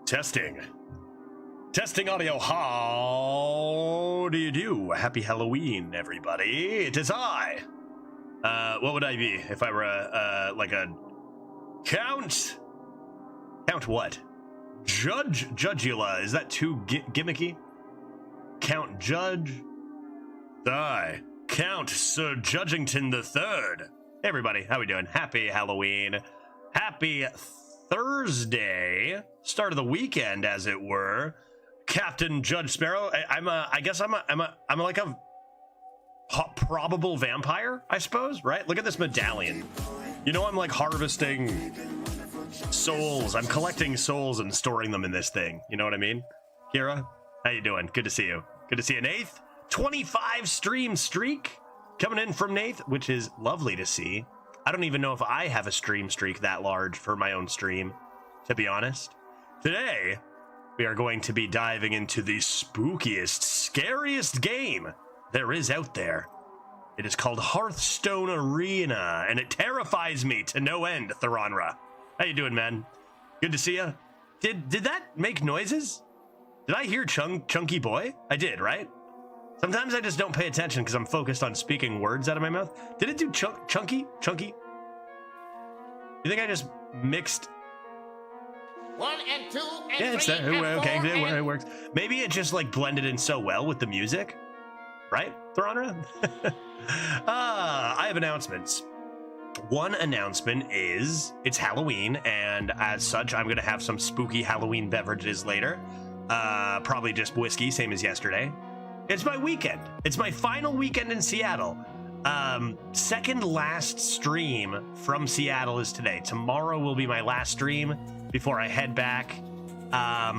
Testing. Testing audio. How do you do? Happy Halloween, everybody. It is I. What would I be if I were like a Count? Count what? Judgula. Is that too gimmicky? Count Judge. Die. Count Sir Judgington III. Hey everybody, how we doing? Happy Halloween. Happy Thursday. Start of the weekend, as it were. Captain Judge Sparrow. I guess I'm like a probable vampire, I suppose, right? Look at this medallion. You know, I'm like harvesting souls. I'm collecting souls and storing them in this thing. You know what I mean? Kira, how you doing? Good to see you. Good to see you, Nath. 25 stream streak coming in from Nath, which is lovely to see. I don't even know if I have a stream streak that large for my own stream, to be honest. Today, we are going to be diving into the spookiest, scariest game there is out there. It is called Hearthstone Arena, and it terrifies me to no end, Theronra. How you doing, man? Good to see you. Did that make noises? Did I hear Chunky Boy? I did, right? Sometimes I just don't pay attention because I'm focused on speaking words out of my mouth. Did it do Chunky? Chunky? You think I just mixed? 1 and 2 and yeah, 3 and 4 okay, and... it works. Maybe it just like blended in so well with the music, right, Theronra? I have announcements. One announcement is it's Halloween, and as such, I'm gonna have some spooky Halloween beverages later. Probably just whiskey, same as yesterday. It's my weekend. It's my final weekend in Seattle. Second last stream from Seattle is today. Tomorrow will be my last stream before I head back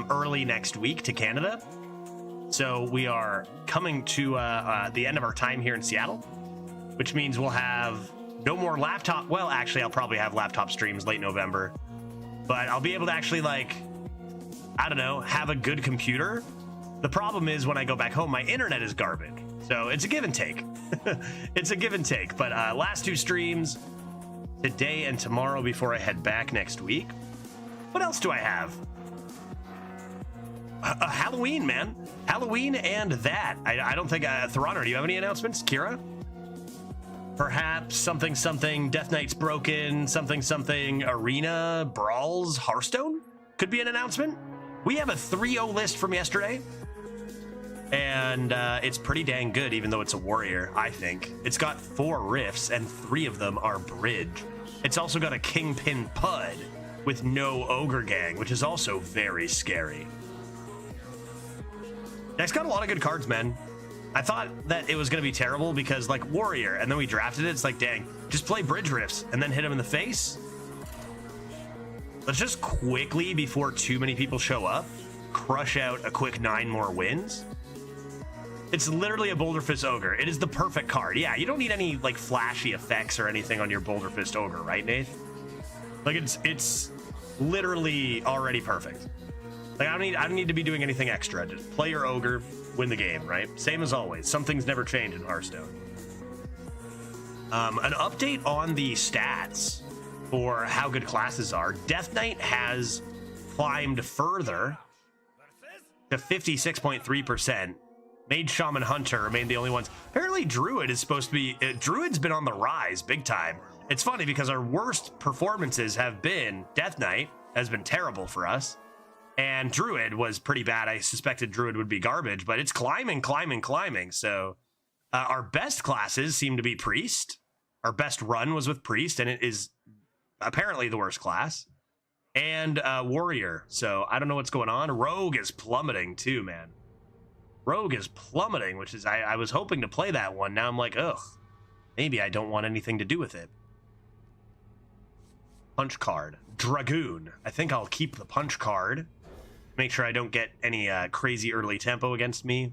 early next week to Canada. So we are coming to the end of our time here in Seattle, which means we'll have no more laptop. Well, actually, I'll probably have laptop streams late November, but I'll be able to actually, like, I don't know, have a good computer. The problem is when I go back home, my internet is garbage. So it's a give and take. It's a give and take. But last two streams, today and tomorrow before I head back next week. What else do I have? Halloween, man. Halloween and that. I don't think, Theronra, do you have any announcements? Kira? Perhaps something, Death Knight's broken, something, Arena, Brawls, Hearthstone? Could be an announcement. We have a 3-0 list from yesterday. And it's pretty dang good, even though it's a warrior, I think. It's got 4 rifts, and 3 of them are bridge. It's also got a Kingpin Pud with no Ogre Gang, which is also very scary. It's got a lot of good cards, man. I thought that it was going to be terrible because, like, warrior, and then we drafted it. It's like, dang, just play bridge rifts and then hit him in the face. Let's just quickly, before too many people show up, crush out a quick 9 more wins. It's literally a Boulder Fist Ogre. It is the perfect card. Yeah, you don't need any, like, flashy effects or anything on your Boulder Fist Ogre, right, Nath? Like, it's literally already perfect. Like, I don't need to be doing anything extra. Just play your Ogre, win the game, right? Same as always. Some things never change in Hearthstone. An update on the stats for how good classes are. Death Knight has climbed further to 56.3%. Mage, Shaman, Hunter remain the only ones. Apparently Druid is supposed to be... Druid's been on the rise big time. It's funny because our worst performances have been... Death Knight has been terrible for us. And Druid was pretty bad. I suspected Druid would be garbage, but it's climbing. So our best classes seem to be Priest. Our best run was with Priest, and it is apparently the worst class. And Warrior. So I don't know what's going on. Rogue is plummeting too, man. Rogue is plummeting, which is... I was hoping to play that one. Now I'm like, ugh. Maybe I don't want anything to do with it. Punch card. Dragoon. I think I'll keep the punch card. Make sure I don't get any crazy early tempo against me.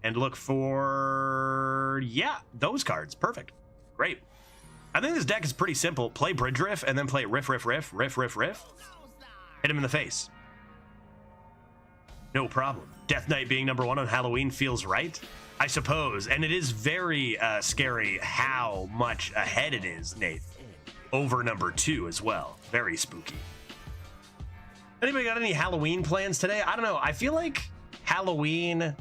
And look for... yeah, those cards. Perfect. Great. I think this deck is pretty simple. Play Bridge Riff, and then play Riff. Hit him in the face. No problem. Death Knight being number 1 on Halloween feels right, I suppose. And it is very scary how much ahead it is, Nate. Over number 2 as well. Very spooky. Anybody got any Halloween plans today? I don't know. I feel like Halloween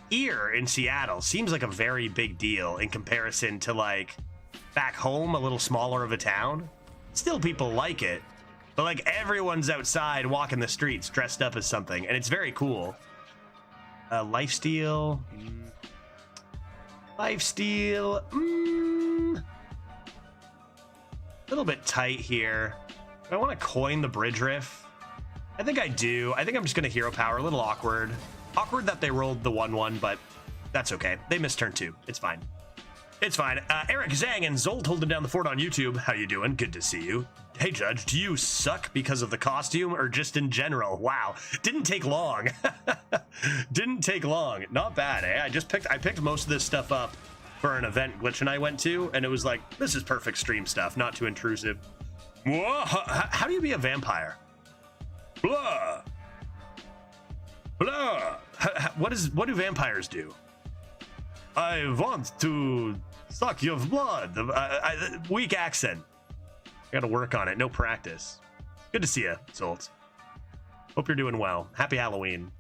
here in Seattle seems like a very big deal in comparison to like back home, a little smaller of a town. Still people like it, but like everyone's outside walking the streets dressed up as something, and it's very cool. Lifesteal. Lifesteal. A little bit tight here. Do I want to coin the bridge riff? I think I do. I think I'm just going to hero power. A little awkward. Awkward that they rolled the 1-1, but that's okay. They missed turn 2. It's fine. It's fine. Eric Zhang and Zolt holding down the fort on YouTube. How you doing? Good to see you. Hey, Judge, do you suck because of the costume or just in general? Wow. Didn't take long. Didn't take long. Not bad, eh? I picked most of this stuff up for an event Glitch and I went to, and it was like, this is perfect stream stuff, not too intrusive. Whoa, how do you be a vampire? Blah. Blah. What do vampires do? I want to suck your blood. Weak accent. I gotta work on it. No practice. Good to see you, Zolt. Hope you're doing well. Happy Halloween.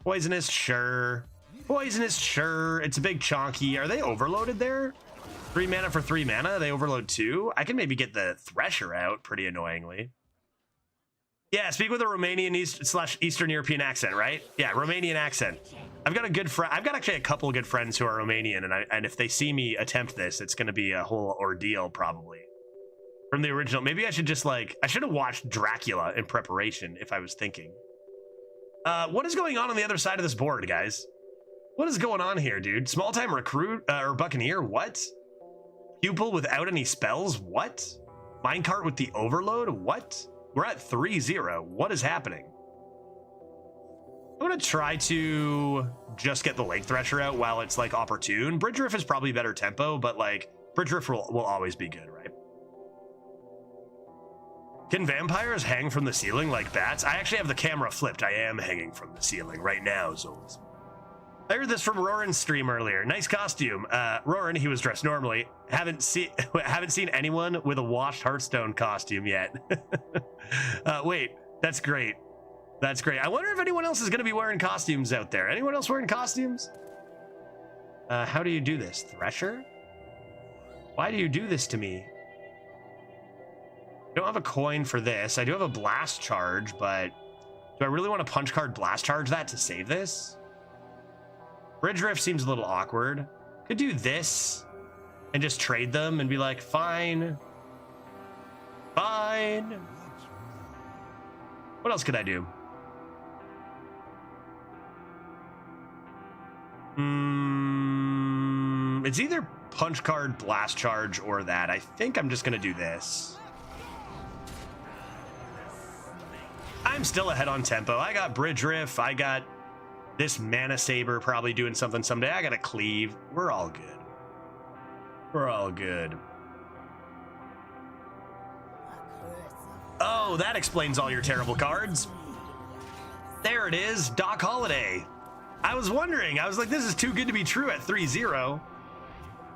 Poisonous, sure. Poisonous, sure. It's a big chonky. Are they overloaded there? 3 mana for 3 mana? They overload 2? I can maybe get the Thresher out pretty annoyingly. Yeah, speak with a Romanian Eastern European accent, right? Yeah, Romanian accent. I've got a good friend. I've got actually a couple of good friends who are Romanian, and if they see me attempt this, it's going to be a whole ordeal probably. From the original, maybe I should just I should have watched Dracula in preparation if I was thinking. What is going on the other side of this board, guys? What is going on here, dude? Small time recruit or Buccaneer? What? Pupil without any spells? What? Minecart with the overload? What? We're at 3-0. What is happening? I'm gonna try to just get the Lake Thresher out while it's like opportune. Bridge Riff is probably better tempo, but like Bridge Riff will always be good, right? Can vampires hang from the ceiling like bats? I actually have the camera flipped. I am hanging from the ceiling right now, Zols. I heard this from Roran's stream earlier. Nice costume. Roran, he was dressed normally. Haven't seen anyone with a washed Hearthstone costume yet. Wait, that's great. That's great. I wonder if anyone else is going to be wearing costumes out there. Anyone else wearing costumes? How do you do this? Thresher? Why do you do this to me? I don't have a coin for this. I do have a blast charge, but do I really want to punch card blast charge that to save this? Bridge Rift seems a little awkward. Could do this and just trade them and be like, fine. Fine. What else could I do? It's either punch card, blast charge, or that. I think I'm just gonna do this. I'm still ahead on tempo. I got Bridge Riff. I got this Mana Saber probably doing something someday. I got a Cleave. We're all good. We're all good. Oh, that explains all your terrible cards. There it is, Doc Holiday. I was wondering. I was like, this is too good to be true at 3-0.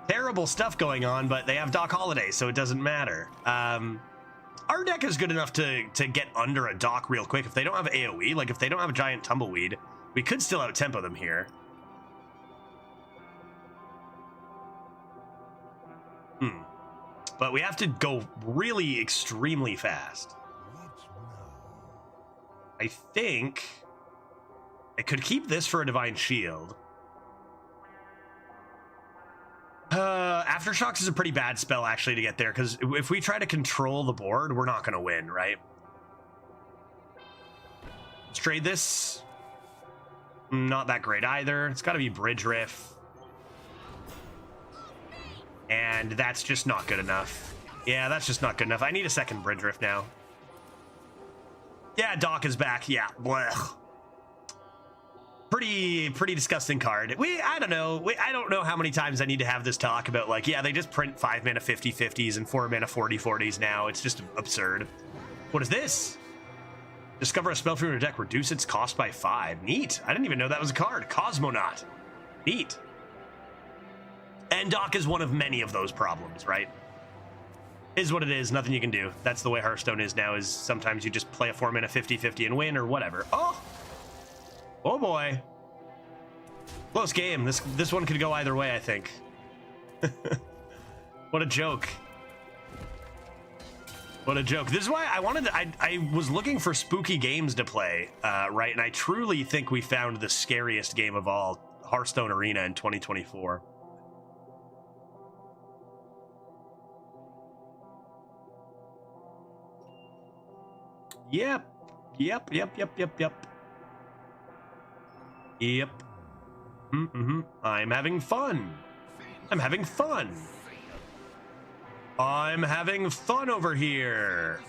Terrible stuff going on, but they have Doc Holiday, so it doesn't matter. Our deck is good enough to get under a Doc real quick. If they don't have AoE, like if they don't have a giant Tumbleweed, we could still out-tempo them here. But we have to go really extremely fast. I think I could keep this for a Divine Shield. Aftershocks is a pretty bad spell actually to get there, because if we try to control the board, we're not going to win, right? Let's trade this. Not that great either. It's got to be Bridge Riff. And that's just not good enough. Yeah, that's just not good enough. I need a second Bridge Riff now. Yeah, Doc is back. Yeah. Blech. Pretty disgusting card. I don't know how many times I need to have this talk about, like, yeah, they just print 5 mana 50/50s and 4 mana 40/40s now. It's just absurd. What is this? Discover a spell from your deck, reduce its cost by 5. Neat. I didn't even know that was a card. Cosmonaut. Neat. And Doc is one of many of those problems, right? Is what it is. Nothing you can do. That's the way Hearthstone is now, is sometimes you just play a 4-mana 50-50 and win or whatever. Oh! Oh boy. Close game. This one could go either way, I think. What a joke. What a joke. This is why I was looking for spooky games to play, right? And I truly think we found the scariest game of all, Hearthstone Arena in 2024. Yep. I'm having fun. I'm having fun. I'm having fun over here.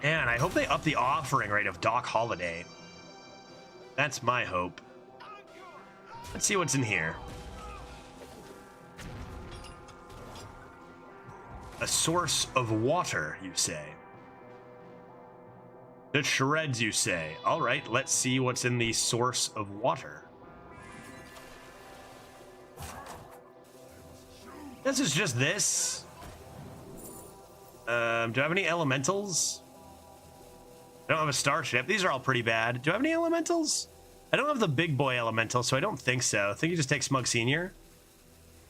Man, I hope they up the offering rate of Doc Holiday. That's my hope. Let's see what's in here. A source of water, you say? The shreds, you say? All right, let's see what's in the source of water. This is just this. Do I have any elementals? I don't have a star ship. These are all pretty bad. Do I have any elementals? I don't have the big boy elemental, so I don't think so. I think you just take Smug Senior.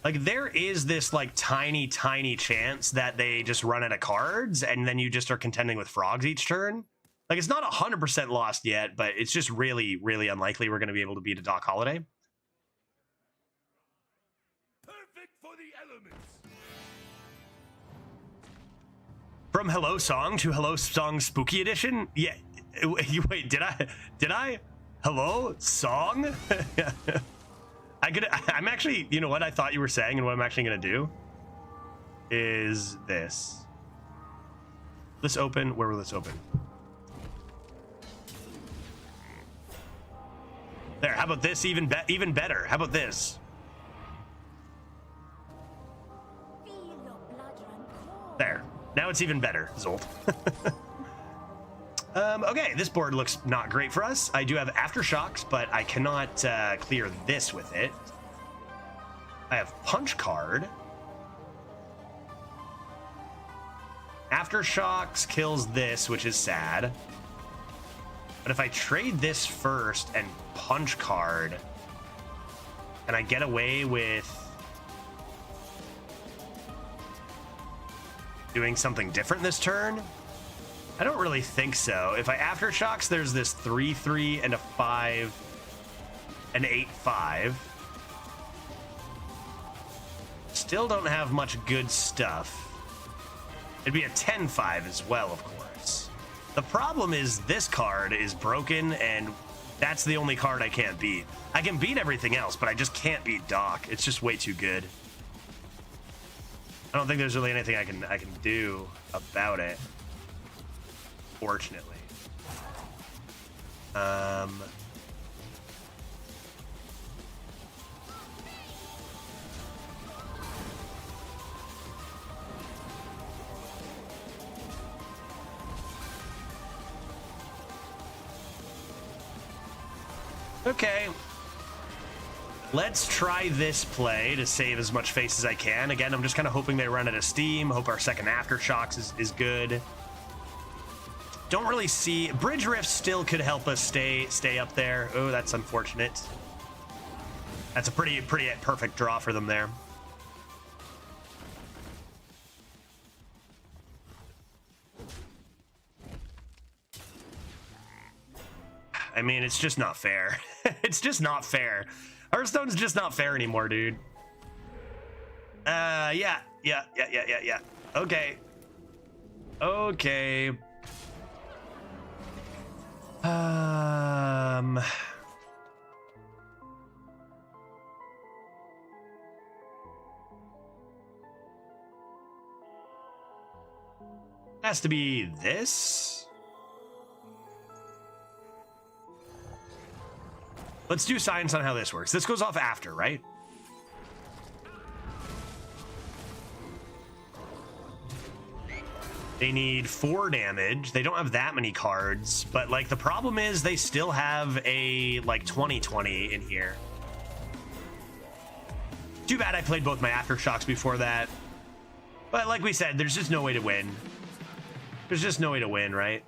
Like, there is this, like, tiny chance that they just run out of cards, and then you just are contending with frogs each turn. Like, it's not 100% lost yet, but it's just really unlikely we're going to be able to beat a Doc Holiday. Perfect for the elements. From Hello Song to Hello Song Spooky Edition? Yeah. Wait, did I? Hello Song? I'm actually, you know what I thought you were saying, and what I'm actually going to do is this. This open, where will this open? There, how about this? Even better. How about this? There. Now it's even better, Zolt. Okay, this board looks not great for us. I do have Aftershocks, but I cannot clear this with it. I have Punch Card. Aftershocks kills this, which is sad. But if I trade this first and Punch Card, can I get away with doing something different this turn? I don't really think so. If I Aftershocks, there's this 3/3 and a 5, an 8/5. Still don't have much good stuff. It'd be a 10/5 as well, of course. The problem is this card is broken, and that's the only card I can't beat. I can beat everything else, but I just can't beat Doc. It's just way too good. I don't think there's really anything I can do about it. Fortunately. Okay. Let's try this play to save as much face as I can. Again, I'm just kind of hoping they run out of steam. Hope our second Aftershocks is good. Don't really see... Bridge Rift still could help us stay up there. Oh, that's unfortunate. That's a pretty perfect draw for them there. I mean, it's just not fair. It's just not fair. Hearthstone's just not fair anymore, dude. Yeah. Okay. Okay. Has to be this. Let's do science on how this works. This goes off after, right? They need 4 damage. They don't have that many cards, but like the problem is they still have a like 20/20 in here. Too bad I played both my Aftershocks before that. But like we said, there's just no way to win. There's just no way to win, right?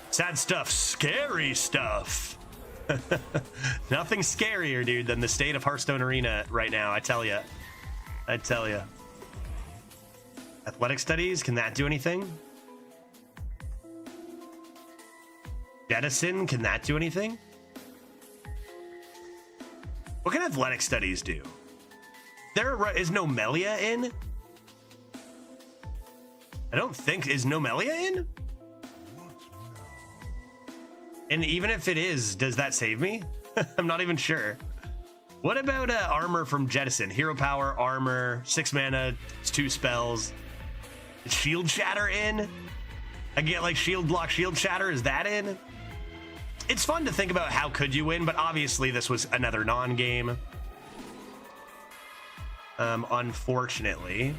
Sad stuff, scary stuff. Nothing scarier, dude, than the state of Hearthstone Arena right now, I tell you. I tell you. Athletic studies, can that do anything? Jettison, can that do anything? What can athletic studies do? Is Nomelia in? I don't think, is Nomelia in? And even if it is, does that save me? I'm not even sure. What about armor from Jettison? Hero power, armor, 6 mana, 2 spells. Is shield shatter in? I get like shield block, shield shatter, is that in? It's fun to think about how could you win, but obviously this was another non-game. Unfortunately.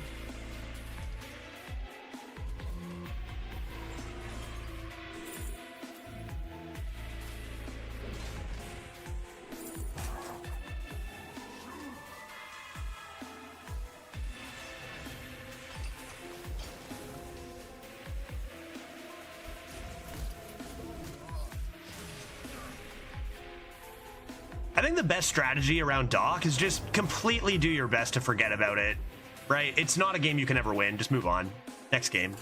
I think the best strategy around Doc is just completely do your best to forget about it, right? It's not a game you can ever win. Just move on. Next game.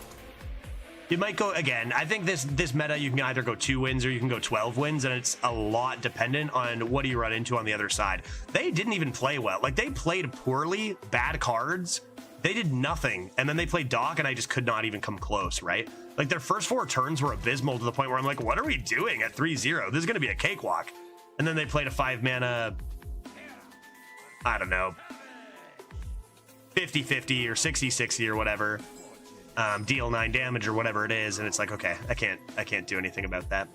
You might go, again, I think this meta, you can either go 2 wins or you can go 12 wins, and it's a lot dependent on what do you run into on the other side. They didn't even play well. Like, they played poorly, bad cards. They did nothing, and then they played Doc, and I just could not even come close, right? Like, their first 4 turns were abysmal to the point where I'm like, what are we doing at 3-0? This is going to be a cakewalk. And then they played a 5 mana, I don't know, 50-50 or 60-60 or whatever, deal 9 damage or whatever it is, and it's like, okay, I can't do anything about that.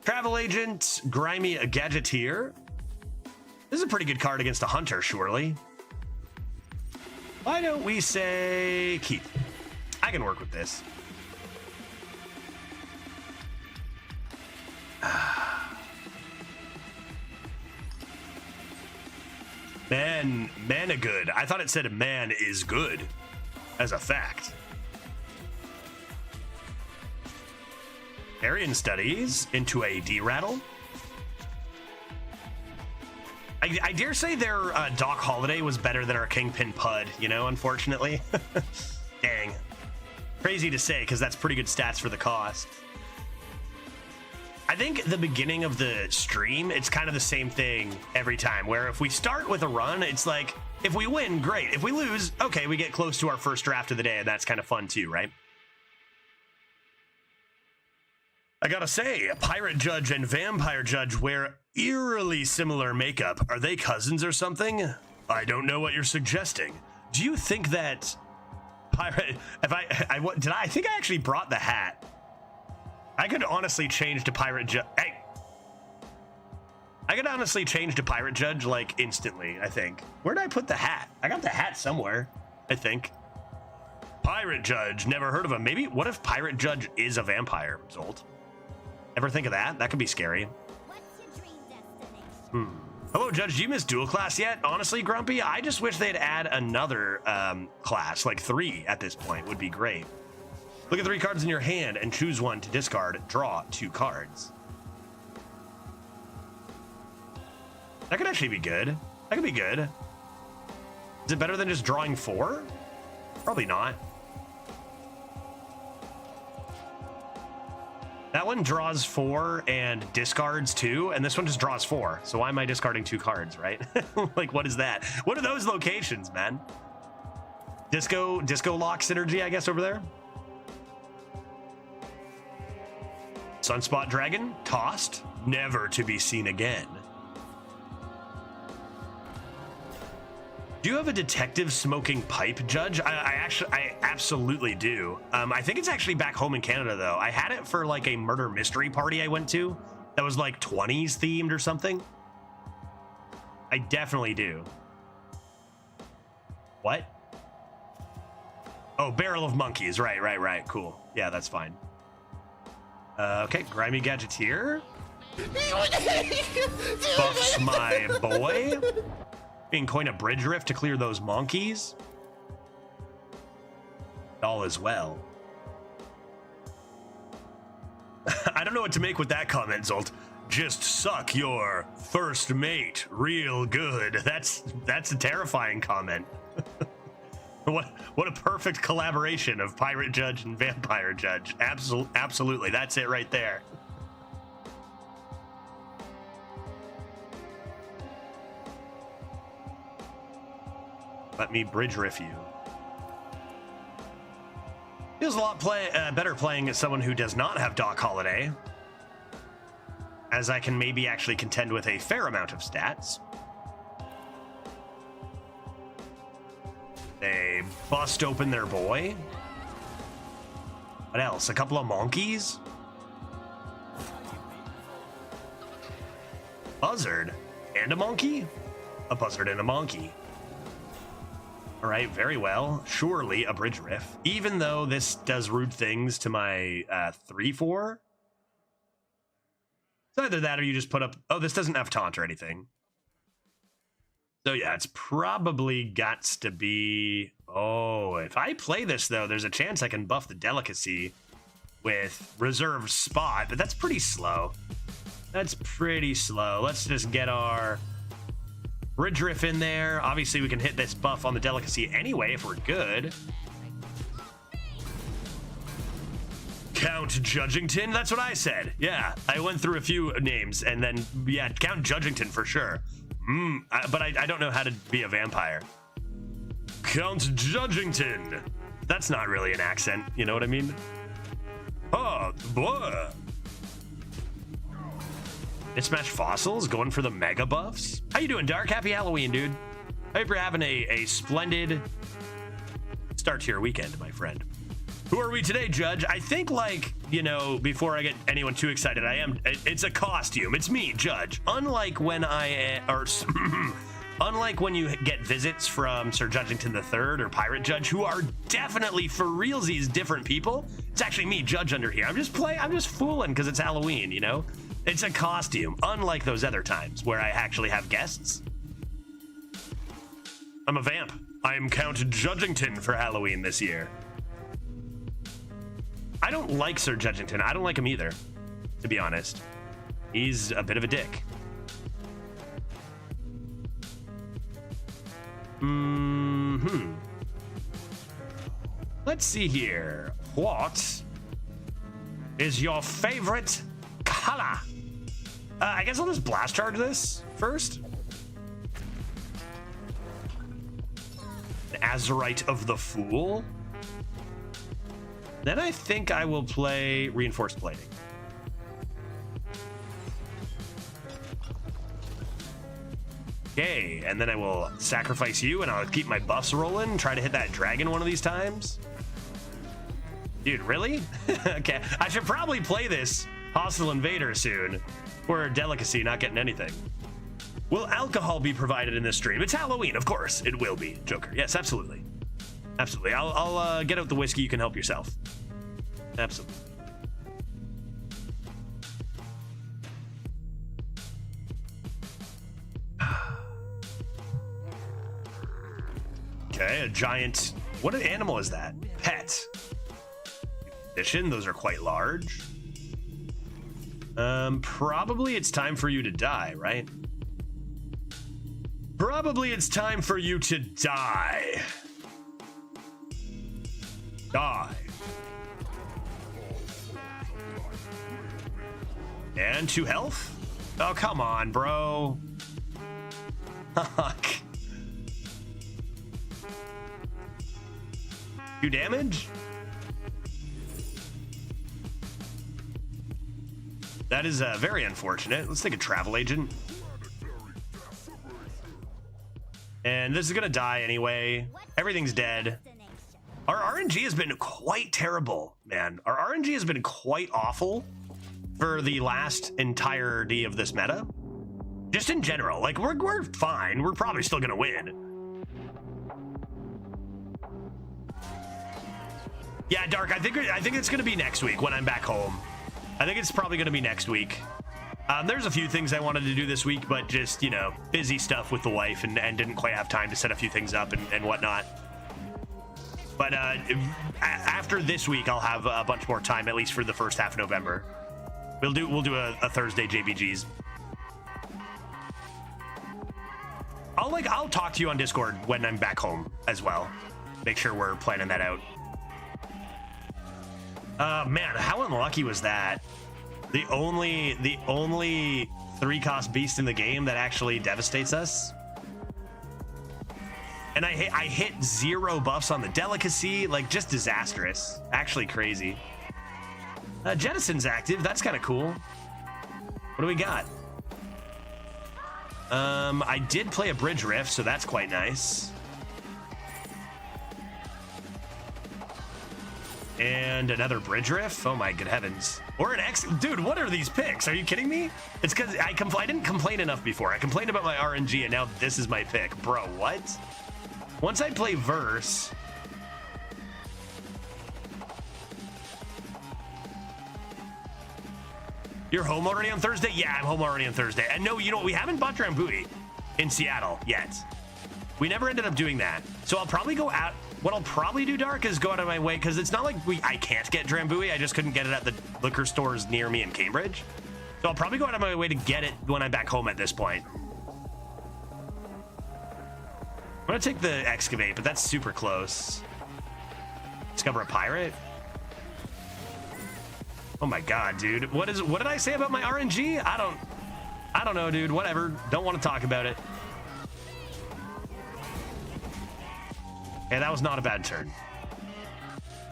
Travel Agent, Grimy Gadgeteer. This is a pretty good card against a Hunter, surely. Why don't we say keep? I can work with this. Man good. I thought it said man is good as a fact. Arian Studies into a D-Rattle. I dare say their Doc Holiday was better than our Kingpin Pud, you know, unfortunately. Dang. Crazy to say, because that's pretty good stats for the cost. I think the beginning of the stream, it's kind of the same thing every time, where if we start with a run, it's like, if we win, great. If we lose, okay, we get close to our first draft of the day, and that's kind of fun too, right? I gotta say, Pirate Judge and Vampire Judge wear eerily similar makeup. Are they cousins or something? I don't know what you're suggesting. Do you think that Pirate... I think I actually brought the hat. I could honestly change to Pirate Judge. Hey! I could honestly change to Pirate Judge, like, instantly, I think. Where did I put the hat? I got the hat somewhere, I think. Pirate Judge, never heard of him. Maybe, what if Pirate Judge is a vampire, Zolt? Ever think of that? That could be scary. What's your dream destination? Hello, Judge. Do you miss dual class yet? Honestly, Grumpy, I just wish they'd add another class, like 3 at this point would be great. Look at 3 cards in your hand and choose one to discard. Draw 2 cards. That could actually be good. That could be good. Is it better than just drawing 4? Probably not. That one draws 4 and discards 2, and this one just draws 4. So why am I discarding 2 cards, right? Like, what is that? What are those locations, man? Disco lock synergy, I guess, over there. Sunspot Dragon, tossed, never to be seen again. Do you have a detective smoking pipe, Judge? I absolutely do. I think it's actually back home in Canada, though. I had it for like a murder mystery party I went to that was like 20s themed or something. I definitely do. What? Oh, Barrel of Monkeys. Right. Cool. Yeah, that's fine. Okay, Grimy Gadgeteer. Buffs my boy. Being coin a bridge rift to clear those monkeys. All is well. I don't know what to make with that comment, Zolt. Just suck your first mate real good. That's a terrifying comment. What a perfect collaboration of Pirate Judge and Vampire Judge. Absolutely. That's it right there. Let me bridge riff you. Feels a lot better playing as someone who does not have Doc Holiday, as I can maybe actually contend with a fair amount of stats. They bust open their boy. What else? A couple of monkeys? Buzzard and a monkey? A buzzard and a monkey. All right, very well. Surely a bridge riff. Even though this does rude things to my 3/4. It's either that or you just put up... Oh, this doesn't have taunt or anything. So yeah, it's probably gots to be... Oh, if I play this, though, there's a chance I can buff the delicacy with reserved spot, but that's pretty slow. That's pretty slow. Let's just get our bridge riff in there. Obviously, we can hit this buff on the delicacy anyway if we're good. Count Judgington? That's what I said. Yeah, I went through a few names, and then, yeah, Count Judgington for sure. But I don't know how to be a vampire. Count Judgington. That's not really an accent, you know what I mean? Oh, boy. Smash Fossils going for the mega buffs. How you doing, Dark? Happy Halloween, dude. I hope you're having a splendid start to your weekend, my friend. Who are we today, Judge? I think, like, you know, before I get anyone too excited, it's a costume. It's me, Judge. Unlike when unlike when you get visits from Sir Judgington III or Pirate Judge, who are definitely for realsies different people. It's actually me, Judge, under here. I'm just fooling because it's Halloween, you know? It's a costume, unlike those other times where I actually have guests. I'm a vamp. I'm Count Judgington for Halloween this year. I don't like Sir Judgington. I don't like him either, to be honest. He's a bit of a dick. Let's see here. What is your favorite color? I guess I'll just blast charge this first. An Azurite of the Fool. Then I think I will play Reinforced Plating. Okay, and then I will sacrifice you, and I'll keep my buffs rolling, try to hit that dragon one of these times. Dude, really? Okay, I should probably play this Hostile Invader soon. Or Delicacy, not getting anything. Will alcohol be provided in this stream? It's Halloween, of course. It will be, Joker. Yes, absolutely. Absolutely. I'll get out the whiskey. You can help yourself. Absolutely. Okay, a giant... What an animal is that? Pet. Edition, those are quite large. Probably it's time for you to die, right? Probably it's time for you to die. Die. And 2 health? Oh, come on, bro. Fuck. 2 damage? That is very unfortunate. Let's take a travel agent. And this is gonna die anyway. Everything's dead. Our RNG has been quite terrible, man. Our RNG has been quite awful for the last entirety of this meta. Just in general, like we're fine. We're probably still gonna win. Yeah, Dark, I think it's gonna be next week when I'm back home. I think it's probably gonna be next week. There's a few things I wanted to do this week, but just, you know, busy stuff with the wife and didn't quite have time to set a few things up and whatnot. But after this week, I'll have a bunch more time, at least for the first half of November. We'll do a Thursday JBGs. I'll talk to you on Discord when I'm back home as well. Make sure we're planning that out. Man, how unlucky was that? The only 3-cost beast in the game that actually devastates us. And I hit 0 buffs on the delicacy, like just disastrous. Actually crazy. Jettison's active. That's kind of cool. What do we got? I did play a bridge rift, so that's quite nice. And another bridge rift. Oh my good heavens. Or an X. Dude, what are these picks? Are you kidding me? It's because I didn't complain enough before. I complained about my RNG, and now this is my pick. Bro, what? Once I play Verse. You're home already on Thursday? Yeah, I'm home already on Thursday. And no, you know, we haven't bought Drambuie in Seattle yet. We never ended up doing that. So I'll probably go out. What I'll probably do, Dark, is go out of my way, because it's not like I can't get Drambuie. I just couldn't get it at the liquor stores near me in Cambridge. So I'll probably go out of my way to get it when I'm back home at this point. I'm going to take the Excavate, but that's super close. Discover a pirate? Oh my god, dude. What did I say about my RNG? I don't know, dude. Whatever. Don't want to talk about it. Okay, that was not a bad turn.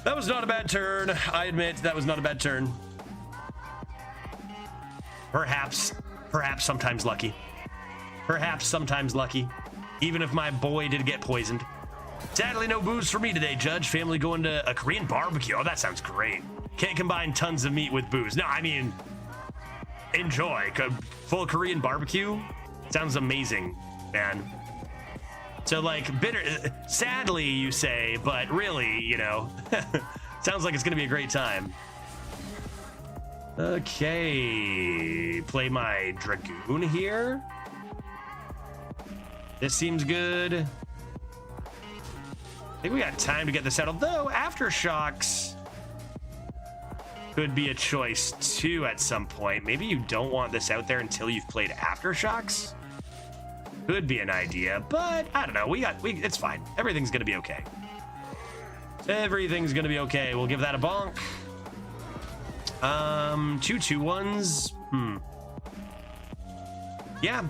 That was not a bad turn. I admit that was not a bad turn. Perhaps sometimes lucky. Perhaps sometimes lucky. Even if my boy did get poisoned. Sadly, no booze for me today, Judge. Family going to a Korean barbecue. Oh, that sounds great. Can't combine tons of meat with booze. No, I mean, enjoy. Full Korean barbecue sounds amazing, man. So, like, sadly, you say, but really, you know, sounds like it's going to be a great time. Okay, play my Dragoon here. This seems good. I think we got time to get this out, although Aftershocks could be a choice too at some point. Maybe you don't want this out there until you've played Aftershocks. Could be an idea, but I don't know. It's fine. Everything's gonna be okay. Everything's gonna be okay. We'll give that a bonk. 2 2-1s. Yeah.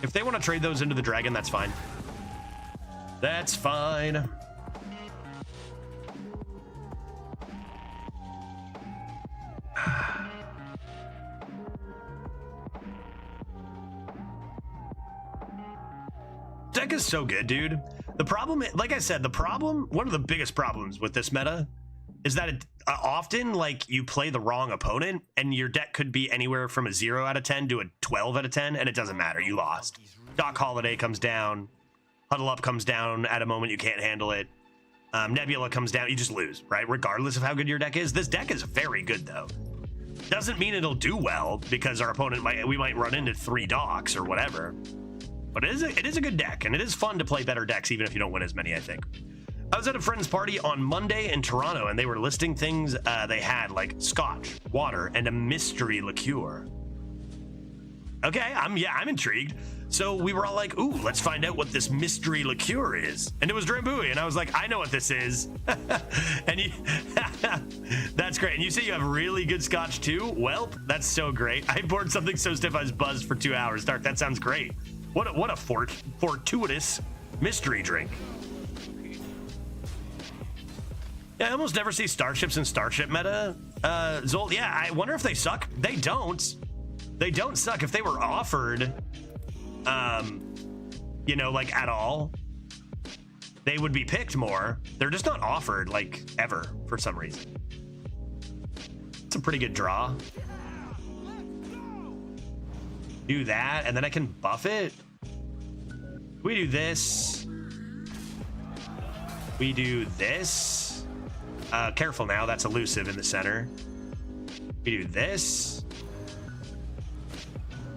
If they want to trade those into the dragon, that's fine. That's fine. Deck is so good, dude. The problem, like I said, one of the biggest problems with this meta is that it often, like, you play the wrong opponent and your deck could be anywhere from a 0 out of 10 to a 12 out of 10, and it doesn't matter. You lost. Doc Holiday comes down. Huddle Up comes down at a moment you can't handle it. Nebula comes down. You just lose, right? Regardless of how good your deck is. This deck is very good, though. Doesn't mean it'll do well because our opponent we might run into 3 Docs or whatever. But it is a good deck, and it is fun to play better decks, even if you don't win as many, I think. I was at a friend's party on Monday in Toronto, and they were listing things they had, like scotch, water, and a mystery liqueur. Okay, I'm intrigued. So we were all like, ooh, let's find out what this mystery liqueur is. And it was Drambuie, and I was like, I know what this is. And that's great. And you say you have really good scotch too? Well, that's so great. I poured something so stiff I was buzzed for 2 hours. Dark, that sounds great. What a fortuitous mystery drink. Yeah, I almost never see starships in Starship meta. Zolt, yeah, I wonder if they suck. They don't. They don't suck. If they were offered, you know, like at all, they would be picked more. They're just not offered, like, ever, for some reason. It's a pretty good draw. Do that, and then I can buff it. We do this. We do this. Careful now, that's elusive in the center. We do this.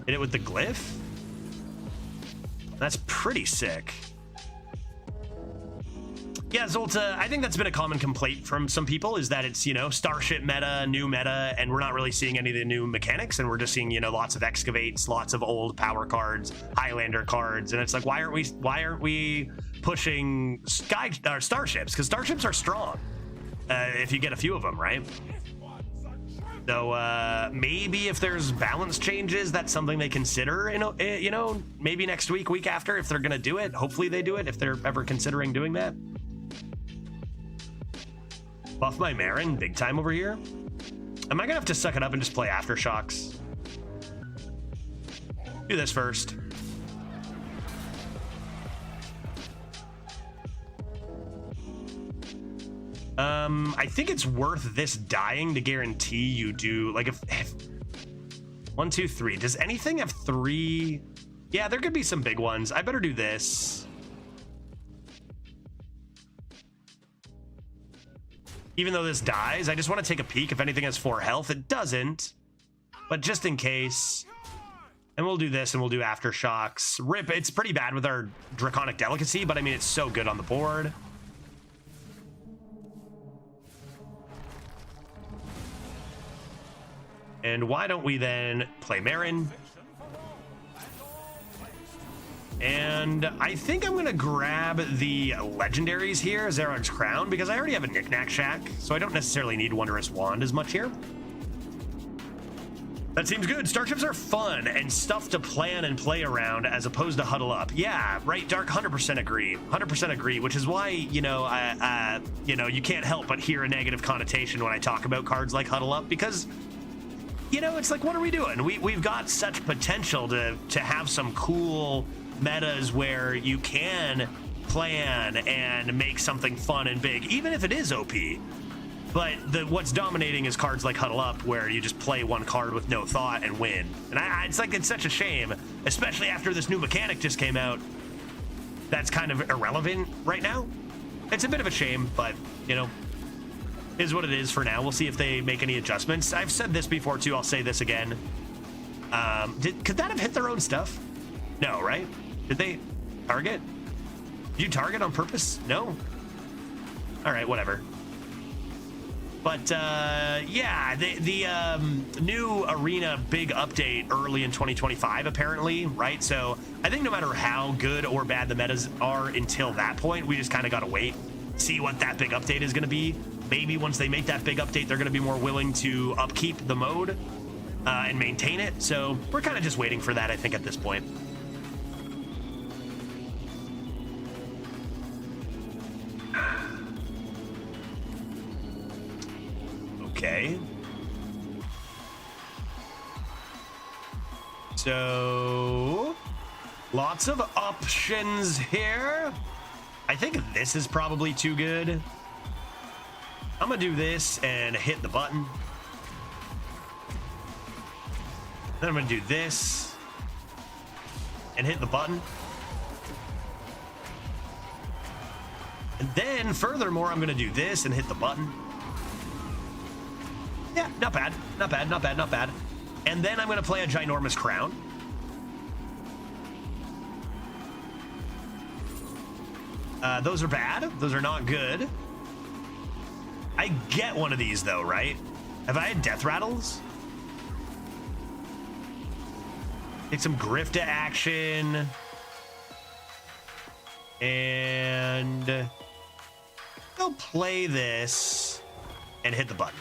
Hit it with the glyph. That's pretty sick. Yeah, Zolta, I think that's been a common complaint from some people, is that it's, you know, Starship meta, new meta, and we're not really seeing any of the new mechanics, and we're just seeing, you know, lots of excavates, lots of old power cards, Highlander cards, and it's like, why aren't we pushing starships? Because starships are strong if you get a few of them, right? So maybe if there's balance changes, that's something they consider, you know, maybe next week, week after, if they're gonna do it. Hopefully they do it, if they're ever considering doing that. Buff my Marin big time over here. Am I gonna have to suck it up and just play Aftershocks? Do this first. I think it's worth this dying to guarantee you do, like, if 1, 2, 3. Does anything have 3? Yeah, there could be some big ones. I better do this. Even though this dies, I just want to take a peek if anything has 4 health. It doesn't, but just in case. And we'll do this, and we'll do Aftershocks. Rip, it's pretty bad with our Draconic Delicacy, but I mean, it's so good on the board. And why don't we then play Marin? And I think I'm gonna grab the legendaries here, Zarog's Crown, because I already have a Knick-Knack Shack, so I don't necessarily need Wondrous Wand as much here. That seems good. Starships are fun and stuff to plan and play around as opposed to huddle up. Yeah, right, Dark, 100% agree. 100% agree, which is why, you know, you can't help but hear a negative connotation when I talk about cards like huddle up, because, you know, it's like, what are we doing? We've got such potential to have some cool metas where you can plan and make something fun and big, even if it is OP. But what's dominating is cards like Huddle Up, where you just play one card with no thought and win. And it's such a shame, especially after this new mechanic just came out. That's kind of irrelevant right now. It's a bit of a shame, but, you know, is what it is for now. We'll see if they make any adjustments. I've said this before too. I'll say this again. Could that have hit their own stuff? No, right? Did they target? Did you target on purpose? No? All right, whatever. But yeah, the new Arena big update early in 2025, apparently, right? So I think no matter how good or bad the metas are until that point, we just kind of got to wait, see what that big update is going to be. Maybe once they make that big update, they're going to be more willing to upkeep the mode and maintain it. So we're kind of just waiting for that, I think, at this point. Okay. So, lots of options here. I think this is probably too good. I'm gonna do this and hit the button. Then I'm gonna do this and hit the button. And then, furthermore, I'm gonna do this and hit the button. Yeah, not bad, not bad, not bad, not bad. And then I'm gonna play a Ginormous Crown. Those are bad, those are not good. I get one of these though, right? Have I had Death Rattles? Take some Grifta action. And I'll play this and hit the button.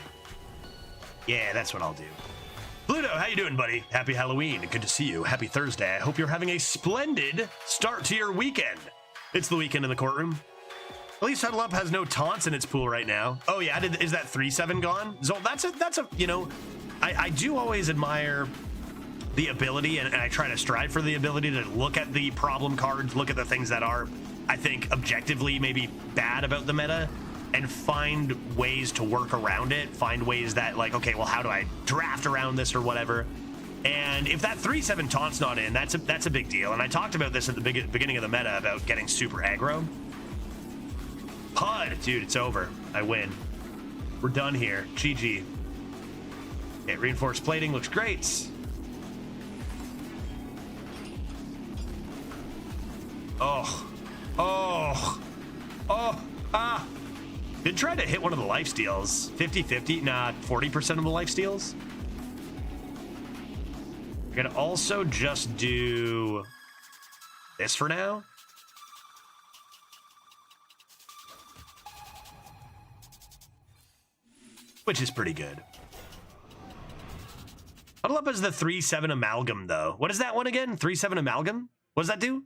Yeah, that's what I'll do. Pluto, how you doing, buddy? Happy Halloween. Good to see you. Happy Thursday. I hope you're having a splendid start to your weekend. It's the weekend in the courtroom. At least Huddle Up has no taunts in its pool right now. Oh yeah, is that 3/7 gone? Zol, that's a you know, I do always admire the ability, and I try to strive for the ability to look at the problem cards, look at the things that are, I think, objectively maybe bad about the meta, and find ways to work around it, find ways that, like, okay, well, how do I draft around this or whatever? And if that 3/7 taunt's not in, that's a big deal. And I talked about this at the beginning of the meta about getting super aggro. PUD, dude, it's over. I win. We're done here. GG. Okay, reinforced plating looks great. Oh. Oh. Oh. Ah. Did try to hit one of the life steals. 50-50, nah, 40% of the life steals. I can also just do this for now. Which is pretty good. Huddle up as the 3-7 amalgam, though. What is that one again? 3-7 amalgam? What does that do?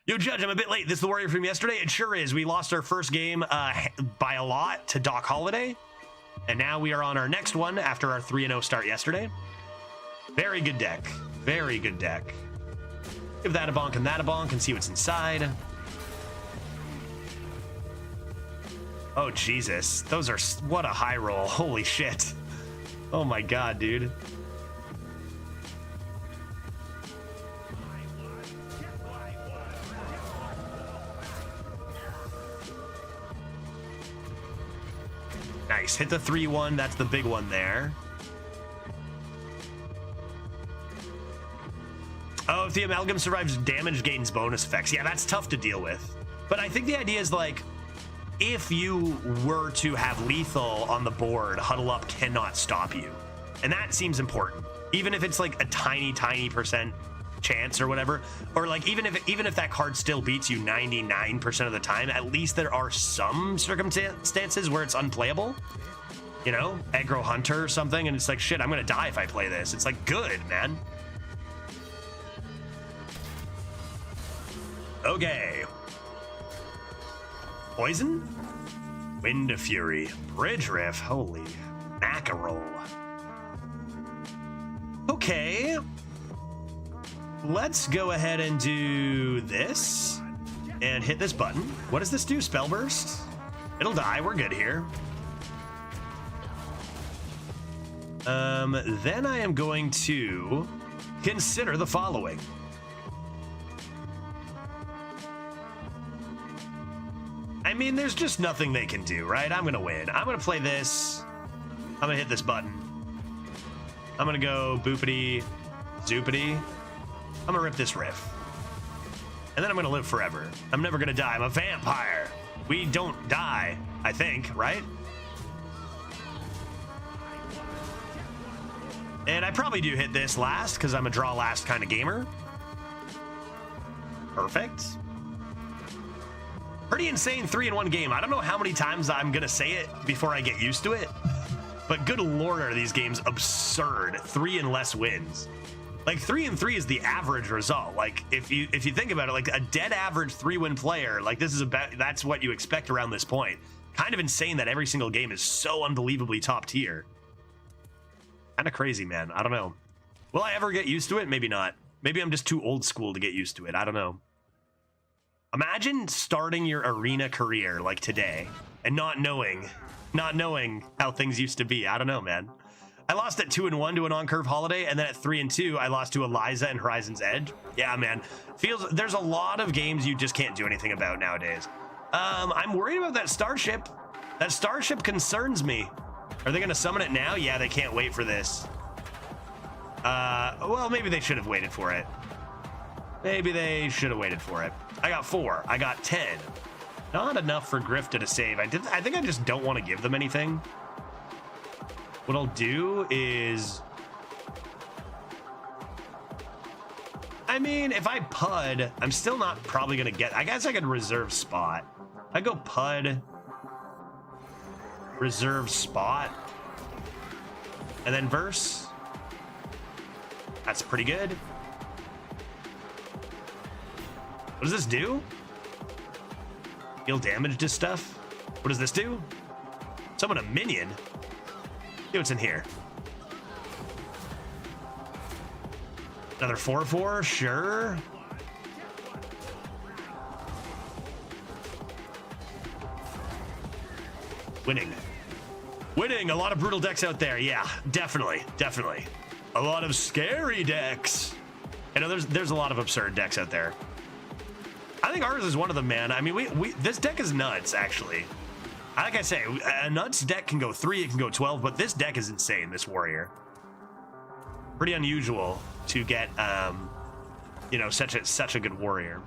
Yo, Judge, I'm a bit late. This is the Warrior from yesterday. It sure is. We lost our first game by a lot to Doc Holiday. And now we are on our next one after our 3-0 start yesterday. Very good deck. Very good deck. Give that a bonk and that a bonk and see what's inside. Oh, Jesus. Those are... What a high roll. Holy shit. Oh, my God, dude. Nice. Hit the 3-1. That's the big one there. Oh, if the amalgam survives, damage gains bonus effects. Yeah, that's tough to deal with. But I think the idea is like, if you were to have lethal on the board, huddle up cannot stop you. And that seems important. Even if it's like a tiny percent chance or whatever, or like even if that card still beats you 99% of the time, at least there are some circumstances where it's unplayable. You know, aggro hunter or something, and it's like, shit, I'm gonna die if I play this. It's like, good, man. Okay. Poison? Wind of Fury. Bridge Riff. Holy mackerel. Okay. Let's go ahead and do this. And hit this button. What does this do? Spell Burst? It'll die. We're good here. Then I am going to consider the following. I mean, there's just nothing they can do, right? I'm gonna win. I'm gonna play this. I'm gonna hit this button. I'm gonna go boopity, zoopity. I'm gonna rip this riff. And then I'm gonna live forever. I'm never gonna die. I'm a vampire. We don't die, I think, right? And I probably do hit this last because I'm a draw last kind of gamer. Perfect. Pretty insane 3-in-1 game. I don't know how many times I'm gonna say it before I get used to it, but good lord, are these games absurd. 3 and less wins. Like 3-3 is the average result. Like if you think about it, like a dead average 3-win player, like this is about, that's what you expect around this point. Kind of insane that every single game is so unbelievably top tier. Kind of crazy, man. I don't know. Will I ever get used to it? Maybe not. Maybe I'm just too old school to get used to it. I don't know. Imagine starting your arena career like today and not knowing how things used to be. I don't know, man. I lost at 2-1 to an on-curve Holiday, and then at 3-2, I lost to Eliza and Horizon's Edge. Yeah, man. There's a lot of games you just can't do anything about nowadays. I'm worried about that Starship. That Starship concerns me. Are they going to summon it now? Yeah, they can't wait for this. Well, maybe they should have waited for it. Maybe they should have waited for it. I got 4. I got 10. Not enough for Grifta to save. I think I just don't want to give them anything. What I'll do is... I mean, if I Pud, I'm still not probably going to get... I guess I could reserve spot. I go Pud, reserve spot, and then verse. That's pretty good. What does this do? Deal damage to stuff? What does this do? Summon a minion? See what's in here. Another 4/4, sure. Winning. Winning, a lot of brutal decks out there. Yeah, definitely. A lot of scary decks. I know there's a lot of absurd decks out there. I think ours is one of them, man. I mean, this deck is nuts, actually. Like I say, a nuts deck can go 3, it can go 12, but this deck is insane, this warrior. Pretty unusual to get, you know, such a good warrior.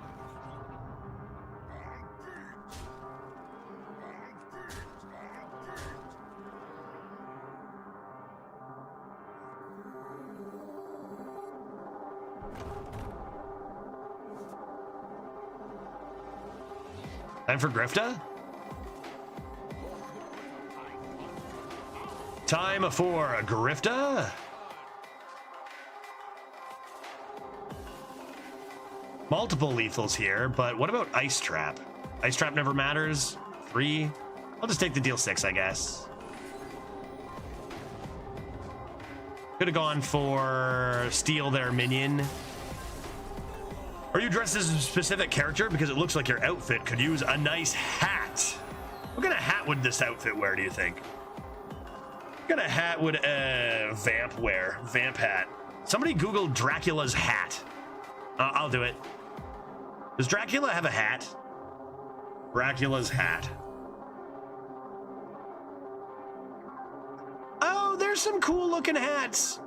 Time for Grifta? Time for Grifta? Multiple lethals here, but what about Ice Trap? Ice Trap never matters. 3. I'll just take the deal 6, I guess. Could have gone for steal their minion. Are you dressed as a specific character? Because it looks like your outfit could use a nice hat. What kind of hat would this outfit wear, do you think? What kind of hat would Vamp wear? Vamp hat. Somebody Google Dracula's hat. I'll do it. Does Dracula have a hat? Dracula's hat. Oh, there's some cool looking hats.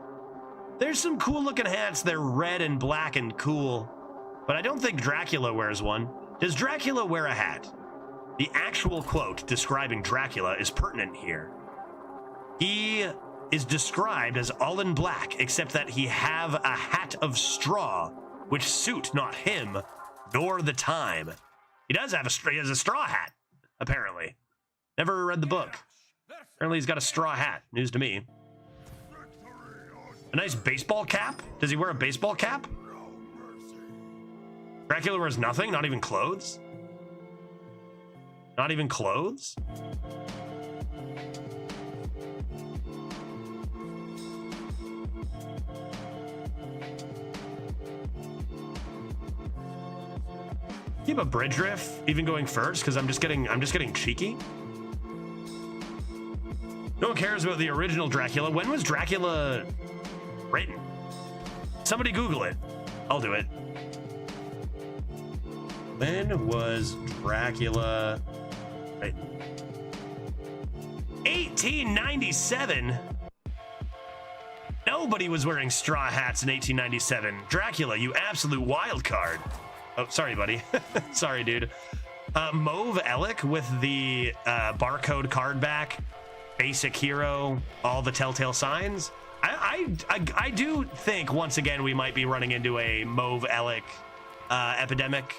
There's some cool looking hats. They're red and black and cool. But I don't think Dracula wears one. Does Dracula wear a hat? The actual quote describing Dracula is pertinent here. He is described as all in black, except that he have a hat of straw, which suit not him, nor the time. He does have he has a straw hat, apparently. Never read the book. Apparently he's got a straw hat. News to me. A nice baseball cap? Does he wear a baseball cap? Dracula wears nothing? Not even clothes? Not even clothes? Keep a bridge riff, even going first, because I'm just getting cheeky. No one cares about the original Dracula. When was Dracula written? Somebody Google it. I'll do it. When was Dracula written? 1897? Nobody was wearing straw hats in 1897. Dracula, you absolute wild card. Oh, sorry, buddy. Sorry, dude. Mauve Alec with the barcode card back, basic hero, all the telltale signs. I do think once again we might be running into a Mauve Alec epidemic.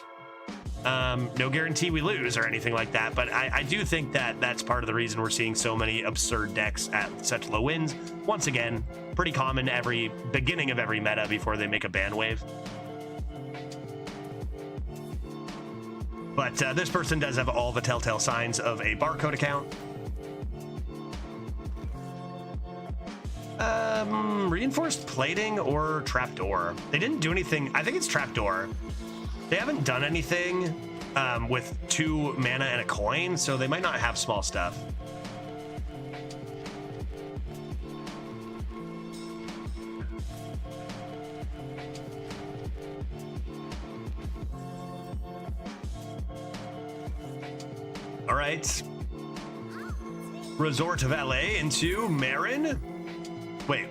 No guarantee we lose or anything like that, but I do think that that's part of the reason we're seeing so many absurd decks at such low wins. Once again, pretty common every beginning of every meta before they make a ban wave. But this person does have all the telltale signs of a barcode account. Reinforced plating or trapdoor? They didn't do anything. I think it's trapdoor. They haven't done anything with 2 mana and a coin, so they might not have small stuff. All right. Resort Valet into Marin. Wait.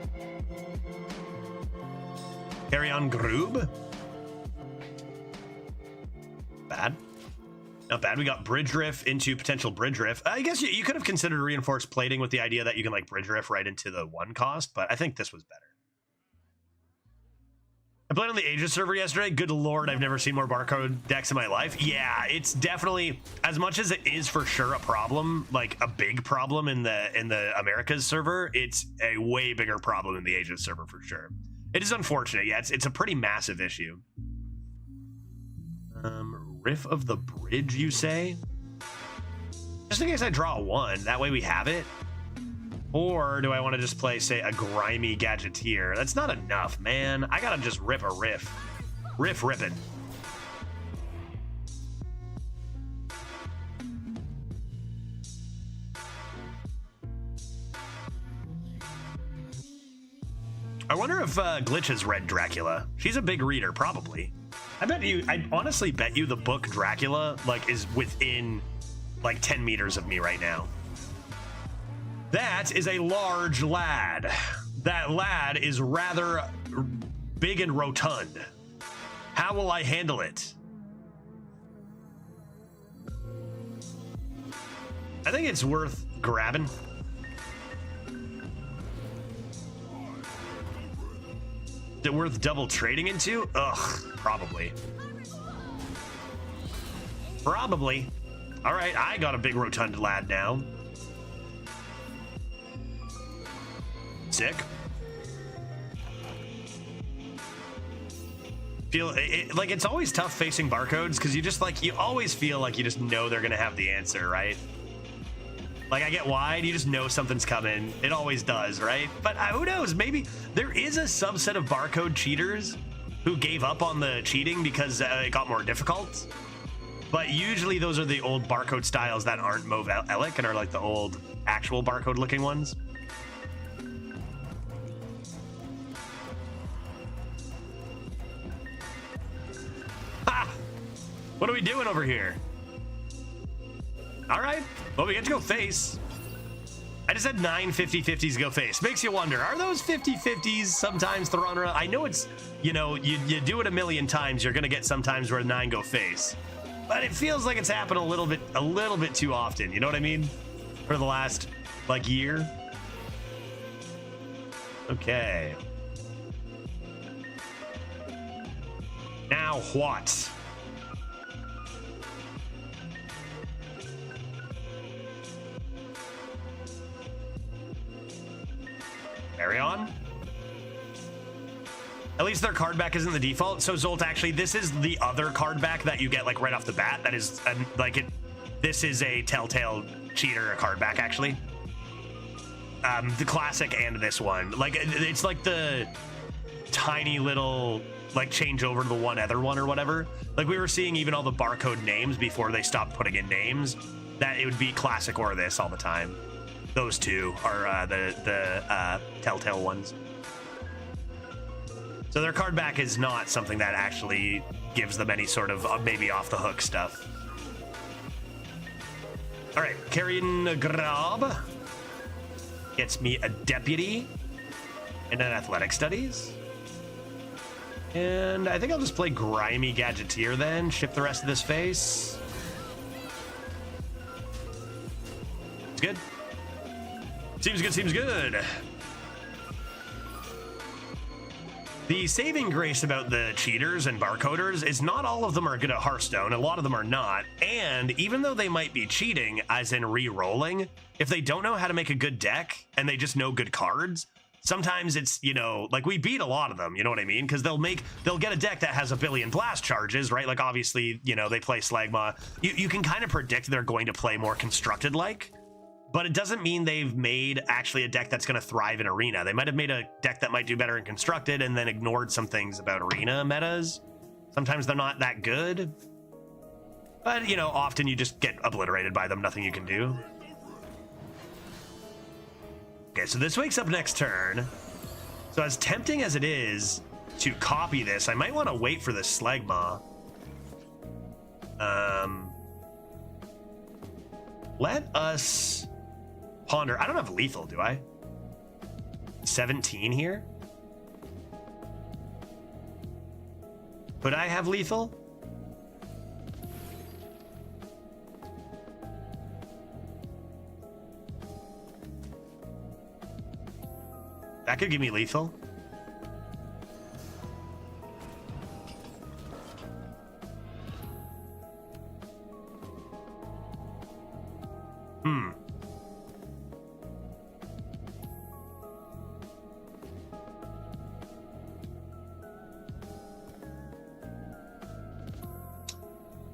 Carry on Grub. Bad. Not bad. We got Bridge Riff into potential Bridge Riff. I guess you could have considered reinforced plating with the idea that you can like Bridge Riff right into the 1 cost, but I think this was better. I played on the Aegis server yesterday. Good lord, I've never seen more barcode decks in my life. Yeah, it's definitely, as much as it is for sure a problem, like a big problem in the Americas server, it's a way bigger problem in the Aegis server for sure. It is unfortunate. Yeah, it's a pretty massive issue. Riff of the Bridge, you say? Just in case I draw a 1, that way we have it. Or do I want to just play, say, a grimy Gadgeteer? That's not enough, man. I gotta just rip a riff. Riff rippin'. I wonder if Glitch has read Dracula. She's a big reader, probably. I honestly bet you the book Dracula, like, is within, like, 10 meters of me right now. That is a large lad. That lad is rather big and rotund. How will I handle it? I think it's worth grabbing. Is it worth double trading into? Ugh, probably. Probably. All right, I got a big rotund lad now. Sick. Like it's always tough facing barcodes because you always feel like you just know they're gonna have the answer, right? Like I get wide, you just know something's coming. It always does, right? But who knows? Maybe there is a subset of barcode cheaters who gave up on the cheating because it got more difficult. But usually those are the old barcode styles that aren't Mauve Elic and are like the old actual barcode looking ones. Ha! What are we doing over here? All right, well, we get to go face. I just had 9 50-50s to go face. Makes you wonder, are those 50-50s sometimes thrown around? I know it's, you know, you do it a million times, you're gonna get sometimes where 9 go face. But it feels like it's happened a little bit too often, you know what I mean? For the last, like, year. Okay. Now what? Carry on. At least their card back isn't the default. So Zolt, actually, this is the other card back that you get like right off the bat. That is like it. This is a Telltale cheater card back, actually. The classic and this one, like it's like the tiny little like change over to the one other one or whatever. Like we were seeing even all the barcode names before they stopped putting in names. That it would be classic or this all the time. Those two are the Telltale ones. So their card back is not something that actually gives them any sort of maybe off the hook stuff. All right, carrying a grab gets me a deputy and an athletic studies. And I think I'll just play grimy gadgeteer then, ship the rest of this face. It's good. Seems good, seems good. The saving grace about the cheaters and barcoders is not all of them are good at Hearthstone. A lot of them are not. And even though they might be cheating, as in re-rolling, if they don't know how to make a good deck and they just know good cards, sometimes it's, you know, like we beat a lot of them, you know what I mean? Because they'll get a deck that has a billion blast charges, right? Like obviously, you know, they play Slagma. You can kind of predict they're going to play more constructed like. But it doesn't mean they've made actually a deck that's going to thrive in Arena. They might have made a deck that might do better in Constructed and then ignored some things about Arena metas. Sometimes they're not that good. But, you know, often you just get obliterated by them. Nothing you can do. Okay, so this wakes up next turn. So as tempting as it is to copy this, I might want to wait for this Slagma. Let us ponder. I don't have lethal, do I? 17 here? Could I have lethal? That could give me lethal.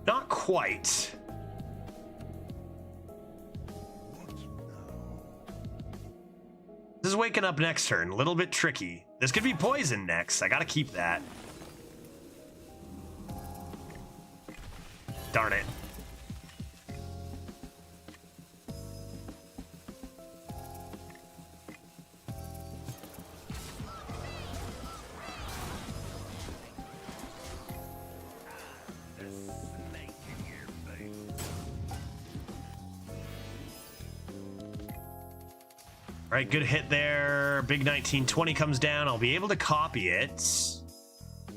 Not quite. This is waking up next turn. A little bit tricky. This could be poison next. I gotta keep that. Darn it. All right, good hit there. Big 1920 comes down. I'll be able to copy it.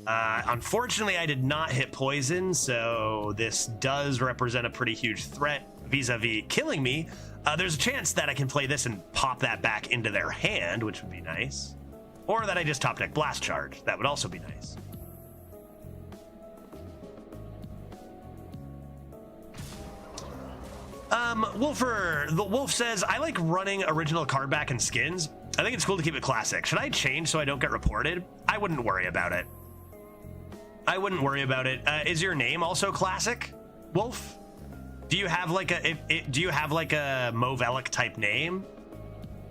Unfortunately, I did not hit poison, so this does represent a pretty huge threat vis-a-vis killing me. There's a chance that I can play this and pop that back into their hand, which would be nice. Or that I just top deck Blast Charge. That would also be nice. The Wolf says, I like running original card back and skins. I think it's cool to keep it classic. Should I change so I don't get reported? I wouldn't worry about it. I wouldn't worry about it. Is your name also classic, Wolf? Do you have like a Mauve Elec type name?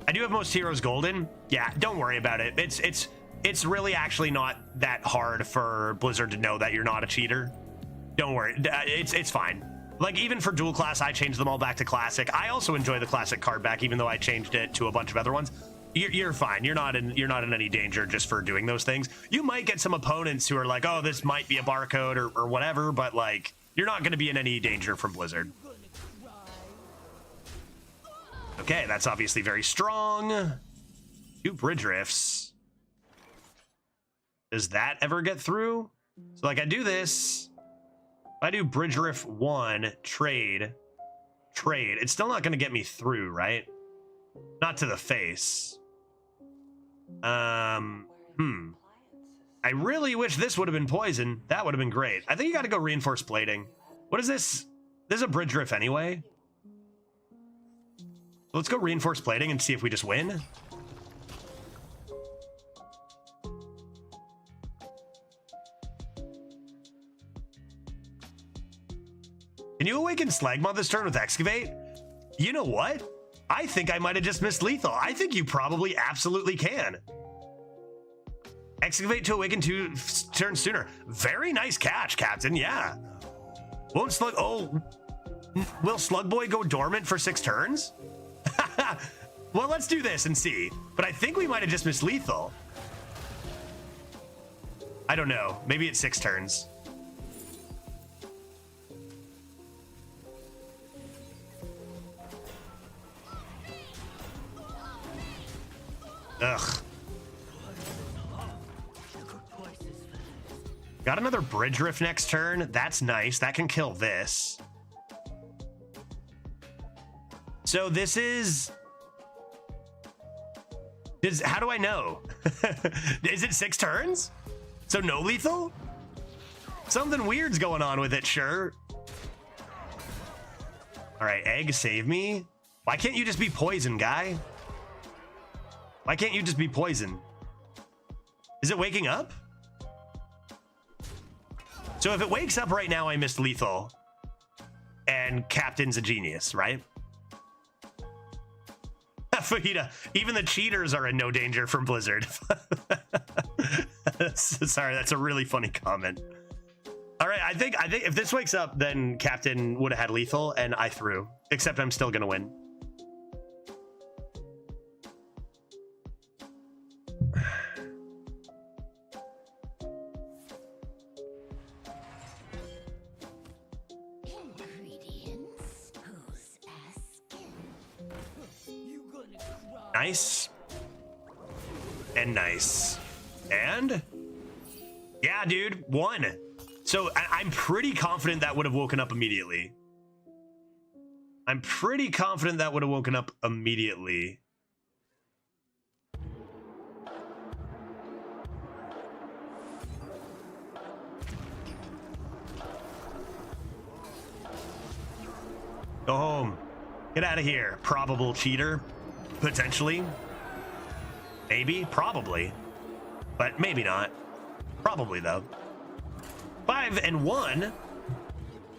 I do have most heroes golden. Yeah, don't worry about it. It's really actually not that hard for Blizzard to know that you're not a cheater. Don't worry. It's fine. Like, even for dual class, I changed them all back to classic. I also enjoy the classic card back, even though I changed it to a bunch of other ones. You're fine. You're not in any danger just for doing those things. You might get some opponents who are like, oh, this might be a barcode or whatever, but like, you're not going to be in any danger from Blizzard. Okay, that's obviously very strong. 2 bridge rifts. Does that ever get through? So like, I do this. I do bridge rift 1, trade. It's still not going to get me through, right? Not to the face. I really wish this would have been poison. That would have been great. I think you got to go reinforced plating. What is this? This is a bridge rift anyway. Let's go reinforced plating and see if we just win. Can you awaken Slagma this turn with Excavate? You know what? I think I might have just missed lethal. I think you probably absolutely can. Excavate to awaken 2 turns sooner. Very nice catch, Captain. Yeah. Won't Slug... Oh. Will Slugboy go dormant for 6 turns? Well, let's do this and see. But I think we might have just missed lethal. I don't know. Maybe it's 6 turns. Ugh. Got another bridge rift next turn. That's nice. That can kill this. So this is... How do I know? Is it 6 turns? So no lethal? Something weird's going on with it, sure. All right, egg, save me. Why can't you just be poison, guy? Why can't you just be poison? Is it waking up? So if it wakes up right now, I missed lethal. And Captain's a genius, right? Fajita, even the cheaters are in no danger from Blizzard. Sorry, that's a really funny comment. All right, I think if this wakes up, then Captain would have had lethal, and I threw. Except I'm still gonna win. Nice. And nice. And? Yeah, dude, 1. So I'm pretty confident that would have woken up immediately. I'm pretty confident that would have woken up immediately. Go home. Get out of here, probable cheater. Potentially. Maybe. Probably. But maybe not. Probably, though. 5 and 1.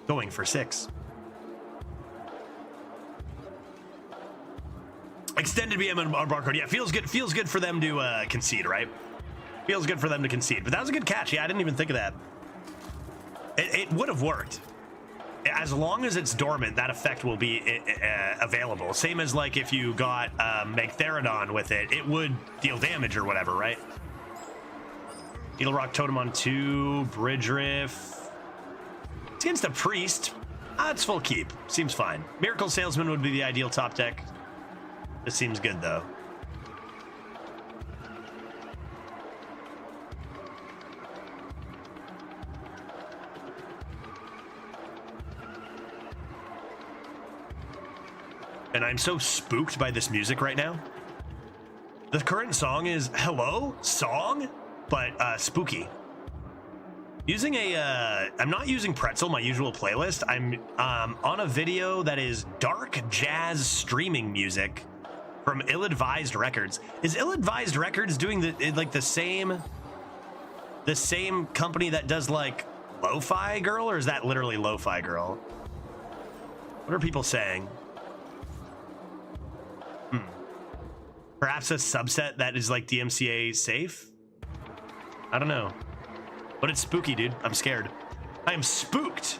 Going for 6. Extended BM and barcode. Yeah, feels good. Feels good for them to concede, right? Feels good for them to concede. But that was a good catch. Yeah, I didn't even think of that. It would have worked. As long as it's dormant, that effect will be available. Same as like if you got Magtheridon with it, it would deal damage or whatever, right? Needle Rock Totem on 2, Bridge Rift. It's against a Priest. It's full keep. Seems fine. Miracle Salesman would be the ideal top deck. This seems good though. And I'm so spooked by this music right now. The current song is Hello Song, but spooky. Using I'm not using Pretzel, my usual playlist. I'm on a video that is dark jazz streaming music from Ill-Advised Records. Is Ill-Advised Records doing the same company that does like Lo-Fi Girl, or is that literally Lo-Fi Girl? What are people saying? Perhaps a subset that is like DMCA safe? I don't know. But it's spooky, dude. I'm scared. I am spooked.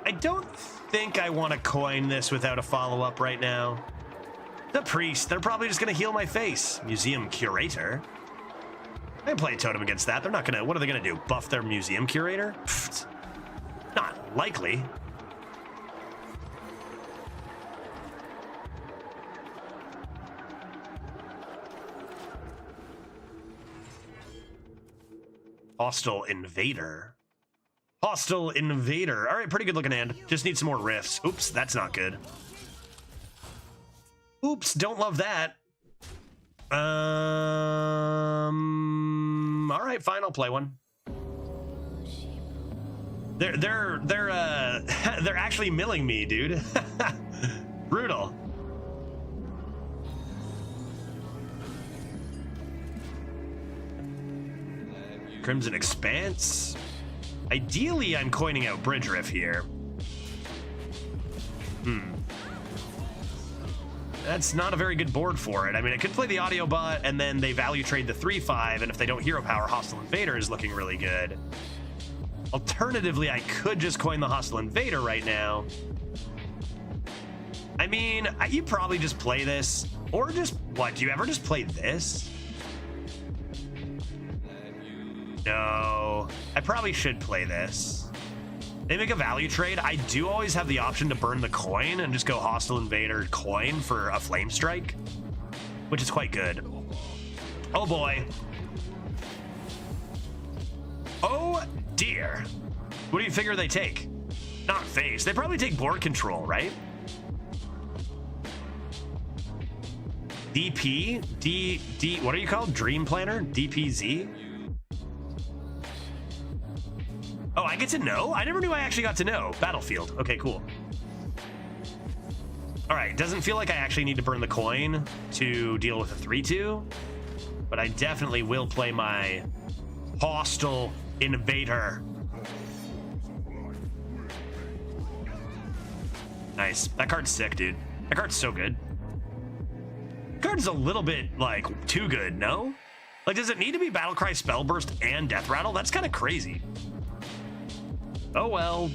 I don't think I want to coin this without a follow-up right now. The priest, they're probably just going to heal my face. Museum curator. I can play a totem against that. They're not going to, what are they going to do? Buff their museum curator? Pfft. Not likely. Hostile invader. Hostile invader. All right, pretty good looking hand. Just need some more riffs. Oops, that's not good. Oops, don't love that. All right, fine, I'll play one. They're actually milling me, dude. Brutal. Crimson Expanse. Ideally, I'm coining out Bridge Riff here. That's not a very good board for it. I mean, I could play the Audio Bot, and then they value trade the 3/5, and if they don't Hero Power, Hostile Invader is looking really good. Alternatively, I could just coin the Hostile Invader right now. I mean, you probably just play this, or just, what, do you ever just play this? No, I probably should play this. They make a value trade. I do always have the option to burn the coin and just go Hostile Invader coin for a Flame Strike, which is quite good. Oh boy. Oh dear. What do you figure they take? Not face. They probably take board control, right? DP? D, what are you called? Dream Planner? DPZ? Oh, I get to know? I never knew I actually got to know. Battlefield. Okay, cool. All right, doesn't feel like I actually need to burn the coin to deal with a 3/2, but I definitely will play my Hostile Invader. Nice. That card's sick, dude. That card's so good. That card's a little bit, like, too good, no? Like, does it need to be Battlecry, Spellburst, and Death Rattle? That's kind of crazy. Oh well.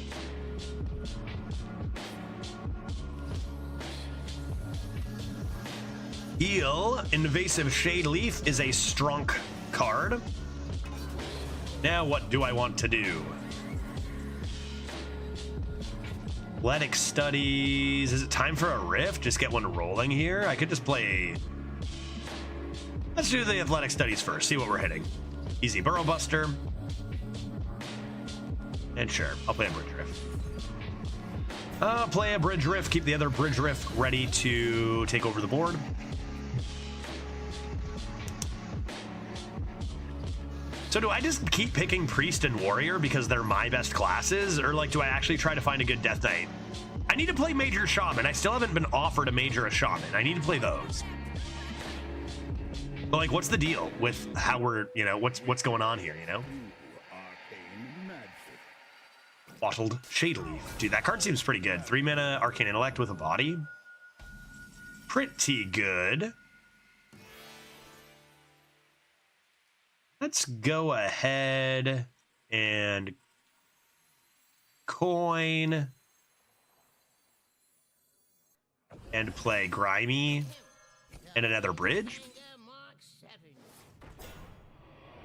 Heal. Invasive Shade Leaf is a strong card. Now what do I want to do? Athletic Studies. Is it time for a rift? Just get one rolling here? I could just play... Let's do the Athletic Studies first. See what we're hitting. Easy Burrow Buster. And sure, I'll play a Bridge Riff. I'll play a Bridge Riff, keep the other Bridge Riff ready to take over the board. So do I just keep picking Priest and Warrior because they're my best classes? Or like, do I actually try to find a good Death Knight? I need to play Major Shaman. I still haven't been offered a Major or Shaman. I need to play those. But like, what's the deal with how we're, you know, what's going on here, you know? Bottled Shade Leaf. Dude, that card seems pretty good. 3 mana Arcane Intellect with a body. Pretty good. Let's go ahead and coin and play Grimy and another Bridge.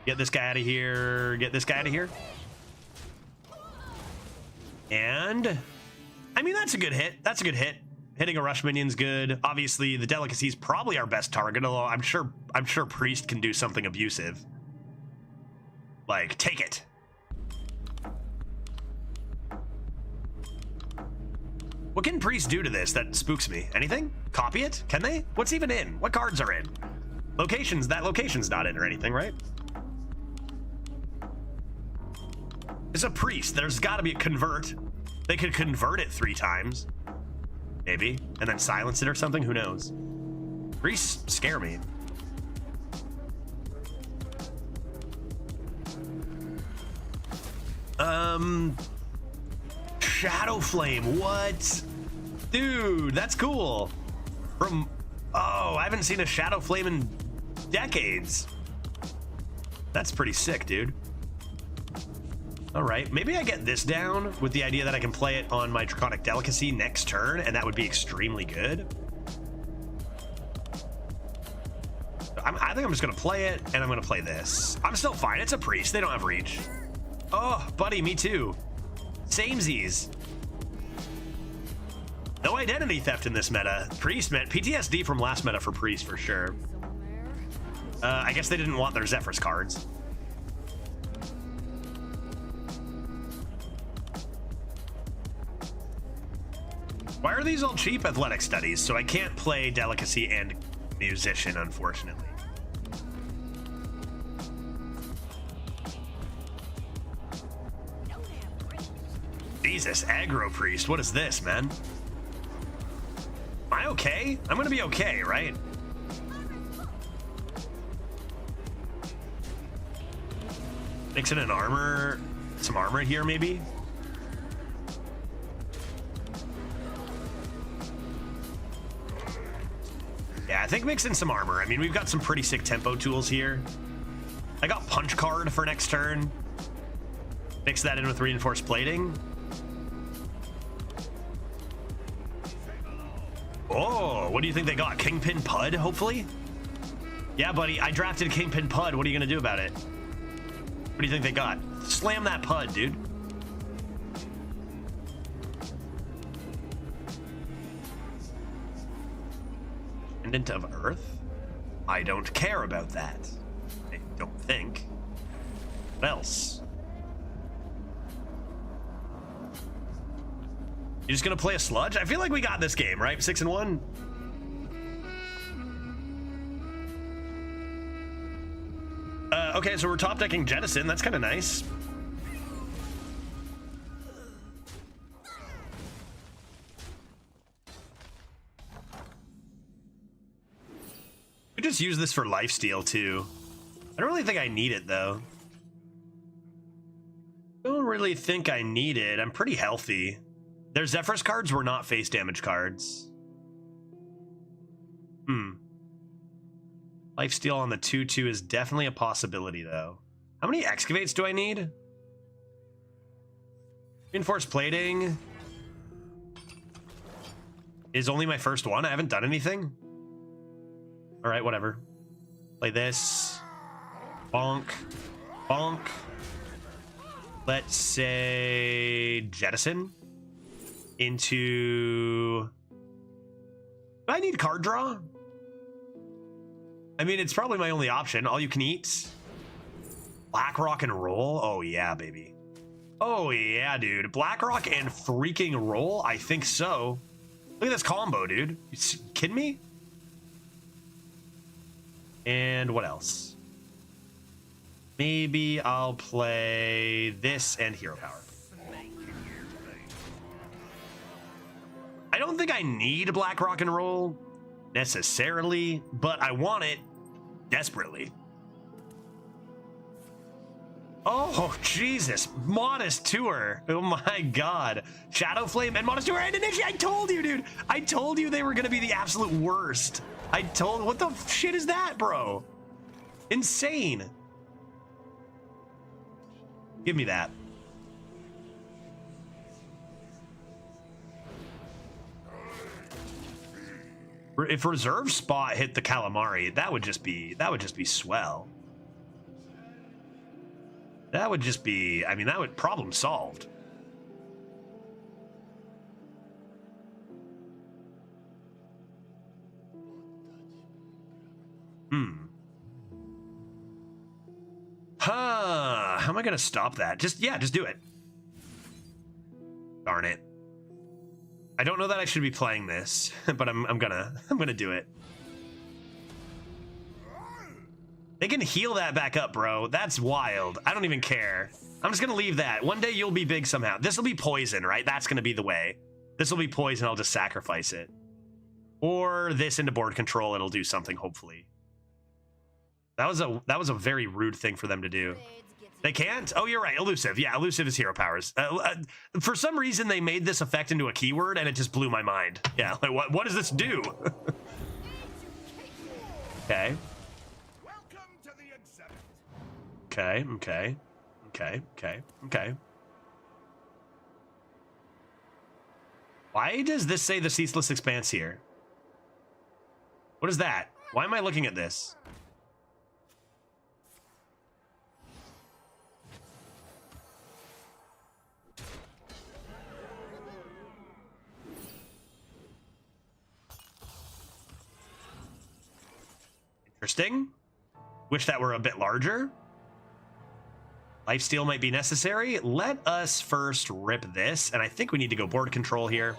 Get this guy out of here. Get this guy out of here. And I mean, that's a good hit. That's a good hit. Hitting a rush minion's good. Obviously, the Delicacy is probably our best target, although I'm sure Priest can do something abusive. Like, take it. What can Priest do to this that spooks me? Anything? Copy it? Can they? What's even in? What cards are in? Locations, that location's not in or anything, right? It's a priest. There's got to be a convert. They could convert it 3 times. Maybe. And then silence it or something. Who knows? Priests scare me. Shadow Flame. What? Dude, that's cool. From... Oh, I haven't seen a Shadow Flame in decades. That's pretty sick, dude. All right, maybe I get this down with the idea that I can play it on my Draconic Delicacy next turn, and that would be extremely good. I think I'm just gonna play it, and I'm gonna play this. I'm still fine. It's a priest. They don't have reach. Oh, buddy, me too. Samesies. No identity theft in this meta. Priest met PTSD from last meta for priest for sure. I guess they didn't want their Zephyr's cards. Why are these all cheap athletic studies? So I can't play Delicacy and Musician, unfortunately. Jesus, aggro priest. What is this, man? Am I okay? I'm gonna be okay, right? Mix in an armor, some armor here, maybe? Yeah, I think mix in some armor. I mean, we've got some pretty sick tempo tools here. I got punch card for next turn. Mix that in with reinforced plating. Oh, what do you think they got? Kingpin Pud, hopefully? Yeah, buddy, I drafted Kingpin Pud. What are you gonna do about it? What do you think they got? Slam that Pud, dude. Pendant of Earth? I don't care about that. I don't think. What else? You just gonna play a sludge? I feel like we got this game, right? 6-1. Okay, so we're top decking Jettison. That's kind of nice. We just use this for lifesteal too. I don't really think I need it though. Don't really think I need it. I'm pretty healthy. Their Zephyr's cards were not face damage cards. Lifesteal on the 2/2 is definitely a possibility though. How many excavates do I need? Reinforced plating is only my first one. I haven't done anything. All right, whatever. Play this. Bonk. Bonk. Let's say Jettison into... Do I need card draw? I mean, it's probably my only option. All you can eat. Black Rock and roll? Oh yeah, baby. Oh yeah, dude. Black Rock and freaking roll? I think so. Look at this combo, dude. You kidding me? And what else? Maybe I'll play this and Hero Power. I don't think I need Black Rock and Roll necessarily, but I want it desperately. Oh, Jesus. Modest Tour. Oh my God. Shadow Flame and Modest Tour and Initiate. I told you, dude. I told you they were going to be the absolute worst. What the shit is that, bro? Insane. Give me that. If reserve spot hit the calamari, that would just be swell. That would just be, I mean, that would problem solved. How am I gonna stop that? Just do it. Darn it. I don't know that I should be playing this, but I'm gonna do it. They can heal that back up, bro. That's wild. I don't even care. I'm just gonna leave that. One day you'll be big somehow. This will be poison, right? That's gonna be the way. This will be poison. I'll just sacrifice it. Or this into board control. It'll do something, hopefully. That was a very rude thing for them to do. They can't? Oh, you're right. Elusive. Yeah, elusive is hero powers. For some reason, they made this effect into a keyword, and it just blew my mind. Yeah, like, what does this do? Okay. Welcome to the exhibit. Okay. Why does this say the Ceaseless Expanse here? What is that? Why am I looking at this? Interesting. Wish that were a bit larger. Lifesteal might be necessary. Let us first rip this, and I think we need to go board control here.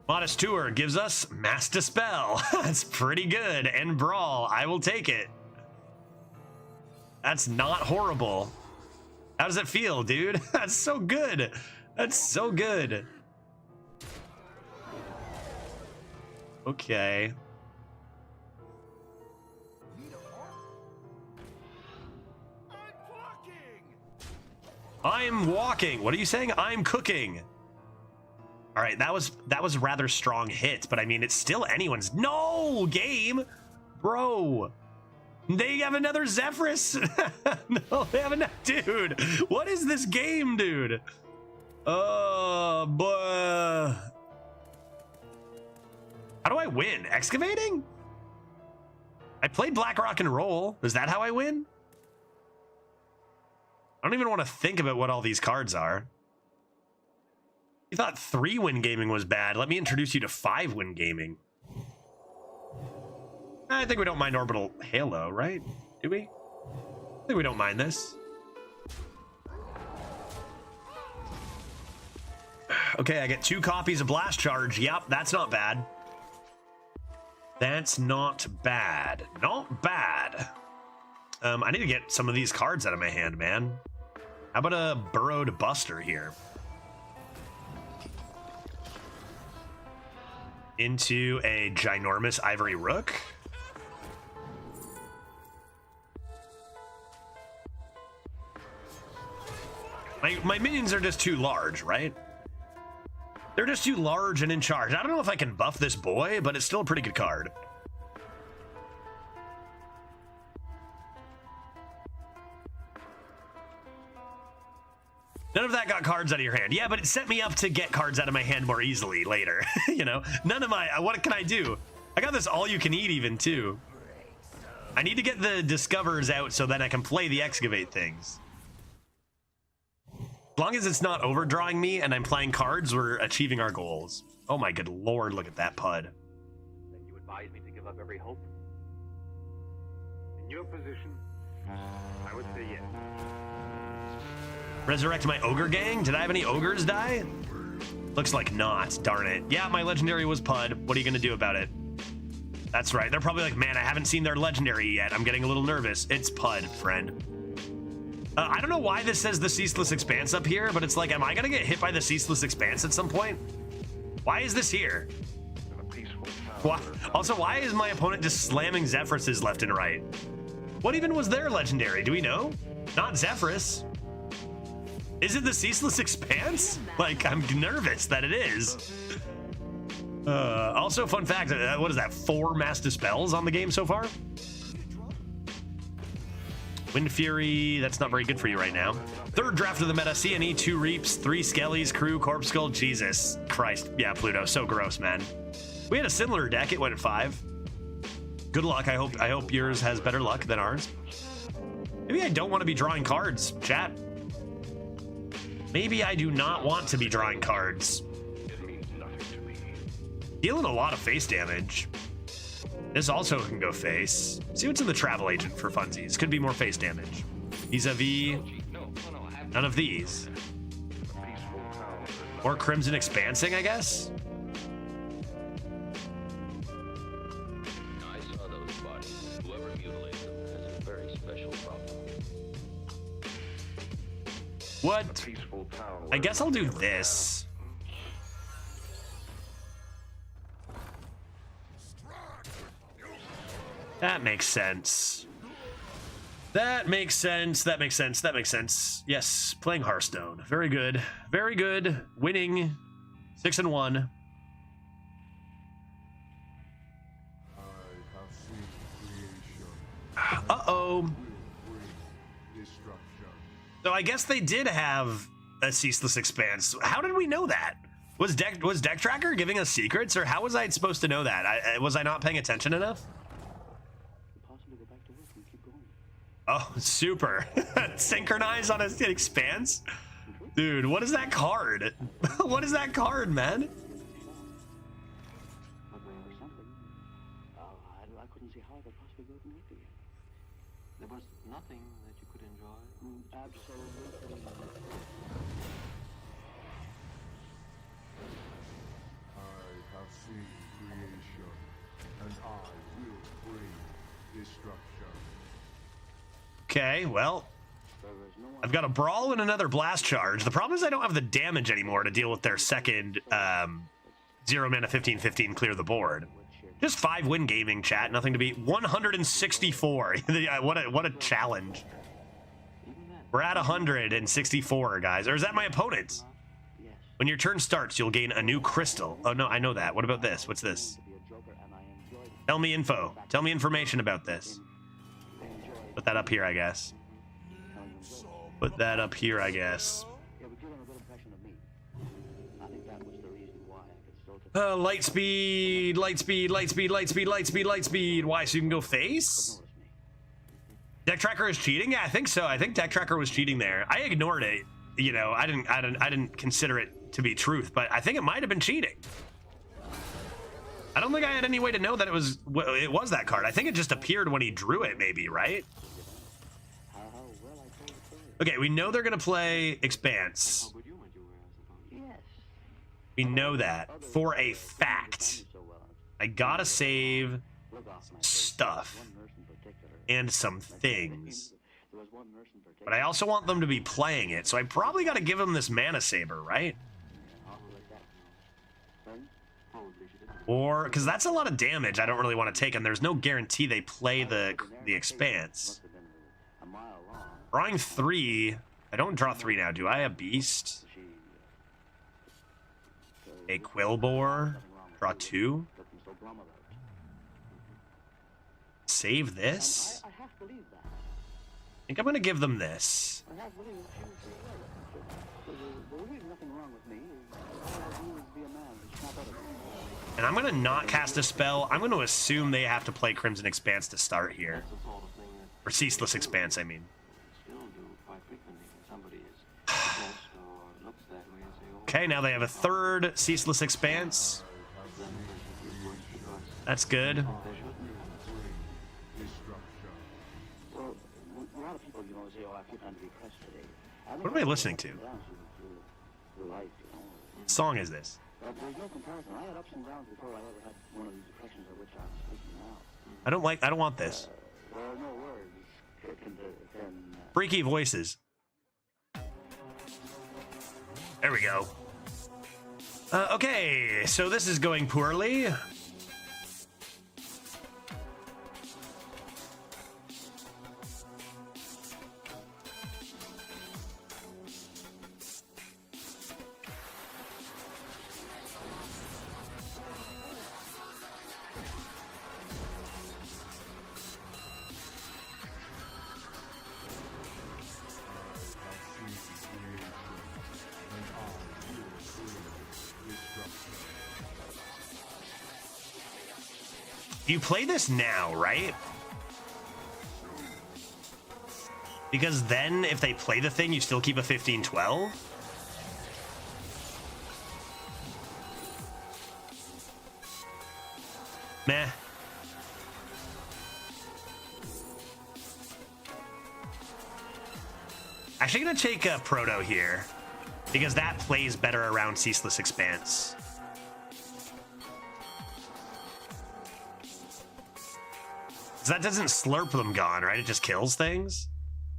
Modest Tour gives us Mass Dispel. That's pretty good. And Brawl, I will take it. That's not horrible. How does it feel, dude? That's so good. That's so good. Okay. I'm walking. What are you saying? I'm cooking. All right, that was a rather strong hit, but I mean, it's still anyone's. No, game, bro. They have another Zephyrus. No, they have another. Dude, what is this game, dude? Boy. How do I win? Excavating? I played Black Rock and Roll. Is that how I win? I don't even want to think about what all these cards are. You thought 3-win gaming was bad. Let me introduce you to 5-win gaming. I think we don't mind Orbital Halo, right? Do we? I think we don't mind this. Okay, I get 2 copies of Blast Charge. Yep, that's not bad. That's not bad. Not bad. I need to get some of these cards out of my hand, man. How about a Burrowed Buster here? Into a ginormous Ivory Rook. My minions are just too large, right? They're just too large and in charge. I don't know if I can buff this boy, but it's still a pretty good card. None of that got cards out of your hand. Yeah, but it set me up to get cards out of my hand more easily later. You know, none of my, what can I do? I got this all you can eat even too. I need to get the Discovers out so then I can play the Excavate things. As long as it's not overdrawing me and I'm playing cards, we're achieving our goals. Oh my good lord, look at that pud. Then you advise me to give up every hope? In your position, I would say yes. Resurrect my ogre gang? Did I have any ogres die? Looks like not, darn it. Yeah, my legendary was pud. What are you gonna do about it? That's right, they're probably like, man, I haven't seen their legendary yet. I'm getting a little nervous. It's pud, friend. I don't know why this says the Ceaseless Expanse up here, but it's like, am I gonna get hit by the Ceaseless Expanse at some point? Why is this here? Why? Also, why is my opponent just slamming Zephyruses left and right? What even was their legendary? Do we know? Not Zephyrus. Is it the Ceaseless Expanse? Like, I'm nervous that it is. Also, fun fact, what is that, 4 Mass Dispels on the game so far? Wind Fury, that's not very good for you right now. 3rd draft of the meta, CNE, 2 Reaps, 3 Skellies, Crew, Corpse Skull, Jesus Christ. Yeah, Pluto, so gross, man. We had a similar deck, it went at 5. Good luck, I hope yours has better luck than ours. Maybe I don't want to be drawing cards, chat. Maybe I do not want to be drawing cards. It means nothing to me. Dealing a lot of face damage. This also can go face. See what's in the Travel Agent for funsies. Could be more face damage. Vis-a-vis, none of these. More Crimson Expansing, I guess? ever mutilate them has a very special problem. What? Peaceful town. I guess I'll do this. That makes sense. That makes sense. That makes sense. That makes sense. Yes, playing Hearthstone. Very good. Very good. Winning 6-1. Uh-oh. So I guess they did have a ceaseless expanse. How did we know that? Was Deck Tracker giving us secrets, or how was I supposed to know that? Was I not paying attention enough? Possibly go back to work and keep going. Oh, super. Synchronize on an expanse? Dude, what is that card? What is that card, man? Or something. I couldn't see how I could possibly go to work again. There was nothing that you could enjoy. Absolutely. I have seen creation, and I will bring destruction. Okay, well, I've got a Brawl and another Blast Charge. The problem is I don't have the damage anymore to deal with their second 0 mana 15/15 clear the board. Just 5 win gaming, chat. Nothing to beat. 164. What a challenge. We're at 164, guys. Or is that my opponent's? When your turn starts, you'll gain a new crystal. Oh, no, I know that. What about this? What's this? Tell me info. Tell me information about this. Put that up here, I guess. Put that up here, I guess. Light speed, light speed, light speed, light speed, light speed, light speed. Why? So you can go face? Deck Tracker is cheating? Yeah, I think so. I think Deck Tracker was cheating there. I ignored it. You know, I didn't consider it to be truth, but I think it might have been cheating. I don't think I had any way to know that it was that card. I think it just appeared when he drew it, maybe, right? Okay, we know they're gonna play Expanse. We know that for a fact. I gotta save some stuff and some things. But I also want them to be playing it, so I probably gotta give them this Mana Saber, right? Or, because that's a lot of damage I don't really want to take, and there's no guarantee they play the Expanse. Drawing 3. I don't draw 3 now. Do I have Beast? A Quillbore. Draw 2. Save this. I think I'm going to give them this. And I'm going to not cast a spell. I'm going to assume they have to play Crimson Expanse to start here. Or Ceaseless Expanse, I mean. Okay, now they have a third Ceaseless Expanse. That's good. What am I listening to? What song is this? I don't want this. Freaky voices. There we go. Okay, so this is going poorly. You play this now, right? Because then if they play the thing, you still keep a 15-12? Meh. Actually gonna take a Proto here, because that plays better around Ceaseless Expanse. So that doesn't slurp them gone, right? It just kills things.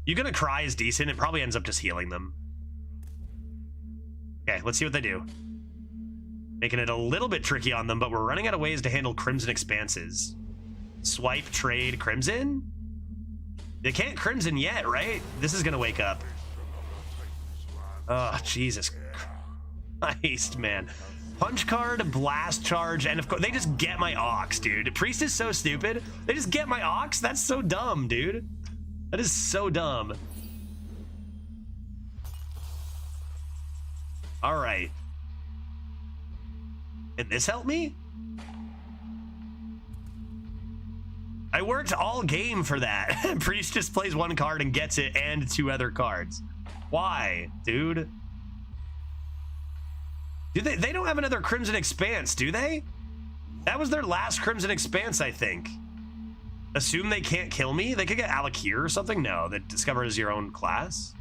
You're gonna cry is decent. It probably ends up just healing them. Okay, let's see what they do. Making it a little bit tricky on them, but we're running out of ways to handle Crimson Expanses. Swipe, trade, Crimson? They can't Crimson yet, right? This is gonna wake up. Oh, Jesus Christ, man. Punch card, blast charge, and of course, they just get my Ox, dude. Priest is so stupid. They just get my Ox? That's so dumb, dude. That is so dumb. All right. Can this help me? I worked all game for that. Priest just plays one card and gets it and 2 other cards. Why, dude? Do they don't have another Crimson Expanse, do they? That was their last Crimson Expanse, I think. Assume they can't kill me? They could get Alakir or something? No, that discovers your own class.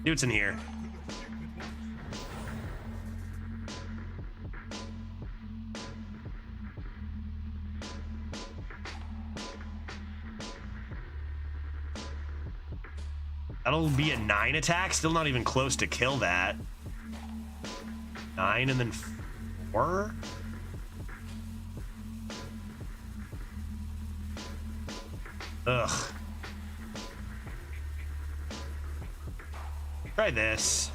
See what's in here. That'll be a 9 attack. Still not even close to kill that. 9 and then 4? Ugh. Try this.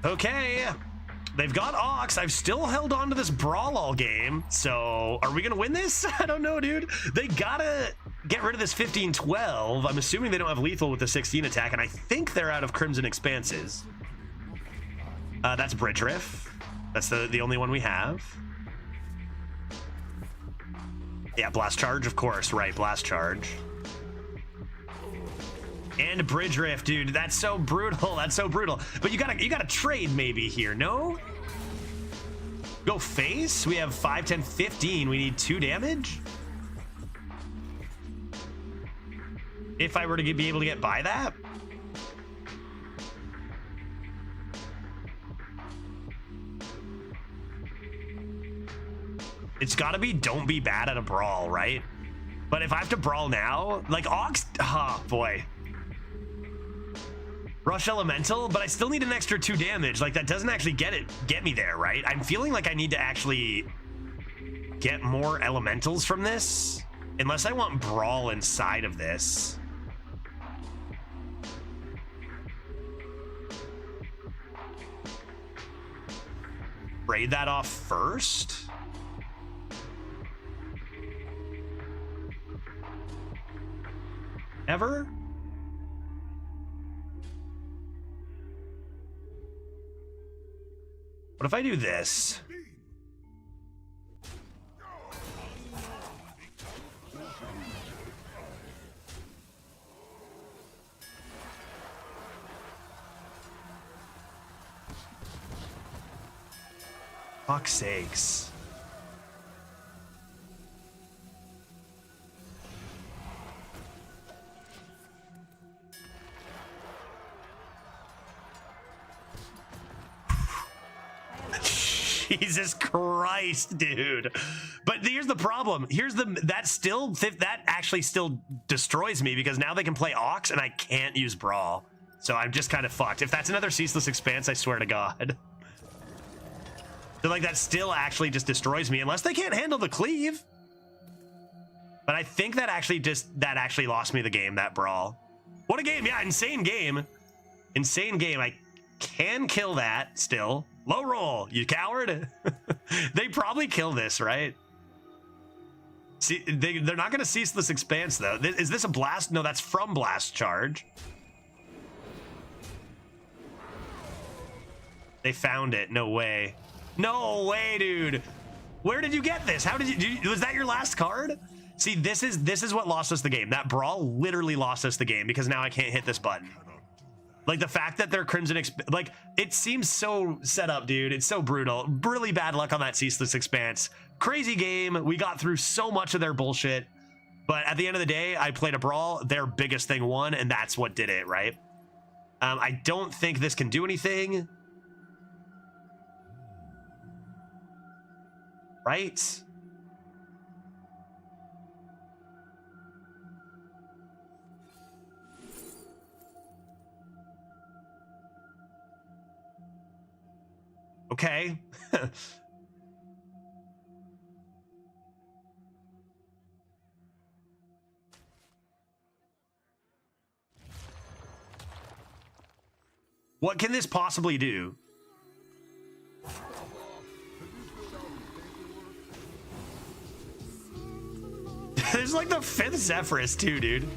Okay. They've got Ox. I've still held on to this Brawl all game. So are we going to win this? I don't know, dude. They got to get rid of this 15-12. I'm assuming they don't have lethal with the 16 attack. And I think they're out of Crimson Expanses. That's Bridge Riff. That's the only one we have. Yeah, Blast Charge, of course. Right, Blast Charge. And Bridge Rift, dude. That's so brutal. That's so brutal. But you gotta trade maybe here, no? Go face? We have 5, 10, 15. We need 2 damage? If I were to be able to get by that? It's gotta be don't be bad at a brawl, right? But if I have to brawl now, like Ox, oh boy. Rush Elemental, but I still need an extra 2 damage. Like that doesn't actually get me there, right? I'm feeling like I need to actually get more elementals from this. Unless I want Brawl inside of this. Raid that off first. Ever? What if I do this? Fuck's sakes. Jesus Christ, dude. But here's the problem. That actually still destroys me because now they can play Ox and I can't use Brawl. So I'm just kind of fucked. If that's another Ceaseless Expanse, I swear to God. So like that still actually just destroys me unless they can't handle the cleave. But I think that actually lost me the game, that Brawl. What a game. Yeah, insane game. Insane game. I can kill that still. Low roll, you coward. They probably kill this, right? See, they're not going to Ceaseless Expanse, though. Is this a blast? No, that's from Blast Charge. They found it. No way. No way, dude. Where did you get this? How did you was that your last card? See, this is what lost us the game. That Brawl literally lost us the game because now I can't hit this button. Like the fact that their Crimson, like it seems so set up, dude. It's so brutal. Really bad luck on that Ceaseless Expanse. Crazy game. We got through so much of their bullshit. But at the end of the day, I played a Brawl. Their biggest thing won, and that's what did it, right? I don't think this can do anything. Right? Okay. What can this possibly do? There's like the 5th Zephyrus too, dude.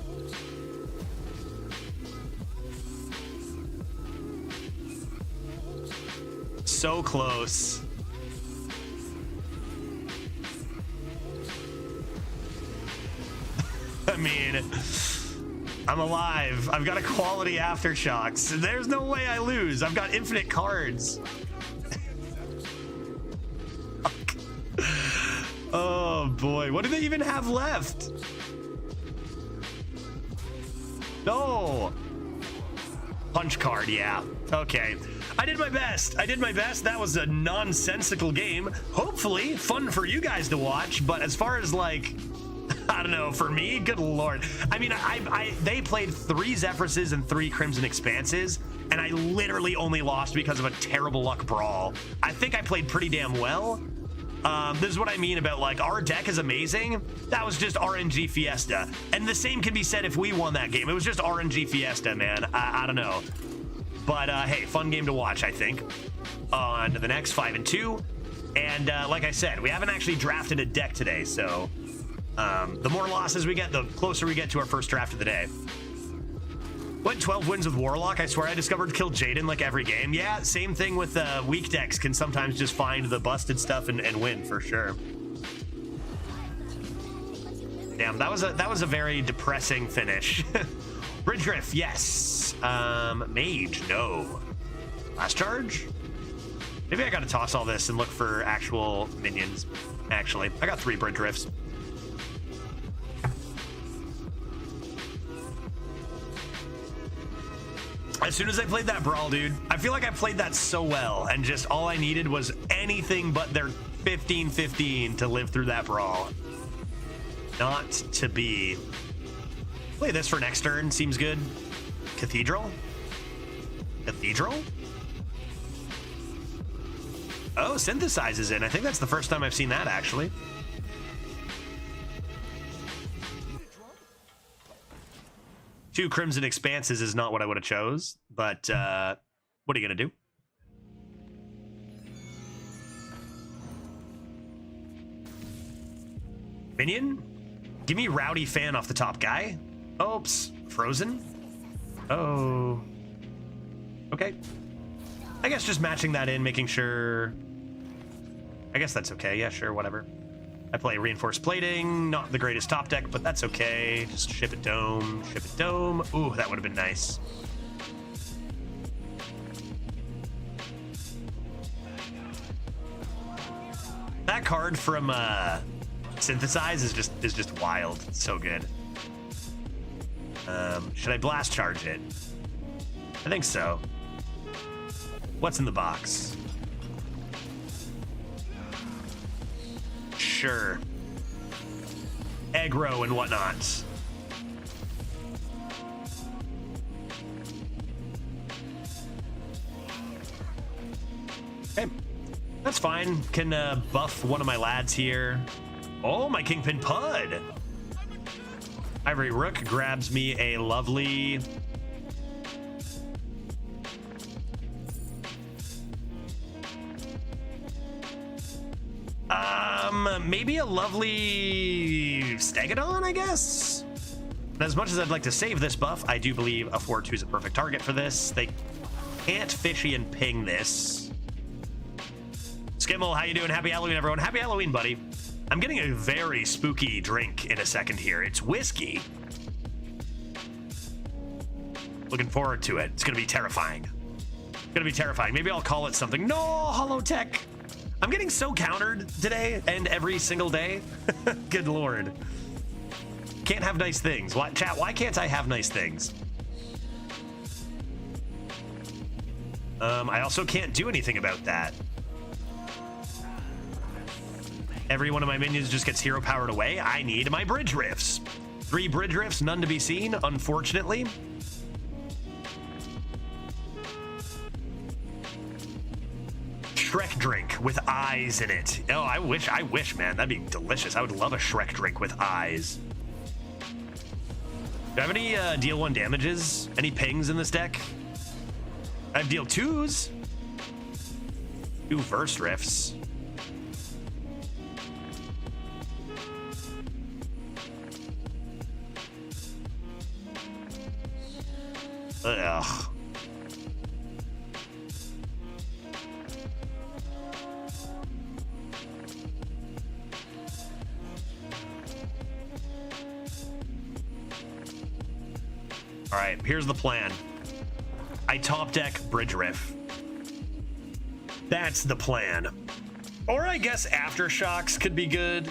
So close. I mean, I'm alive. I've got a quality Aftershocks. There's no way I lose. I've got infinite cards. Oh boy, what do they even have left? No. Punch card, yeah. Okay. I did my best. That was a nonsensical game. Hopefully fun for you guys to watch, but as far as like, I don't know, for me, good lord. I mean, they played 3 Zephyruses and 3 Crimson Expanses, and I literally only lost because of a terrible luck brawl. I think I played pretty damn well. This is what I mean about like our deck is amazing. That was just RNG Fiesta. And the same can be said if we won that game. It was just RNG Fiesta, man. I don't know. But hey, fun game to watch, I think. On to the next 5-2. And like I said, we haven't actually drafted a deck today, so the more losses we get, the closer we get to our first draft of the day. Went 12 wins with Warlock. I swear I discovered kill Jaden like every game. Yeah, same thing with weak decks can sometimes just find the busted stuff and win for sure. Damn, that was a very depressing finish. Bridge Drift, yes. Mage, no. Last charge? Maybe I gotta toss all this and look for actual minions. Actually, I got 3 Bridge Drifts. As soon as I played that Brawl, dude, I feel like I played that so well, and just all I needed was anything but their 15-15 to live through that Brawl. Not to be. Play this for next turn, seems good. Cathedral? Cathedral? Oh, Synthesize is in. I think that's the first time I've seen that, actually. Two Crimson Expanses is not what I would have chose, but what are you going to do? Minion? Give me Rowdy Fan off the top, guy. Oops. Frozen? Oh. Okay. I guess just matching that in, making sure... I guess that's okay. Yeah, sure, whatever. I play Reinforced Plating. Not the greatest top deck, but that's okay. Just ship it dome. Ship it dome. Ooh, that would have been nice. That card from Synthesize is just wild. It's so good. Should I blast charge it? I think so. What's in the box? Sure. Aggro and whatnot. Okay. That's fine. Can buff one of my lads here. Oh, my Kingpin Pud. Ivory Rook grabs me a lovely... maybe a lovely Stegodon, I guess? And as much as I'd like to save this buff, I do believe a 4-2 is a perfect target for this. They can't fishy and ping this. Skimmel, how you doing? Happy Halloween, everyone. Happy Halloween, buddy. I'm getting a very spooky drink in a second here. It's whiskey. Looking forward to it. It's gonna be terrifying. It's gonna be terrifying. Maybe I'll call it something. No, holotech. I'm getting so countered today and every single day. Good lord. Can't have nice things. What, chat? Why can't I have nice things? I also can't do anything about that. Every one of my minions just gets hero powered away. I need my bridge rifts. 3 bridge rifts, none to be seen, unfortunately. Shrek drink with eyes in it. Oh, I wish, man. That'd be delicious. I would love a Shrek drink with eyes. Do I have any deal 1 damages? Any pings in this deck? I have deal 2s. 2 verse rifts. Ugh. All right, here's the plan. I top deck Bridge Riff. That's the plan. Or I guess Aftershocks could be good.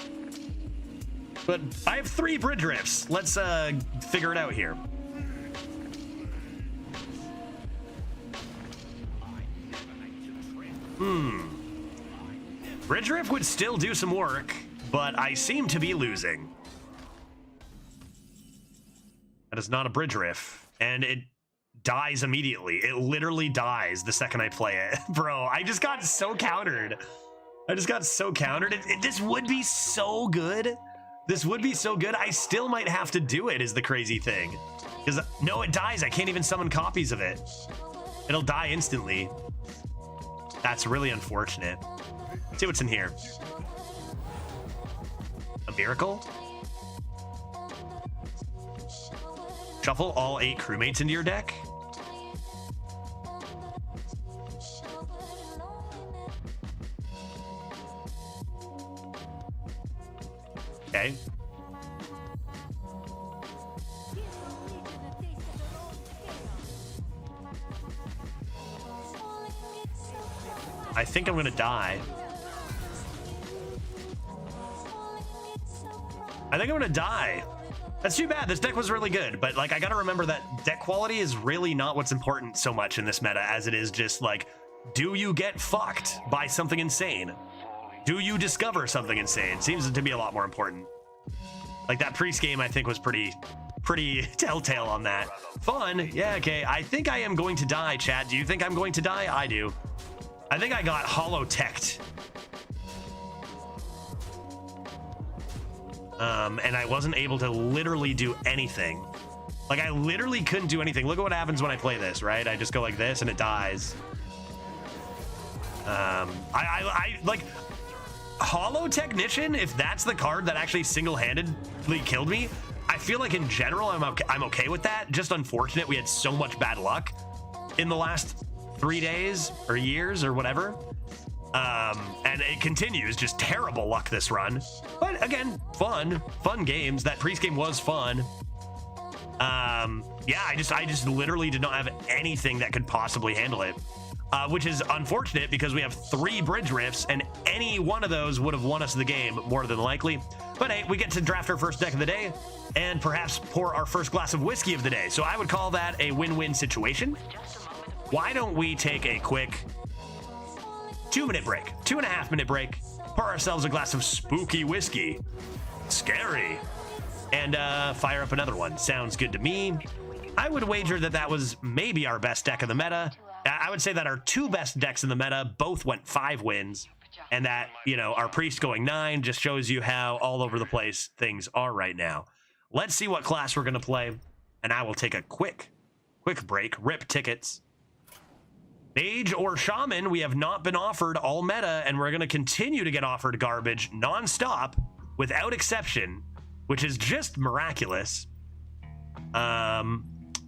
But I have 3 Bridge Riffs. Let's figure it out here. Bridge Riff would still do some work, but I seem to be losing. That is not a Bridge Riff, and it dies immediately. It literally dies the second I play it. Bro, I just got so countered. This would be so good. This would be so good. I still might have to do it, is the crazy thing. Because, no, it dies. I can't even summon copies of it. It'll die instantly. That's really unfortunate. Let's see what's in here. A miracle? Shuffle all 8 crewmates into your deck? Okay. I think I'm gonna die. That's too bad. This deck was really good, but like I gotta remember that deck quality is really not what's important so much in this meta as it is just like, do you get fucked by something insane? Do you discover something insane? Seems to be a lot more important. Like that priest game I think was pretty telltale on that. Fun, yeah, okay. I think I am going to die, chat. Do you think I'm going to die? I do. I think I got holoteched. And I wasn't able to literally do anything. Like I literally couldn't do anything. Look at what happens when I play this, right? I just go like this and it dies. I like Hollow Technician, if that's the card that actually single-handedly killed me, I feel like in general I'm okay with that. Just unfortunate we had so much bad luck in the last 3 days or years or whatever. And it continues, just terrible luck this run. But again, fun games. That priest game was fun. Yeah, I just literally did not have anything that could possibly handle it. Which is unfortunate because we have 3 bridge rifts and any one of those would have won us the game more than likely. But hey, we get to draft our first deck of the day and perhaps pour our first glass of whiskey of the day. So I would call that a win-win situation. Why don't we take a quick 2-minute break, 2.5-minute break, pour ourselves a glass of spooky whiskey. Scary. And fire up another one. Sounds good to me. I would wager that that was maybe our best deck of the meta. I would say that our 2 best decks in the meta both went 5 wins. And that, you know, our priest going 9 just shows you how all over the place things are right now. Let's see what class we're going to play. And I will take a quick break. Rip tickets. Mage or Shaman, we have not been offered all meta, and we're going to continue to get offered garbage nonstop, without exception, which is just miraculous.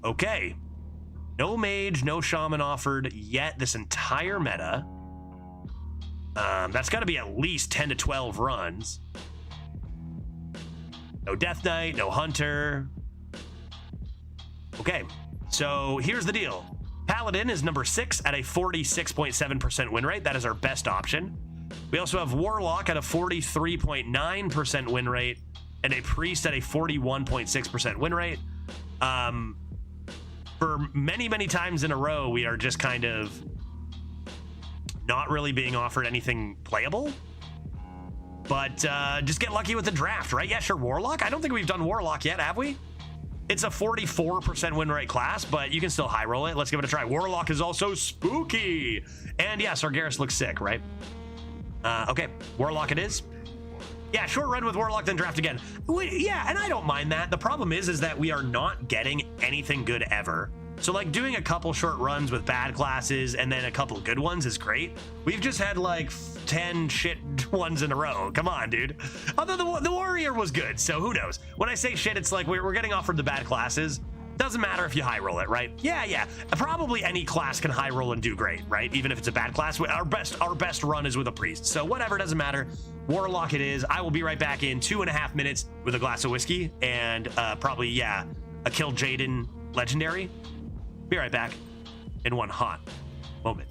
Okay. No Mage, no Shaman offered yet this entire meta. That's got to be at least 10 to 12 runs. No Death Knight, no Hunter. Okay. So here's the deal. Paladin is number 6 at a 46.7% win rate. That is our best option. We also have Warlock at a 43.9% win rate and a Priest at a 41.6% win rate. For many, many times in a row, we are just kind of not really being offered anything playable. But just get lucky with the draft, right? Yeah, sure, Warlock. I don't think we've done Warlock yet, have we? It's a 44% win rate class, but you can still high roll it. Let's give it a try. Warlock is also spooky. And yeah, Sargeras looks sick, right? Okay, Warlock it is. Yeah, short run with Warlock, then draft again. Yeah, and I don't mind that. The problem is that we are not getting anything good ever. So like doing a couple short runs with bad classes and then a couple good ones is great. We've just had like 10 shit ones in a row. Come on, dude. Although the Warrior was good, so who knows? When I say shit, it's like we're getting offered the bad classes. Doesn't matter if you high roll it, right? Yeah. Probably any class can high roll and do great, right? Even if it's a bad class. Our best run is with a Priest. So whatever, doesn't matter. Warlock it is. I will be right back in 2.5 minutes with a glass of whiskey and probably, yeah, a Kill Jaden legendary. Be right back in one hot moment.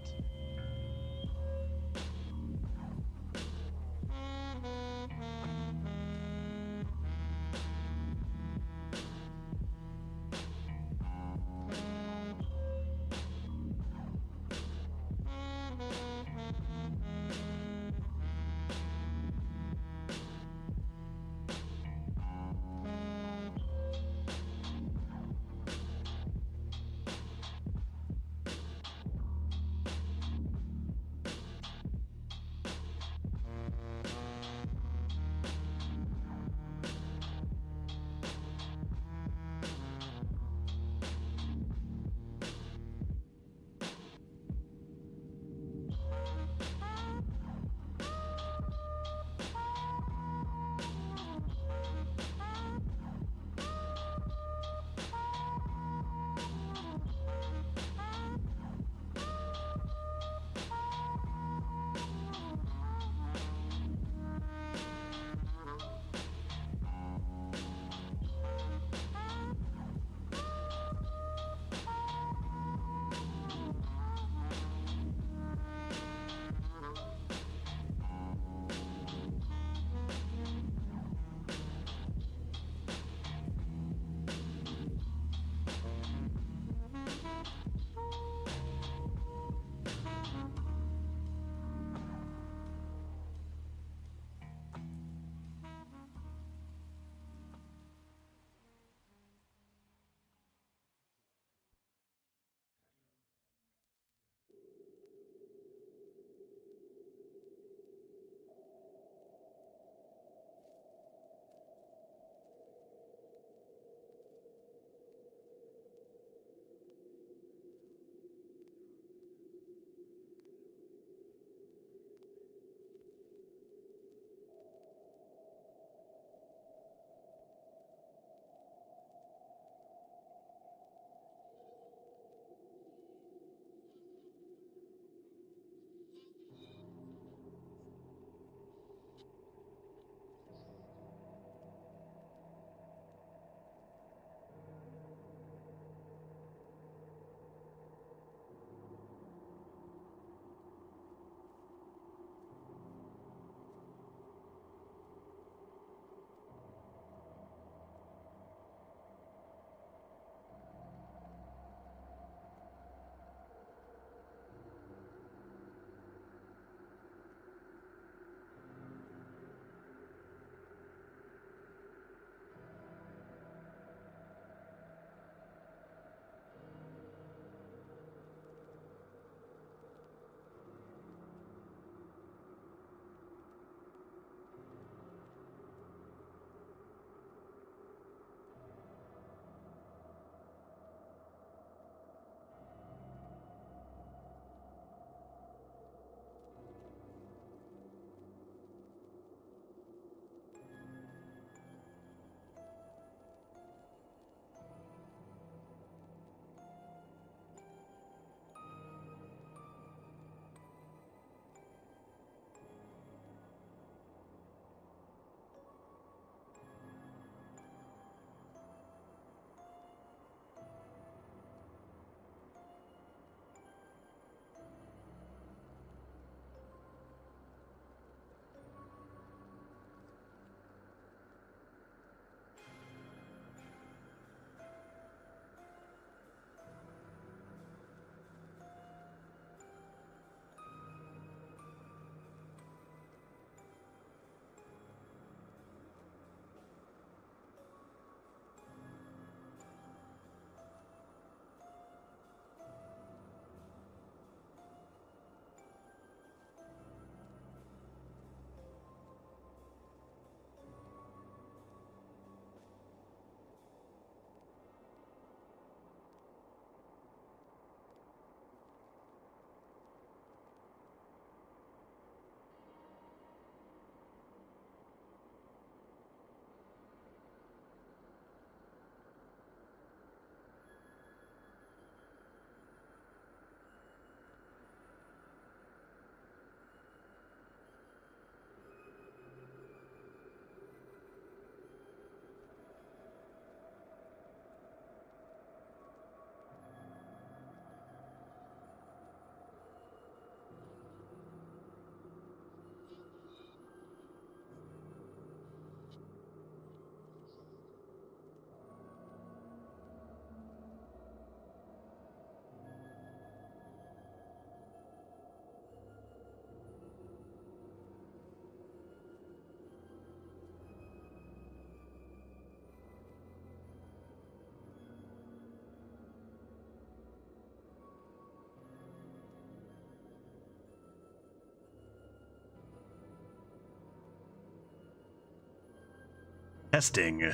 Testing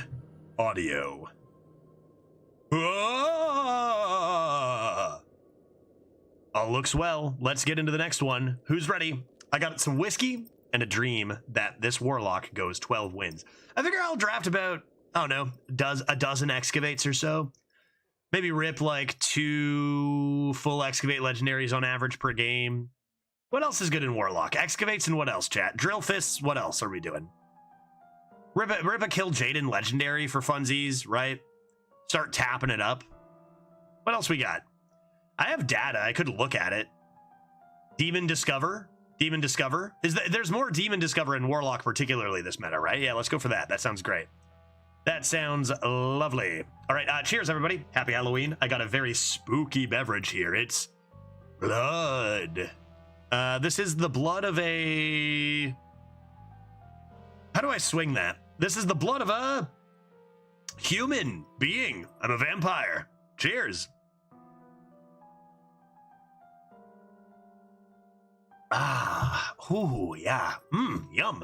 audio. Ah! All looks well. Let's get into the next one. Who's ready? I got some whiskey and a dream that this warlock goes 12 wins. I figure I'll draft about, I don't know, a dozen excavates or so. Maybe rip like 2 full excavate legendaries on average per game. What else is good in warlock? Excavates and what else, chat? Drill fists, what else are we doing? Rip a kill Jaden legendary for funsies, right? Start tapping it up. What else we got? I have data. I could look at it. Demon Discover. Demon Discover. There's more Demon Discover in Warlock, particularly this meta, right? Yeah, let's go for that. That sounds great. That sounds lovely. All right, cheers, everybody. Happy Halloween. I got a very spooky beverage here. It's blood. This is the blood of a... How do I swing that? This is the blood of a human being. I'm a vampire. Cheers. Ah, ooh, yeah. Yum.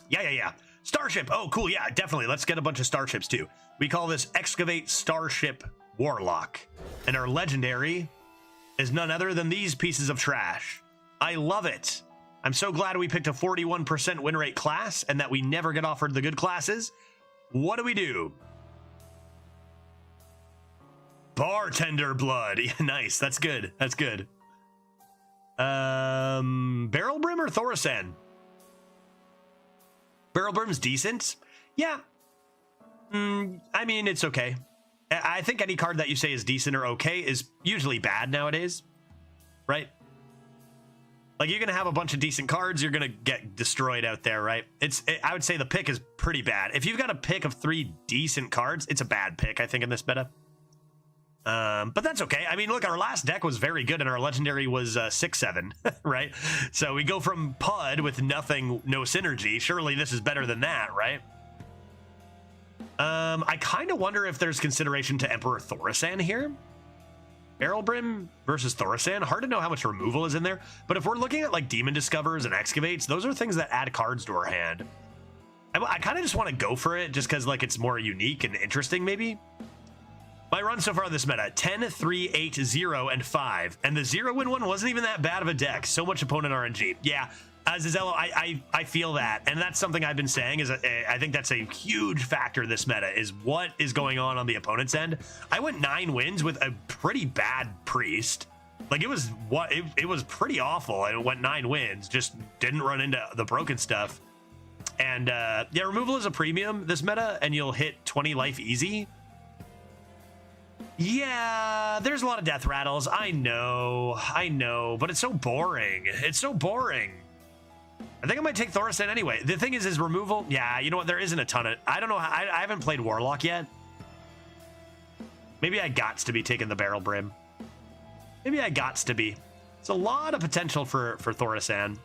Yeah. Starship. Oh, cool. Yeah, definitely. Let's get a bunch of starships too. We call this Excavate Starship Warlock. And our legendary is none other than these pieces of trash. I love it. I'm so glad we picked a 41% win rate class and that we never get offered the good classes. What do? Bartender blood. Yeah, nice. That's good. That's good. Barrel Brim or Thorisan? Barrel Brim's decent. Yeah. I mean, it's okay. I think any card that you say is decent or okay is usually bad nowadays, right? Like, you're going to have a bunch of decent cards, you're going to get destroyed out there, right? I would say the pick is pretty bad. If you've got a pick of 3 decent cards, it's a bad pick, I think, in this meta. But that's okay. I mean, look, our last deck was very good, and our legendary was 6-7, right? So we go from Pud with nothing, no synergy. Surely this is better than that, right? I kind of wonder if there's consideration to Emperor Thorisan here. Barrel Brim versus Thorisan. Hard to know how much removal is in there. But if we're looking at like Demon Discovers and Excavates, those are things that add cards to our hand. I kind of just want to go for it just because like it's more unique and interesting maybe. My run so far this meta, 10, 3, 8, 0, and 5. And the 0-win one wasn't even that bad of a deck. So much opponent RNG. Yeah, Azazello, I feel that. And that's something I've been saying is I think that's a huge factor this meta is what is going on the opponent's end. I went 9 wins with a pretty bad priest. Like it was pretty awful. I went 9 wins, just didn't run into the broken stuff. And yeah, removal is a premium this meta and you'll hit 20 life easy. Yeah, there's a lot of death rattles. I know, but it's so boring. It's so boring. I think I might take Thorisan anyway. The thing is removal. Yeah, you know what? There isn't a ton of... I don't know. I haven't played Warlock yet. Maybe I gots to be taking the Barrel Brim. Maybe I gots to be. It's a lot of potential for Thorisan.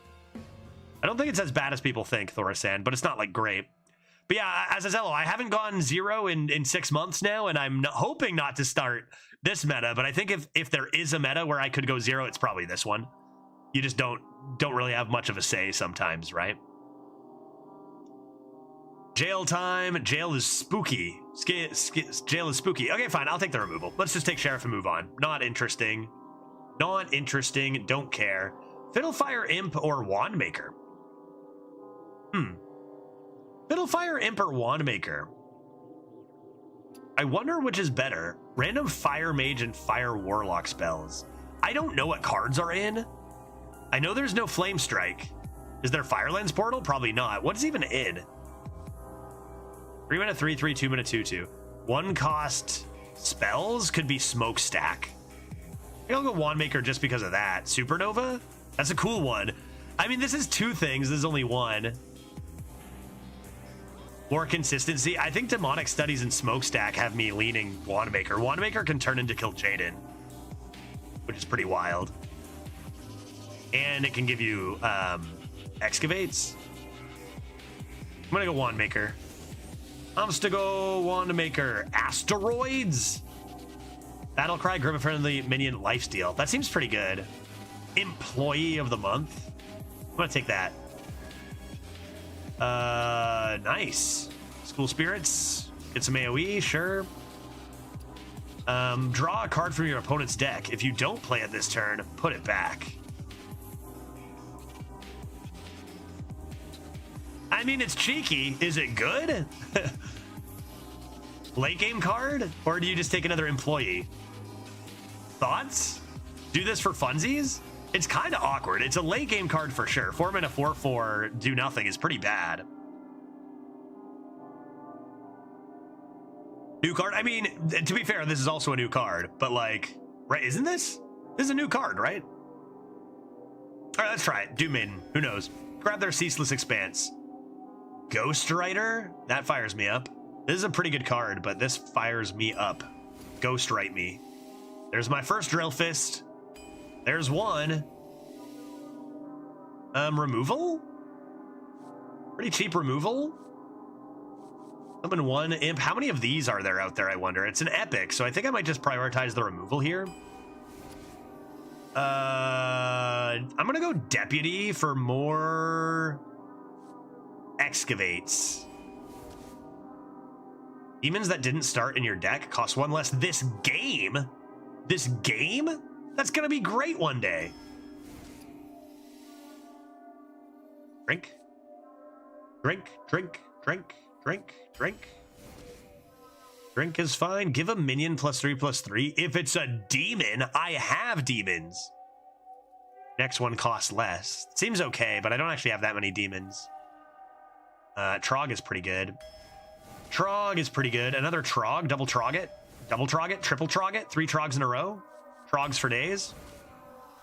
I don't think it's as bad as people think, Thorisan, but it's not like great. But yeah, Azazello, I haven't gone 0 in 6 months now, and I'm hoping not to start this meta. But I think if there is a meta where I could go 0, it's probably this one. You just don't really have much of a say sometimes, right? Jail time. Jail is spooky. Jail is spooky. Okay, fine. I'll take the removal. Let's just take Sheriff and move on. Not interesting. Not interesting. Don't care. Fiddlefire Imp or Wandmaker? Fiddlefire Imp or Wandmaker? I wonder which is better. Random Fire Mage and Fire Warlock spells. I don't know what cards are in. I know there's no Flame Strike. Is there Firelands Portal? Probably not. What's even in? 3 mana 3/3, 2 mana 2/2. 1 cost spells could be Smokestack. I think I'll go Wandmaker just because of that. Supernova? That's a cool one. I mean, this is 2 things. This is only 1. More consistency. I think Demonic Studies and Smokestack have me leaning Wandmaker. Wandmaker can turn into Kill Jaden, which is pretty wild. And it can give you Excavates. I'm gonna go Wandmaker. I'm to go Wandmaker. Asteroids. Battlecry, grip a friendly minion, lifesteal. That seems pretty good. Employee of the month. I'm gonna take that. Nice. School Spirits. Get some AoE, sure. Draw a card from your opponent's deck. If you don't play it this turn, put it back. I mean, it's cheeky. Is it good? Late game card? Or do you just take another employee? Thoughts? Do this for funsies? It's kind of awkward. It's a late game card for sure. 4 mana 4/4 do nothing is pretty bad. New card? I mean, to be fair, this is also a new card, but like, right? Isn't this? This is a new card, right? All right, let's try it. Doom Maiden. Who knows? Grab their Ceaseless Expanse. Ghost Rider? That fires me up. This is a pretty good card, but this fires me up. Ghost Write me. There's my first Drill Fist. There's one. Removal? Pretty cheap removal. Summon one imp. How many of these are there out there, I wonder? It's an epic, so I think I might just prioritize the removal here. I'm gonna go Deputy for more Excavates. Demons that didn't start in your deck cost one less this game? This game? That's gonna be great one day. Drink. Drink, drink, drink, drink, drink. Drink is fine. Give a minion +3/+3. If it's a demon, I have demons. Next one costs less. Seems okay, but I don't actually have that many demons. Trog is pretty good. Trog is pretty good. Another Trog. Double Trog it. Double Trog it. Triple Trog it. 3 Trogs in a row. Trogs for days.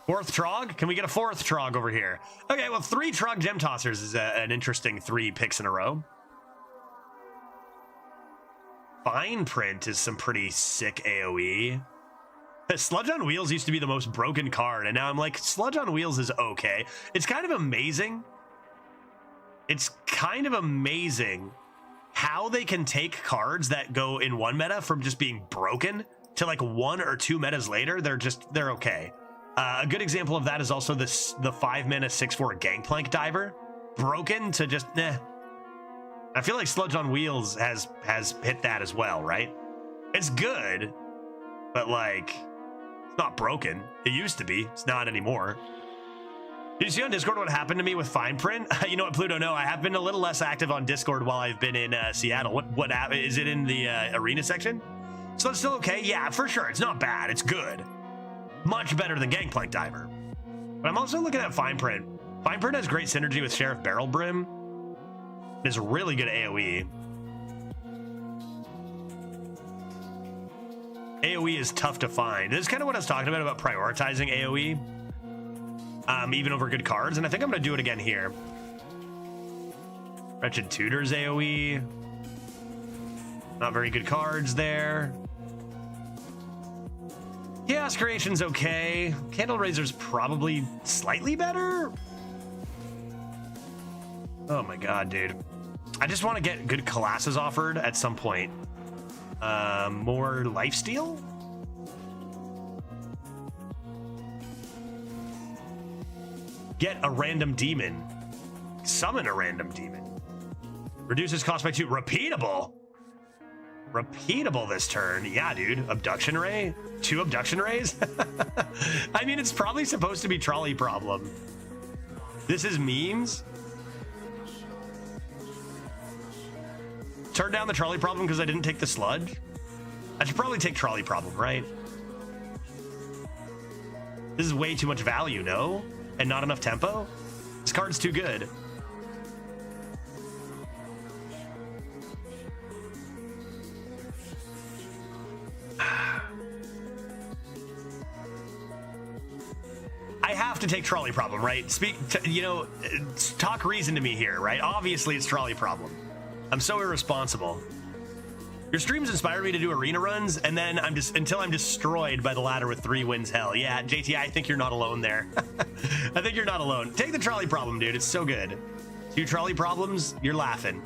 4th Trog. Can we get a 4th Trog over here? Okay, well, 3 Trog Gem Tossers is an interesting 3 picks in a row. Fine Print is some pretty sick AoE. Sludge on Wheels used to be the most broken card, and now I'm like, Sludge on Wheels is okay. It's kind of amazing. It's kind of amazing how they can take cards that go in one meta from just being broken to like 1 or 2 metas later, they're okay. A good example of that is also the 5 mana 6/4 Gangplank Diver. Broken to just, nah. I feel like Sludge on Wheels has hit that as well, right? It's good, but like, it's not broken. It used to be. It's not anymore. Did you see on Discord what happened to me with Fine Print? You know what, Pluto? No, I have been a little less active on Discord while I've been in Seattle. What is it in the arena section? So it's still okay? Yeah, for sure. It's not bad. It's good. Much better than Gangplank Diver. But I'm also looking at Fine Print. Fine Print has great synergy with Sheriff Barrel Brim. It is really good AoE. AoE is tough to find. This is kind of what I was talking about prioritizing AoE. Even over good cards, and I think I'm gonna do it again here. Wretched Tutor's AoE. Not very good cards there. Chaos Creation's okay. Candle Razor's probably slightly better. Oh my god, dude. I just want to get good classes offered at some point. More lifesteal? Get a random demon. Summon a random demon. Reduces cost by 2. Repeatable? Repeatable this turn. Yeah, dude. Abduction Ray? 2 Abduction Rays? I mean, it's probably supposed to be Trolley Problem. This is memes? Turn down the Trolley Problem because I didn't take the Sludge? I should probably take Trolley Problem, right? This is way too much value, no? And not enough tempo? This card's too good. I have to take Trolley Problem, right? Talk reason to me here, right? Obviously it's Trolley Problem. I'm so irresponsible. Your streams inspired me to do arena runs, and then until I'm destroyed by the ladder with 3 wins hell. Yeah, JT, I think you're not alone there. I think you're not alone. Take the Trolley Problem, dude. It's so good. 2 Trolley Problems, you're laughing.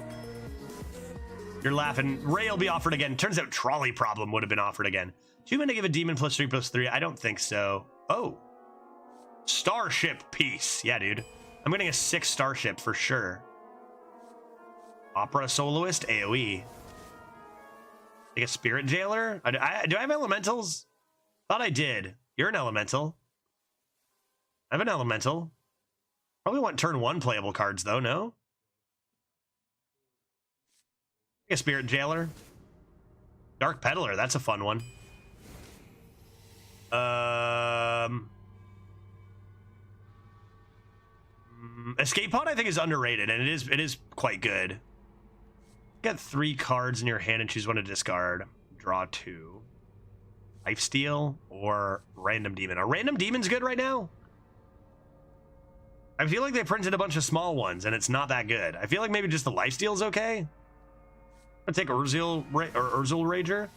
You're laughing. Ray will be offered again. Turns out Trolley Problem would have been offered again. 2 mana give a demon +3/+3. I don't think so. Oh. Starship Piece. Yeah, dude. I'm getting a 6 Starship for sure. Opera Soloist, AoE. Like a Spirit Jailer? Do I have elementals? Thought I did. You're an elemental. I have an elemental. Probably want turn 1 playable cards, though, no? Like a Spirit Jailer. Dark Peddler, that's a fun one. Escape Pod, I think, is underrated, and it is quite good. Get 3 cards in your hand and choose one to discard. Draw 2. Lifesteal or Random Demon. Are Random Demons good right now? I feel like they printed a bunch of small ones, and it's not that good. I feel like maybe just the Lifesteal's okay. I'm gonna take Urzel Rager.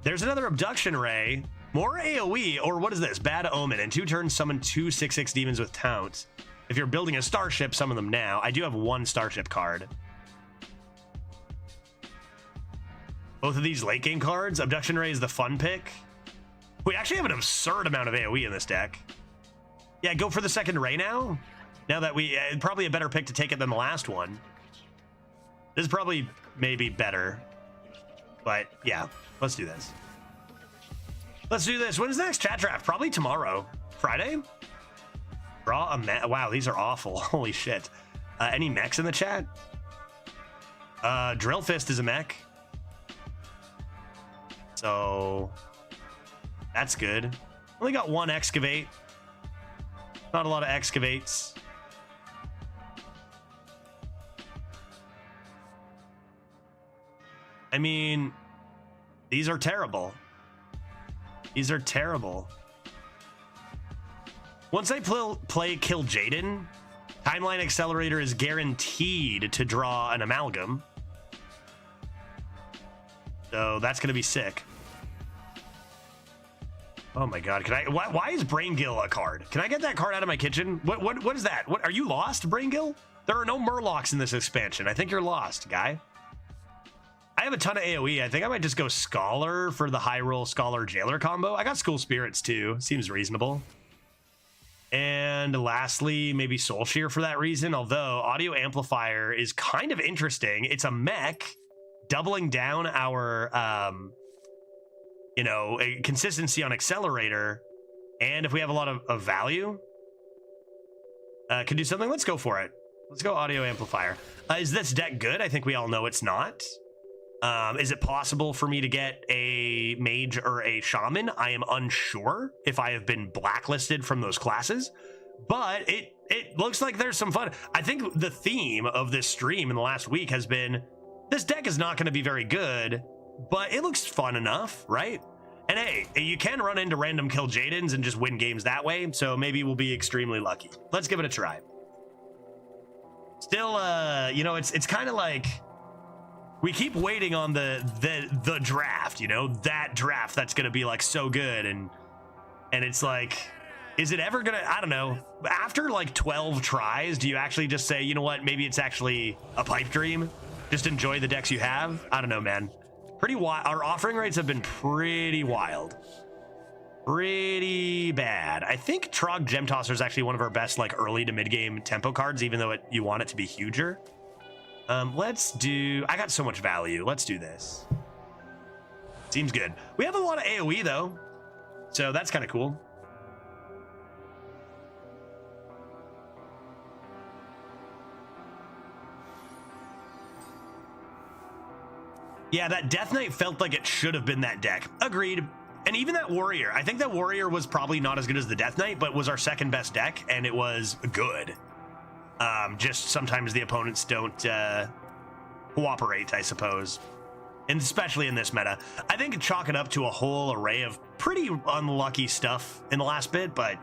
There's another Abduction Ray. More AoE, or what is this? Bad Omen. In 2 turns, summon 2 6/6 demons with Taunt. If you're building a starship, summon them now. I do have 1 starship card. Both of these late game cards. Abduction Ray is the fun pick. We actually have an absurd amount of AoE in this deck. Yeah, go for the second Ray now. Now that we... probably a better pick to take it than the last one. This is probably maybe better. But yeah, let's do this. Let's do this. When's the next chat draft? Probably tomorrow. Friday? Draw a mech. Wow, these are awful. Holy shit. Any mechs in the chat? Drill Fist is a mech. So that's good. Only got 1 Excavate. Not a lot of Excavates. I mean, these are terrible. These are terrible. Once I play Kill Jaden, Timeline Accelerator is guaranteed to draw an Amalgam. So that's going to be sick. Oh my god, can I... Why is Braingill a card? Can I get that card out of my kitchen? What is that? What, are you lost, Braingill? There are no Murlocs in this expansion. I think you're lost, guy. I have a ton of AoE. I think I might just go Scholar for the high roll Scholar Jailer combo. I got School Spirits too. Seems reasonable. And lastly, maybe Soul Shear for that reason. Although Audio Amplifier is kind of interesting. It's a mech doubling down our, you know, consistency on Accelerator. And if we have a lot of value, could do something. Let's go for it. Let's go Audio Amplifier. Is this deck good? I think we all know it's not. Is it possible for me to get a mage or a shaman? I am unsure if I have been blacklisted from those classes, but it looks like there's some fun. I think the theme of this stream in the last week has been, this deck is not going to be very good, but it looks fun enough, right? And hey, you can run into random Kill Jadens and just win games that way, so maybe we'll be extremely lucky. Let's give it a try. Still, you know, it's kind of like, we keep waiting on the draft, you know, that draft that's gonna be like so good, and it's like, is it ever gonna, I don't know, after like 12 tries, do you actually just say, you know what, maybe it's actually a pipe dream, just enjoy the decks you have? I don't know, man. Pretty wild. Our offering rates have been pretty wild, pretty bad. I think Trog Gem Tosser is actually one of our best like early to mid game tempo cards, even though you want it to be huger. Let's do... I got so much value. Let's do this. Seems good. We have a lot of AoE, though. So that's kind of cool. Yeah, that Death Knight felt like it should have been that deck. Agreed. And even that Warrior. I think that Warrior was probably not as good as the Death Knight, but was our second best deck, and it was good. Just sometimes the opponents don't cooperate, I suppose. And especially in this meta. I think chalk it up to a whole array of pretty unlucky stuff in the last bit, but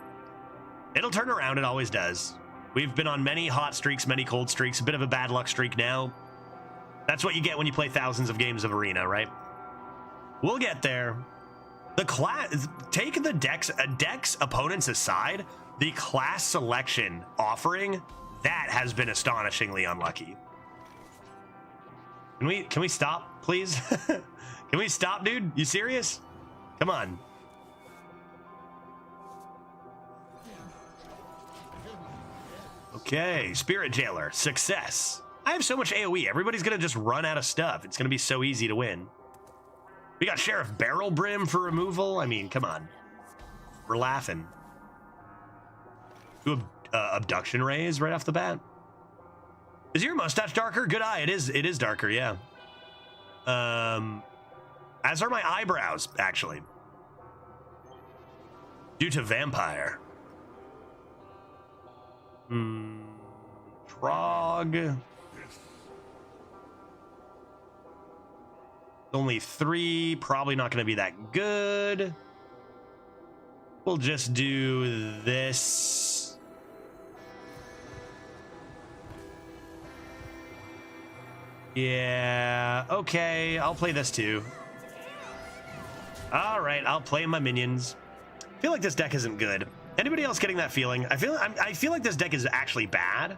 it'll turn around. It always does. We've been on many hot streaks, many cold streaks, a bit of a bad luck streak now. That's what you get when you play thousands of games of Arena, right? We'll get there. The class, take the decks opponents aside, the class selection offering, that has been astonishingly unlucky. Can we stop, please? Can we stop, dude? You serious? Come on. Okay, Spirit Jailer, success. I have so much AoE. Everybody's gonna just run out of stuff. It's gonna be so easy to win. We got Sheriff Barrel Brim for removal. I mean, come on. We're laughing. Do abduction rays right off the bat. Is your mustache darker? Good eye. It is darker, yeah. As are my eyebrows, actually. Due to vampire. Trog. Only 3, probably not going to be that good. We'll just do this. Yeah, okay, I'll play this too. All right, I'll play my minions. I feel like this deck isn't good. Anybody else getting that feeling? I feel like this deck is actually bad.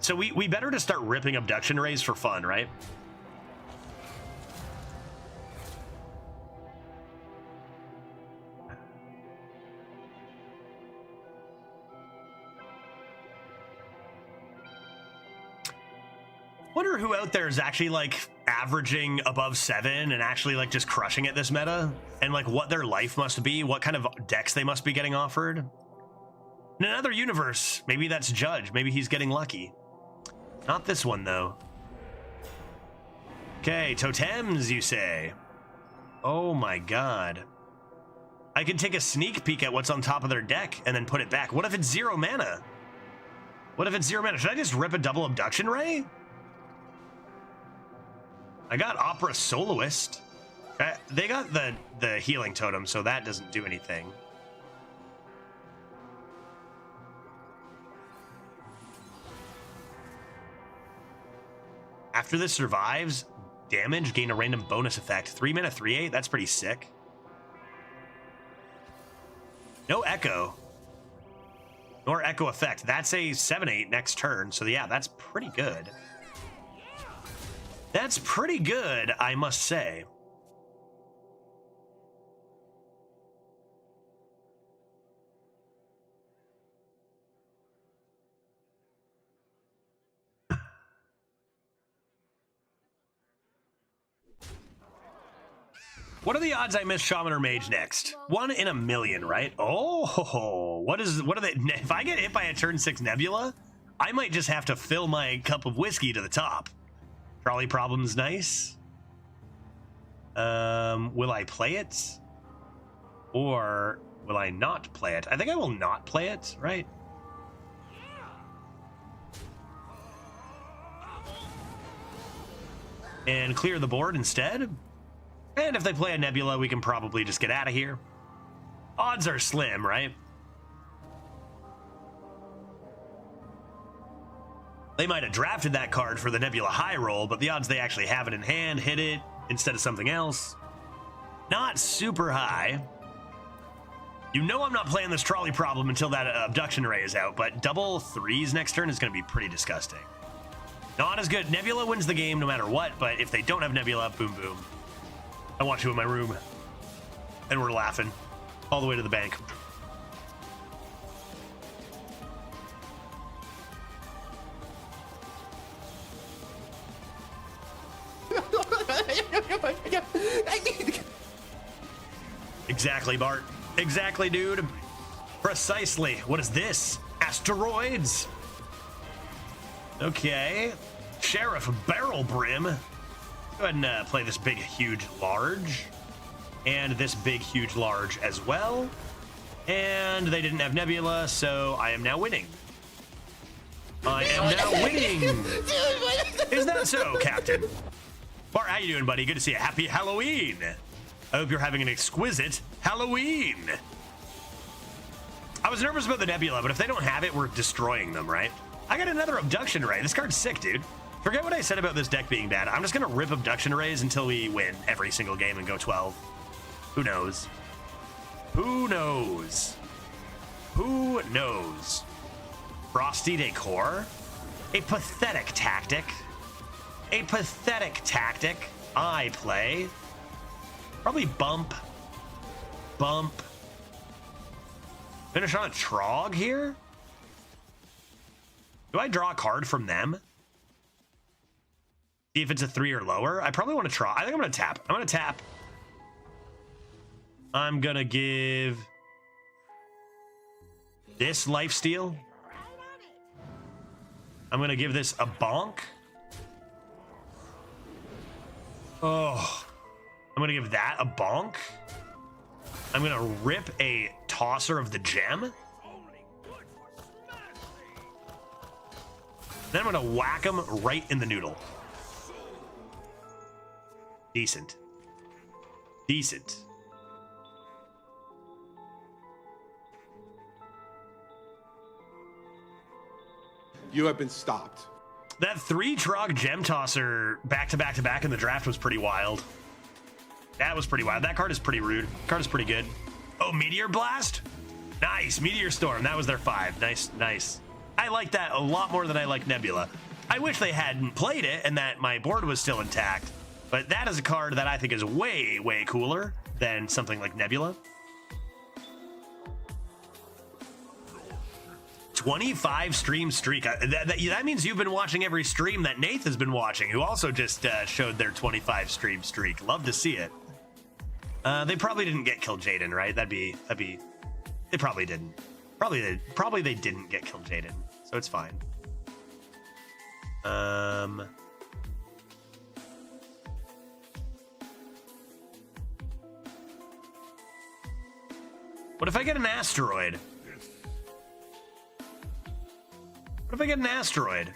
So we better just start ripping abduction rays for fun, right? Wonder who out there is actually like averaging above 7 and actually like just crushing it this meta, and like what their life must be, what kind of decks they must be getting offered. In another universe, maybe that's Judge. Maybe he's getting lucky. Not this one though. Okay, totems, you say? Oh my god. I can take a sneak peek at what's on top of their deck and then put it back. What if it's 0 mana? What if it's 0 mana? Should I just rip a double abduction ray? I got Opera Soloist. They got the healing totem, so that doesn't do anything. After this survives, damage, gain a random bonus effect. 3 mana, 3/8, that's pretty sick. No echo. Nor echo effect. That's a 7/8 next turn, so yeah, that's pretty good. That's pretty good, I must say. What are the odds I miss Shaman or Mage next? 1 in a million, right? Oh, what are they? If I get hit by a turn 6 Nebula, I might just have to fill my cup of whiskey to the top. Trolley problem's nice. Will I play it? Or will I not play it? I think I will not play it, right? And clear the board instead. And if they play a Nebula, we can probably just get out of here. Odds are slim, right? They might have drafted that card for the Nebula high roll, but the odds they actually have it in hand, hit it instead of something else, not super high. You know I'm not playing this trolley problem until that abduction ray is out, but double 3s next turn is going to be pretty disgusting. Not as good. Nebula wins the game no matter what, but if they don't have Nebula, boom, boom. I want you in my room. And we're laughing all the way to the bank. Exactly, Bart. Exactly, dude. Precisely. What is this? Asteroids. Okay. Sheriff Barrel Brim. Go ahead and play this big, huge, large. And this big, huge, large as well. And they didn't have Nebula, so I am now winning. I am now winning. Is that so, Captain? Bart, how you doing, buddy? Good to see you. Happy Halloween. I hope you're having an exquisite Halloween. I was nervous about the Nebula, but if they don't have it, we're destroying them, right? I got another Abduction Ray. This card's sick, dude. Forget what I said about this deck being bad. I'm just going to rip Abduction Rays until we win every single game and go 12. Who knows? Who knows? Who knows? Frosty Decor? A pathetic tactic. A pathetic tactic. I play. Probably bump. Bump. Finish on a Trog here? Do I draw a card from them? See if it's a 3 or lower. I probably want to try. I think I'm going to tap. I'm going to tap. I'm going to give this lifesteal. I'm going to give this a bonk. Oh, I'm going to give that a bonk. I'm going to rip a tosser of the gem. Then I'm going to whack him right in the noodle. Decent. Decent. You have been stopped. That 3 Trog gem tosser back to back to back in the draft was pretty wild. That was pretty wild. That card is pretty rude. Card is pretty good. Oh, Meteor Blast? Nice. Meteor Storm. That was their 5. Nice, nice. I like that a lot more than I like Nebula. I wish they hadn't played it and that my board was still intact. But that is a card that I think is way, way cooler than something like Nebula. 25 stream streak. That means you've been watching every stream that Nath has been watching, who also just showed their 25 stream streak. Love to see it. They probably didn't get Kill Jaden, right? They probably didn't. Probably they didn't get Kill Jaden, so it's fine. What if I get an asteroid? What if I get an asteroid?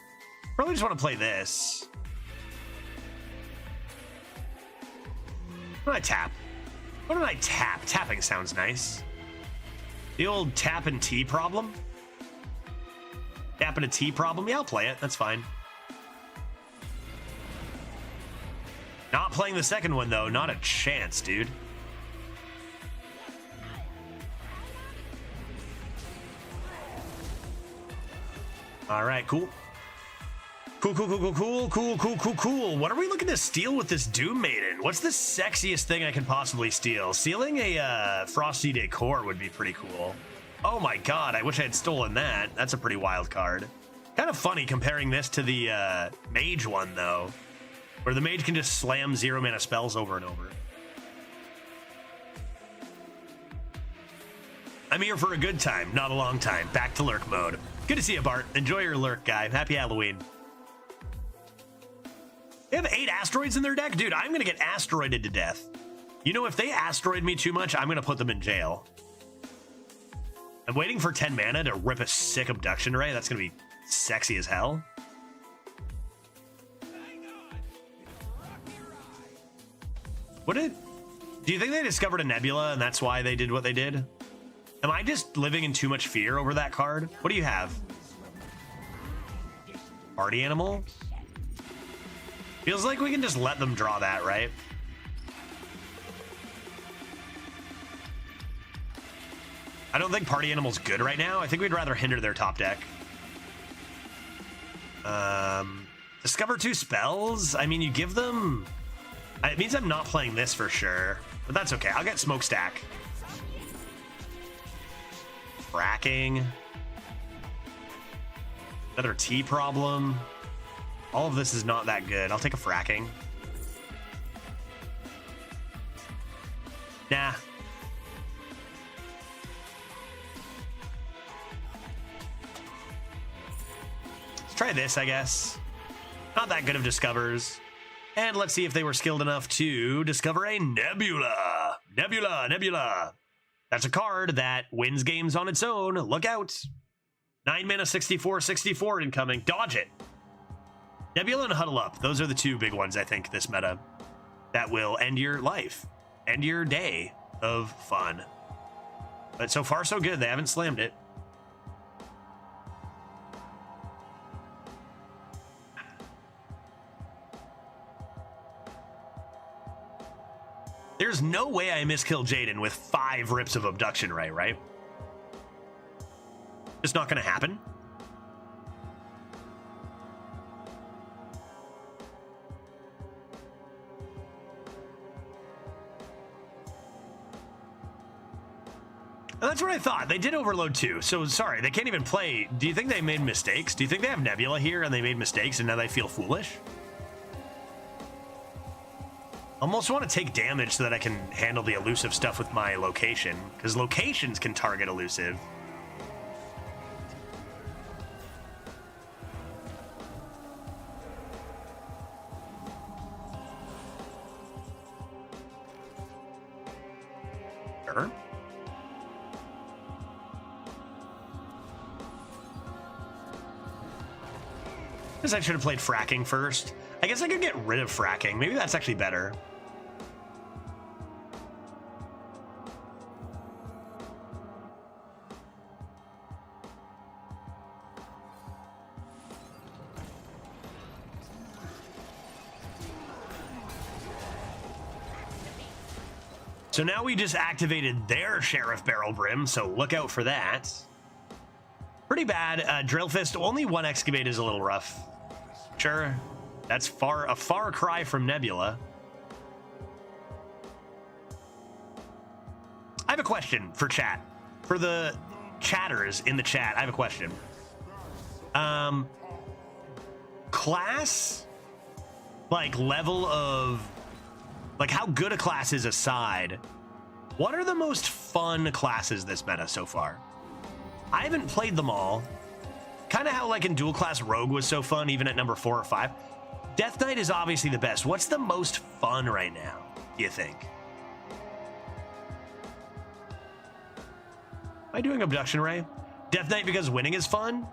Probably just want to play this. What do I tap? What did I tap? Tapping sounds nice. The old tap and T problem? Tap and a T problem? Yeah, I'll play it. That's fine. Not playing the second one, though. Not a chance, dude. All right, cool. Cool. What are we looking to steal with this Doom Maiden? What's the sexiest thing I can possibly steal? Stealing a Frosty Decor would be pretty cool. Oh my god, I wish I had stolen that. That's a pretty wild card. Kind of funny comparing this to the Mage one, though, where the Mage can just slam 0 mana spells over and over. I'm here for a good time, not a long time. Back to lurk mode. Good to see you, Bart. Enjoy your lurk, guy. Happy Halloween. They have 8 asteroids in their deck? Dude, I'm going to get asteroided to death. You know, if they asteroid me too much, I'm going to put them in jail. I'm waiting for 10 mana to rip a sick abduction ray. That's going to be sexy as hell. Do you think they discovered a Nebula and that's why they did what they did? Am I just living in too much fear over that card? What do you have? Party Animal? Feels like we can just let them draw that, right? I don't think Party Animal's good right now. I think we'd rather hinder their top deck. Discover 2 spells? I mean, you give them... It means I'm not playing this for sure. But that's okay. I'll get Smokestack. Fracking. Another T problem. All of this is not that good. I'll take a fracking. Nah. Let's try this, I guess. Not that good of discovers. And let's see if they were skilled enough to discover a Nebula. Nebula. That's a card that wins games on its own. Look out. 9 mana, 64 incoming. Dodge it. Nebula and Huddle Up. Those are the 2 big ones, I think, this meta. That will end your life. End your day of fun. But so far, so good. They haven't slammed it. There's no way I miskill Jaden with 5 rips of Abduction Ray, right? It's not going to happen. And that's what I thought. They did overload too. So sorry, they can't even play. Do you think they made mistakes? Do you think they have Nebula here and they made mistakes and now they feel foolish? Almost want to take damage so that I can handle the elusive stuff with my location, because locations can target elusive. Sure. Guess I should have played fracking first. I guess I could get rid of fracking. Maybe that's actually better. So now we just activated their Sheriff Barrel Brim, so look out for that. Pretty bad. Drill Fist, only one excavate is a little rough. Sure, that's a far cry from Nebula. I have a question for chat. For the chatters in the chat, I have a question. Class, like level of, like how good a class is aside, what are the most fun classes this meta so far? I haven't played them all. Kind of how like in dual class Rogue was so fun even at number 4 or 5. Death Knight is obviously the best. What's the most fun right now, do you think? Am I doing Abduction Ray? Death Knight because winning is fun?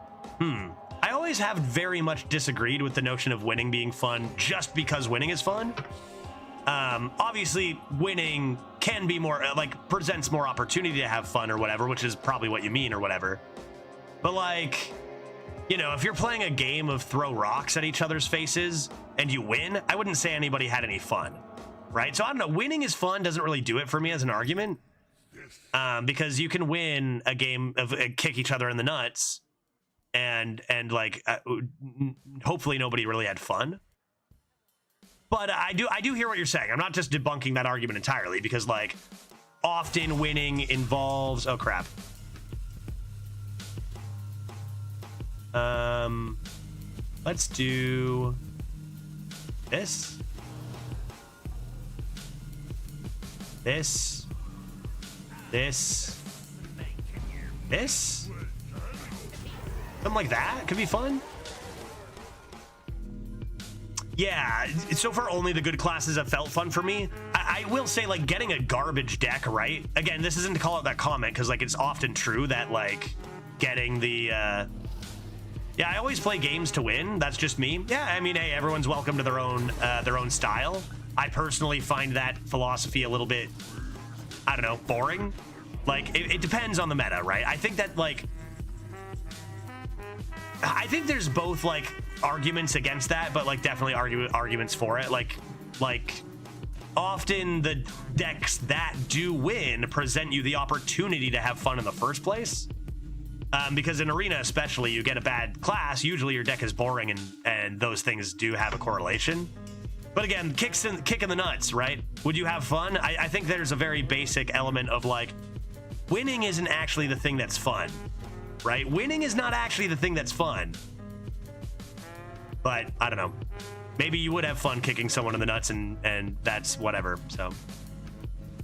I always have very much disagreed with the notion of winning being fun just because winning is fun. Obviously winning can be more like presents more opportunity to have fun or whatever, which is probably what you mean or whatever. But like, you know, if you're playing a game of throw rocks at each other's faces and you win, I wouldn't say anybody had any fun, right? So I don't know, winning is fun doesn't really do it for me as an argument, because you can win a game of kick each other in the nuts and like hopefully nobody really had fun. But I do hear what you're saying. I'm not just debunking that argument entirely, because like often winning involves, oh crap. Let's do this. This. Something like that could be fun. Yeah, so far only the good classes have felt fun for me. I will say, like, getting a garbage deck, right? Again, this isn't to call out that comment, because, like, it's often true that, like, getting the, yeah, I always play games to win. That's just me. Yeah, I mean, hey, everyone's welcome to their own style. I personally find that philosophy a little bit, I don't know, boring. Like, it depends on the meta, right? I think that, like, I think there's both, like, arguments against that, but like definitely arguments for it. Like often the decks that do win present you the opportunity to have fun in the first place, because in Arena especially, you get a bad class, usually your deck is boring, and those things do have a correlation. But again, kick in the nuts, right? Would you have fun? I think there's a very basic element of like, winning isn't actually the thing that's fun, right? Winning is not actually the thing that's fun. But I don't know. Maybe you would have fun kicking someone in the nuts, and that's whatever. So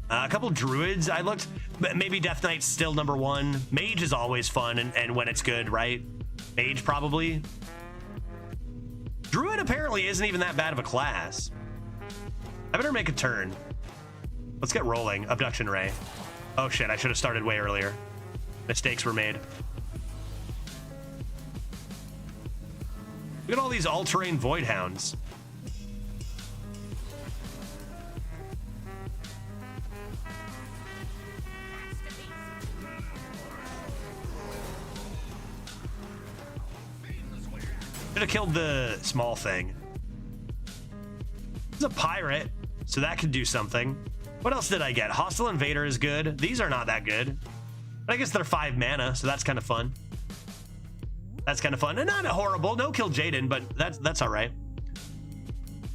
a couple druids. I looked. Maybe Death Knight's still number 1. Mage is always fun, and when it's good, right? Mage probably. Druid apparently isn't even that bad of a class. I better make a turn. Let's get rolling. Abduction Ray. Oh shit! I should have started way earlier. Mistakes were made. Look at all these all-terrain Void Hounds. Should have killed the small thing. It's a pirate, so that could do something. What else did I get? Hostile Invader is good. These are not that good. But I guess they're 5 mana, so that's kind of fun. That's kind of fun. And not horrible. No kill Jaden, but that's all right.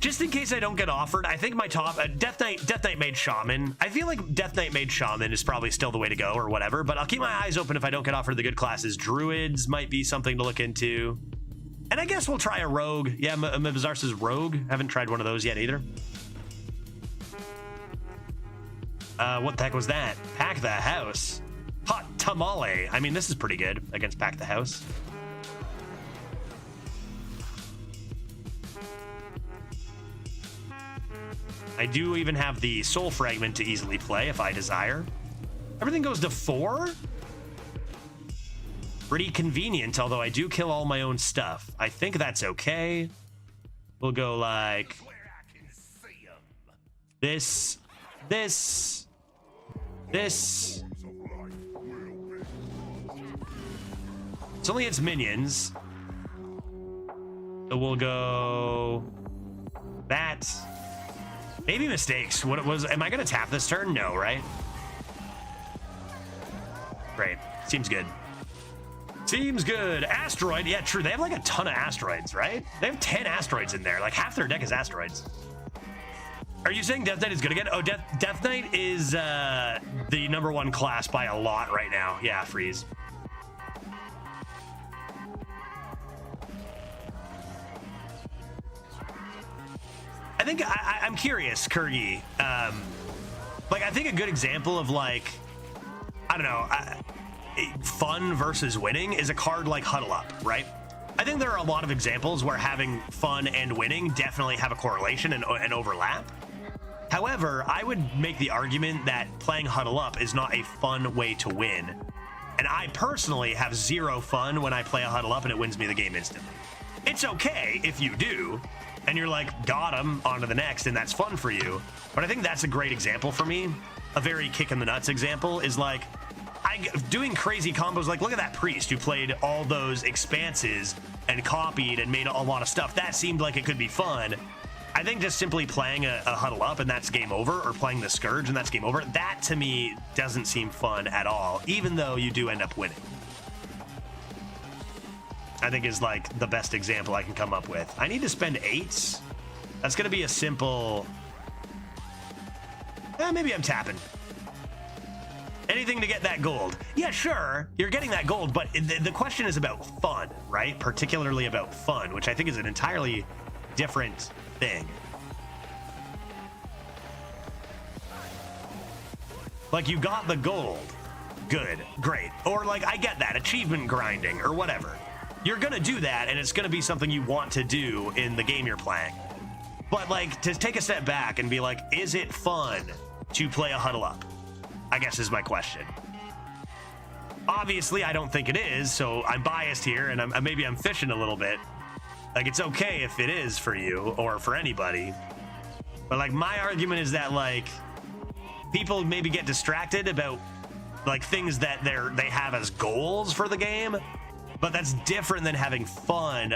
Just in case I don't get offered, I think my top Death Knight Mage Shaman. I feel like Death Knight Mage Shaman is probably still the way to go or whatever, but I'll keep my eyes open if I don't get offered the good classes. Druids might be something to look into. And I guess we'll try a Rogue. Yeah, Mabazar's Rogue. Haven't tried one of those yet either. What the heck was that? Pack the House. Hot Tamale. I mean, this is pretty good against Pack the House. I do even have the Soul Fragment to easily play if I desire. Everything goes to 4? Pretty convenient, although I do kill all my own stuff. I think that's okay. We'll go like this, this, this. It's only its minions. So we'll go that. Maybe mistakes. What it was? Am I gonna tap this turn? No, right? Great. Seems good. Seems good. Asteroid. Yeah, true. They have like a ton of asteroids, right? They have 10 asteroids in there. Like half their deck is asteroids. Are you saying Death Knight is good again? Oh, Death Knight is the #1 class by a lot right now. Yeah, freeze. I think I'm curious, Kurgi. Like, I think a good example of like, I don't know, fun versus winning is a card like Huddle Up, right? I think there are a lot of examples where having fun and winning definitely have a correlation and overlap. However, I would make the argument that playing Huddle Up is not a fun way to win. And I personally have zero fun when I play a Huddle Up and it wins me the game instantly. It's okay if you do, and you're like, got him, on to the next, and that's fun for you. But I think that's a great example for me. A very kick in the nuts example is like, doing crazy combos, like look at that priest who played all those expanses and copied and made a lot of stuff. That seemed like it could be fun. I think just simply playing a Huddle Up and that's game over, or playing the Scourge and that's game over, that to me doesn't seem fun at all, even though you do end up winning. I think is like the best example I can come up with. I need to spend 8s. That's gonna be a simple, maybe I'm tapping. Anything to get that gold. Yeah, sure, you're getting that gold, but the question is about fun, right? Particularly about fun, which I think is an entirely different thing. Like, you got the gold. Good, great. Or like, I get that, achievement grinding or whatever. You're gonna do that, and it's gonna be something you want to do in the game you're playing. But like, to take a step back and be like, is it fun to play a Huddle Up? I guess is my question. Obviously, I don't think it is, so I'm biased here, and maybe I'm fishing a little bit. Like, it's okay if it is for you, or for anybody. But like, my argument is that like, people maybe get distracted about like things that they have as goals for the game. But that's different than having fun,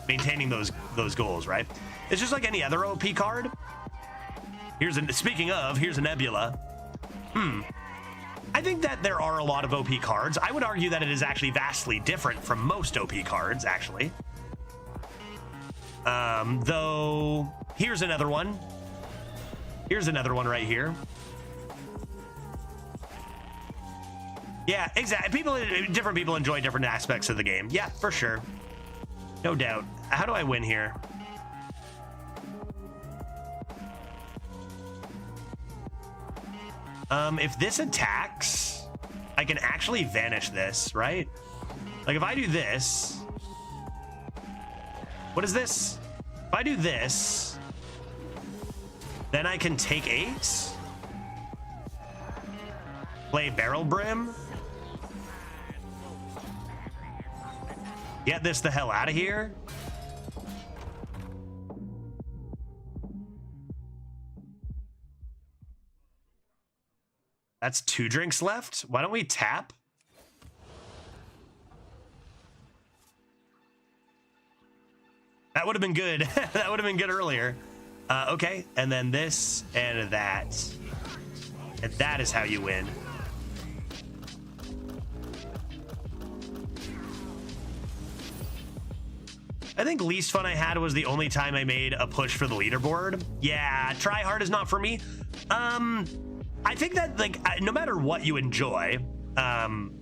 maintaining those goals, right? It's just like any other OP card. Speaking of, here's a Nebula. I think that there are a lot of OP cards. I would argue that it is actually vastly different from most OP cards, actually. Though, here's another one. Here's another one right here. Yeah, exactly. Different people enjoy different aspects of the game. Yeah, for sure. No doubt. How do I win here? If this attacks, I can actually vanish this, right? Like, if I do this... What is this? If I do this, then I can take 8. Play Barrel Brim. Get this the hell out of here. That's 2 drinks left. Why don't we tap? That would have been good. That would have been good earlier. Okay, and then this and that. And that is how you win. I think least fun I had was the only time I made a push for the leaderboard. Yeah, try hard is not for me. I think that like no matter what you enjoy,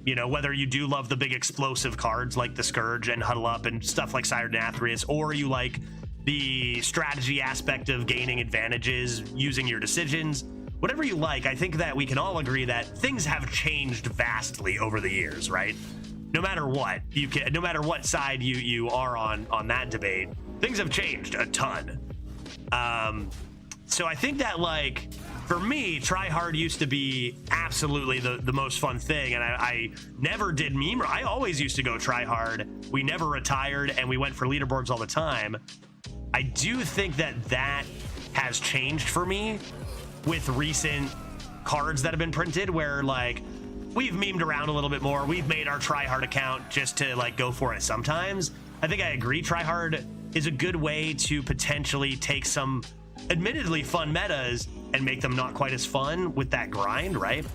you know, whether you do love the big explosive cards like the Scourge and Huddle Up and stuff like Sired Nathrius, or you like the strategy aspect of gaining advantages using your decisions, whatever you like, I think that we can all agree that things have changed vastly over the years, right? No matter what, no matter what side you are on that debate, things have changed a ton. So I think that, like, for me, try hard used to be absolutely the most fun thing, and I never did meme. I always used to go try hard. We never retired, and we went for leaderboards all the time. I do think that has changed for me with recent cards that have been printed, where like we've memed around a little bit more. We've made our try hard account just to like go for it sometimes. I think I agree. Try hard is a good way to potentially take some admittedly fun metas and make them not quite as fun with that grind, right?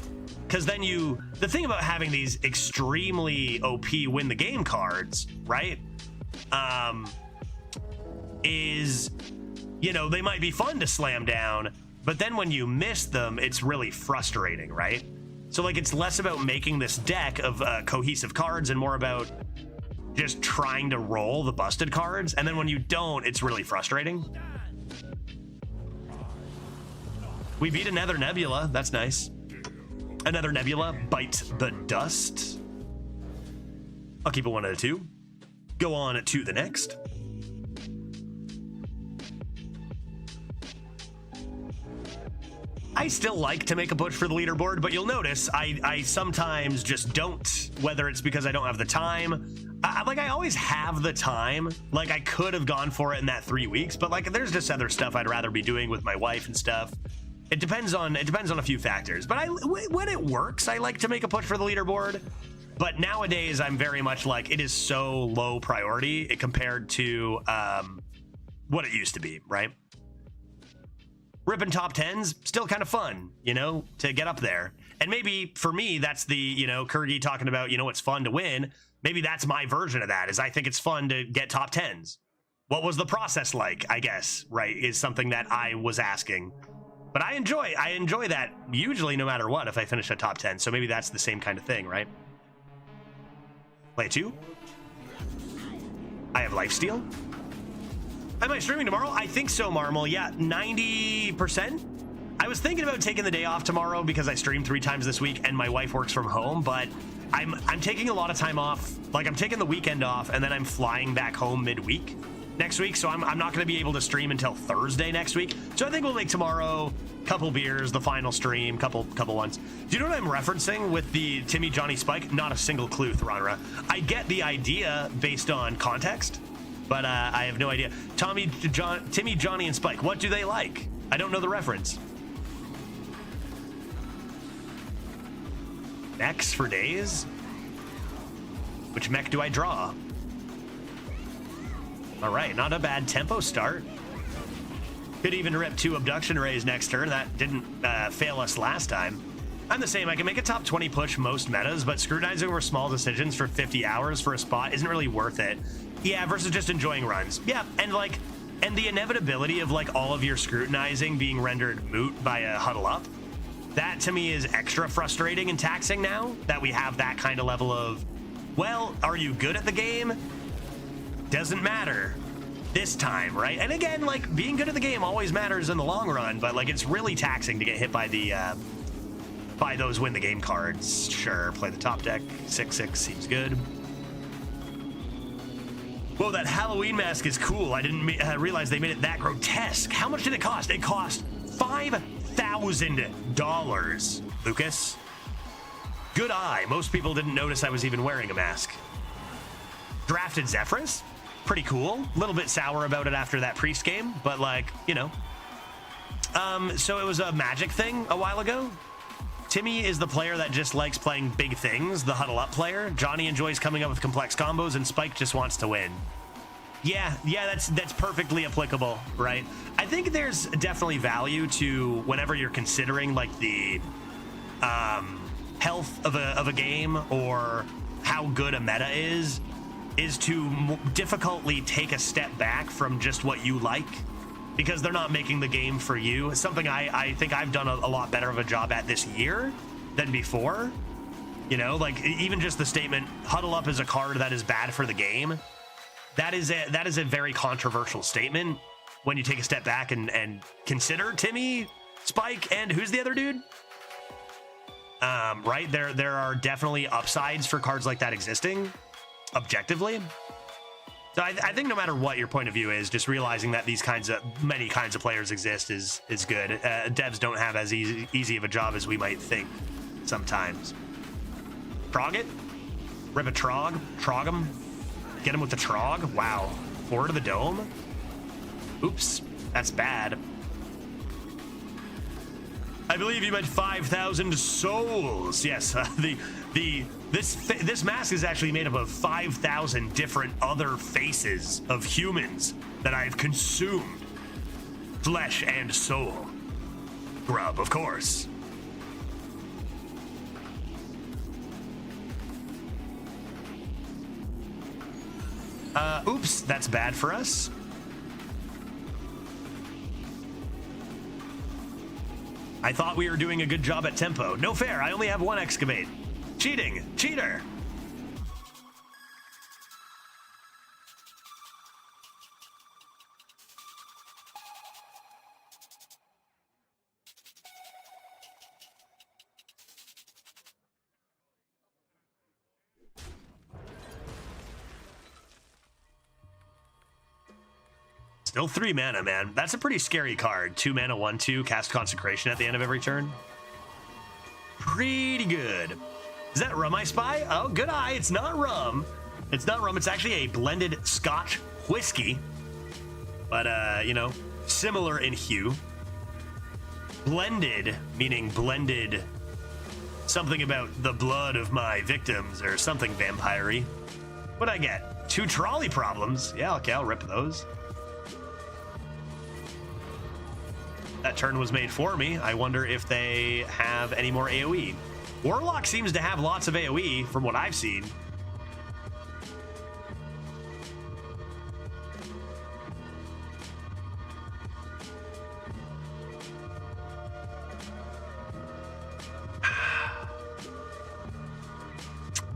Because then the thing about having these extremely OP win the game cards, right? Is, you know, they might be fun to slam down, but then when you miss them, it's really frustrating, right? So like it's less about making this deck of cohesive cards and more about just trying to roll the busted cards, and then when you don't, it's really frustrating. We beat another Nebula. That's nice. Another Nebula. Bite the dust. I'll keep it 1 out of 2. Go on to the next. I still like to make a push for the leaderboard, but you'll notice I sometimes just don't, whether it's because I don't have the time. Like I always have the time. Like I could have gone for it in that 3 weeks, but like there's just other stuff I'd rather be doing with my wife and stuff. It depends on a few factors, but when it works, I like to make a push for the leaderboard. But nowadays, I'm very much like it is so low priority compared to what it used to be, right? Ripping top 10s, still kind of fun, you know, to get up there. And maybe for me, that's the, you know, Kurgi talking about, you know, it's fun to win. Maybe that's my version of that, is I think it's fun to get top 10s. What was the process like, I guess, right, is something that I was asking. But I enjoy that usually no matter what if I finish a top 10. So maybe that's the same kind of thing, right? Play 2. I have lifesteal. Am I streaming tomorrow? I think so, Marmal. Yeah, 90%. I was thinking about taking the day off tomorrow because I streamed 3 times this week and my wife works from home, but I'm taking a lot of time off. Like I'm taking the weekend off and then I'm flying back home midweek next week, so I'm not going to be able to stream until Thursday next week. So I think we'll make tomorrow couple beers, the final stream, couple ones. Do you know what I'm referencing with the Timmy, Johnny, Spike? Not a single clue, Thranra. I get the idea based on context, but I have no idea. Timmy, Johnny, and Spike, what do they like? I don't know the reference. Mechs for days? Which mech do I draw? All right, not a bad tempo start. Could even rip 2 abduction rays next turn. That didn't fail us last time. I'm the same. I can make a top 20 push most metas, but scrutinizing over small decisions for 50 hours for a spot isn't really worth it. Yeah, versus just enjoying runs. Yeah, and the inevitability of like all of your scrutinizing being rendered moot by a huddle up. That to me is extra frustrating and taxing now that we have that kind of level of, well, are you good at the game? Doesn't matter this time, right? And again, like being good at the game always matters in the long run, but like it's really taxing to get hit by the by those win the game cards. Sure, play the top deck. 6/6 seems good. Whoa, that Halloween mask is cool. I didn't realize they made it that grotesque. How much did it cost? It cost $5,000. Lucas, good eye. Most people didn't notice I was even wearing a mask. Drafted Zephrys, pretty cool. A little bit sour about it after that priest game, but like, you know. So it was a magic thing a while ago. Timmy is the player that just likes playing big things, the huddle up player. Johnny enjoys coming up with complex combos, and Spike just wants to win. Yeah, that's perfectly applicable, right? I think there's definitely value to whenever you're considering like the health of a game or how good a meta is. is to difficultly take a step back from just what you like, because they're not making the game for you. It's something I think I've done a lot better of a job at this year than before. You know, like even just the statement, huddle up is a card that is bad for the game. That is a very controversial statement when you take a step back and consider Timmy, Spike, and who's the other dude? Right, there are definitely upsides for cards like that existing, objectively. So I think no matter what your point of view is, just realizing that many kinds of players exist is good. Devs don't have as easy of a job as we might think sometimes. Trog it? Rip a Trog? Trog him? Get him with the Trog? Wow. 4 to the dome? Oops, that's bad. I believe you meant 5,000 souls. Yes, this mask is actually made up of 5,000 different other faces of humans that I've consumed. Flesh and soul. Grub, of course. Oops, that's bad for us. I thought we were doing a good job at tempo. No fair, I only have 1 excavate. Cheating, cheater. Still 3 mana, man. That's a pretty scary card. 2 mana, 1/2, cast Consecration at the end of every turn. Pretty good. Is that rum I spy? Oh, good eye. It's not rum. It's not rum. It's actually a blended Scotch whiskey. But, you know, similar in hue. Blended, meaning blended something about the blood of my victims or something vampire-y. What'd I get? 2 trolley problems. Yeah, okay, I'll rip those. That turn was made for me. I wonder if they have any more AoE. Warlock seems to have lots of AoE from what I've seen.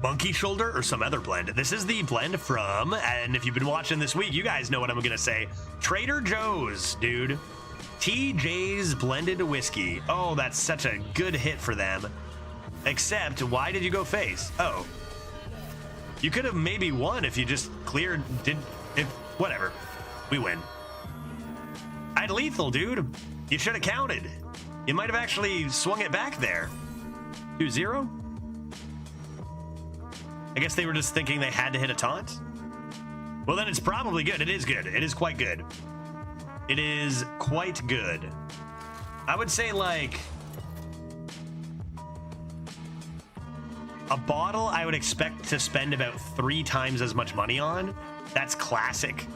Monkey Shoulder or some other blend. This is the blend from, and if you've been watching this week, you guys know what I'm gonna say. Trader Joe's, dude. TJ's Blended Whiskey. Oh, that's such a good hit for them. Except, why did you go face? Oh. You could have maybe won if you just cleared, whatever. We win. I had lethal, dude. You should have counted. You might have actually swung it back there. 2-0? I guess they were just thinking they had to hit a taunt. Well, then it's probably good. It is good. It is quite good. It is quite good. I would say like a bottle I would expect to spend about 3 times as much money on. That's classic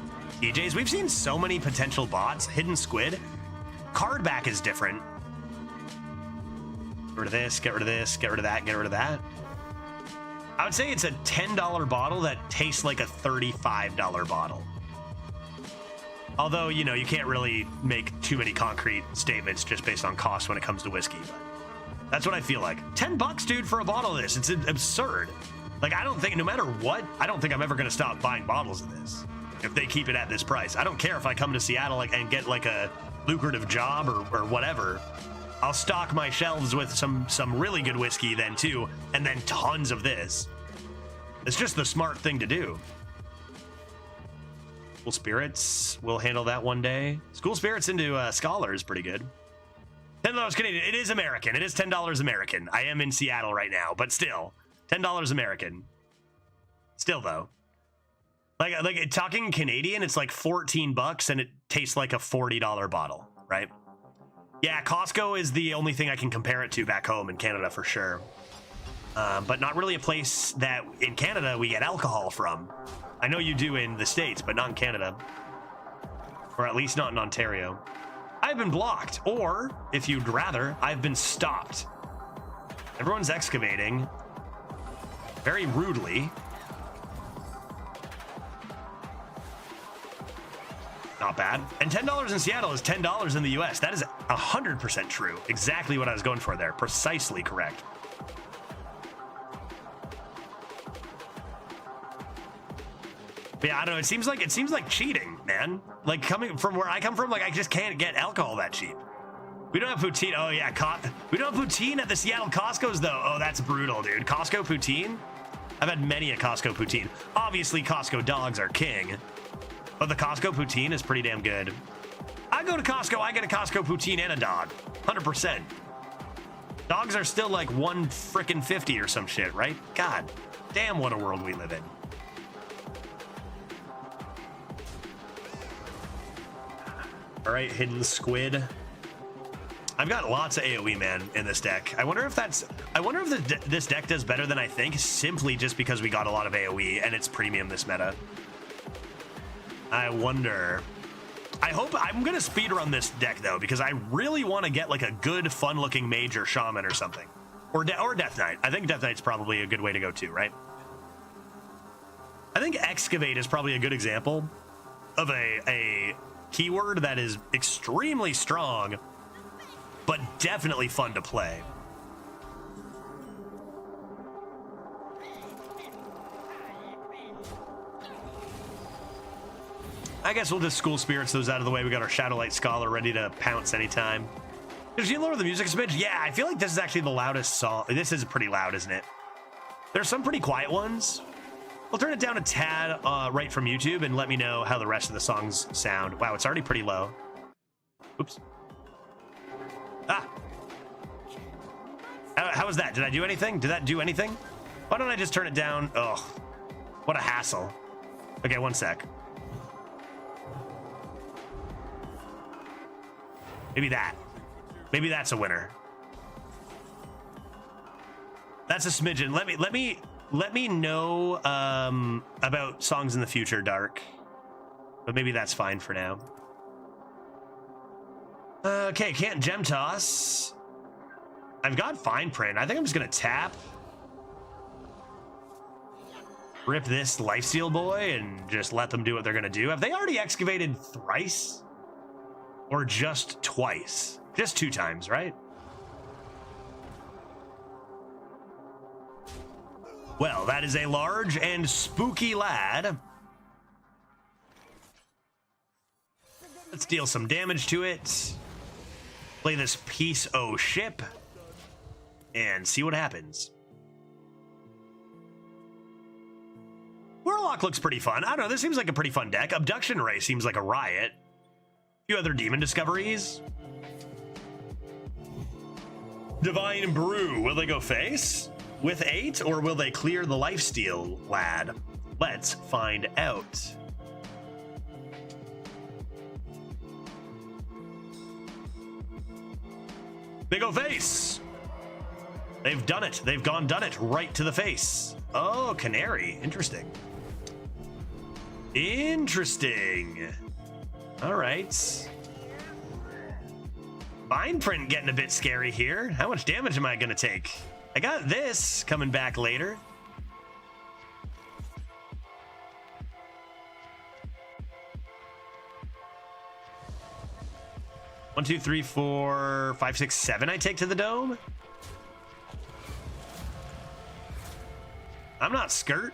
TJ's. We've seen so many potential bots. Hidden Squid. Card back is different. Get rid of this, get rid of this, get rid of that, get rid of that. I would say it's a $10 bottle that tastes like a $35 bottle. Although, you know, you can't really make too many concrete statements just based on cost when it comes to whiskey. But that's what I feel like. $10, dude, for a bottle of this. It's absurd. Like, I don't think, no matter what, I don't think I'm ever going to stop buying bottles of this if they keep it at this price. I don't care if I come to Seattle and get like a lucrative job or whatever. I'll stock my shelves with some really good whiskey then too, and then tons of this. It's just the smart thing to do. School Spirits, we'll handle that one day. School Spirits into Scholar is pretty good. $10 Canadian. It is American. It is $10 American. I am in Seattle right now, but still, $10 American. Still though, like talking Canadian, it's like $14, and it tastes like a $40 bottle, right? Yeah, Costco is the only thing I can compare it to back home in Canada for sure. But not really a place that in Canada we get alcohol from. I know you do in the States, but not in Canada. Or at least not in Ontario. I've been blocked, or, if you'd rather, I've been stopped. Everyone's excavating very rudely. Not bad. And $10 in Seattle is $10 in the US. That is 100% true. Exactly what I was going for there. Precisely correct. But yeah, I don't know. It seems like cheating, man. Like coming from where I come from, like I just can't get alcohol that cheap. We don't have poutine. Oh yeah, we don't have poutine at the Seattle Costco's though. Oh, that's brutal, dude. Costco poutine? I've had many a Costco poutine. Obviously, Costco dogs are king, but the Costco poutine is pretty damn good. I go to Costco, I get a Costco poutine and a dog, 100%. Dogs are still like $1 frickin' 50 or some shit, right? God damn, what a world we live in. All right, hidden squid. I've got lots of AoE, man, in this deck. I wonder if this deck does better than I think, simply just because we got a lot of AoE and it's premium this meta. I wonder. I hope I'm gonna speedrun this deck though, because I really want to get like a good, fun-looking mage or shaman or something, or Death Knight. I think Death Knight's probably a good way to go too, right? I think Excavate is probably a good example of a keyword that is extremely strong, but definitely fun to play. I guess we'll just School Spirits those out of the way. We got our Shadowlight Scholar ready to pounce anytime. Did you lower the music a smidge? Yeah, I feel like this is actually the loudest song. This is pretty loud, isn't it? There's some pretty quiet ones. We'll turn it down a tad right from YouTube and let me know how the rest of the songs sound. Wow, it's already pretty low. Oops. Ah. How was that? Did I do anything? Did that do anything? Why don't I just turn it down? Oh, what a hassle. Okay, one sec. Maybe that. Maybe that's a winner. That's a smidgen. Let me know about songs in the future, Dark. But maybe that's fine for now. Okay, can't gem toss. I've got fine print. I think I'm just gonna tap. Rip this lifesteal boy and just let them do what they're gonna do. Have they already excavated thrice? Or just twice? Just 2 times, right? Well, that is a large and spooky lad. Let's deal some damage to it. Play this piece o' ship. And see what happens. Warlock looks pretty fun. I don't know, this seems like a pretty fun deck. Abduction Ray seems like a riot. A few other demon discoveries. Divine Brew, will they go face with 8 or will they clear the lifesteal lad? Let's find out. They go face. They've done it. They've done it right to the face. Oh, Canary. Interesting. Interesting. All right. Fine print getting a bit scary here. How much damage am I going to take? I got this coming back later. One, two, three, 4, 5, 6, 7. I take to the dome. I'm not skirt.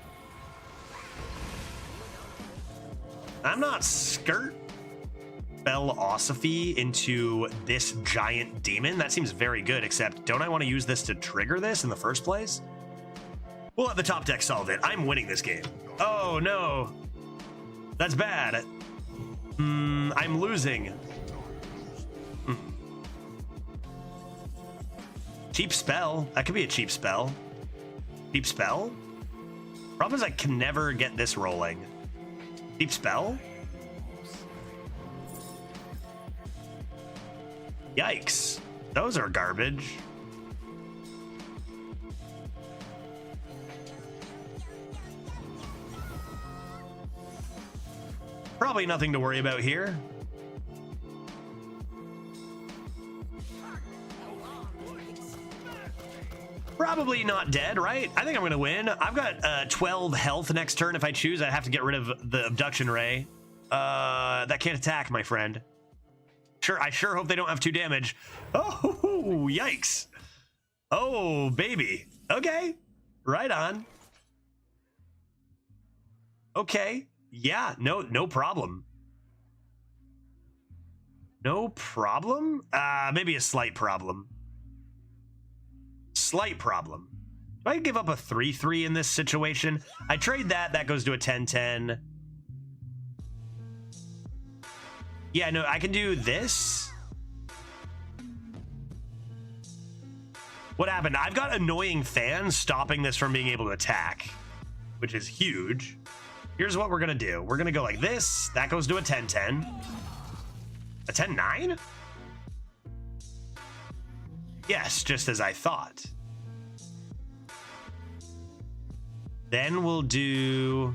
I'm not skirt. Philosophy into this giant demon. That seems very good, except don't I want to use this to trigger this in the first place? We'll let the top deck solve it. I'm winning this game. Oh no. That's bad. I'm losing. Cheap spell. That could be a cheap spell. Cheap spell? Problem is I can never get this rolling. Cheap spell? Yikes. Those are garbage. Probably nothing to worry about here. Probably not dead, right? I think I'm gonna win. I've got 12 health next turn. If I choose, I have to get rid of the abduction ray. That can't attack, my friend. Sure, I sure hope they don't have 2 damage. Oh, yikes. Oh, baby. Okay. Right on. Okay. Yeah, no problem. No problem? Maybe a slight problem. Slight problem. Do I give up a 3-3 in this situation? I trade that. That goes to a 10-10. Yeah, no, I can do this. What happened? I've got annoying fans stopping this from being able to attack, which is huge. Here's what we're going to do. We're going to go like this. That goes to a 10-10. A 10-9? Yes, just as I thought. Then we'll do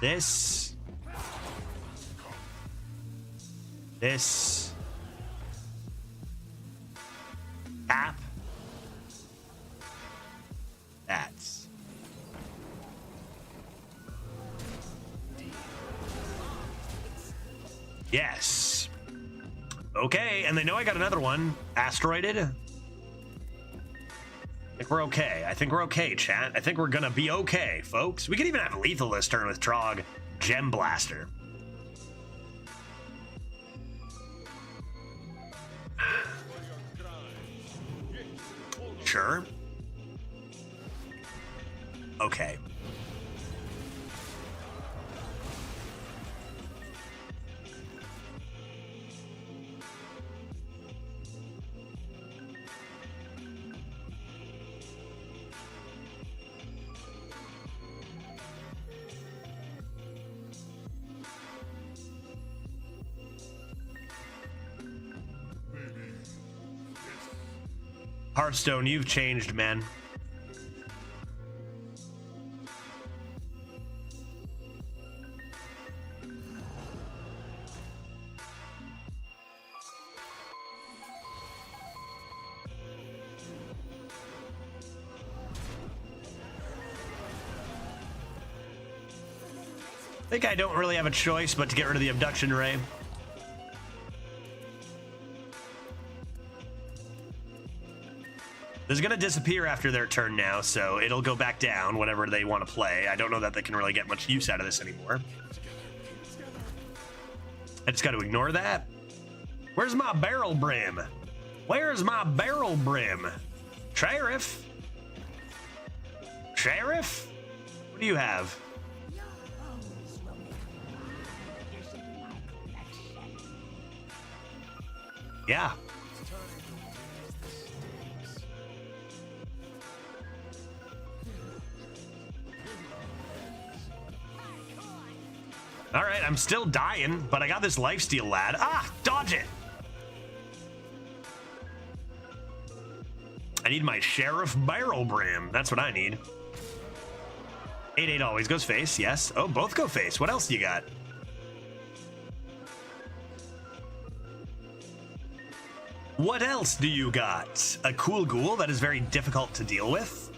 this. This. Tap. That's. Yes. Okay, and they know I got another one. Asteroided. I think we're okay. I think we're okay, chat. I think we're gonna be okay, folks. We could even have lethal this turn with Trog. Gem Blaster. Sure. Okay. Hearthstone, you've changed, man. I think I don't really have a choice but to get rid of the abduction ray. This is going to disappear after their turn now, so it'll go back down, whatever they want to play. I don't know that they can really get much use out of this anymore. I just got to ignore that. Where's my barrel brim? Where's my barrel brim? Sheriff? Sheriff? What do you have? Yeah. All right, I'm still dying, but I got this lifesteal lad. Ah, dodge it. I need my Sheriff Barrel Brim. That's what I need. 8-8 always goes face, yes. Oh, both go face. What else do you got? What else do you got? A cool ghoul that is very difficult to deal with?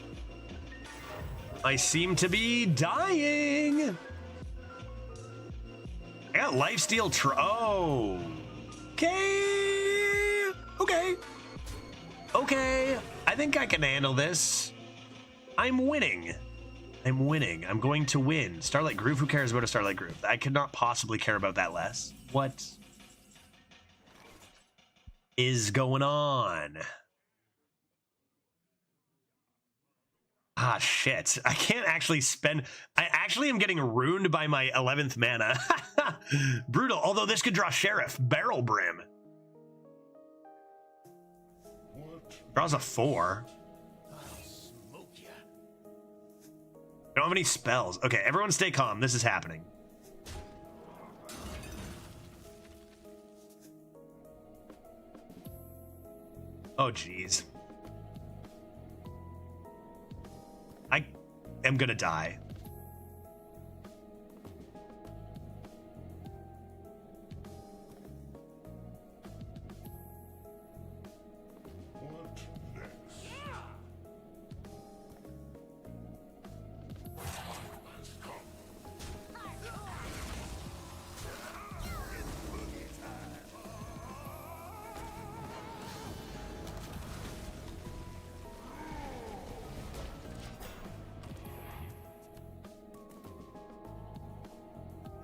I seem to be dying. I got lifesteal oh. Okay. Okay. Okay. I think I can handle this. I'm winning. I'm winning. I'm going to win. Starlight Groove? Who cares about a Starlight Groove? I could not possibly care about that less. What is going on? Ah, shit. I can't actually spend... I actually am getting ruined by my 11th mana. Brutal. Although this could draw Sheriff. Barrel Brim. Draws a 4. I don't have any spells. Okay, everyone stay calm. This is happening. Oh, jeez. I am gonna die.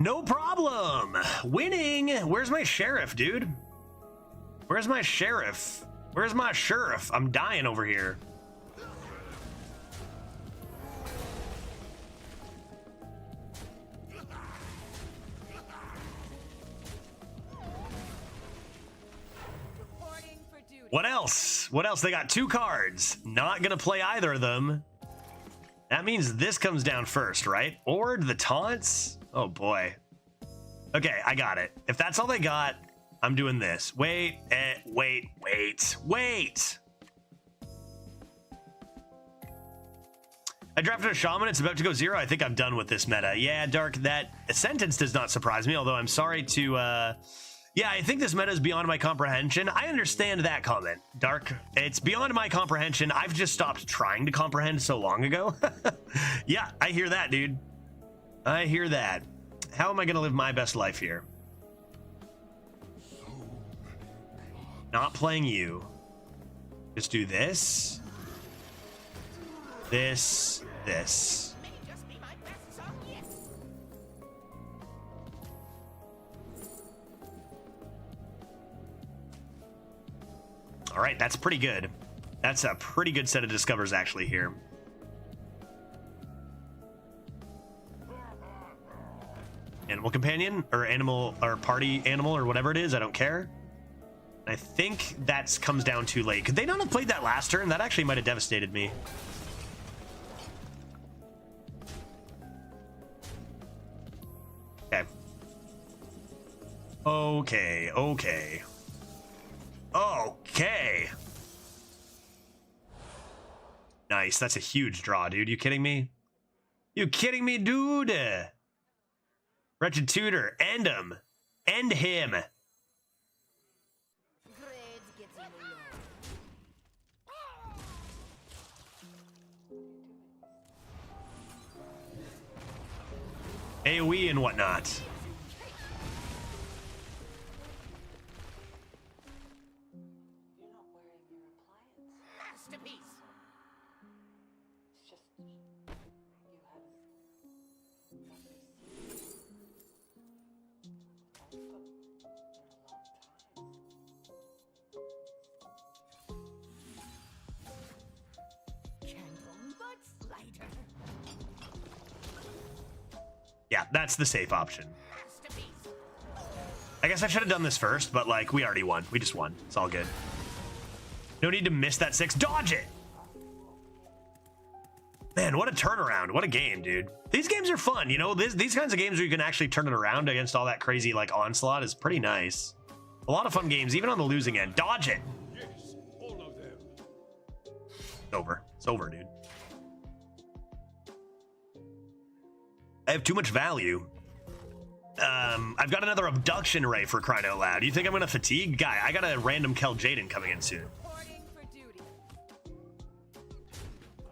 No problem. Winning. Where's my sheriff, dude? Where's my sheriff? Where's my sheriff? I'm dying over here. What else? What else? They got 2 cards. Not gonna play either of them. That means this comes down first, right? Or the taunts? Oh boy. Okay, I got it. If that's all they got, I'm doing this. Wait. I drafted a shaman. It's about to go 0. I think I'm done with this meta. Yeah, Dark, that sentence does not surprise me, although I'm sorry to... Yeah, I think this meta is beyond my comprehension. I understand that comment, Dark. It's beyond my comprehension. I've just stopped trying to comprehend so long ago. Yeah, I hear that, dude. I hear that. How am I gonna live my best life here? Not playing you. Just do this. This. All right, that's pretty good. That's a pretty good set of discovers actually here. Animal companion or animal or party animal or whatever it is, I don't care. I think that comes down too late. Could they not have played that last turn? That actually might have devastated me. Okay. Nice, that's a huge draw, dude. You kidding me? You kidding me, dude? Wretched Tutor, end him. End him. AoE and whatnot. Yeah, that's the safe option. I guess I should have done this first, but like we already won. We just won. It's all good. No need to miss that 6. Dodge it! Man, what a turnaround. What a game, dude. These games are fun, you know? These kinds of games where you can actually turn it around against all that crazy like onslaught is pretty nice. A lot of fun games, even on the losing end. Dodge it! Yes, all of them. It's over. It's over, dude. I have too much value. I've got another abduction ray for crying out loud. You think I'm gonna fatigue? Guy, I got a random Kel Jaden coming in soon.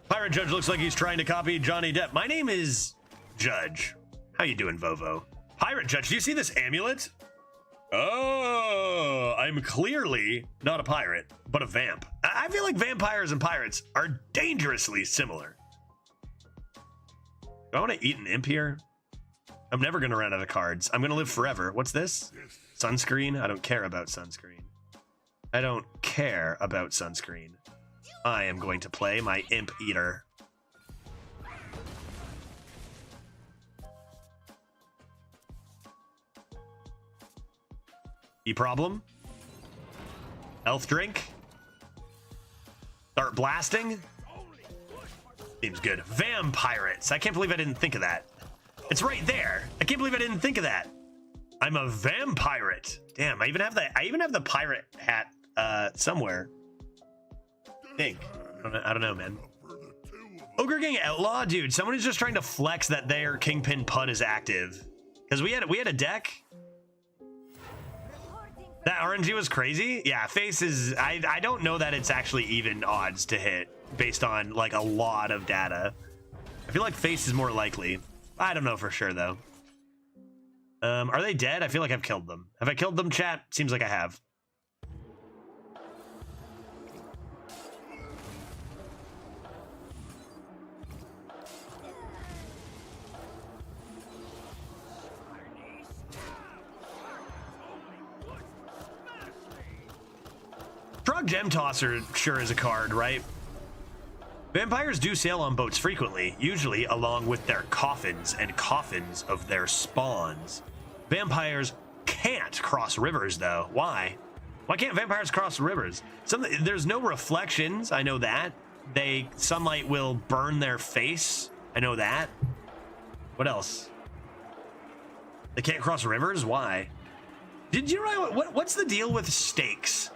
Pirate Judge looks like he's trying to copy Johnny Depp. My name is Judge. How you doing, Vovo? Pirate Judge, do you see this amulet? Oh, I'm clearly not a pirate, but a vamp. I feel like vampires and pirates are dangerously similar. Do I want to eat an imp here? I'm never going to run out of cards. I'm going to live forever. What's this? Sunscreen? I don't care about sunscreen. I don't care about sunscreen. I am going to play my imp eater. E-problem? Health drink? Start blasting? Seems good. Vampirates. I can't believe I didn't think of that. It's right there. I can't believe I didn't think of that. I'm a vampirate. Damn, I even have the pirate hat somewhere. I think. I don't know, man. Ogre Gang Outlaw, dude. Someone is just trying to flex that their Kingpin Pud is active. Because we had a deck. That RNG was crazy. Yeah, face is. I don't know that it's actually even odds to hit based on like a lot of data. I feel like face is more likely. I don't know for sure though. Are they dead? I feel like I've killed them. Have I killed them, chat? Seems like I have. Frog Gem Tosser sure is a card, right? Vampires do sail on boats frequently, usually along with their coffins and coffins of their spawns. Vampires can't cross rivers, though. Why? Why can't vampires cross rivers? There's no reflections, I know that. Sunlight will burn their face, I know that. What else? They can't cross rivers? Why? Did you know what's the deal with stakes?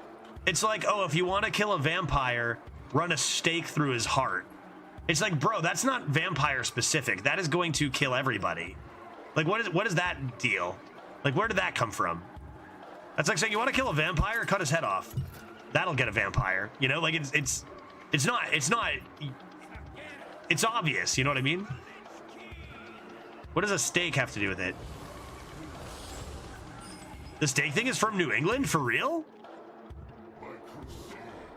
It's like, oh, if you want to kill a vampire, run a stake through his heart. It's like, bro, that's not vampire specific. That is going to kill everybody. Like, what is that deal? Like, where did that come from? That's like saying, you want to kill a vampire? Cut his head off. That'll get a vampire. You know, like it's obvious. You know what I mean? What does a stake have to do with it? The stake thing is from New England? For real?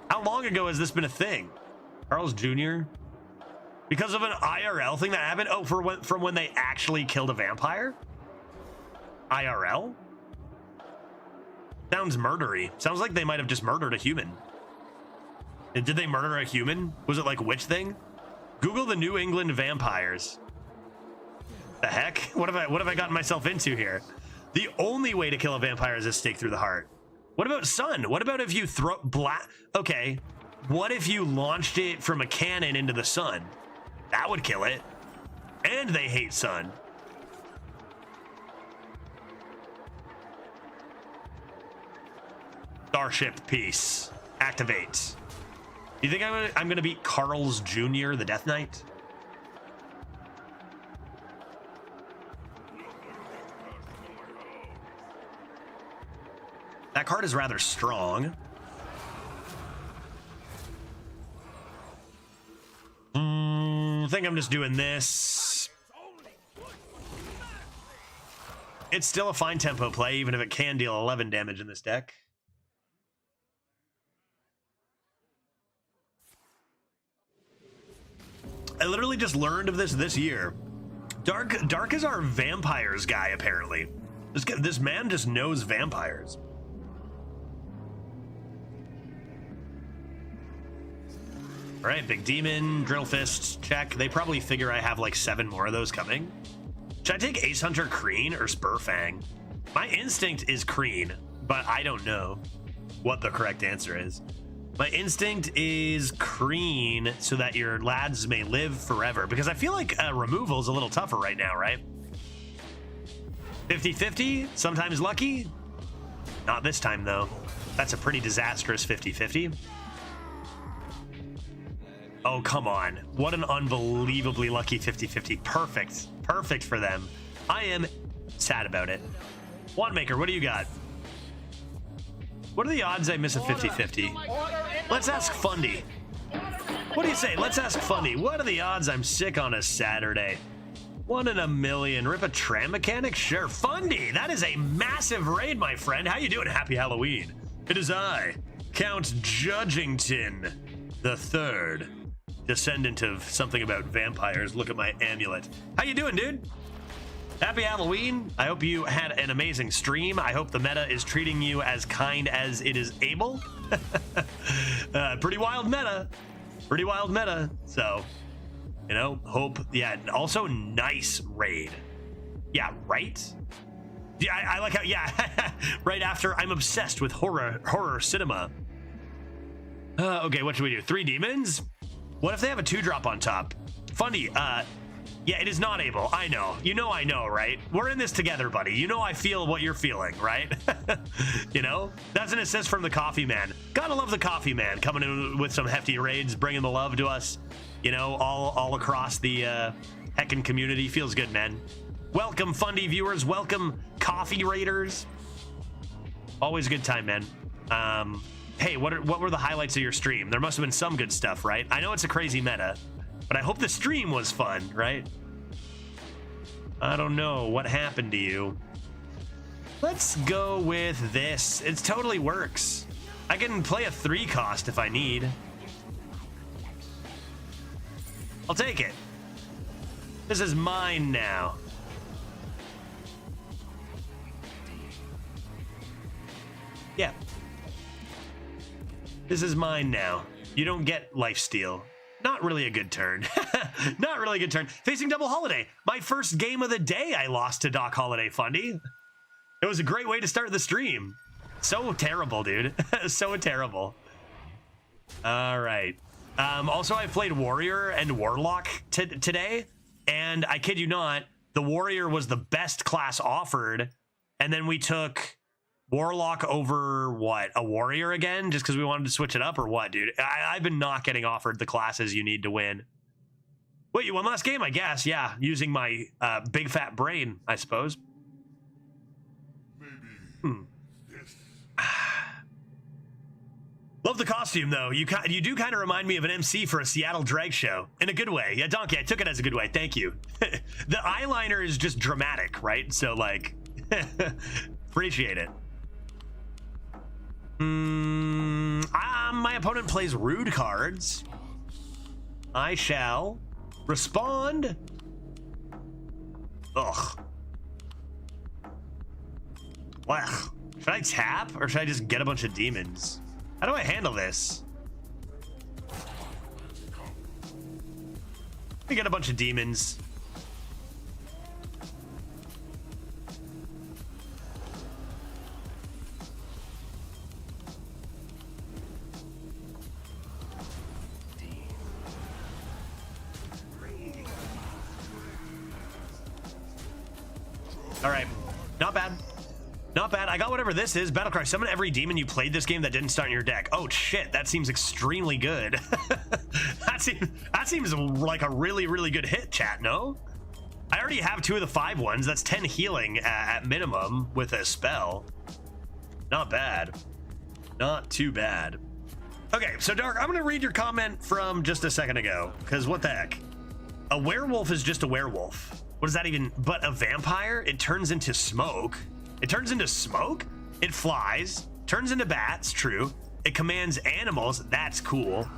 How long ago has this been a thing? Charles Jr.? Because of an IRL thing that happened? Oh, from when they actually killed a vampire? IRL? Sounds murdery. Sounds like they might have just murdered a human. Did they murder a human? Was it like a witch thing? Google the New England vampires. The heck? What have I gotten myself into here? The only way to kill a vampire is a stake through the heart. What about sun? What about if you throw Okay. What if you launched it from a cannon into the sun? That would kill it. And they hate sun. Starship Peace. Activate. Do you think I'm gonna beat Carl's Jr., the Death Knight? That card is rather strong. I think I'm just doing this. It's still a fine tempo play, even if it can deal 11 damage in this deck. I literally just learned of this year. Dark is our vampires guy, apparently. This man just knows vampires. All right, Big Demon, Drill Fist, check. They probably figure I have like 7 more of those coming. Should I take Ace Hunter Kreen or Spurfang? My instinct is Kreen, but I don't know what the correct answer is. My instinct is Kreen so that your lads may live forever, because I feel like removal is a little tougher right now, right? 50-50, sometimes lucky. Not this time, though. That's a pretty disastrous 50-50. Oh, come on. What an unbelievably lucky 50-50. Perfect. Perfect for them. I am sad about it. Wandmaker, what do you got? What are the odds I miss a 50-50? Let's ask Fundy. What do you say? Let's ask Fundy. What are the odds I'm sick on a Saturday? 1 in a million. Rip a tram mechanic? Sure. Fundy, that is a massive raid, my friend. How you doing? Happy Halloween. It is I, Count Judgington the Third, descendant of something about vampires. Look at my amulet. How you doing, dude? Happy Halloween. I hope you had an amazing stream. I hope the meta is treating you as kind as it is able. Pretty wild meta. Pretty wild meta. So, you know, hope. Yeah, also nice raid. Yeah, right? Yeah, I like how, yeah, right after I'm obsessed with horror cinema. Okay, what should we do? 3 demons? What if they have a 2-drop on top? Funny, yeah, it is not able. I know. You know I know, right? We're in this together, buddy. You know I feel what you're feeling, right? You know? That's an assist from the Coffee Man. Gotta love the Coffee Man coming in with some hefty raids, bringing the love to us, you know, all across the heckin' community. Feels good, man. Welcome, Fundy viewers. Welcome, Coffee Raiders. Always a good time, man. Hey, what were the highlights of your stream? There must have been some good stuff, right? I know it's a crazy meta, but I hope the stream was fun, right? I don't know what happened to you. Let's go with this. It totally works. I can play a 3 cost if I need. I'll take it. This is mine now. Yeah. This is mine now. You don't get lifesteal. Not really a good turn. Not really a good turn. Facing Double Holiday. My first game of the day I lost to Doc Holiday Fundy. It was a great way to start the stream. So terrible, dude. So terrible. All right. Also, I played Warrior and Warlock today. And I kid you not, the Warrior was the best class offered. And then we took Warlock over, what, a Warrior again? Just because we wanted to switch it up or what, dude? I've been not getting offered the classes you need to win. Wait, you won last game? I guess, yeah. Using my big fat brain, I suppose. Love the costume, though. You do kind of remind me of an MC for a Seattle drag show. In a good way. Yeah, Donkey, I took it as a good way. Thank you. The eyeliner is just dramatic, right? So, like, appreciate it. My opponent plays rude cards. I shall respond. Ugh. Well, should I tap or should I just get a bunch of demons? How do I handle this? Let me get a bunch of demons. All right, not bad. Not bad. I got whatever this is. Battlecry, summon every demon you played this game that didn't start in your deck. Oh shit, that seems extremely good. that seems like a really, really good hit, chat, no? I already have 2 of the 5 ones. That's 10 healing at minimum with a spell. Not bad. Not too bad. Okay, so Dark, I'm gonna read your comment from just a second ago, because what the heck? A werewolf is just a werewolf. What does that even, but a vampire? It turns into smoke. It turns into smoke? It flies, turns into bats, true. It commands animals, that's cool.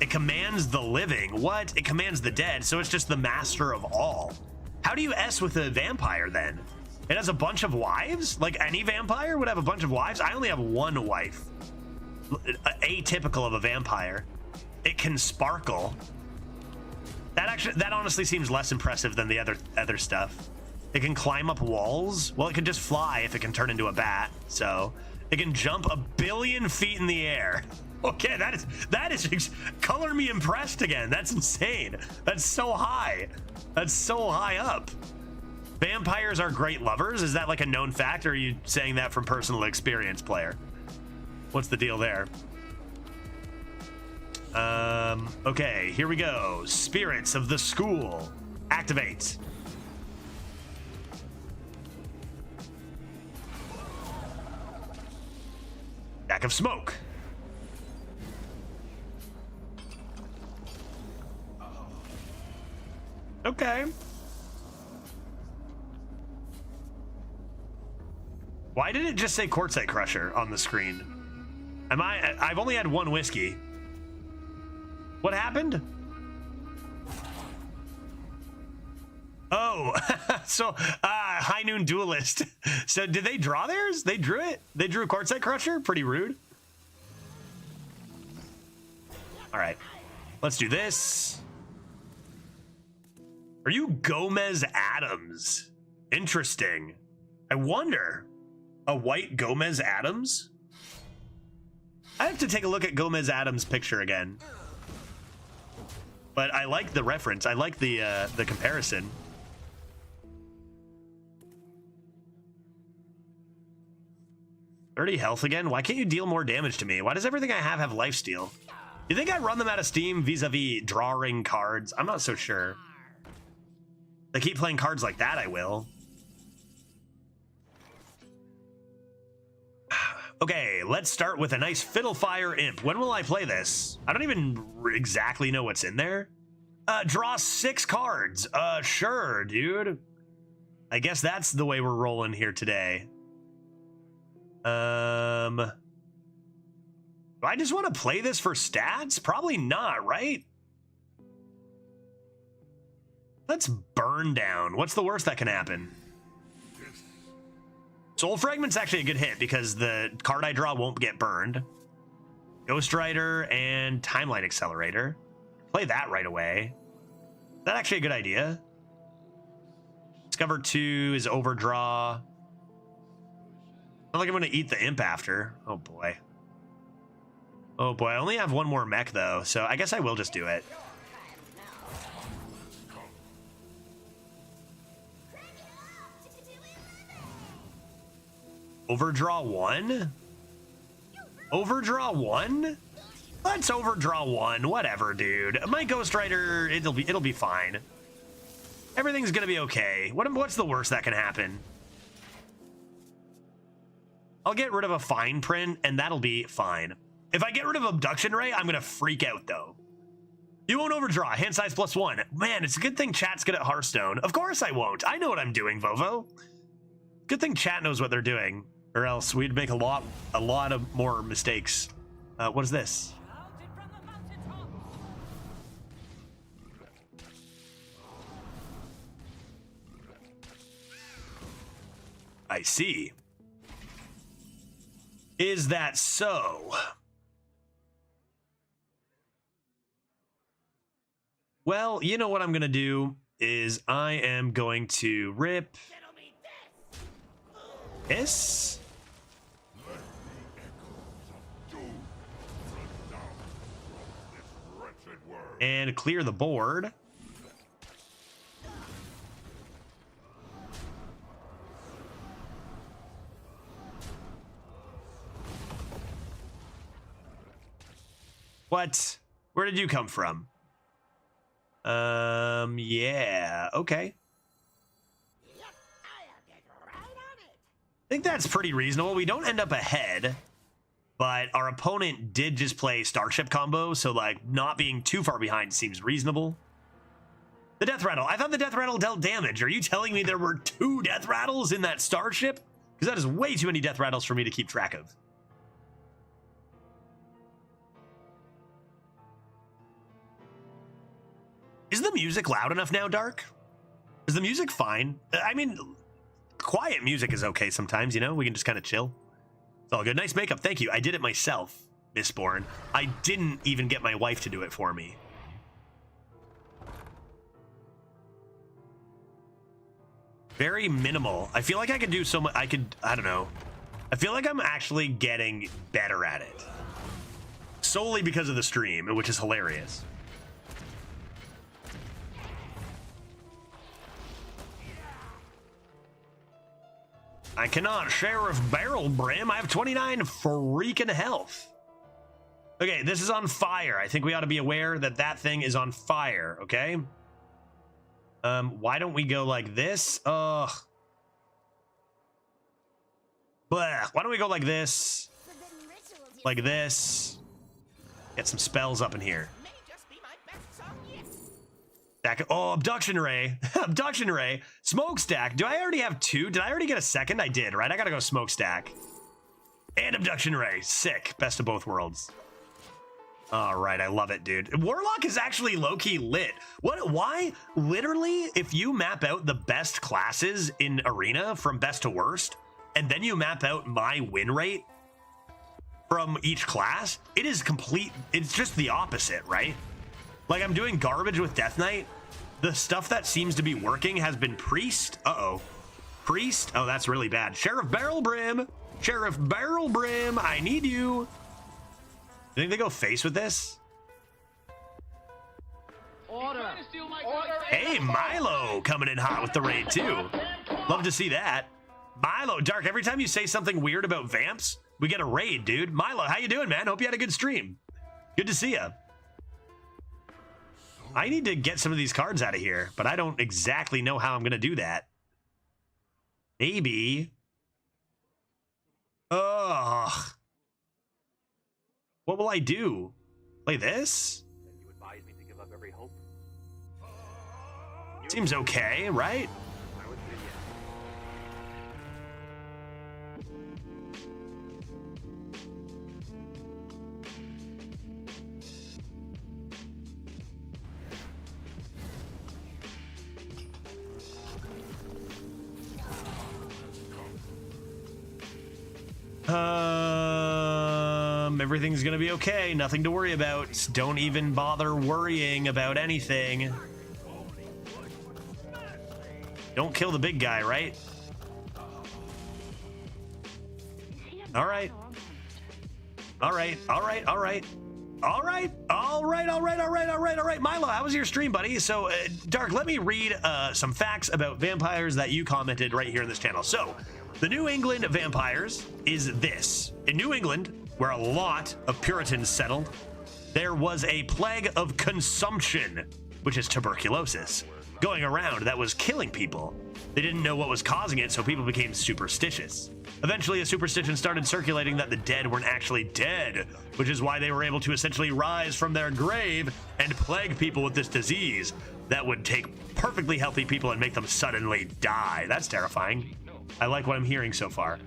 It commands the living, what? It commands the dead, so it's just the master of all. How do you S with a vampire then? It has a bunch of wives? Like any vampire would have a bunch of wives? I only have 1 wife. Atypical of a vampire. It can sparkle. That honestly seems less impressive than the other stuff. It can climb up walls. Well, it can just fly if it can turn into a bat. So it can jump 1 billion feet in the air. Okay, that is color me impressed again. That's insane. That's so high. That's so high up. Vampires are great lovers. Is that like a known fact, or are you saying that from personal experience, player? What's the deal there? Okay, here we go. Spirits of the School. Activate. Back of smoke. Okay. Why did it just say Quartzite Crusher on the screen? I've only had 1 whiskey. What happened? Oh, so High Noon Duelist. So did they draw theirs? They drew it? They drew a Quartzite Crusher? Pretty rude. All right, let's do this. Are you Gomez Adams? Interesting. I wonder. A white Gomez Adams? I have to take a look at Gomez Adams' picture again. But I like the reference. I like the comparison. $30 health again? Why can't you deal more damage to me? Why does everything I have lifesteal? You think I run them out of steam vis-a-vis drawing cards? I'm not so sure. If I keep playing cards like that, I will. Okay, let's start with a nice Fiddlefire Imp. When will I play this? I don't even exactly know what's in there. Draw 6 cards. Sure, dude. I guess that's the way we're rolling here today. Do I just want to play this for stats? Probably not, right? Let's burn down. What's the worst that can happen? Soul Fragment's actually a good hit because the card I draw won't get burned. Ghost Rider and Timeline Accelerator. Play that right away. Is that actually a good idea? Discover 2 is Overdraw. Not like I'm gonna eat the imp after. Oh boy. Oh boy, I only have one more mech though, so I guess I will just do it. Overdraw 1? Overdraw 1? Let's overdraw 1. Whatever, dude. My Ghost Rider, it'll be fine. Everything's gonna be okay. What's the worst that can happen? I'll get rid of a fine print, and that'll be fine. If I get rid of Abduction Ray, I'm gonna freak out, though. You won't overdraw. Hand size +1. Man, it's a good thing chat's good at Hearthstone. Of course I won't. I know what I'm doing, Vovo. Good thing chat knows what they're doing, or else we'd make a lot of more mistakes. What is this? I see. Is that so? Well, you know what I'm gonna do is I am going to rip this. And clear the board. What? Where did you come from? Yeah, okay. I think that's pretty reasonable. We don't end up ahead, but our opponent did just play Starship combo, so like not being too far behind seems reasonable. The Death Rattle. I thought the Death Rattle dealt damage. Are you telling me there were 2 Death Rattles in that Starship? Because that is way too many Death Rattles for me to keep track of. Is the music loud enough now, Dark? Is the music fine? I mean, quiet music is okay sometimes, you know? We can just kind of chill. It's all good. Nice makeup. Thank you. I did it myself, Mistborn. I didn't even get my wife to do it for me. Very minimal. I feel like I could do so much. I don't know. I feel like I'm actually getting better at it. Solely because of the stream, which is hilarious. I cannot. Sheriff Barrel Brim. I have 29 freaking health. Okay, this is on fire. I think we ought to be aware that that thing is on fire, okay? Why don't we go like this? Ugh. Blah. Why don't we go like this? Like this. Get some spells up in here. Oh, Abduction Ray. Abduction Ray. Smokestack. Do I already have 2? Did I already get a second? I did, right? I gotta go Smokestack. And Abduction Ray. Sick. Best of both worlds. All right, I love it, dude. Warlock is actually low-key lit. What? Why? Literally, if you map out the best classes in Arena from best to worst, and then you map out my win rate from each class, it is complete. It's just the opposite, right? Like, I'm doing garbage with Death Knight. The stuff that seems to be working has been Priest. Uh-oh. Priest? Oh, that's really bad. Sheriff Barrel Brim. Sheriff Barrel Brim, I need you. You think they go face with this? Order! Hey, Milo coming in hot with the raid, too. Love to see that. Milo, Dark, every time you say something weird about Vamps, we get a raid, dude. Milo, how you doing, man? Hope you had a good stream. Good to see ya. I need to get some of these cards out of here, but I don't exactly know how I'm going to do that. Maybe. Ugh. What will I do? Play this? You advise me to give up every hope? Seems okay, right? I would say yes. everything's gonna be okay. Nothing to worry about. Don't even bother worrying about anything. Don't kill the big guy, right? All right. All right. All right. All right. All right. All right. All right. All right. All right. All right. Milo, how was your stream, buddy? So, Dark, let me read some facts about vampires that you commented right here in this channel. So, the New England vampires is this. In New England, where a lot of Puritans settled, there was a plague of consumption, which is tuberculosis, going around that was killing people. They didn't know what was causing it, so people became superstitious. Eventually, a superstition started circulating that the dead weren't actually dead, which is why they were able to essentially rise from their grave and plague people with this disease that would take perfectly healthy people and make them suddenly die. That's terrifying. I like what I'm hearing so far.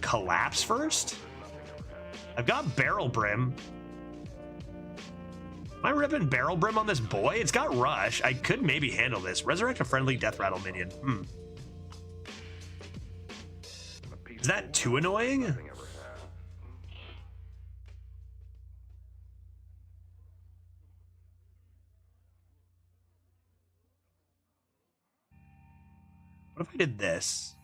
Collapse first? I've got Barrel Brim. Am I ripping Barrel Brim on this boy? It's got Rush. I could maybe handle this. Resurrect a friendly Death Rattle minion. Is that too annoying? What if I did this?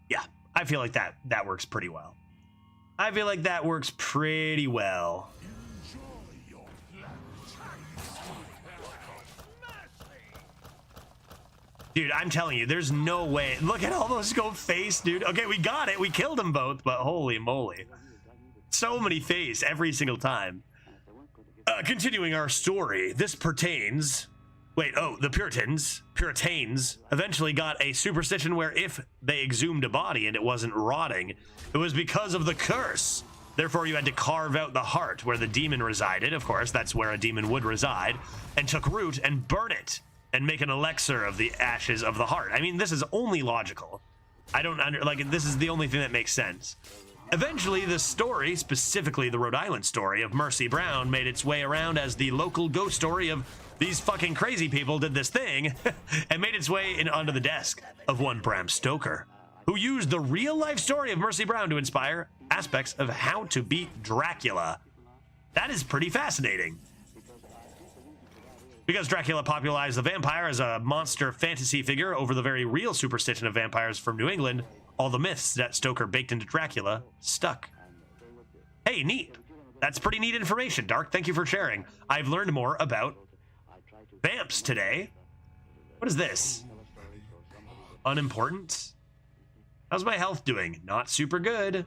Yeah, I feel like that works pretty well. I feel like that works pretty well. Dude, I'm telling you, there's no way. Look at all those go face, dude. Okay, we got it. We killed them both, but holy moly. So many face every single time. Continuing our story, this pertains... Wait, oh, the Puritans eventually got a superstition where if they exhumed a body and it wasn't rotting, it was because of the curse. Therefore, you had to carve out the heart where the demon resided. Of course, that's where a demon would reside, and took root and burn it and make an elixir of the ashes of the heart. I mean, this is only logical. This is the only thing that makes sense. Eventually, the story, specifically the Rhode Island story of Mercy Brown, made its way around as the local ghost story of these fucking crazy people did this thing and made its way onto the desk of one Bram Stoker, who used the real-life story of Mercy Brown to inspire aspects of how to beat Dracula. That is pretty fascinating. Because Dracula popularized the vampire as a monster fantasy figure over the very real superstition of vampires from New England, all the myths that Stoker baked into Dracula stuck. Hey, neat. That's pretty neat information, Dark. Thank you for sharing. I've learned more about vamps today. What is this? Unimportant? How's my health doing? Not super good.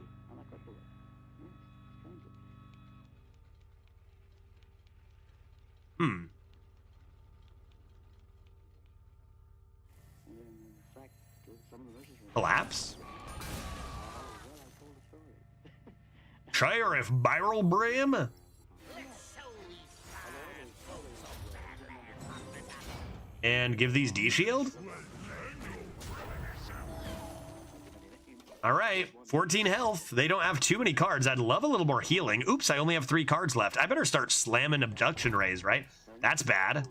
Collapse? Sheriff Barrel Brim? And give these D-Shield? All right, 14 health. They don't have too many cards. I'd love a little more healing. Oops, I only have 3 cards left. I better start slamming Abduction Rays, right? That's bad.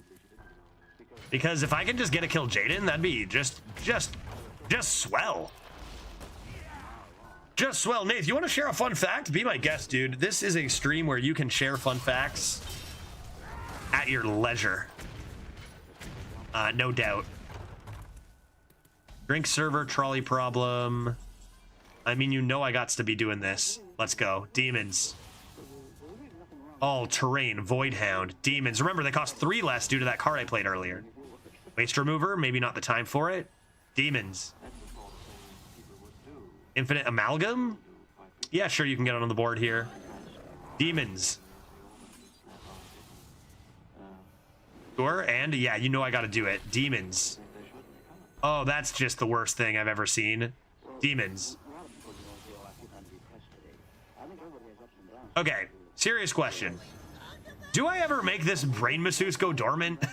Because if I can just get a kill Jaden, that'd be just swell. Just swell. Nath, you want to share a fun fact? Be my guest, dude. This is a stream where you can share fun facts at your leisure. No doubt. Drink server, trolley problem. I mean, you know I got to be doing this. Let's go. Demons. All terrain, Void Hound. Demons. Remember, they cost 3 less due to that card I played earlier. Waste Remover, maybe not the time for it. Demons. Infinite Amalgam? Yeah, sure, you can get it on the board here. Demons. Sure, and yeah, you know I gotta do it. Demons. Oh, that's just the worst thing I've ever seen. Demons. Okay, serious question. Do I ever make this Brain Masseuse go dormant?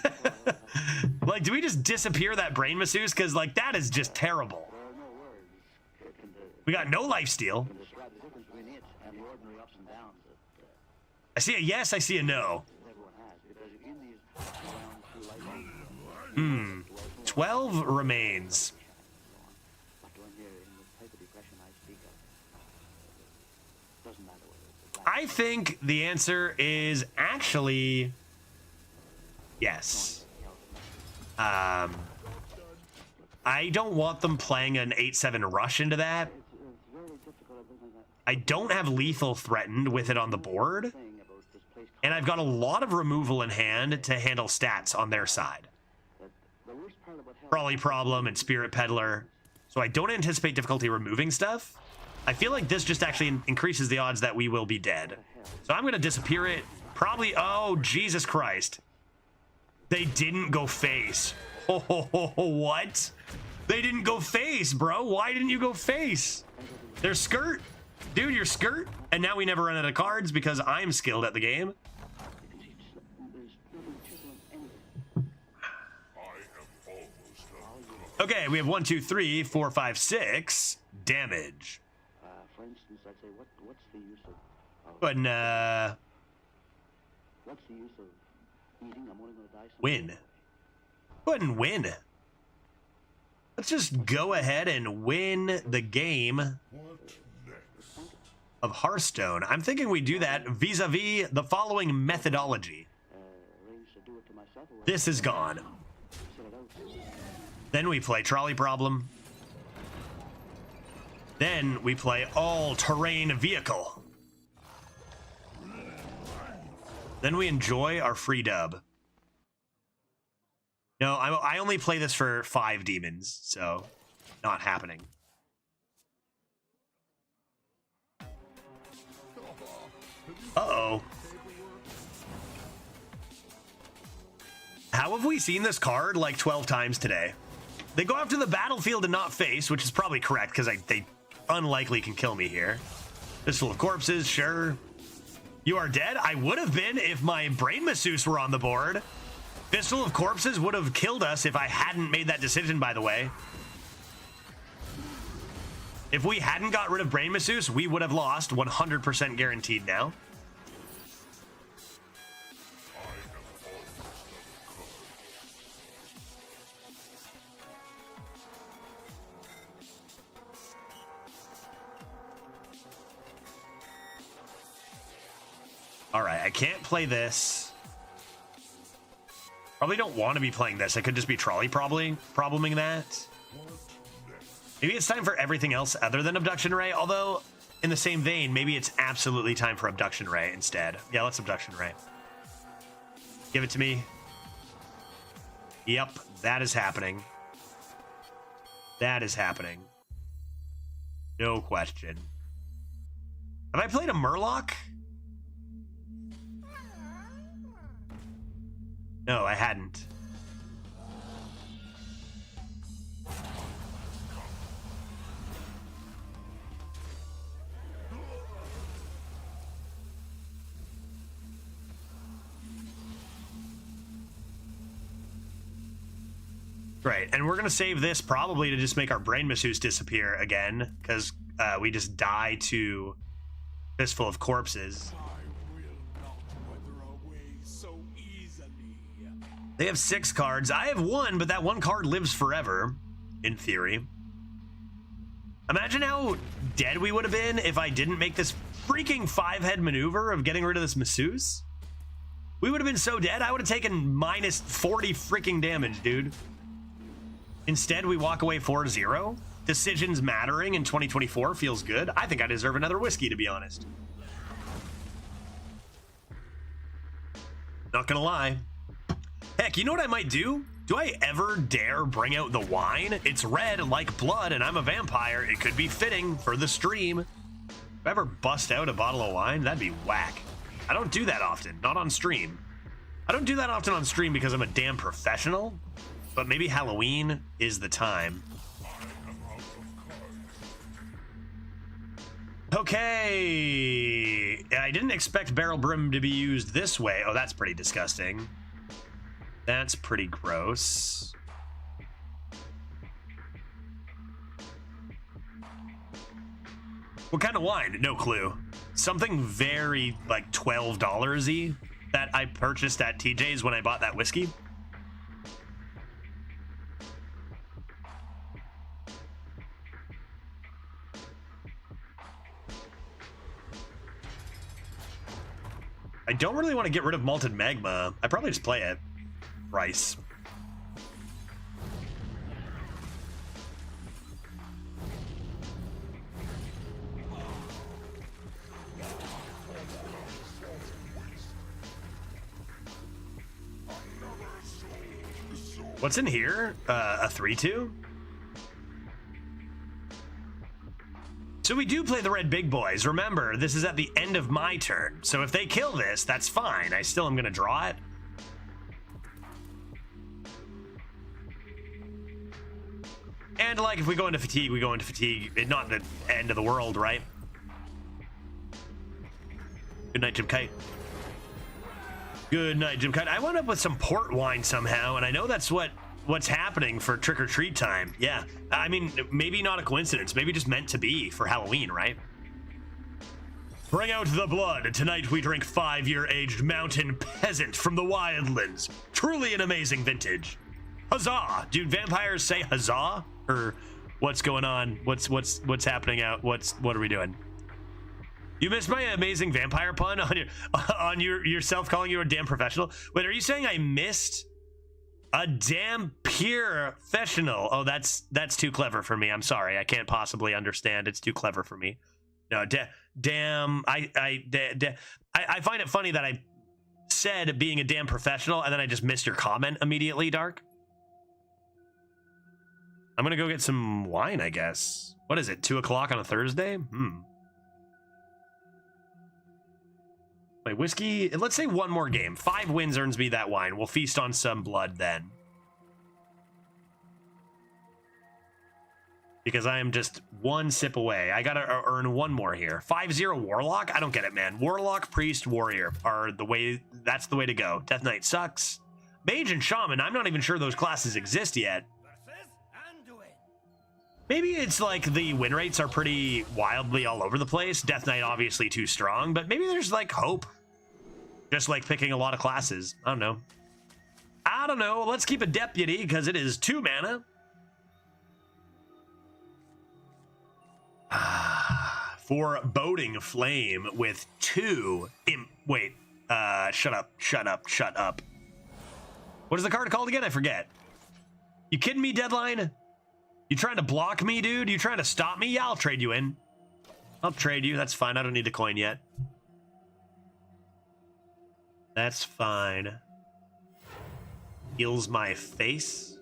Like, do we just disappear that Brain Masseuse? Because, like, that is just terrible. We got no lifesteal. I see a yes, I see a no. Because in these around 2 light 12 remains. but when you're in the type of depression I speak of, doesn't matter whether it's a black I think the answer is actually yes. I don't want them playing an 8-7 rush into that. it's very difficult. I don't have lethal threatened with it on the board, Thing about this place and I've got a lot of removal in hand to handle stats on their side. that the worst part about hell Brawly Problem and Spirit Peddler. So I don't anticipate difficulty removing stuff. I feel like this just actually increases the odds that we will be dead. So I'm going to disappear it. Probably, oh, Jesus Christ. They didn't go face. Oh, what? They didn't go face, bro. Why didn't you go face? Their skirt. Dude, your skirt. And now we never run out of cards because I'm skilled at the game. there's nothing tickling anything. Okay, we have 1, 2, 3, 4, 5, 6 damage. For instance, I'd say what's the use of But what's the use of eating? I'm only gonna die someday. win. Go ahead and win. Let's just go ahead and win the game of Hearthstone. I'm thinking we do that vis-a-vis the following methodology. Arrange to do it to myself or This is gone. sit it out. Then we play Trolley Problem. Then we play All-Terrain Vehicle. Then we enjoy our free dub. No, I only play this for 5 demons, so not happening. Uh-oh. How have we seen this card like 12 times today? They go after the battlefield and not face, which is probably correct because they unlikely can kill me here. Fistful of Corpses, sure. You are dead? I would have been if my Brain Masseuse were on the board. Fistful of Corpses would have killed us if I hadn't made that decision, by the way. If we hadn't got rid of Brain Masseuse, we would have lost, 100% guaranteed now. All right, I can't play this. Probably don't want to be playing this. I could just be trolley probleming that. Maybe it's time for everything else other than Abduction Ray, although in the same vein, maybe it's absolutely time for Abduction Ray instead. Yeah, let's Abduction Ray. Give it to me. Yep, that is happening. That is happening. No question. Have I played a Murloc? No, I hadn't. Right, and we're gonna save this probably to just make our Brain Masseuse disappear again, because we just die to Fistful of Corpses. I will not wither away so easily. They have 6 cards. I have 1, but that 1 card lives forever, in theory. Imagine how dead we would have been if I didn't make this freaking 5-head maneuver of getting rid of this Masseuse. We would have been so dead, I would have taken minus 40 freaking damage, dude. Instead, we walk away 4-0. Decisions mattering in 2024 feels good. I think I deserve another whiskey, to be honest. Not gonna lie. Heck, you know what I might do? Do I ever dare bring out the wine? It's red like blood and I'm a vampire. It could be fitting for the stream. If I ever bust out a bottle of wine, that'd be whack. I don't do that often, not on stream. I don't do that often on stream because I'm a damn professional, but maybe Halloween is the time. Okay, I didn't expect Barrel Brim to be used this way. Oh, that's pretty disgusting. That's pretty gross. What kind of wine? No clue. Something very, like, $12-y. that I purchased at TJ's when I bought that whiskey. I don't really want to get rid of malted magma. I probably just play it. Rice. What's in here? A 3-2? So we do play the red big boys. Remember, this is at the end of my turn. So if they kill this, that's fine. I still am going to draw it. And like if we go into fatigue, we go into fatigue. It's not the end of the world, right? Good night, Jim Kite. Good night, Jim Kite. I wound up with some port wine somehow, and I know that's what's happening for trick-or-treat time. Yeah, I mean, maybe not a coincidence. Maybe just meant to be for Halloween, right? Bring out the blood. Tonight we drink 5-year-aged mountain peasant from the wildlands. Truly an amazing vintage. Huzzah! Dude, vampires say huzzah? Or what's going on? What's happening out? What are we doing? You missed my amazing vampire pun on yourself calling you a damn professional. Wait, are you saying I missed a damn pure professional? Oh, that's too clever for me. I'm sorry. I can't possibly understand. It's too clever for me. No, damn. I find it funny that I said being a damn professional and then I just missed your comment immediately, Dark. I'm gonna go get some wine, I guess. What is it? 2 o'clock on a Thursday? Wait, whiskey, let's say one more game. 5 wins earns me that wine. We'll feast on some blood then. Because I am just one sip away. I gotta earn one more here. 5-0 Warlock? I don't get it, man. Warlock, Priest, Warrior are the way, that's the way to go. Death Knight sucks. Mage and Shaman, I'm not even sure those classes exist yet. Maybe it's like the win rates are pretty wildly all over the place. Death Knight obviously too strong, but maybe there's like hope. Just like picking a lot of classes. I don't know. I don't know. Let's keep a deputy because it is 2 mana. For Boding Flame with 2. Wait. Shut up. What is the card called again? I forget. You kidding me, Deadline? You trying to block me, dude? You trying to stop me? Yeah, I'll trade you in. I'll trade you. That's fine. I don't need the coin yet. That's fine. Heals my face.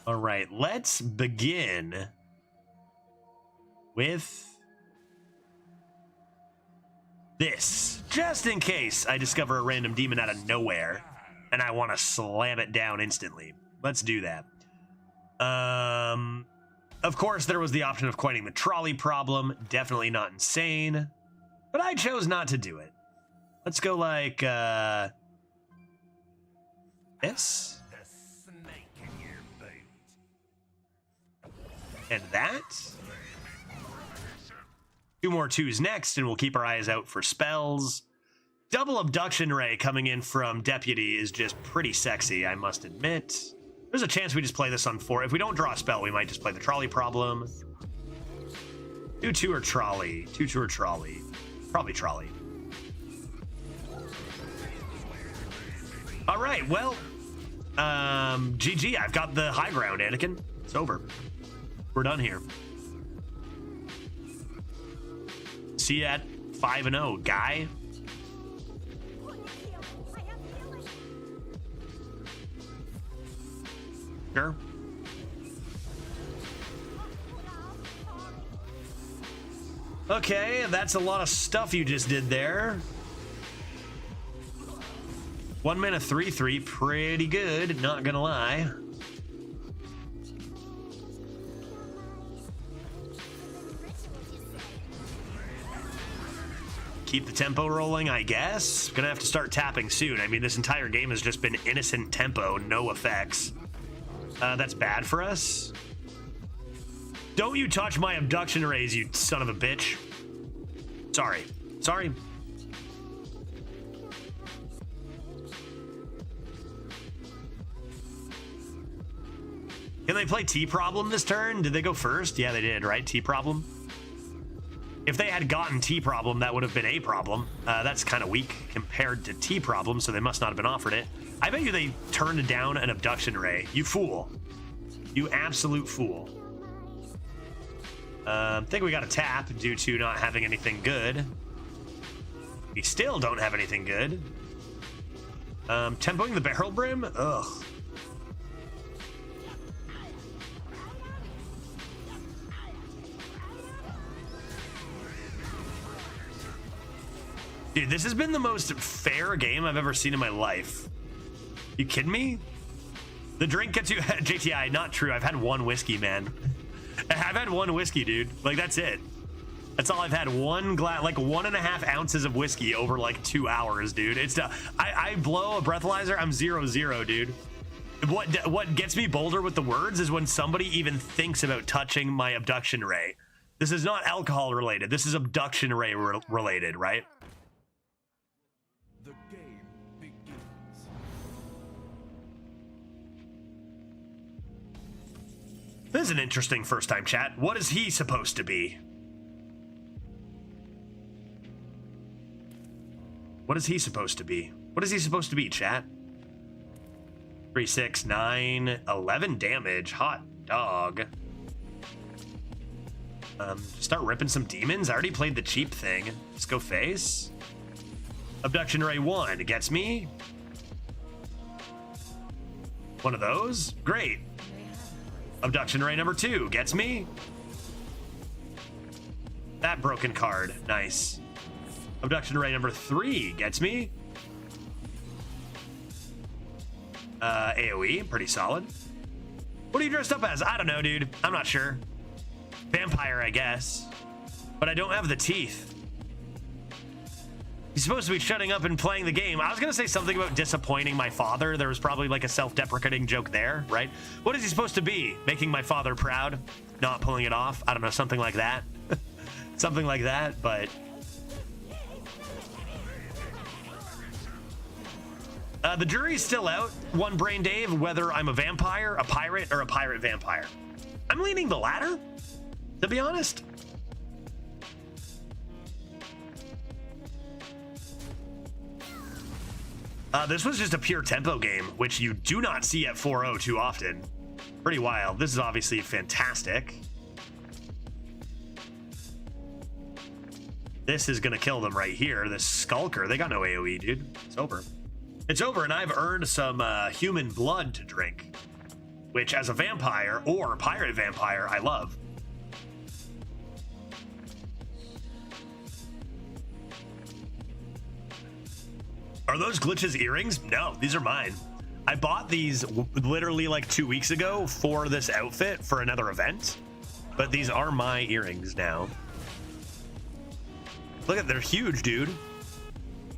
All right, let's begin with this. Just in case I discover a random demon out of nowhere and I want to slam it down instantly. Let's do that. Of course, there was the option of coining the trolley problem. Definitely not insane. But I chose not to do it. Let's go like, this. And that. 2 more 2s next, and we'll keep our eyes out for spells. Double Abduction Ray coming in from Deputy is just pretty sexy, I must admit. There's a chance we just play this on 4. If we don't draw a spell, we might just play the trolley problem. 2-2 or trolley. 2-2 or trolley. Probably trolley. All right, well, GG. I've got the high ground, Anakin. It's over. We're done here. See you at 5-0, guy. Sure. Okay, that's a lot of stuff you just did there. 1 mana 3/3, pretty good, not gonna lie. Keep the tempo rolling, I guess. Gonna have to start tapping soon. I mean, this entire game has just been innocent tempo, no effects. That's bad for us. Don't you touch my abduction rays, you son of a bitch. Sorry. Can they play T-Problem this turn? Did they go first? Yeah, they did, right? T-Problem. If they had gotten T-Problem, that would have been a problem. That's kind of weak compared to T-Problem, so they must not have been offered it. I bet you they turned down an Abduction Ray. You fool. You absolute fool. I think we got a tap due to not having anything good. We still don't have anything good. Tempoing the Barrel Brim? Ugh. Dude, this has been the most fair game I've ever seen in my life. You kidding me? The drink gets you... JTI, not true. I've had one whiskey, man. I've had one whiskey, dude. Like, that's it. That's all I've had. One glass, like 1.5 ounces of whiskey over like 2 hours, dude. It's I blow a breathalyzer, I'm 0-0, dude. What gets me bolder with the words is when somebody even thinks about touching my abduction ray. This is not alcohol related. This is abduction ray related, right? The game begins. This is an interesting first time chat. What is he supposed to be? What is he supposed to be? What is he supposed to be, chat? 3, 6, 9, 11 damage. Hot dog. Start ripping some demons. I already played the cheap thing. Let's go face. Abduction Ray 1 gets me. One of those. Great. Abduction Ray number 2 gets me. That broken card. Nice. Abduction Ray number 3 gets me. AoE, pretty solid. What are you dressed up as? I don't know, dude. I'm not sure. Vampire, I guess. But I don't have the teeth. He's supposed to be shutting up and playing the game. I was going to say something about disappointing my father. There was probably like a self-deprecating joke there, right? What is he supposed to be? Making my father proud? Not pulling it off? I don't know, something like that. Something like that, but... the jury's still out, One Brain Dave, whether I'm a vampire, a pirate, or a pirate vampire. I'm leaning the latter, to be honest. This was just a pure tempo game, which you do not see at 4.0 too often. Pretty wild. This is obviously fantastic. This is going to kill them right here. This Skulker, they got no AoE, dude. It's over. It's over, and I've earned some human blood to drink, which as a vampire or pirate vampire, I love. Are those Glitch's earrings? No, these are mine. I bought these literally like 2 weeks ago for this outfit for another event, but these are my earrings now. Look at, they're huge, dude.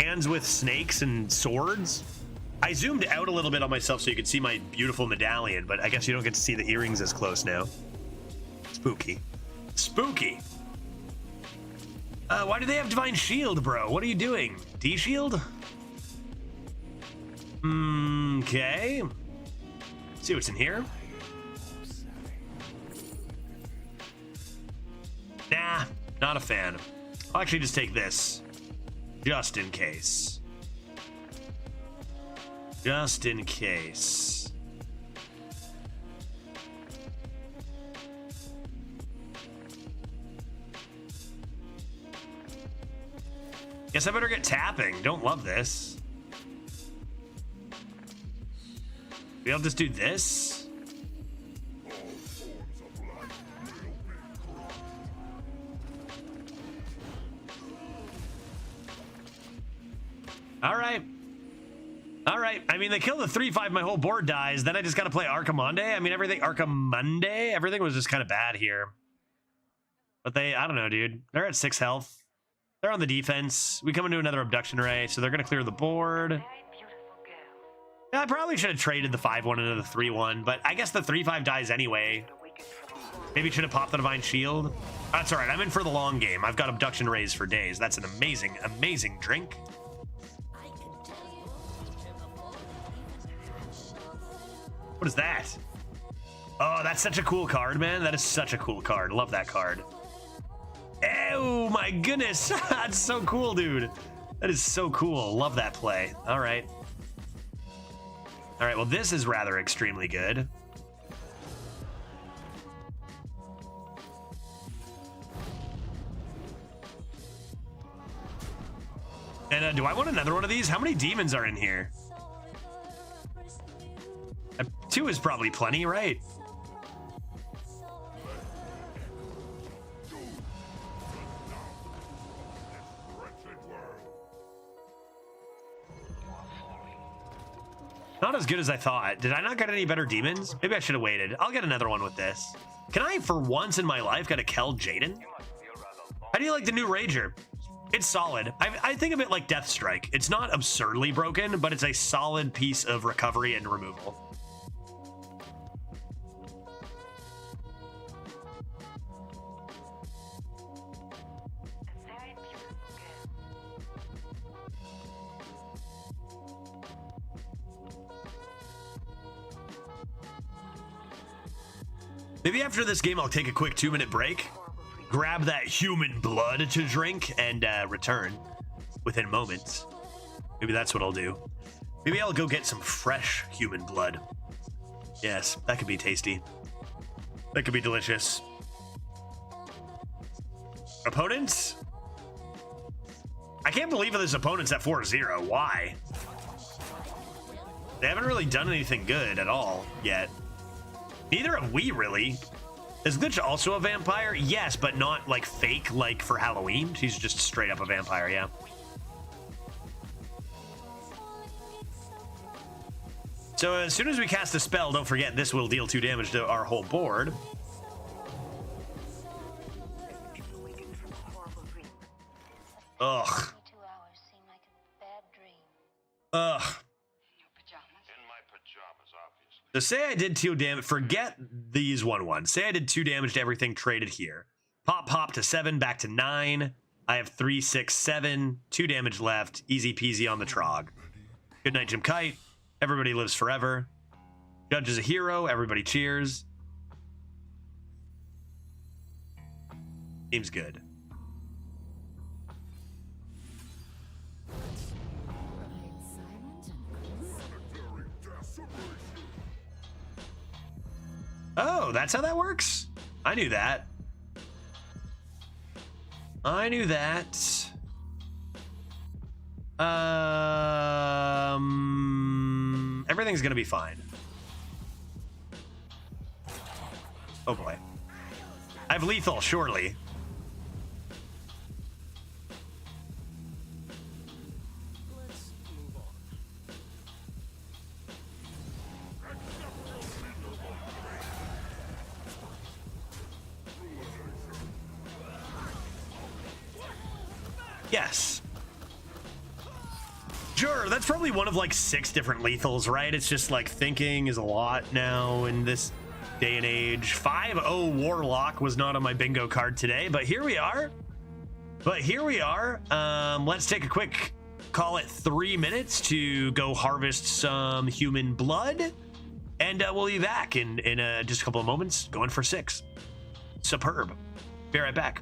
Hands with snakes and swords. I zoomed out a little bit on myself so you could see my beautiful medallion, but I guess you don't get to see the earrings as close now. Spooky. Spooky. Why do they have Divine Shield, bro? What are you doing? D-Shield? Okay. See what's in here. Nah, not a fan. I'll actually just take this. Just in case. Just in case. Guess I better get tapping. Don't love this. Maybe I'll just do this. All right. All right. I mean, they kill the 3/5, my whole board dies. Then I just got to play Archimonde. I mean, Archimonde, everything was just kind of bad here. But they, I don't know, dude. They're at 6 health. They're on the defense. We come into another abduction ray, so they're going to clear the board. Yeah, I probably should have traded the 5-1 into the 3-1, but I guess the 3/5 dies anyway. Maybe should have popped the Divine Shield. That's all right. I'm in for the long game. I've got abduction rays for days. That's an amazing, amazing drink. What is that? Oh, that's such a cool card, man. That is such a cool card. Love that card. Oh my goodness. That's so cool, dude. That is so cool. Love that play. All right. All right, well, this is rather extremely good. And do I want another one of these? How many demons are in here? 2 is probably plenty, right? Not as good as I thought. Did I not get any better demons? Maybe I should have waited. I'll get another one with this. Can I, for once in my life, get a Kel Jaden? How do you like the new Rager? It's solid. I think of it like Death Strike. It's not absurdly broken, but it's a solid piece of recovery and removal. Maybe after this game, I'll take a quick 2-minute break, grab that human blood to drink, and return within moments. Maybe that's what I'll do. Maybe I'll go get some fresh human blood. Yes, that could be tasty. That could be delicious. Opponents? I can't believe this opponent's at 4-0. Why? They haven't really done anything good at all yet. Neither have we, really. Is Glitch also a vampire? Yes, but not like fake, like for Halloween. She's just straight up a vampire, yeah. So as soon as we cast a spell, don't forget this will deal 2 damage to our whole board. Ugh. Ugh. So say I did 2 damage. Forget these 1/1. Say I did 2 damage to everything traded here. Pop to 7, back to 9. I have 3, 6, 7. 2 damage left. Easy peasy on the Trog. Good night, Jim Kite. Everybody lives forever. Judge is a hero. Everybody cheers. Seems good. Oh, that's how that works? I knew that. I knew that. Everything's gonna be fine. Oh boy. I have lethal, surely. Yes. Sure, that's probably one of like 6 different lethals, right? It's just like thinking is a lot now in this day and age. 5-0 Warlock was not on my bingo card today, but here we are. Let's take a quick, call it 3 minutes to go harvest some human blood. And we'll be back in just a couple of moments, going for 6. Superb. Be right back.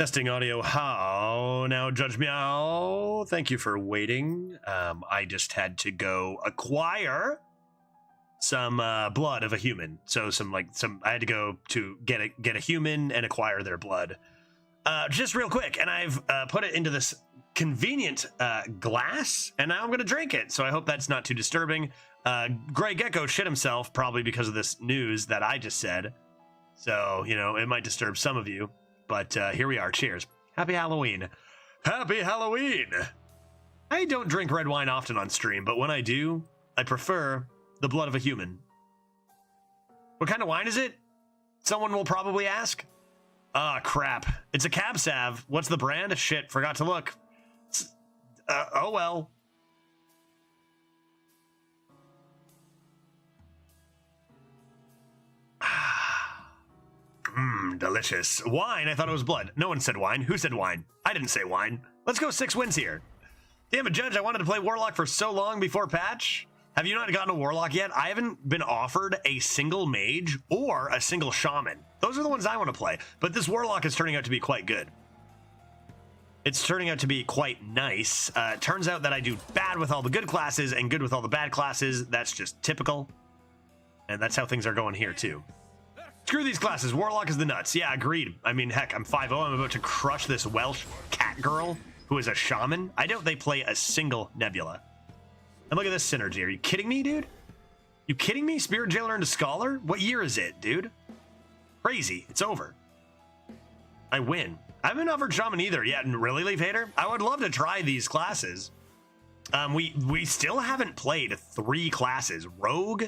Testing audio. How now, Judge Meow? Thank you for waiting. I just had to go acquire some blood of a human. So I had to go to get a human and acquire their blood. Just real quick, and I've put it into this convenient glass, and now I'm gonna drink it. So I hope that's not too disturbing. Grey Gecko shit himself probably because of this news that I just said. So you know it might disturb some of you. But here we are. Cheers. Happy Halloween. Happy Halloween. I don't drink red wine often on stream, but when I do, I prefer the blood of a human. What kind of wine is it? Someone will probably ask. Ah, crap. It's a Cab Sav. What's the brand? Shit, forgot to look. Oh well. Delicious. Wine? I thought it was blood. No one said wine. Who said wine? I didn't say wine. Let's go 6 wins here. Damn it, Judge, I wanted to play Warlock for so long before patch. Have you not gotten a Warlock yet? I haven't been offered a single mage or a single shaman. Those are the ones I want to play. But this Warlock is turning out to be quite good. It's turning out to be quite nice. Turns out that I do bad with all the good classes and good with all the bad classes. That's just typical. And that's how things are going here, too. Screw these classes. Warlock is the nuts. Yeah, agreed. I mean, heck, I'm 5-0. I'm about to crush this Welsh cat girl who is a shaman. I doubt they play a single Nebula. And look at this synergy. Are you kidding me, dude? You kidding me? Spirit Jailer into Scholar? What year is it, dude? Crazy. It's over. I win. I haven't offered shaman either yet. And really, Leaf Hater? I would love to try these classes. We still haven't played 3 classes. Rogue?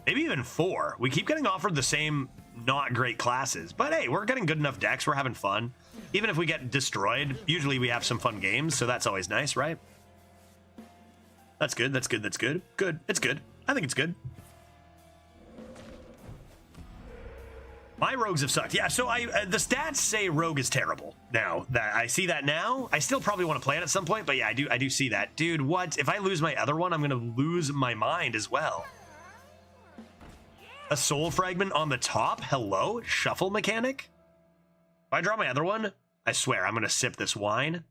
Maybe even 4. We keep getting offered the same not great classes. But hey, we're getting good enough decks. We're having fun. Even if we get destroyed, usually we have some fun games. So that's always nice, right? That's good. That's good. That's good. Good. It's good. I think it's good. My rogues have sucked. Yeah, so the stats say rogue is terrible. Now that I see that now, I still probably want to play it at some point. But yeah, I do see that. Dude, what? If I lose my other one, I'm going to lose my mind as well. A soul fragment on the top? Hello? Shuffle mechanic? If I draw my other one, I swear I'm gonna sip this wine.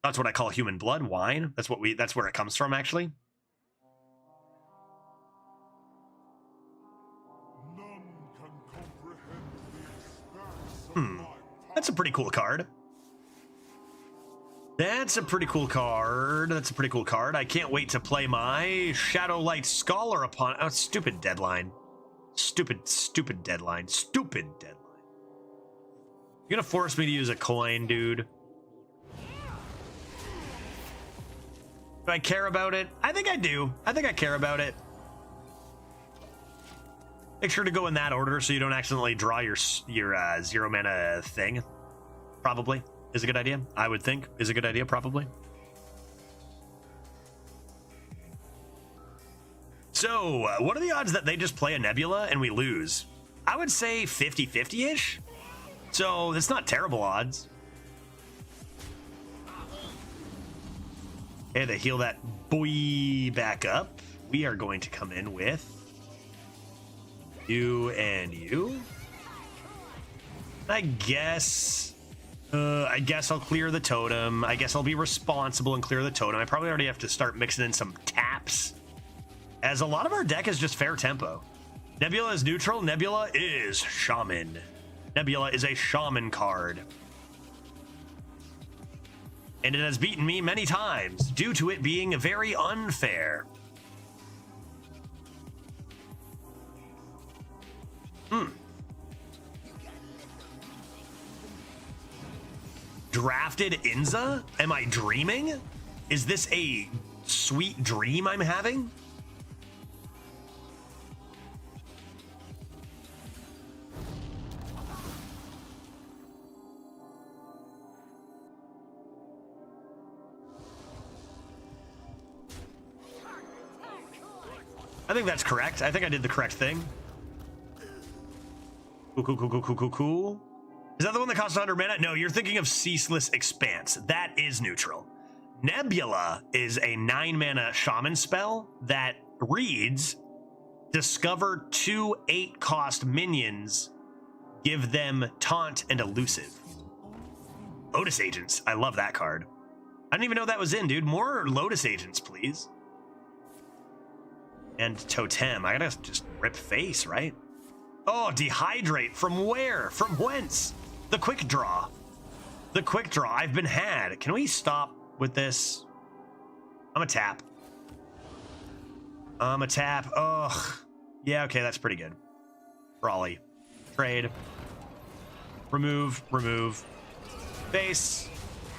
That's what I call human blood, wine. That's where it comes from, actually. None can comprehend the expanse of my That's a pretty cool card. That's a pretty cool card. That's a pretty cool card. I can't wait to play my Shadowlight Scholar upon... Oh, stupid deadline. Stupid deadline. Stupid deadline. You're gonna force me to use a coin, dude. Do I care about it? I think I do. I think I care about it. Make sure to go in that order so you don't accidentally draw your 0 mana thing. Probably. Is a good idea. I would think is a good idea, probably. So, what are the odds that they just play a Nebula and we lose? I would say 50-50-ish. So, it's not terrible odds. Okay, they heal that boy back up. We are going to come in with you and you. I guess I'll clear the totem. I guess I'll be responsible and clear the totem. I probably already have to start mixing in some taps, as a lot of our deck is just fair tempo. Nebula is neutral. Nebula is shaman. Nebula is a shaman card. And it has beaten me many times due to it being very unfair. Drafted Inza? Am I dreaming? Is this a sweet dream I'm having? I think that's correct. I think I did the correct thing. Cool. Is that the one that costs 100 mana? No, you're thinking of Ceaseless Expanse. That is neutral. Nebula is a 9 mana shaman spell that reads, discover 2 8-cost minions Give them Taunt and Elusive. Lotus Agents. I love that card. I didn't even know that was in, dude. More Lotus Agents, please. And Totem. I gotta just rip face, right? Oh, Dehydrate. From where? From whence? The Quick Draw. The Quick Draw. I've been had. Can we stop with this? I'm a tap. I'm a tap. Ugh. Yeah, okay, that's pretty good. Brawly. Trade. Remove. Remove. Base.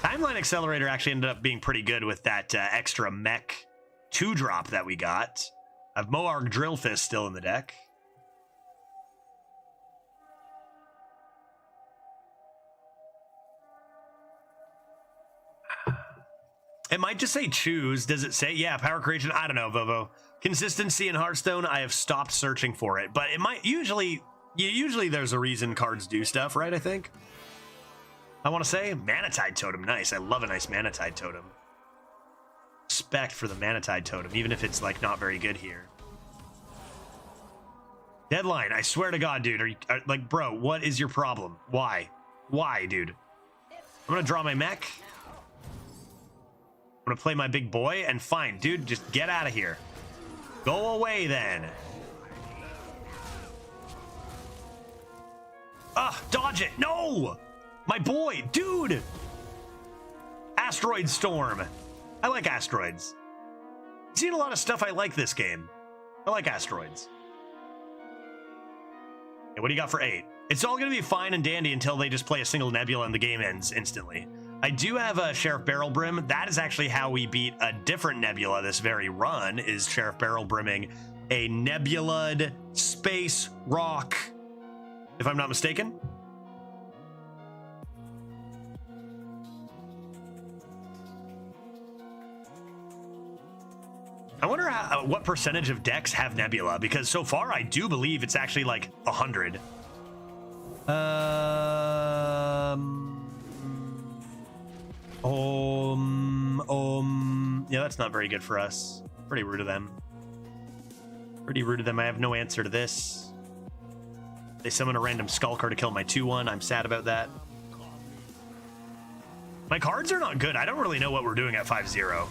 Timeline Accelerator actually ended up being pretty good with that extra mech 2-drop that we got. I have Moarg Drill Fist still in the deck. It might just say choose. Does it say? Yeah, power creation. I don't know, Vovo. Consistency in Hearthstone, I have stopped searching for it, but it might usually there's a reason cards do stuff, right? I think. I want to say Manatide Totem. Nice. I love a nice Manatide Totem. Respect for the Manatide Totem, even if it's like not very good here. Deadline. I swear to God, dude. Like, bro, what is your problem? Why? Why, dude? I'm gonna draw my mech. I'm gonna play my big boy, and fine, dude, just get out of here. Go away, then. Dodge it. No! My boy, dude! Asteroid Storm. I like asteroids. I've seen a lot of stuff I like this game. I like asteroids. Hey, what do you got for 8? It's all gonna be fine and dandy until they just play a single Nebula and the game ends instantly. I do have a Sheriff Barrel Brim. That is actually how we beat a different Nebula this very run, is Sheriff Barrel Brimming a Nebula'd Space Rock, if I'm not mistaken. I wonder what percentage of decks have Nebula, because so far I do believe it's actually like 100. Yeah, that's not very good for us. Pretty rude of them. Pretty rude of them. I have no answer to this. They summon a random Skulker to kill my 2-1. I'm sad about that. My cards are not good. I don't really know what we're doing at 5-0.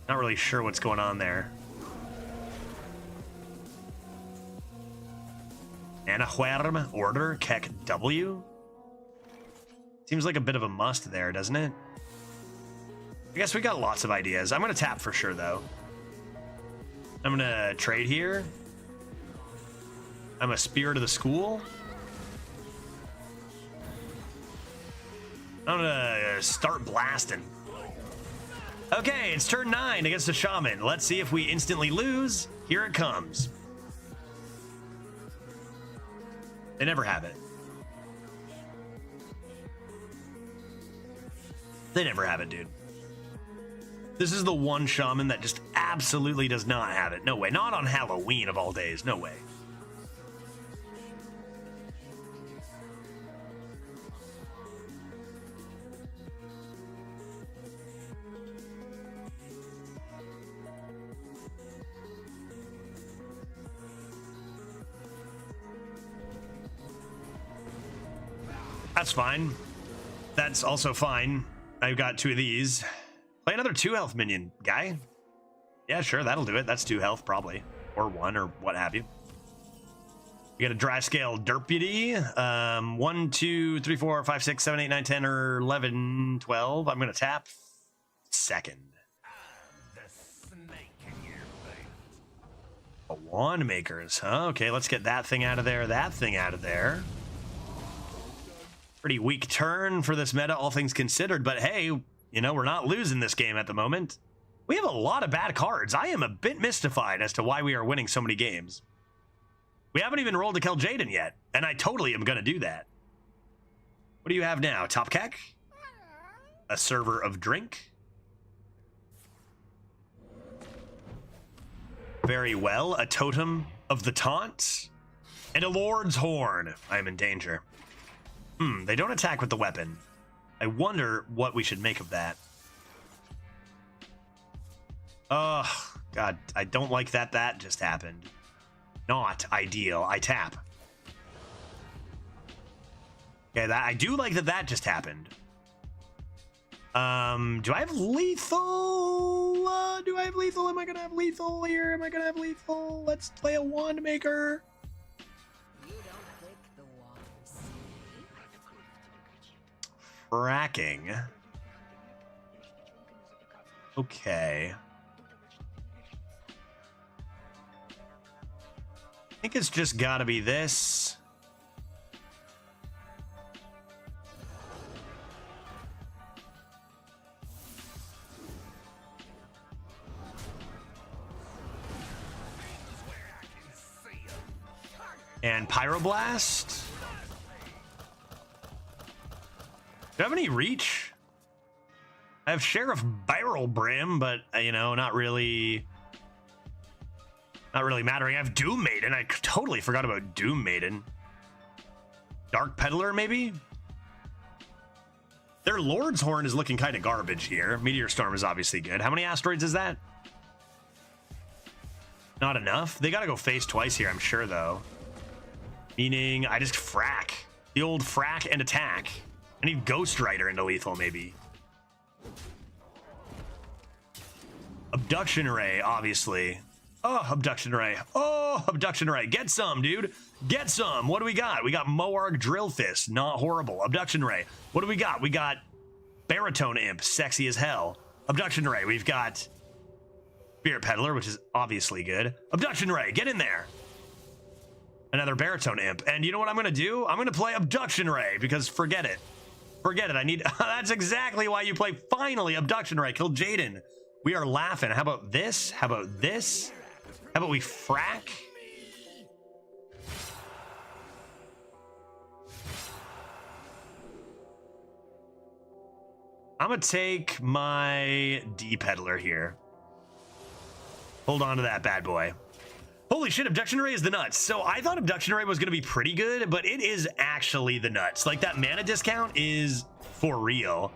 Not really sure what's going on there. Anahuerm, Order, Keck W. Seems like a bit of a must there, doesn't it? I guess we got lots of ideas. I'm going to tap for sure, though. I'm going to trade here. I'm a Spirit of the School. I'm going to start blasting. Okay, it's turn 9 against the Shaman. Let's see if we instantly lose. Here it comes. They never have it. They never have it, dude. This is the one Shaman that just absolutely does not have it. No way. Not on Halloween of all days. No way. That's fine. That's also fine. I've got 2 of these. Play another 2 health minion, guy. Yeah, sure, that'll do it. That's 2 health, probably. Or 1, or what have you. We got a dry scale Derpity. 1, 2, 3, 4, 5, 6, 7, 8, 9, 10, or 11, 12. I'm going to tap second. A Wand Makers, huh? Okay, let's get that thing out of there, that thing out of there. Pretty weak turn for this meta, all things considered, but hey, you know, we're not losing this game at the moment. We have a lot of bad cards. I am a bit mystified as to why we are winning so many games. We haven't even rolled to kill Jaden yet, and I totally am going to do that. What do you have now? Top Keck? A Server of Drink? Very well. A Totem of the Taunt? And a Lord's Horn. I am in danger. They don't attack with the weapon. I wonder what we should make of that. Oh, God, I don't like that just happened. Not ideal. I tap. Okay, that I do like that that just happened. Do I have lethal? Do I have lethal? Am I gonna have lethal here? Am I gonna have lethal? Let's play a wand maker. You don't pick the wands. Fracking. Okay. I think it's just gotta be this. And Pyroblast. Do I have any reach? I have Sheriff Barrel Brim, but you know, not really mattering. I have Doom Maiden. I totally forgot about Doom Maiden. Dark Peddler, maybe? Their Lord's Horn is looking kind of garbage here. Meteor Storm is obviously good. How many asteroids is that? Not enough? They gotta go face twice here, I'm sure, though. Meaning, I just frack. The old frack and attack. I need Ghost Rider into lethal, maybe. Abduction Ray, obviously. Oh, Abduction Ray. Oh, Abduction Ray. Get some, dude. Get some. What do we got? We got Moarg Drill Fist. Not horrible. Abduction Ray. What do we got? We got Baritone Imp. Sexy as hell. Abduction Ray. We've got Spirit Peddler, which is obviously good. Abduction Ray. Get in there. Another Baritone Imp. And you know what I'm going to do? I'm going to play Abduction Ray because forget it. Forget it. I need... That's exactly why you play finally Abduction Ray. Kill Jaden. We are laughing. How about this? How about this? How about we frack? I'm going to take my D-Peddler here. Hold on to that bad boy. Holy shit, Abduction Ray is the nuts. So I thought Abduction Ray was going to be pretty good, but it is actually the nuts. Like, that mana discount is for real.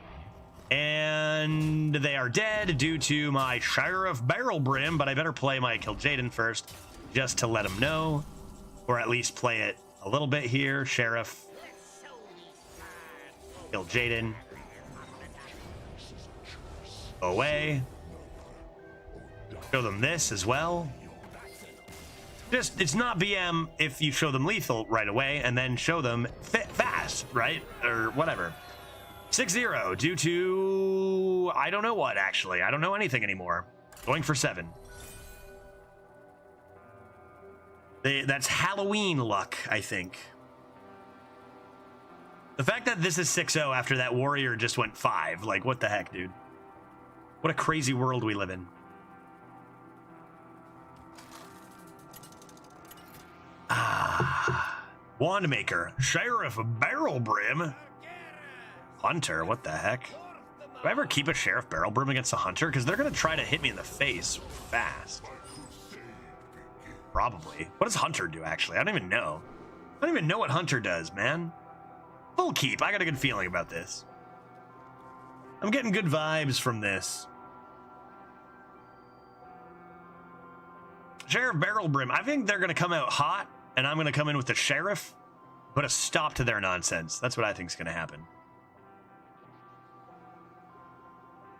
And they are dead due to my Sheriff Barrel Brim, but I better play my Kill Jaden first, just to let him know. Or at least play it a little bit here. Sheriff. Kill Jaden. Go away. Show them this as well. Just, it's not BM if you show them lethal right away and then show them fast, right? Or whatever. 6-0 due to, I don't know what, actually. I don't know anything anymore. Going for 7. That's Halloween luck, I think. The fact that this is 6-0 after that warrior just went 5. Like, what the heck, dude? What a crazy world we live in. Wand Maker, Sheriff Barrel Brim, Hunter. What the heck? Do I ever keep a Sheriff Barrel Brim against a Hunter? Because they're gonna try to hit me in the face fast. Probably. What does Hunter do? Actually, I don't even know. I don't even know what Hunter does, man. Full keep. I got a good feeling about this. I'm getting good vibes from this. Sheriff Barrel Brim. I think they're gonna come out hot. And I'm going to come in with the Sheriff, put a stop to their nonsense. That's what I think is going to happen.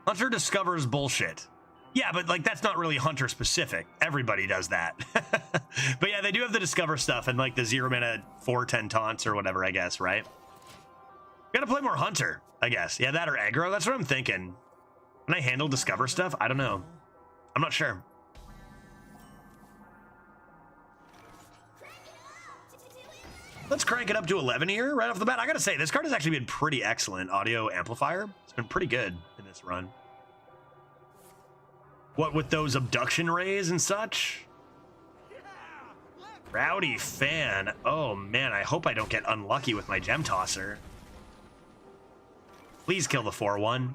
Hunter discovers bullshit. Yeah, but like that's not really Hunter specific. Everybody does that. But yeah, they do have the discover stuff and like the 0 mana 4/10 taunts or whatever, I guess, right? Gotta play more Hunter, I guess. Yeah, that or aggro. That's what I'm thinking. Can I handle discover stuff? I don't know. I'm not sure. Let's crank it up to 11 here right off the bat. I gotta say, this card has actually been pretty excellent. Audio Amplifier. It's been pretty good in this run. What with those abduction rays and such? Rowdy Fan. Oh man, I hope I don't get unlucky with my Gem Tosser. Please kill the 4/1.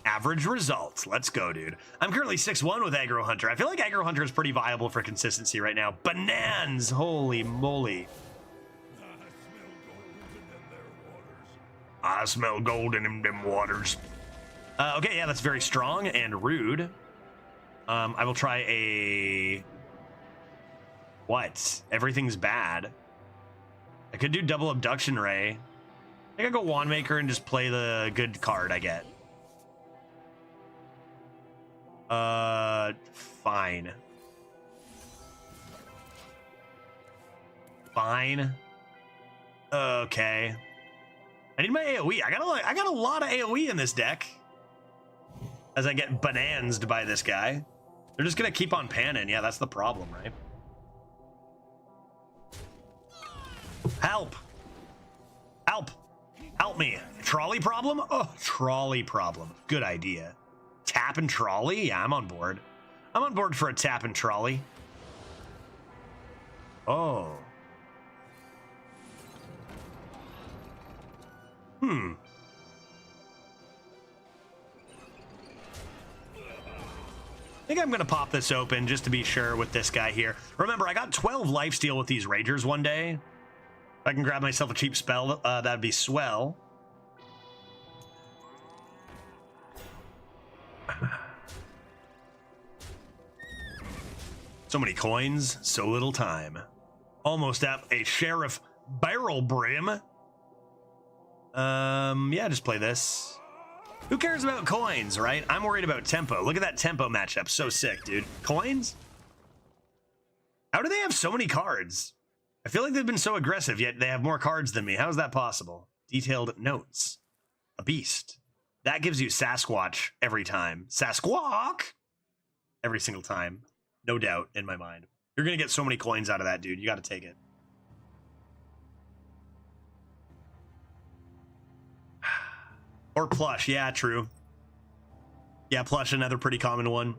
Average results. Let's go, dude. I'm currently 6-1 with Aggro Hunter. I feel like Aggro Hunter is pretty viable for consistency right now. Bananas! Holy moly. I smell gold in them waters. Okay, yeah, that's very strong and rude. I will try a... What? Everything's bad. I could do double abduction ray. I think I go wand maker and just play the good card I get. Fine. Fine. Okay. I need my AoE. I got a lot of AoE in this deck. As I get banansed by this guy. They're just gonna keep on panning. Yeah, that's the problem, right? Help! Help! Help me! Trolley problem? Oh, trolley problem. Good idea. Tap and trolley? Yeah, I'm on board. I'm on board for a tap and trolley. Oh. I think I'm going to pop this open just to be sure with this guy here. Remember, I got 12 lifesteal with these Ragers one day. If I can grab myself a cheap spell, that'd be swell. So many coins, so little time. Almost at a Sheriff Barrel Brim. Yeah, just play this. Who cares about coins, right? I'm worried about tempo. Look at that tempo matchup. So sick, dude. Coins? How do they have so many cards? I feel like they've been so aggressive, yet they have more cards than me. How is that possible? Detailed notes. A beast. That gives you Sasquatch every time. Sasquatch! Every single time. No doubt in my mind. You're going to get so many coins out of that, dude. You got to take it. Or plush. Yeah, true. Yeah, plush, another pretty common one.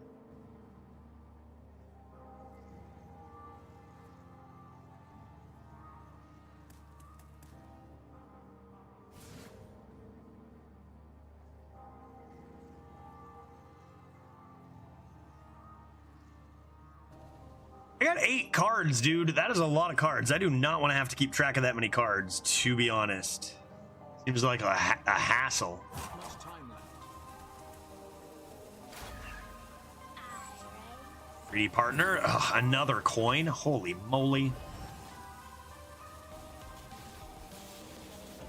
I got 8 cards, dude. That is a lot of cards. I do not want to have to keep track of that many cards, to be honest. Seems like a hassle. Greedy partner. Ugh, another coin. Holy moly.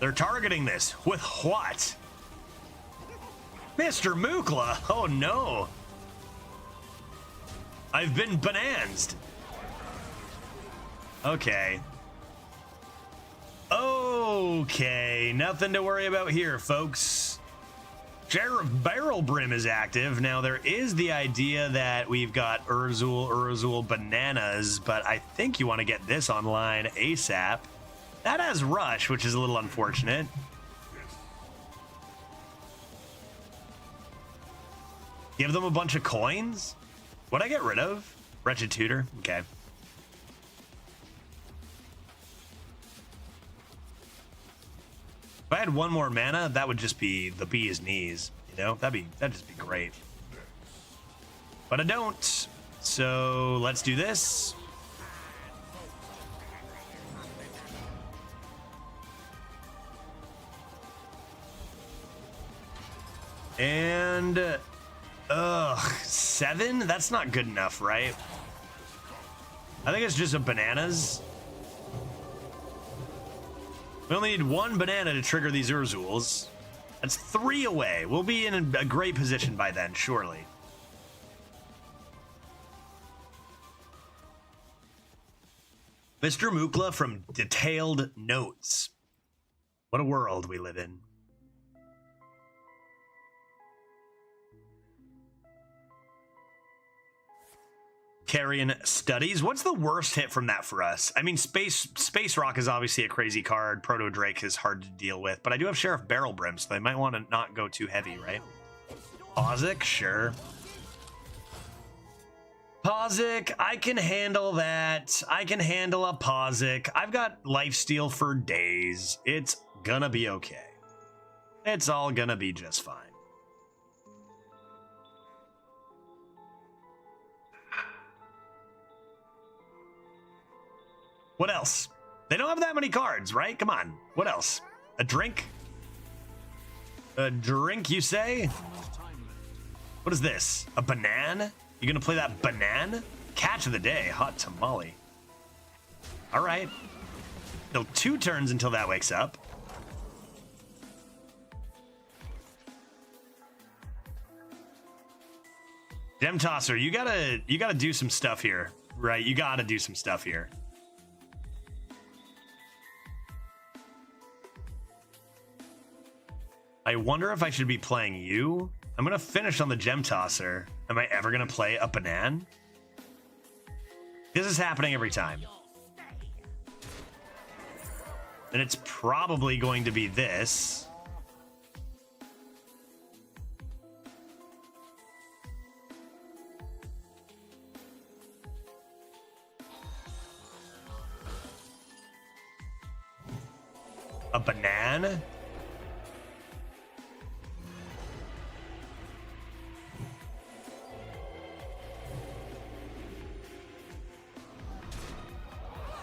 They're targeting this. With what? Mr. Mukla. Oh no. I've been banansed. Okay. Okay, nothing to worry about here, folks. Sheriff Barrel Brim is active. Now, there is the idea that we've got Urzul Bananas, but I think you want to get this online ASAP. That has Rush, which is a little unfortunate. Give them a bunch of coins? What'd I get rid of? Wretched Tutor? Okay. If I had one more mana, that would just be the bee's knees, you know? That'd just be great. But I don't. So let's do this. And 7? That's not good enough, right? I think it's just a bananas. We only need 1 banana to trigger these Urzuls. That's 3 away. We'll be in a great position by then, surely. Mr. Mukla from Detailed Notes. What a world we live in. Carrion Studies. What's the worst hit from that for us? I mean, Space Rock is obviously a crazy card. Proto Drake is hard to deal with, but I do have Sheriff Barrel Brim, so they might want to not go too heavy, right? Pozic, sure. Pozic, I can handle that. I can handle a Pozic. I've got lifesteal for days. It's gonna be okay. It's all gonna be just fine. What else? They don't have that many cards, right? Come on. What else? A drink? A drink, you say? What is this? A banana? You gonna play that banana? Catch of the day. Hot tamale. All right. Still 2 turns until that wakes up. Gem Tosser, you gotta do some stuff here, right? You gotta do some stuff here. I wonder if I should be playing you. I'm gonna finish on the Gem Tosser. Am I ever gonna play a Banan? This is happening every time. And it's probably going to be this. A banana?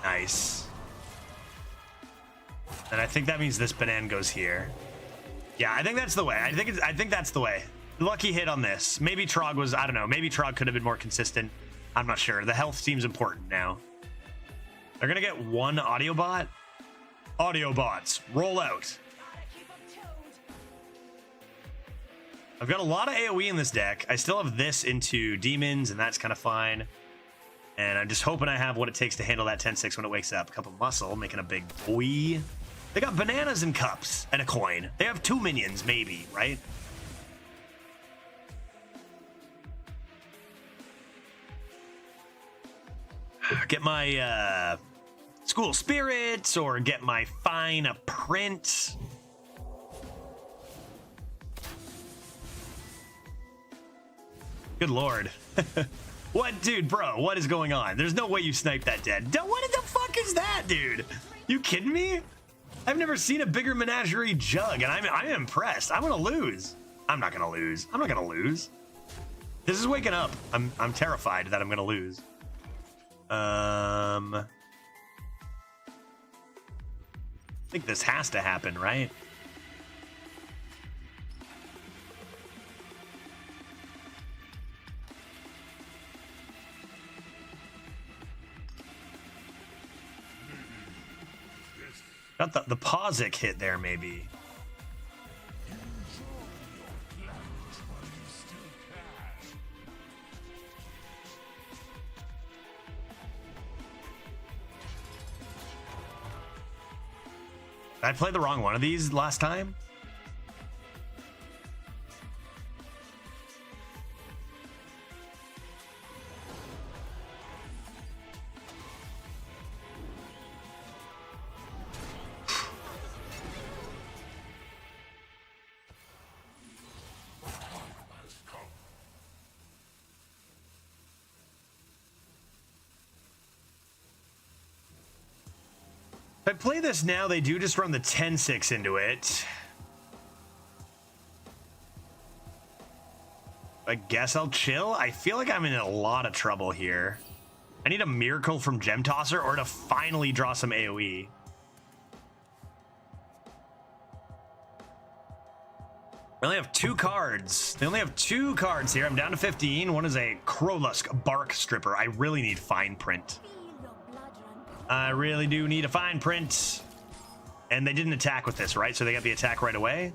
Nice. And I think that means this banana goes here. Yeah, I think that's the way. I think that's the way. Lucky hit on this. Maybe Trog was, I don't know, maybe Trog could have been more consistent. I'm not sure. The health seems important now. They're gonna get one audio bot. Audio bots, roll out. I've got a lot of AoE in this deck. I still have this into demons, and that's kind of fine. And I'm just hoping I have what it takes to handle that 10-6 when it wakes up. A couple muscle, making a big boy. They got bananas and cups and a coin. They have 2 minions, maybe, right? Get my school spirits or get my fine print. Good lord. What, dude, bro, what is going on? There's no way you sniped that dead. What the fuck is that, dude? You kidding me? I've never seen a bigger menagerie jug, and I'm impressed. I'm gonna lose. I'm not gonna lose. I'm not gonna lose. This is waking up. I'm terrified that I'm gonna lose. I think this has to happen, right? Got the Posic hit there, maybe. Did I play the wrong one of these last time? If I play this now, they do just run the 10-6 into it. I guess I'll chill. I feel like I'm in a lot of trouble here. I need a miracle from Gem Tosser or to finally draw some AoE. I only have 2 cards. They only have 2 cards here. I'm down to 15. One is a Crowlusk Bark Stripper. I really need fine print. I really do need a fine print. And they didn't attack with this, right? So they got the attack right away.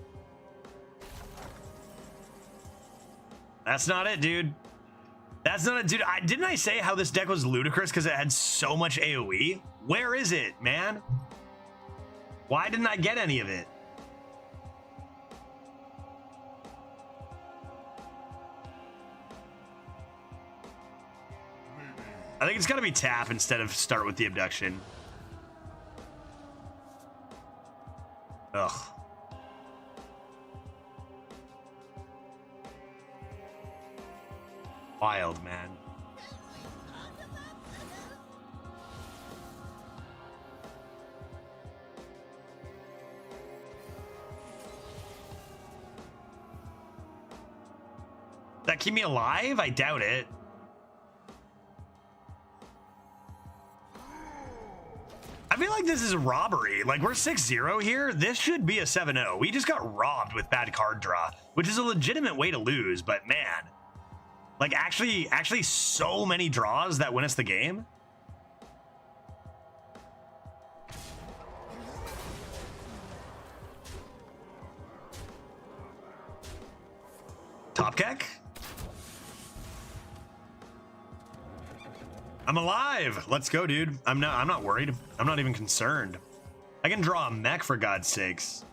That's not it, dude. That's not it, dude. Didn't I say how this deck was ludicrous because it had so much AoE? Where is it, man? Why didn't I get any of it? I think it's got to be tap instead of start with the abduction. Ugh. Wild, man. Does that keep me alive? I doubt it. I feel like this is a robbery. Like, we're 6-0 here. This should be a 7-0. We just got robbed with bad card draw, which is a legitimate way to lose, but man. Like, actually so many draws that win us the game. Top Keck? I'm alive. Let's go, dude. I'm not worried. I'm not even concerned. I can draw a mech for God's sakes.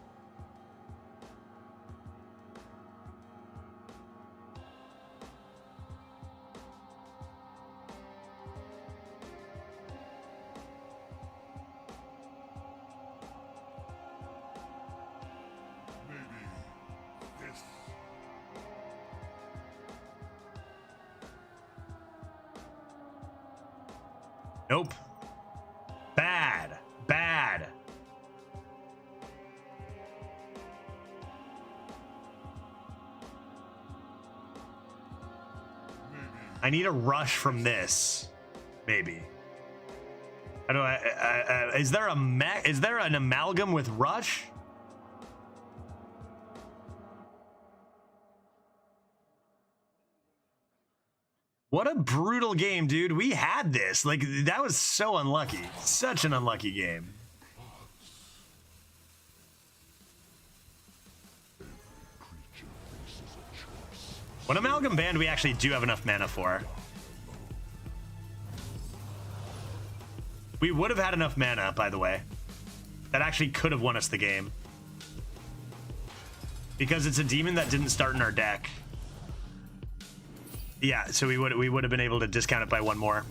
Nope. Bad. Bad. I need a rush from this. Maybe. How do I is there a is there an amalgam with rush? What a brutal game, dude. We had this. Like, that was so unlucky. Such an unlucky game. What amalgam band we actually do have enough mana for? We would have had enough mana, by the way. That actually could have won us the game. Because it's a demon that didn't start in our deck. Yeah, so we would have been able to discount it by one more.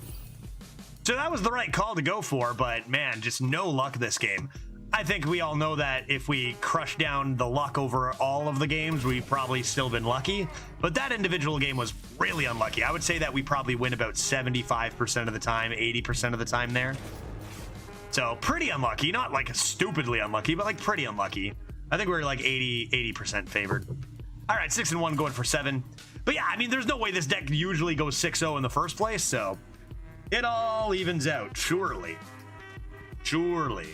So that was the right call to go for, but man, just no luck this game. I think we all know that if we crush down the luck over all of the games, we've probably still been lucky. But that individual game was really unlucky. I would say that we probably win about 75% of the time, 80% of the time there. So pretty unlucky, not like stupidly unlucky, but like pretty unlucky. I think we were like 80% favored. All right, 6-1 going for 7. But yeah, I mean, there's no way this deck usually goes 6-0 in the first place, so it all evens out, surely. Surely.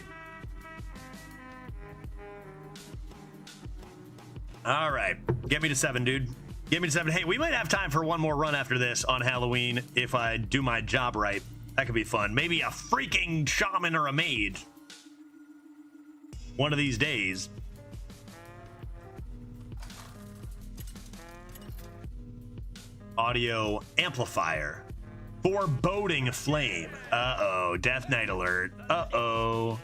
All right, get me to 7, dude. Get me to 7. Hey, we might have time for one more run after this on Halloween if I do my job right. That could be fun. Maybe a freaking shaman or a mage. One of these days. Audio amplifier. Foreboding flame. Uh-oh. Death Knight alert. Uh-oh.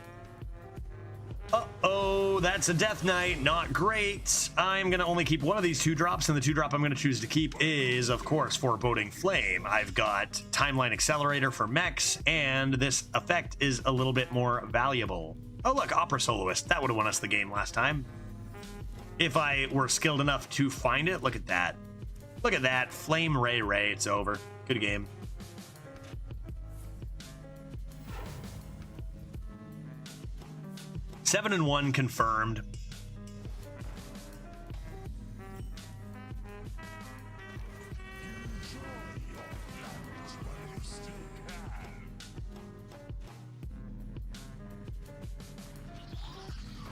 Uh-oh. That's a Death Knight. Not great. I'm going to only keep one of these 2 drops, and the 2 drop I'm going to choose to keep is, of course, Foreboding Flame. I've got Timeline Accelerator for mechs, and this effect is a little bit more valuable. Oh, look. Opera Soloist. That would have won us the game last time. If I were skilled enough to find it. Look at that. Look at that. Flame Ray. It's over. Good game. Seven and 1 confirmed.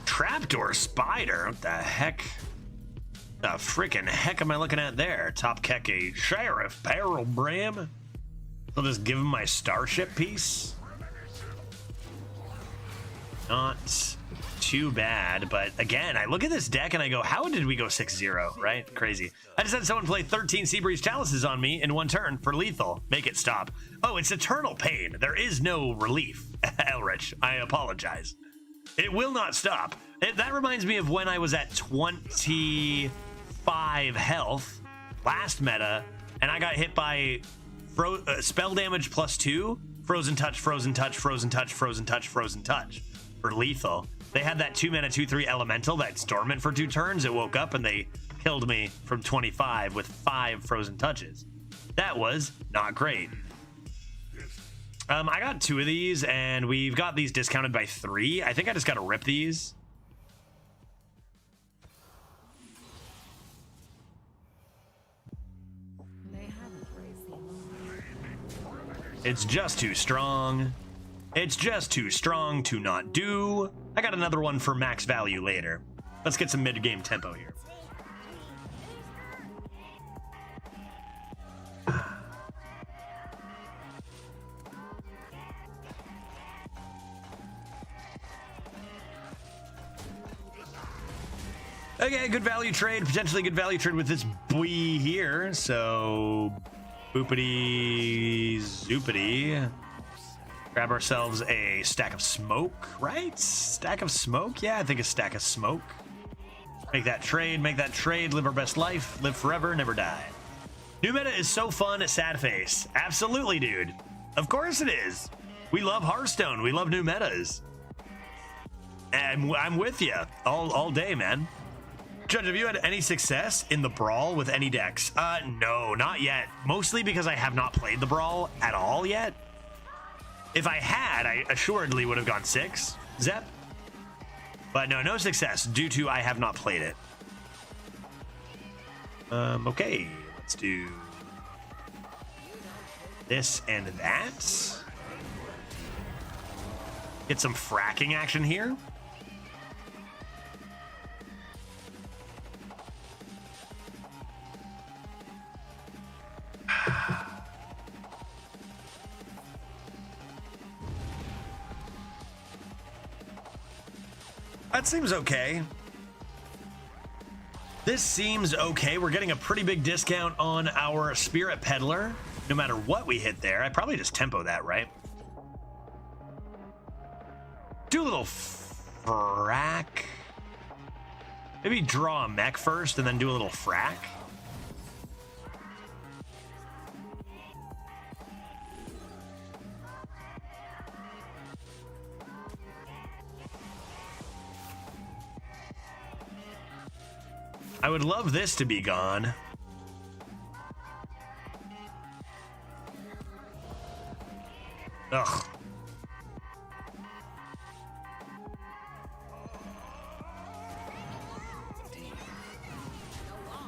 Trapdoor Spider? What the heck? The freaking heck am I looking at there? Top Keke Sheriff Peril Bram. I'll just give him my starship piece. Not too bad, but again, I look at this deck and I go, how did we go 6-0, right? Crazy. I just had someone play 13 Seabreeze Chalices on me in one turn for lethal. Make it stop. Oh, it's eternal pain. There is no relief. Elrich, I apologize. It will not stop. That reminds me of when I was at 25 health last meta, and I got hit by spell damage +2, frozen touch, frozen touch, frozen touch, frozen touch, frozen touch for lethal. They had that 2-mana 2/3 elemental that's dormant for 2 turns. It woke up and they killed me from 25 with 5 frozen touches. That was not great. I got 2 of these, and we've got these discounted by 3. I think I just got to rip these. It's just too strong. It's just too strong to not do. I got another one for max value later. Let's get some mid-game tempo here. Okay, good value trade, potentially good value trade with this boy here. So, boopity zoopity. Grab ourselves a stack of smoke, right? Stack of smoke? Yeah, I think a stack of smoke. Make that trade, live our best life, live forever, never die. New meta is so fun, sad face. Absolutely, dude. Of course it is. We love Hearthstone. We love new metas. And I'm with you all day, man. Judge, have you had any success in the Brawl with any decks? No, not yet. Mostly because I have not played the Brawl at all yet. If I had, I assuredly would have gone 6, Zep. But no success due to I have not played it. Okay, let's do this and that. Get some fracking action here. That seems okay. This seems okay. We're getting a pretty big discount on our Spirit Peddler, no matter what we hit there. I probably just tempo that, right? Do a little frack. Maybe draw a mech first and then do a little frack. I would love this to be gone. Ugh.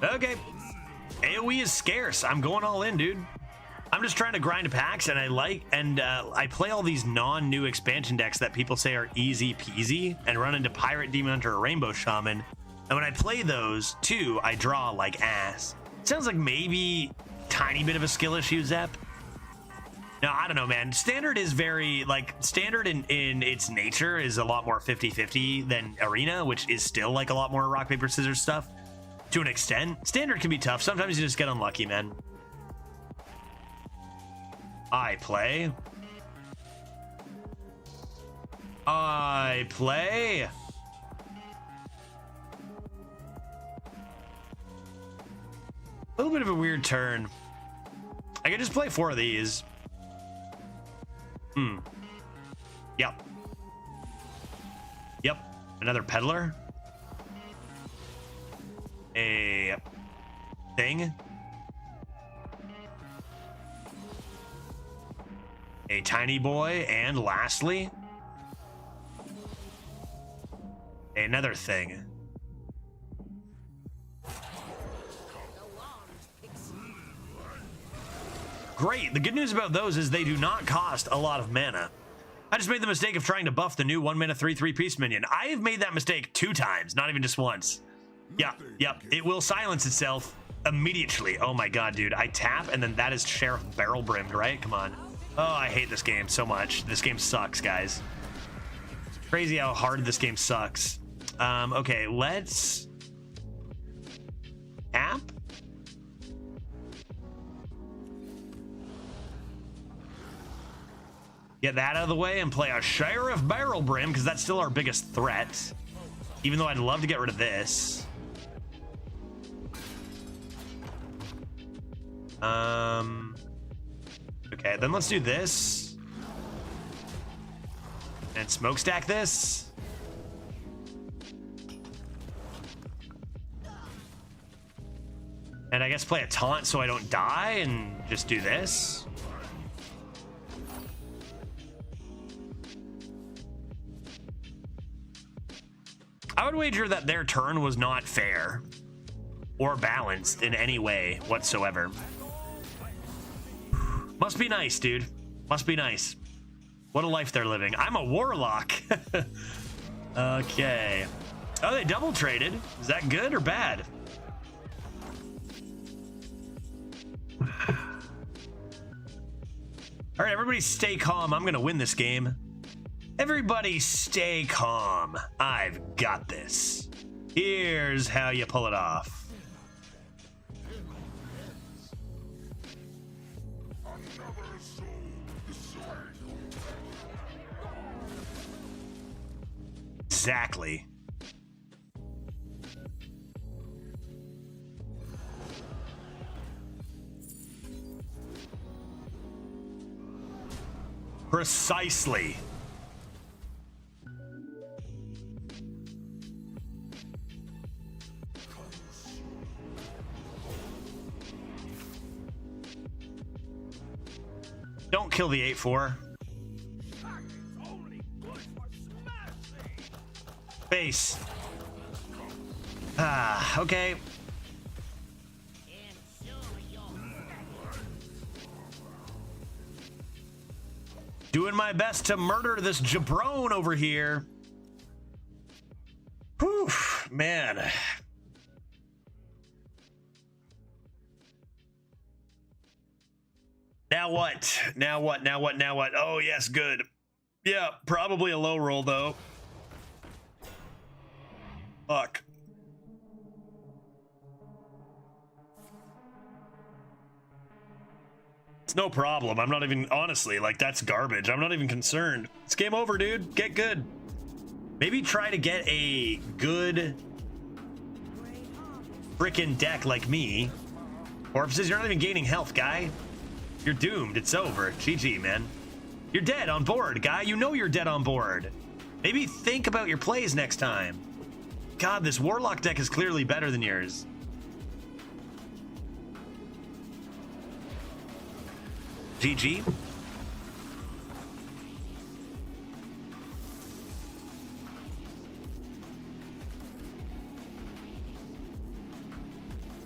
Okay. AoE is scarce. I'm going all in, dude. I'm just trying to grind packs, and I play all these non-new expansion decks that people say are easy peasy, and run into Pirate, Demon Hunter, or Rainbow Shaman. And when I play those, too, I draw like ass. Sounds like maybe tiny bit of a skill issue, Zep. No, I don't know, man. Standard is very, standard in its nature is a lot more 50-50 than Arena, which is still like a lot more rock, paper, scissors stuff. To an extent. Standard can be tough. Sometimes you just get unlucky, man. I play. A little bit of a weird turn. I could just play 4 of these. Yep. Another peddler. A thing. A tiny boy. And lastly, another thing. Great. The good news about those is they do not cost a lot of mana. I just made the mistake of trying to buff the new 1 mana 3/3 Peace Minion. I have made that mistake 2 times, not even just once. Yep. It will silence itself immediately. Oh my god, dude. I tap and then that is Sheriff Barrel Brimmed, right? Come on. Oh, I hate this game so much. This game sucks, guys. Crazy how hard this game sucks. Okay, let's tap. Get that out of the way and play a Sheriff Barrel Brim because that's still our biggest threat. Even though I'd love to get rid of this. Okay, then let's do this. And smokestack this. And I guess play a taunt so I don't die and just do this. I would wager that their turn was not fair or balanced in any way whatsoever. Must be nice, dude. Must be nice. What a life they're living. I'm a warlock. Okay. Oh, they double traded. Is that good or bad? All right, everybody stay calm. I'm going to win this game. Everybody stay calm. I've got this. Here's how you pull it off. Exactly. Precisely. Don't kill the 8-4. Base. Ah, okay. Doing my best to murder this jabron over here. Whew, man. Now what? Now what? Now what? Now what? Oh, yes, good. Yeah, probably a low roll, though. Fuck. It's no problem. I'm not even, honestly, like, that's garbage. I'm not even concerned. It's game over, dude. Get good. Maybe try to get a good frickin' deck like me. Corpses, you're not even gaining health, guy. You're doomed. It's over. GG, man. You're dead on board, guy. You know you're dead on board. Maybe think about your plays next time. God, this Warlock deck is clearly better than yours. GG.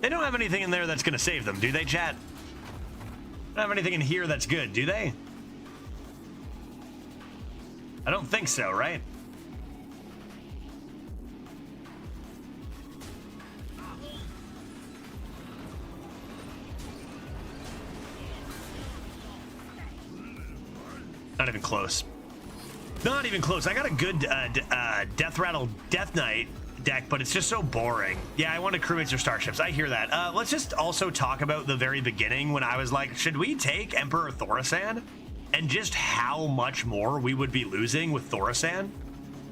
They don't have anything in there that's going to save them, do they, chat? Don't have anything in here that's good, do they? I don't think so, right? Not even close. Not even close. I got a good Death Rattle Death Knight deck, but it's just so boring. Yeah, I wanted crewmates or starships. I hear that. Let's just also talk about the very beginning when I was like, should we take Emperor Thaurissan? And just how much more we would be losing with Thaurissan,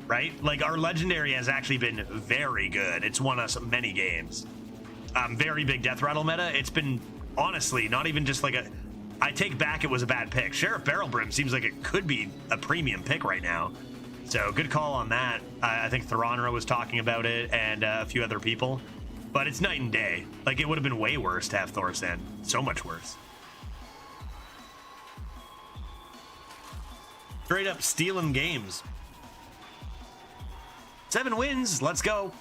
right? Like, our legendary has actually been very good. It's won us many games. Very big Death Rattle meta. It's been, honestly, not even just like a... I take back it was a bad pick. Sheriff Barrelbrim seems like it could be a premium pick right now. So good call on that. I think Theronra was talking about it and a few other people. But it's night and day. Like, it would have been way worse to have Thaurissan. So much worse. Straight up stealing games. 7 wins. Let's go.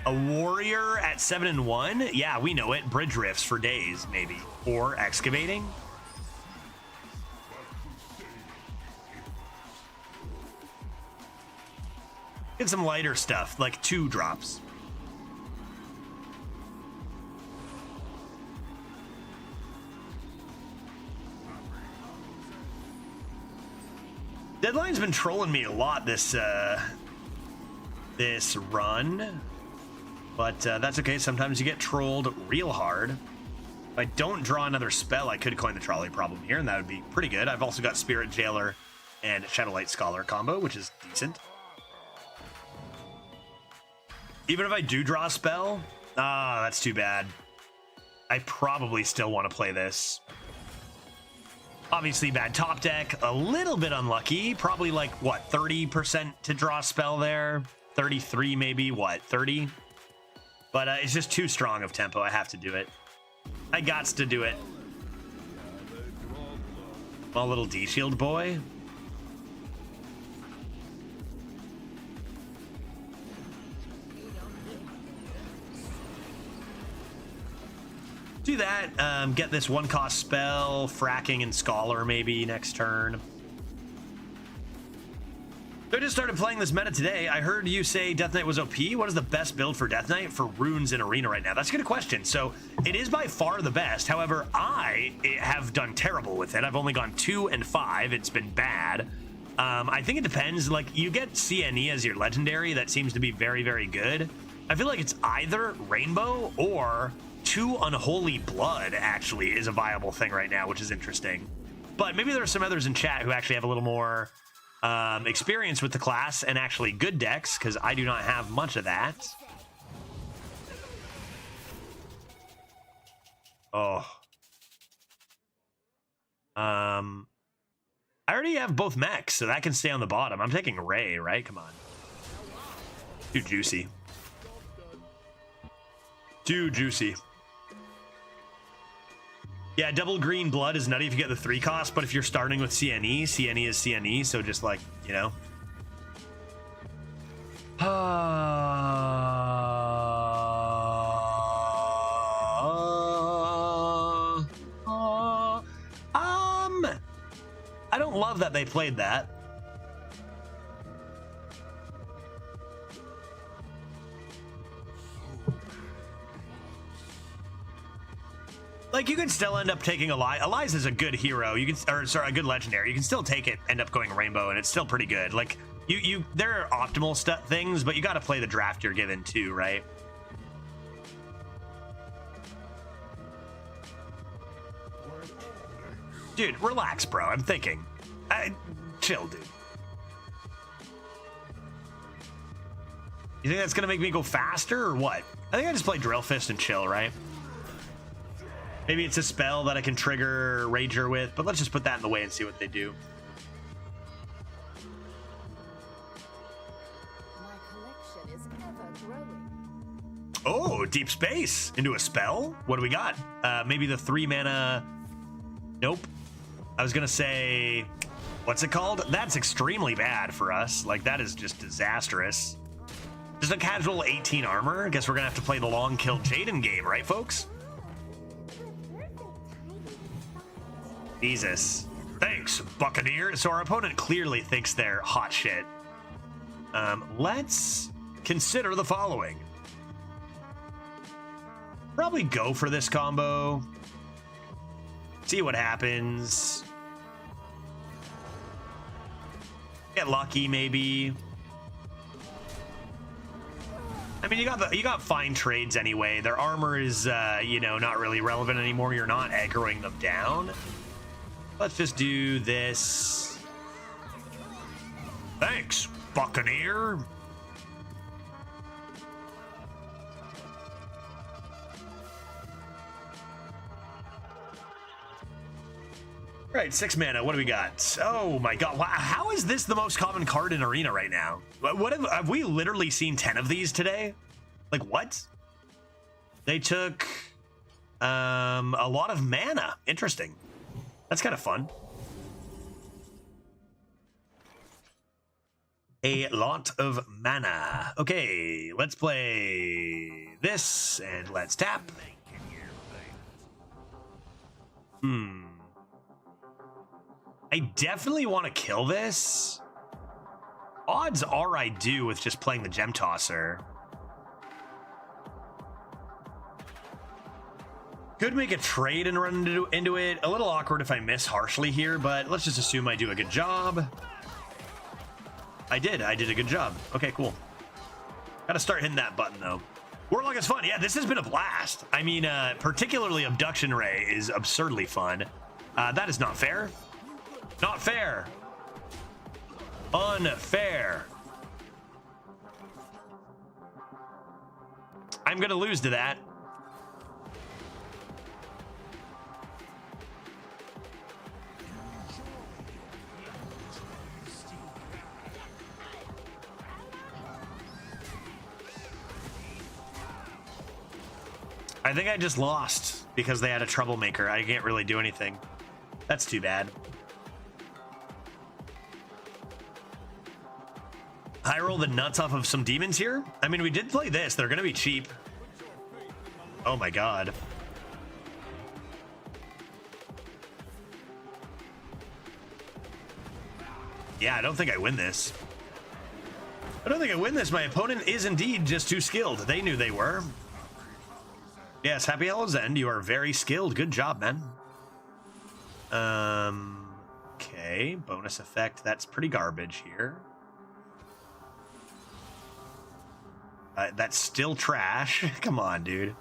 A warrior at 7-1? Yeah, we know it. Bridge rifts for days, maybe. Or excavating. Get some lighter stuff, like 2 drops. Deadline's been trolling me a lot this this run. But that's okay. Sometimes you get trolled real hard. If I don't draw another spell, I could coin the trolley problem here, and that would be pretty good. I've also got Spirit Jailer and Shadowlight Scholar combo, which is decent. Even if I do draw a spell, that's too bad. I probably still want to play this. Obviously, bad top deck. A little bit unlucky. Probably like, what, 30% to draw a spell there? 33 maybe? What, 30? But it's just too strong of tempo. I have to do it. I gots to do it. Small little D-shield boy. Do that. Get this 1-cost spell, Fracking and Scholar maybe next turn. So I just started playing this meta today. I heard you say Death Knight was OP. What is the best build for Death Knight for runes in Arena right now? That's a good question. So it is by far the best. However, I have done terrible with it. I've only gone 2 and 5. It's been bad. I think it depends. Like, you get CNE as your legendary. That seems to be very, very good. I feel like it's either Rainbow or 2 Unholy Blood actually is a viable thing right now, which is interesting. But maybe there are some others in chat who actually have a little more experience with the class and actually good decks, because I do not have much of that. Oh. I already have both mechs, so that can stay on the bottom. I'm taking Ray, right? Come on. Too juicy. Too juicy. Yeah, double green blood is nutty if you get the 3 cost, but if you're starting with CNE, CNE is CNE, so just like, you know. I don't love that they played that. Like, you can still end up taking Eliza's a good hero. You can, or sorry, a good legendary. You can still take it, end up going rainbow, and it's still pretty good. Like, there are optimal things, but you got to play the draft you're given too, right? Dude, relax, bro. I'm thinking. Chill, dude. You think that's gonna make me go faster or what? I think I just play Drill Fist and chill, right? Maybe it's a spell that I can trigger Rager with, but let's just put that in the way and see what they do. My collection is ever growing. Oh, Deep Space into a spell? What do we got? Maybe the 3 mana. Nope. I was gonna say, what's it called? That's extremely bad for us. Like, that is just disastrous. Just a casual 18 armor. I guess we're gonna have to play the long kill Jaden game, right, folks? Jesus. Thanks, Buccaneer. So our opponent clearly thinks they're hot shit. Let's consider the following. Probably go for this combo. See what happens. Get lucky, maybe. I mean, you got fine trades anyway. Their armor is, you know, not really relevant anymore. You're not aggroing them down. Let's just do this. Thanks, Buccaneer. Right, 6 mana. What do we got? Oh my god! Wow, how is this the most common card in Arena right now? What have we literally seen 10 of these today? Like what? They took a lot of mana. Interesting. That's kind of fun. A lot of mana. Okay, let's play this and let's tap. I definitely want to kill this. Odds are I do with just playing the Gem Tosser. Could make a trade and run into it. A little awkward if I miss harshly here, but let's just assume I do a good job. I did a good job. Okay, cool. Gotta start hitting that button though. Warlock is fun. Yeah, this has been a blast. I mean, particularly Abduction Ray is absurdly fun. That is not fair. Not fair. Unfair. I'm gonna lose to that. I think I just lost because they had a troublemaker. I can't really do anything. That's too bad. I roll the nuts off of some demons here. I mean, we did play this. They're going to be cheap. Oh my god. Yeah, I don't think I win this. I don't think I win this. My opponent is indeed just too skilled. They knew they were. Yes, Happy Hallow's End. You are very skilled. Good job, man. Okay, bonus effect. That's pretty garbage here. That's still trash. Come on, dude.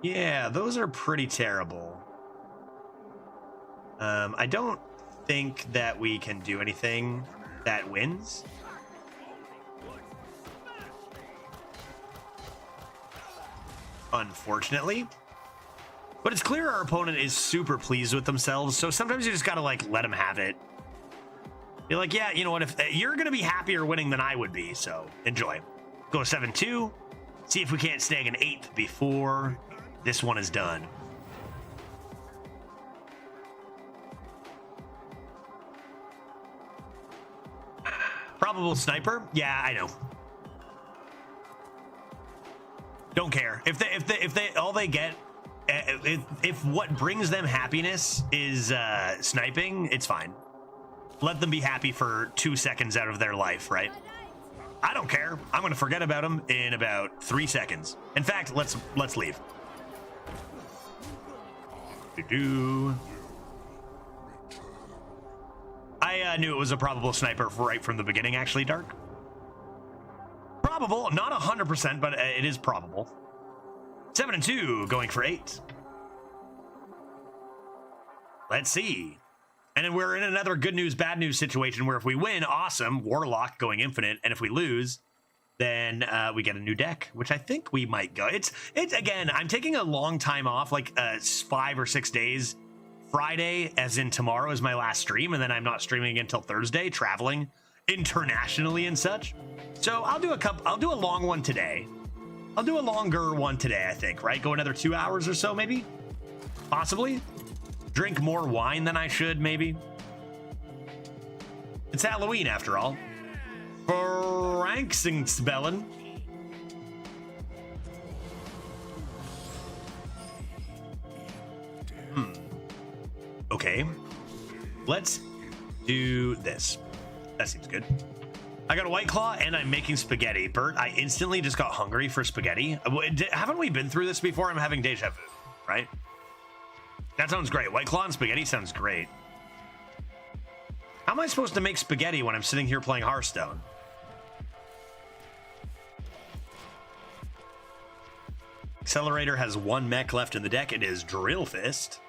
Yeah, those are pretty terrible. I don't think that we can do anything that wins. Unfortunately. But it's clear our opponent is super pleased with themselves, so sometimes you just gotta, like, let them have it. You're like, yeah, you know what, if you're gonna be happier winning than I would be, so enjoy. Go 7-2, see if we can't snag an 8th before this one is done. Probable sniper? Yeah, I know. Don't care. If they all they get, if what brings them happiness is sniping, it's fine. Let them be happy for 2 seconds out of their life, right? I don't care. I'm going to forget about them in about 3 seconds. In fact, let's leave. I knew it was a probable sniper right from the beginning, actually, Dark. Probable, not 100%, but it is probable. 7-2, going for 8. Let's see. And then we're in another good news, bad news situation where if we win, awesome, Warlock going infinite, and if we lose, then we get a new deck, which I think we might go. It's again, I'm taking a long time off, like 5 or 6 days. Friday, as in tomorrow, is my last stream, and then I'm not streaming again until Thursday, traveling internationally and such. So I'll do a long one today. I'll do a longer one today, I think, right? Go another 2 hours or so, maybe? Possibly? Drink more wine than I should, maybe? It's Halloween, after all. Franksingspellen. Okay. Let's do this. That seems good. I got a White Claw and I'm making spaghetti. Bert, I instantly just got hungry for spaghetti. Haven't we been through this before? I'm having deja vu, right? That sounds great. White Claw and spaghetti sounds great. How am I supposed to make spaghetti when I'm sitting here playing Hearthstone? Accelerator has 1 mech left in the deck. It is Drill Fist.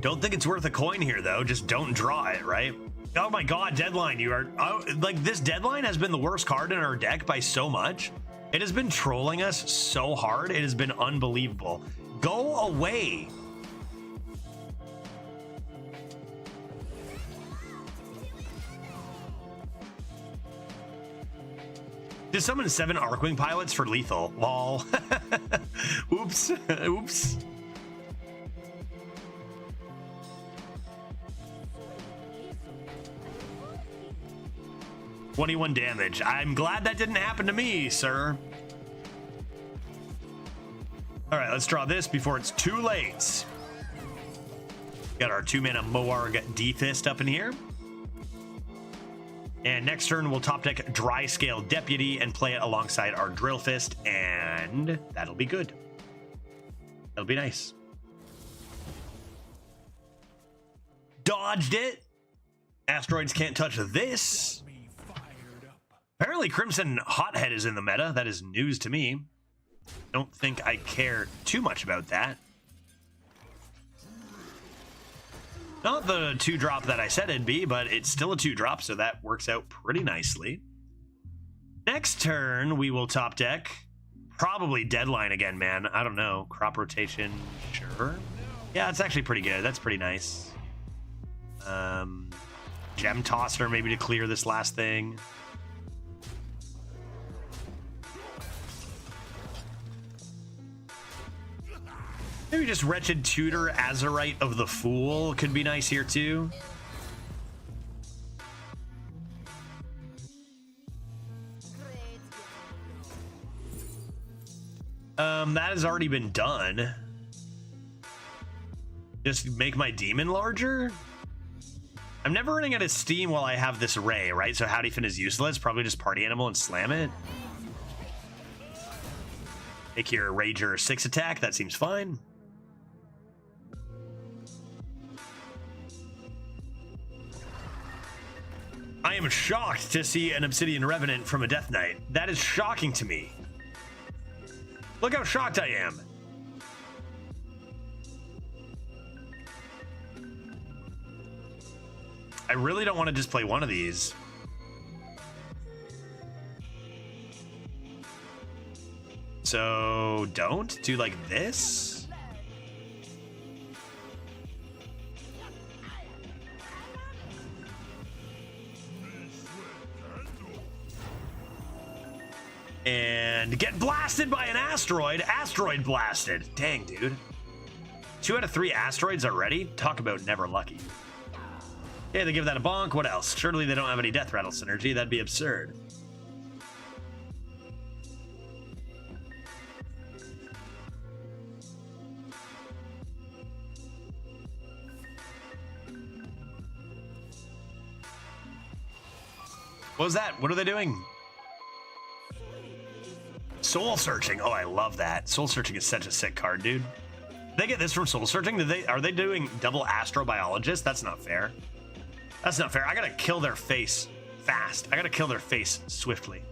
Don't think it's worth a coin here, though. Just don't draw it, right? Oh my god, Deadline. You are... Oh, like, this Deadline has been the worst card in our deck by so much. It has been trolling us so hard. It has been unbelievable. Go away. Just summon 7 Arcwing pilots for lethal. Lol. Oops. Oops. 21 damage. I'm glad that didn't happen to me, sir. All right, let's draw this before it's too late. Got our 2-mana Moarg D-Fist up in here. And next turn, we'll top deck Dry Scale Deputy and play it alongside our Drill Fist, and that'll be good. That'll be nice. Dodged it. Asteroids can't touch this. Apparently Crimson Hothead is in the meta. That is news to me. Don't think I care too much about that. Not the 2-drop that I said it'd be, but it's still a 2-drop, so that works out pretty nicely. Next turn, we will top deck. Probably Deadline again, man. I don't know. Crop Rotation, sure. Yeah, it's actually pretty good. That's pretty nice. Gem Tosser, maybe to clear this last thing. Maybe just Wretched Tutor, Azurite of the Fool could be nice here too. That has already been done. Just make my demon larger? I'm never running out of steam while I have this Ray, right? So Howdy Fin is useless. Probably just Party Animal and slam it. Make your Rager 6 attack. That seems fine. I am shocked to see an Obsidian Revenant from a Death Knight. That is shocking to me. Look how shocked I am. I really don't want to just play one of these. So don't do like this. And get blasted by an asteroid. Asteroid blasted. Dang, dude. 2 out of 3 asteroids already? Talk about never lucky. Okay, they give that a bonk. What else? Surely they don't have any Death Rattle synergy. That'd be absurd. What was that? What are they doing? Soul Searching. Oh, I love that. Soul Searching is such a sick card, dude. Did they get this from Soul Searching? Are they doing double Astrobiologist? That's not fair. That's not fair. I gotta kill their face fast. I gotta kill their face swiftly.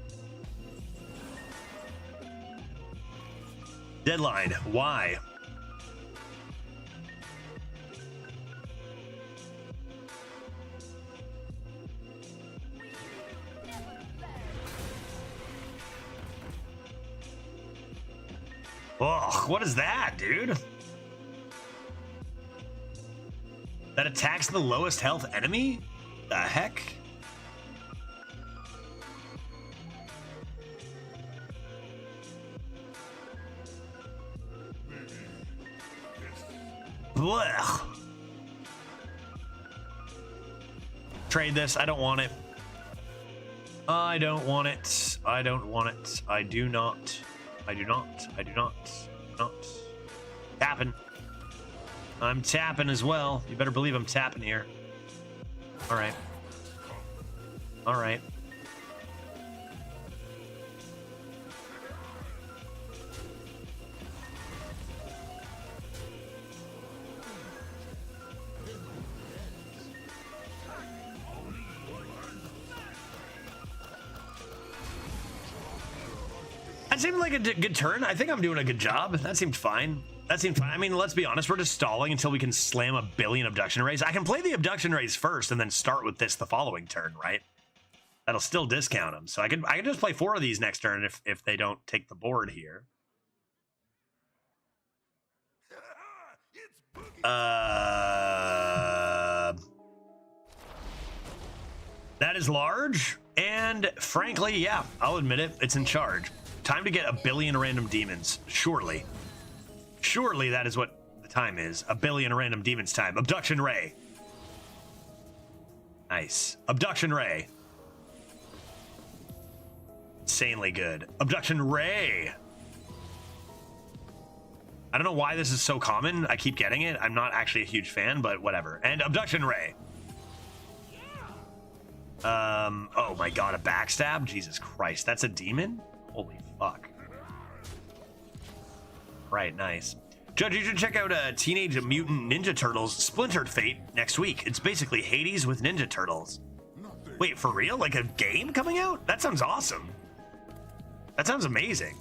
Deadline. Why? Ugh, what is that, dude? That attacks the lowest health enemy? The heck? Blech. Trade this. I don't want it. I don't want it. I don't want it. I do not. I do not. I do not. Not. Tapping. I'm tapping as well. You better believe I'm tapping here. All right. All right. That seemed like a good turn. I think I'm doing a good job. That seemed fine. That seemed fine. I mean, let's be honest. We're just stalling until we can slam a billion abduction rays. I can play the abduction rays first and then start with this the following turn, right? That'll still discount them. So I can just play 4 of these next turn if they don't take the board here. That is large. And frankly, yeah, I'll admit it. It's in charge. Time to get a billion random demons. Surely. Surely that is what the time is. A billion random demons time. Abduction Ray. Nice. Abduction Ray. Insanely good. Abduction Ray. I don't know why this is so common. I keep getting it. I'm not actually a huge fan, but whatever. And Abduction Ray. Oh my god, a backstab? Jesus Christ, that's a demon? Holy fuck. Right, nice. Judge, you should check out Teenage Mutant Ninja Turtles Splintered Fate next week. It's basically Hades with Ninja Turtles. Wait, for real? Like a game coming out? That sounds awesome. That sounds amazing.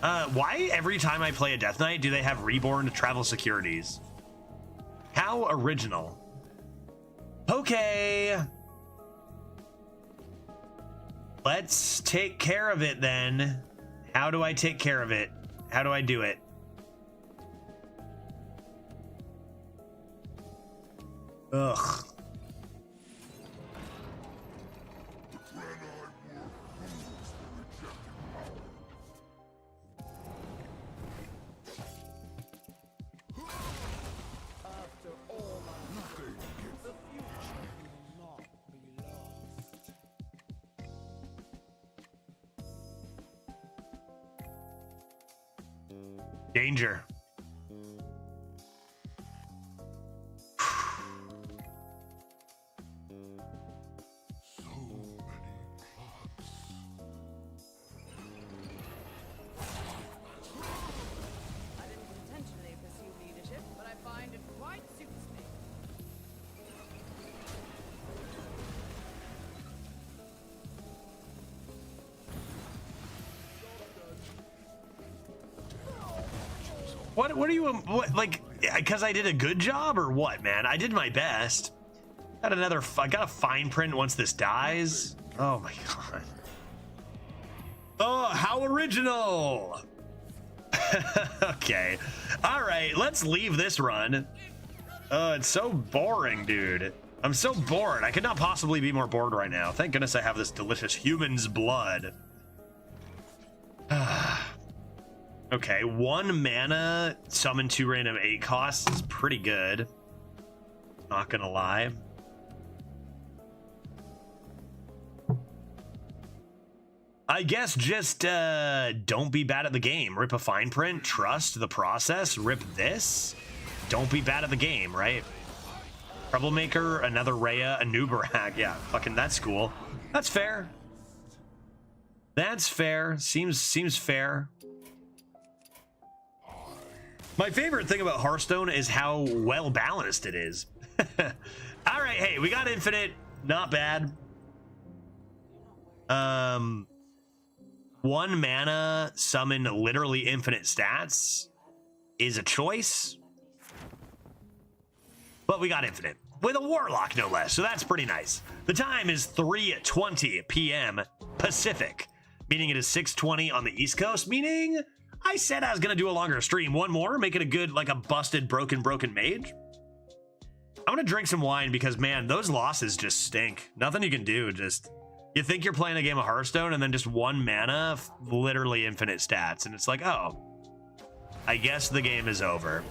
Why every time I play a Death Knight do they have Reborn Travel Securities? How original. Okay. Let's take care of it then. How do I take care of it? How do I do it? Ugh. Danger. What are you, like, because I did a good job or what, man? I did my best. I got a fine print once this dies. Oh my god. Oh, how original. Okay. All right, let's leave this run. It's so boring, dude. I'm so bored. I could not possibly be more bored right now. Thank goodness I have this delicious human's blood. Okay, 1 mana, summon 2 random 8 costs is pretty good. Not gonna lie. I guess just don't be bad at the game. Rip a fine print, trust the process, rip this. Don't be bad at the game, right? Troublemaker, another Rhea, a new Barak. Yeah, fucking that's cool. That's fair. That's fair. Seems fair. My favorite thing about Hearthstone is how well balanced it is. All right, hey, we got infinite. Not bad. 1 mana, summon literally infinite stats is a choice. But we got infinite with a warlock, no less. So that's pretty nice. The time is 3:20 p.m. Pacific, meaning it is 6:20 on the East Coast, meaning I said I was going to do a longer stream. One more, make it a good, like a busted, broken mage. I'm going to drink some wine because, man, those losses just stink. Nothing you can do. Just, you think you're playing a game of Hearthstone and then just 1 mana, literally infinite stats. And it's like, oh, I guess the game is over.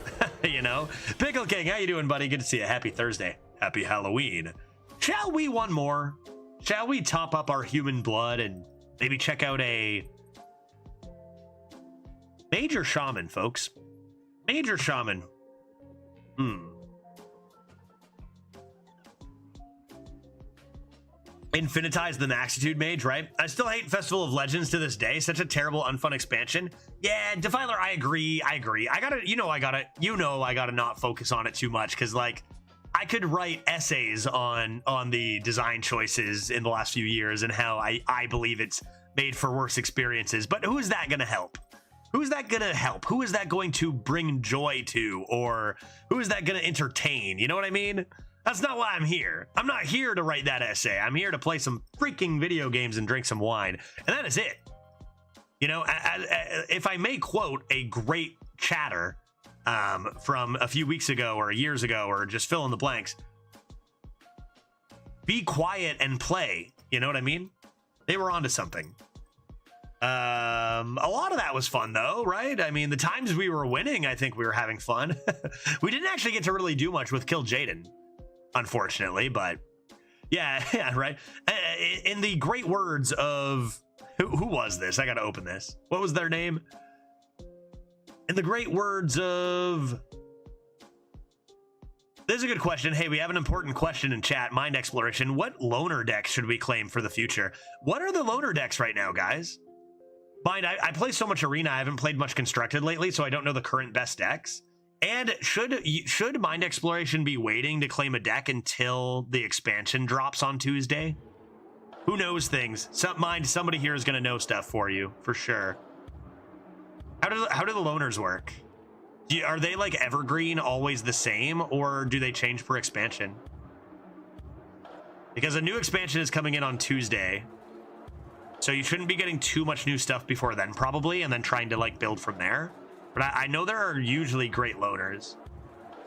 You know? Pickle King, how you doing, buddy? Good to see you. Happy Thursday. Happy Halloween. Shall we one more? Shall we top up our human blood and maybe check out a Major Shaman, folks? Major Shaman. Infinitize the Maxitude Mage, right? I still hate Festival of Legends to this day. Such a terrible, unfun expansion. Yeah, Defiler, I agree. I gotta, I gotta not focus on it too much because, like, I could write essays on the design choices in the last few years and how I believe it's made for worse experiences. But who is that gonna help? Who is that gonna help? Who is that going to bring joy to? Or who is that gonna entertain? You know what I mean? That's not why I'm here. I'm not here to write that essay. I'm here to play some freaking video games and drink some wine. And that is it. You know, if I may quote a great chatter from a few weeks ago or years ago, or just fill in the blanks, be quiet and play. You know what I mean? They were onto something. A lot of that was fun though, right? I mean, the times we were winning, I think we were having fun. We didn't actually get to really do much with Kill Jaden, unfortunately, but yeah, right. In the great words of who was this? I gotta open this. What was their name? In the great words of, this is a good question. Hey, we have an important question in chat. Mind exploration. What loner decks should we claim for the future? What are the loner decks right now, guys? Mind, I play so much Arena. I haven't played much Constructed lately, so I don't know the current best decks. And should Mind Exploration be waiting to claim a deck until the expansion drops on Tuesday? Who knows things? Somebody here is going to know stuff for you, for sure. How do the loners work? Are they like evergreen, always the same, or do they change per expansion? Because a new expansion is coming in on Tuesday, so you shouldn't be getting too much new stuff before then, probably, and then trying to like build from there. But I know there are usually great loners.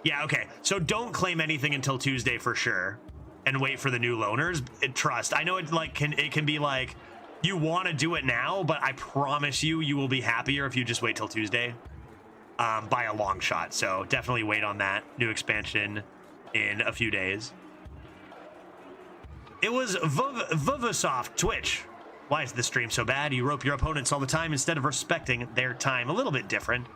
Yeah, okay. So don't claim anything until Tuesday for sure, and wait for the new loners. Trust. I know it can be like you want to do it now, but I promise you will be happier if you just wait till Tuesday. By a long shot. So definitely wait on that new expansion in a few days. It was Vuvusoft Twitch. Why is the stream so bad? You rope your opponents all the time instead of respecting their time. A little bit different.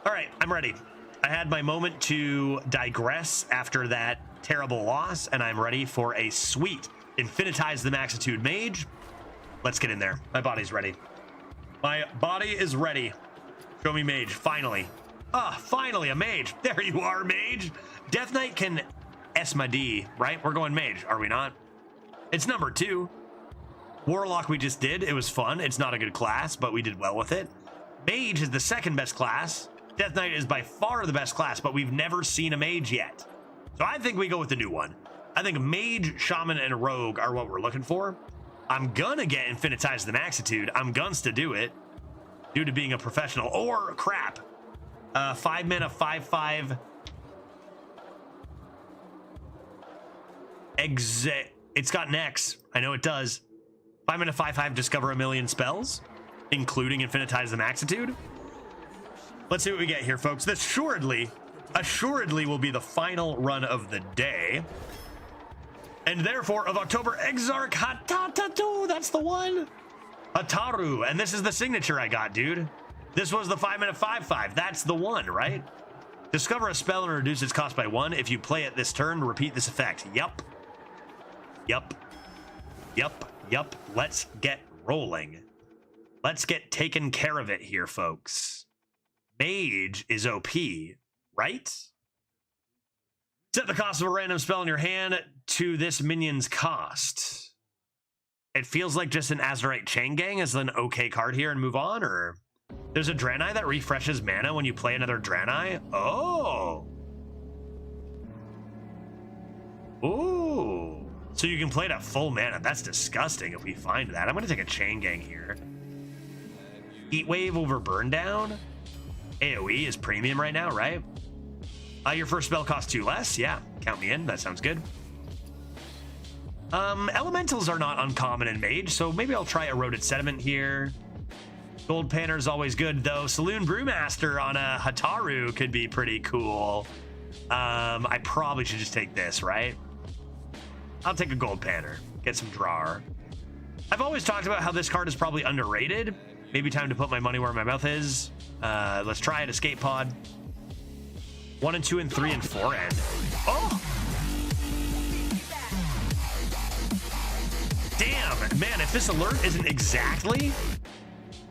All right, I'm ready. I had my moment to digress after that terrible loss, and I'm ready for a sweet Infinitize the Maxitude Mage. Let's get in there. My body's ready. My body is ready. Show me Mage, finally. Finally, a Mage. There you are, Mage. Death Knight can S my D, right? We're going Mage, are we not? It's number 2. Warlock we just did. It was fun. It's not a good class, but we did well with it. Mage is the second best class. Death Knight is by far the best class, but we've never seen a mage yet. So I think we go with the new one. I think mage, shaman, and rogue are what we're looking for. I'm gonna get Infinitize the Maxitude. I'm guns to do it due to being a professional. Or crap. 5 mana, 5/5. Exit. It's got Nex. I know it does. 5 mana, 5/5. Discover a million spells, including Infinitize the Maxitude. Let's see what we get here, folks. This assuredly will be the final run of the day. And therefore, of October, Exarch Hatatatu. That's the one. Hataru. And this is the signature I got, dude. This was the 5 mana, 5/5. That's the one, right? Discover a spell and reduce its cost by 1. If you play it this turn, repeat this effect. Yup. Let's get rolling. Let's get taken care of it here, folks. Mage is OP, right? Set the cost of a random spell in your hand to this minion's cost. It feels like just an Azurite Chain Gang is an okay card here and move on, or there's a Draenei that refreshes mana when you play another Draenei. Oh. Ooh. So you can play it at full mana. That's disgusting if we find that. I'm going to take a Chain Gang here. Heat Wave over Burn Down. AoE is premium right now, right? Your first spell costs 2 less. Yeah, count me in. That sounds good. Elementals are not uncommon in Mage, so maybe I'll try Eroded Sediment here. Gold Panner is always good, though. Saloon Brewmaster on a Hataru could be pretty cool. I probably should just take this, right? I'll take a Gold Panner. Get some drawer. I've always talked about how this card is probably underrated. Maybe time to put my money where my mouth is. Let's try it. Escape Pod. 1 and 2 and 3 and 4 end. Oh! Damn, man, if this alert isn't exactly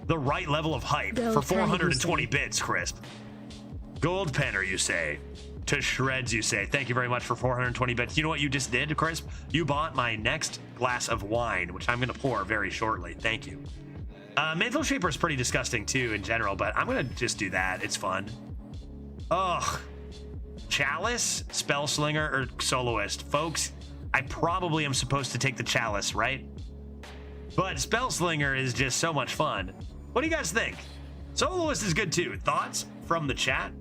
the right level of hype for 420 bits, Crisp. Gold Panner, you say. To shreds, you say. Thank you very much for 420 bits. You know what you just did, Crisp? You bought my next glass of wine, which I'm going to pour very shortly. Thank you. Mantle Shaper is pretty disgusting, too, in general, but I'm going to just do that. It's fun. Ugh. Chalice, Spellslinger, or Soloist. Folks, I probably am supposed to take the Chalice, right? But Spellslinger is just so much fun. What do you guys think? Soloist is good, too. Thoughts from the chat?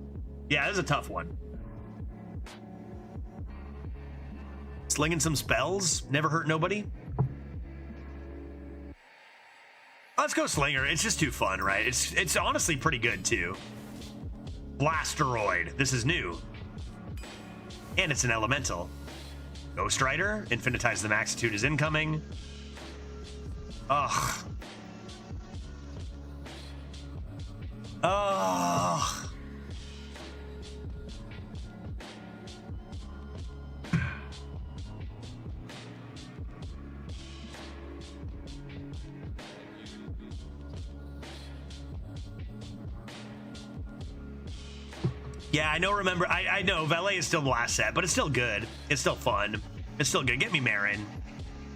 Yeah, this is a tough one. Slinging some spells, never hurt nobody. Let's go Slinger. It's just too fun, right? It's honestly pretty good, too. Blasteroid. This is new. And it's an elemental. Ghost Rider. Infinitize the Maxitude is incoming. Ugh. Ugh. Yeah, I know, remember, I know, Valet is still the last set, but it's still good. It's still fun. It's still good. Get me Marin.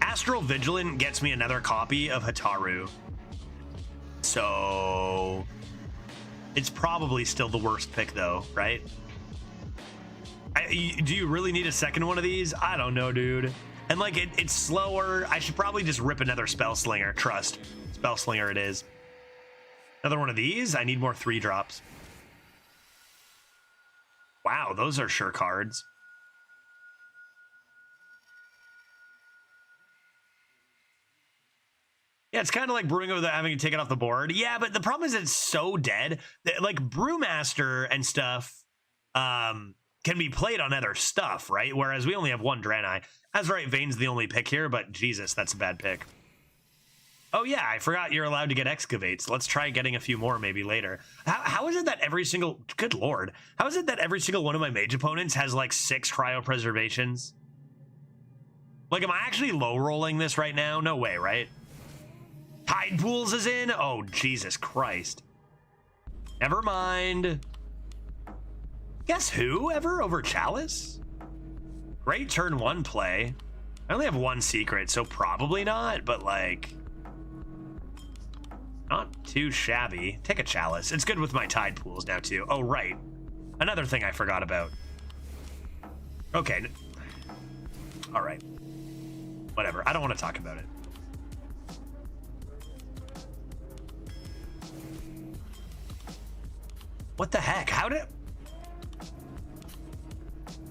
Astral Vigilant gets me another copy of Hataru. So it's probably still the worst pick, though, right? Do you really need a second one of these? I don't know, dude. And, like, it's slower. I should probably just rip another Spellslinger. Trust. Spellslinger it is. Another one of these? I need more 3-drops. Wow, those are sure cards. Yeah, it's kind of like brewing without having to take it off the board. Yeah, but the problem is it's so dead that, like, Brewmaster and stuff can be played on other stuff, right? Whereas we only have one Draenei. Azurite Vein's the only pick here, but Jesus, that's a bad pick. Oh yeah, I forgot you're allowed to get Excavates. Let's try getting a few more maybe later. How is it that every single, good lord, how is it that every single one of my mage opponents has like 6 cryopreservations? Like, am I actually low rolling this right now? No way, right? Tide Pools is in? Oh, Jesus Christ. Never mind. Guess who ever over Chalice? Great turn 1 play. I only have 1 secret, so probably not, but like, Not too shabby. Take a chalice. It's good with my tide pools now too. Oh, right. Another thing I forgot about. Okay. All right. Whatever. I don't want to talk about it. What the heck? How did...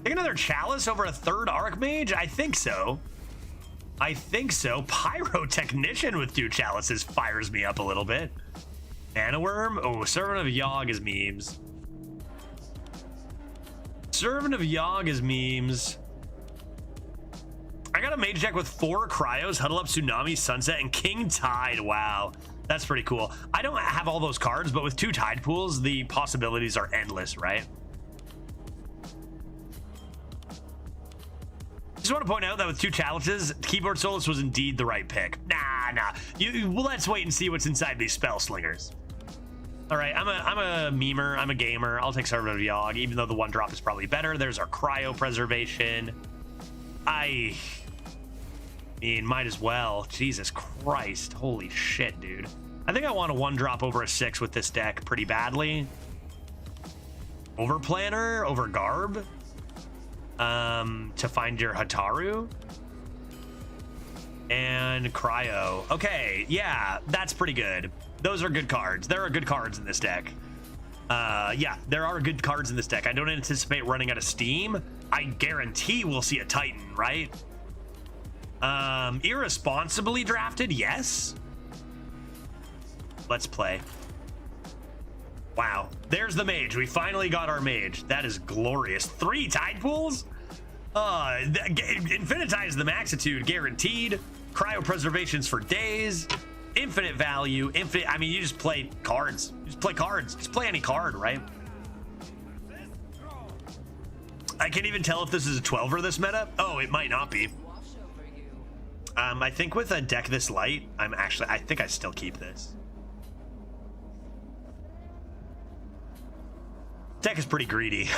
Take another chalice over a third Archmage? I think so. I think so. Pyrotechnician with 2 chalices fires me up a little bit. Mana Worm? Oh, Servant of Yogg is memes. Servant of Yogg is memes. I got a mage deck with 4 Cryos, Huddle Up, Tsunami, Sunset, and King Tide. Wow. That's pretty cool. I don't have all those cards, but with 2 Tide Pools, the possibilities are endless, right? Just want to point out that with 2 chalices, Keyboard Solace was indeed the right pick. Nah. Well, let's wait and see what's inside these Spell Slingers. All right, I'm a memer. I'm a gamer. I'll take Servant of Yogg, even though the 1-drop is probably better. There's our Cryo Preservation. I mean, might as well. Jesus Christ. Holy shit, dude. I think I want a 1-drop over a 6 with this deck pretty badly. Over Planner, over Garb. To find your Hataru. And Cryo. Okay, yeah, that's pretty good. Those are good cards. There are good cards in this deck. Yeah, there are good cards in this deck. I don't anticipate running out of steam. I guarantee we'll see a Titan, right? Irresponsibly drafted, yes. Let's play. Wow, there's the mage. We finally got our mage. That is glorious. 3 Tide Pools? Infinitize the Maxitude, guaranteed. Cryopreservations for days. Infinite value. Infinite. I mean, you just play cards. You just play cards. Just play any card, right? I can't even tell if this is a 12er this meta. Oh, it might not be. I think with a deck this light, I think I still keep this. Deck is pretty greedy.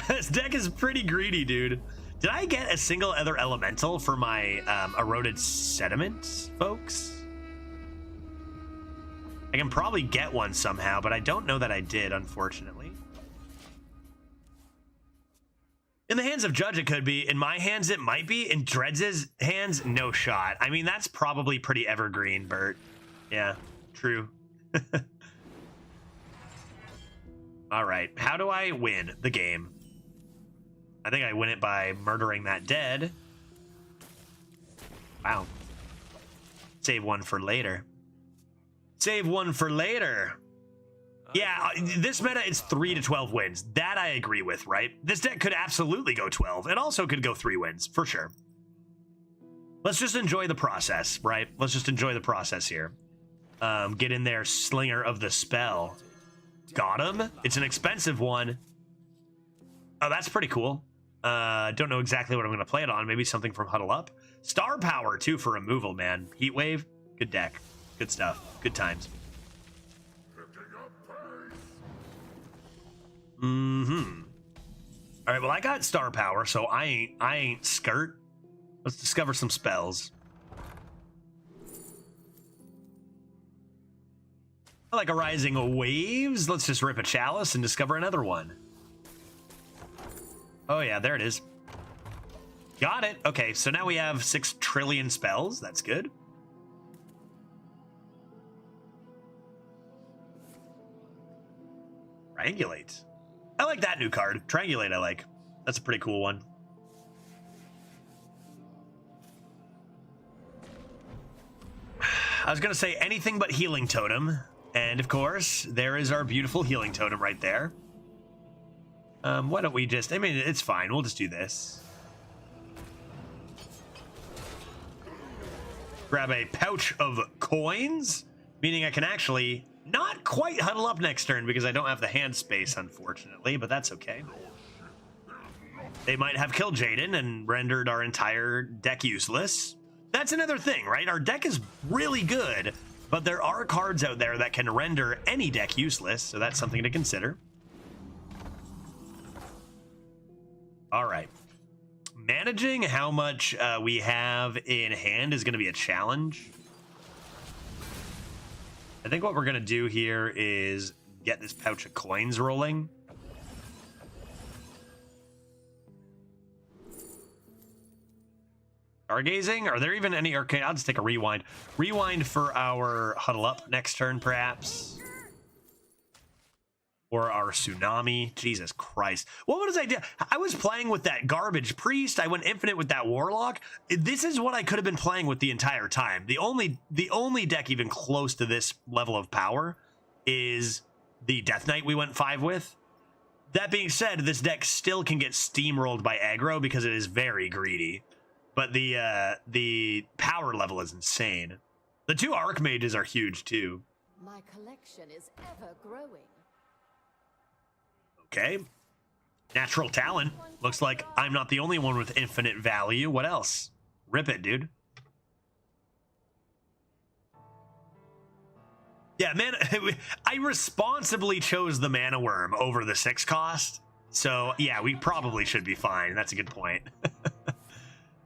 This deck is pretty greedy, dude. Did I get a single other elemental for my eroded sediments, folks? I can probably get one somehow, but I don't know that I did, unfortunately. In the hands of Judge, it could be. In my hands, it might be. In Dreads' hands, no shot. I mean, that's probably pretty evergreen, Bert. Yeah, true. All right, how do I win the game? I think I win it by murdering that dead. Wow. Save one for later. Save one for later. Yeah, this meta is 3 to 12 wins. That I agree with, right? This deck could absolutely go 12. It also could go 3 wins, for sure. Let's just enjoy the process, right? Let's just enjoy the process here. Get in there, Slinger of the Spell. Got him. It's an expensive one. Oh, that's pretty cool. Don't know exactly what I'm going to play it on. Maybe something from Huddle Up. Star Power, too, for removal, man. Heat Wave, good deck. Good stuff. Good times. Mm-hmm. All right, well, I got Star Power, so I ain't skirt. Let's discover some spells. I like a Rising Waves. Let's just rip a Chalice and discover another one. Oh, yeah, there it is. Got it. Okay, so now we have 6 trillion spells. That's good. Triangulate. I like that new card. Triangulate, I like. That's a pretty cool one. I was going to say anything but Healing Totem. And, of course, there is our beautiful Healing Totem right there. Why don't we just... I mean, it's fine. We'll just do this. Grab a pouch of coins, meaning I can actually not quite huddle up next turn because I don't have the hand space, unfortunately, but that's okay. They might have killed Jaden and rendered our entire deck useless. That's another thing, right? Our deck is really good, but there are cards out there that can render any deck useless, so that's something to consider. All right. Managing how much we have in hand is going to be a challenge. I think what we're gonna do here is get this pouch of coins rolling. Stargazing? Are there even any arcane? I'll just take a rewind. Rewind for our huddle up next turn, perhaps. Or our tsunami. Jesus Christ. What was I do? I was playing with that garbage priest. I went infinite with that warlock. This is what I could have been playing with the entire time. The only deck even close to this level of power is the Death Knight we went 5 with. That being said, this deck still can get steamrolled by aggro because it is very greedy. But the power level is insane. The 2 Archmages are huge too. My collection is ever growing. Okay. Natural talent. Looks like I'm not the only one with infinite value. What else? Rip it, dude. Yeah, man, I responsibly chose the Mana Worm over the 6 cost. So, yeah, we probably should be fine. That's a good point.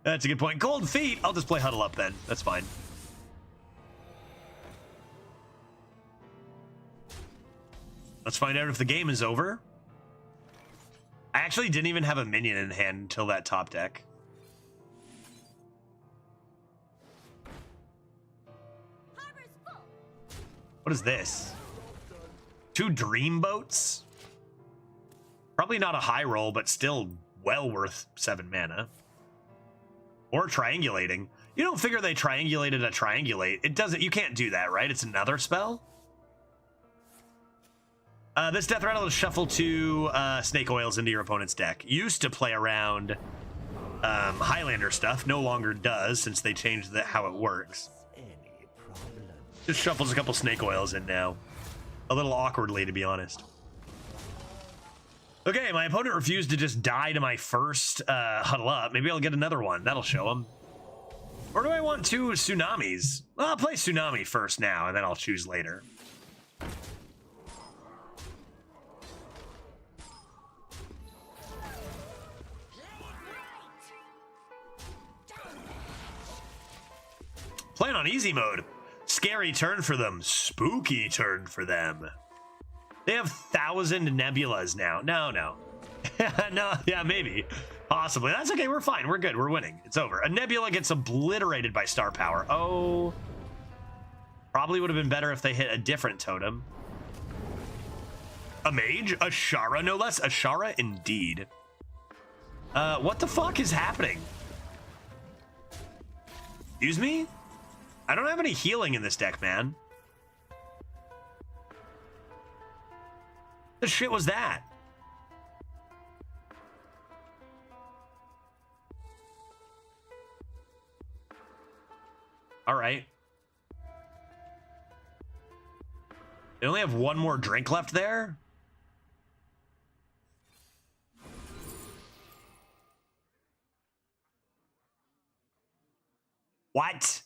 That's a good point. Gold feet. I'll just play huddle up then. That's fine. Let's find out if the game is over. I actually didn't even have a minion in hand until that top deck. What is this? 2 dream boats? Probably not a high roll, but still well worth 7 mana. Or triangulating. You don't figure they triangulated a triangulate. It doesn't. You can't do that, right? It's another spell. This Death Rattle is shuffle 2 Snake Oils into your opponent's deck. Used to play around Highlander stuff. No longer does since they changed how it works. Just shuffles a couple Snake Oils in now. A little awkwardly, to be honest. Okay, my opponent refused to just die to my first huddle up. Maybe I'll get another one. That'll show him. Or do I want 2 tsunamis? Well, I'll play tsunami first now, and then I'll choose later. Playing on easy mode. Scary turn for them. Spooky turn for them. They have 1,000 nebulas now. No. No, yeah, maybe. Possibly. That's okay. We're fine. We're good. We're winning. It's over. A nebula gets obliterated by star power. Oh. Probably would have been better if they hit a different totem. A mage? A Shara, no less. A Shara, indeed. What the fuck is happening? Excuse me? I don't have any healing in this deck, man. The shit was that? All right. They only have 1 more drink left there? What?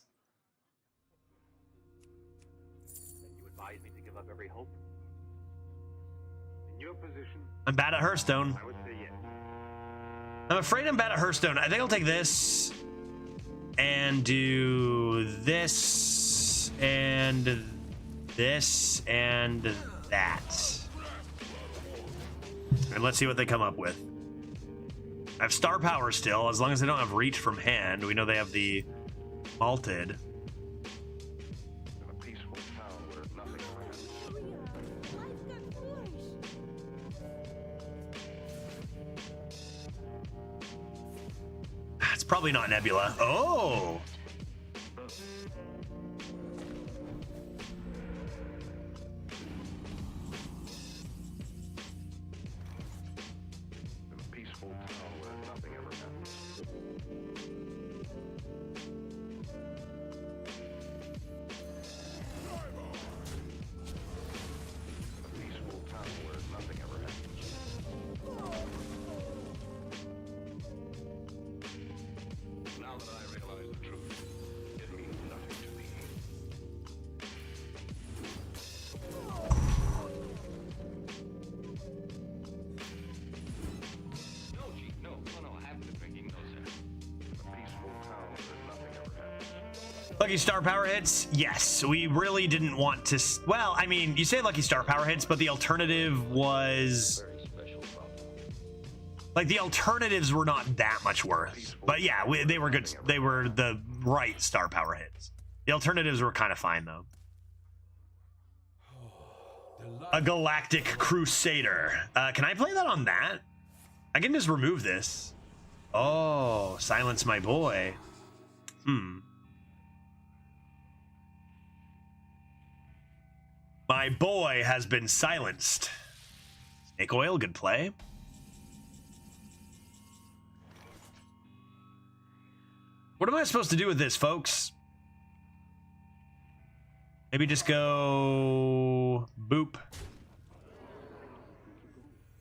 You advise me to give up every hope? In your position, I'm bad at Hearthstone. I would say yes. I'm afraid I'm bad at Hearthstone. I think I'll take this and do this and this and that. And let's see what they come up with. I have star power still, as long as they don't have reach from hand. We know they have the malted. In a peaceful town where nothing happens. It's probably not Nebula. Oh! In a peaceful town where nothing ever happens. In a peaceful town where nothing ever happens. Now that I realize the truth, Lucky star power hits? Yes, we really didn't want to. Well, I mean, you say lucky star power hits, but the alternative was. Like, the alternatives were not that much worth. But yeah, they were good. They were the right star power hits. The alternatives were kind of fine, though. A Galactic Crusader. Can I play that on that? I can just remove this. Oh, silence my boy. My boy has been silenced. Snake oil, good play. What am I supposed to do with this, folks? Maybe just go boop.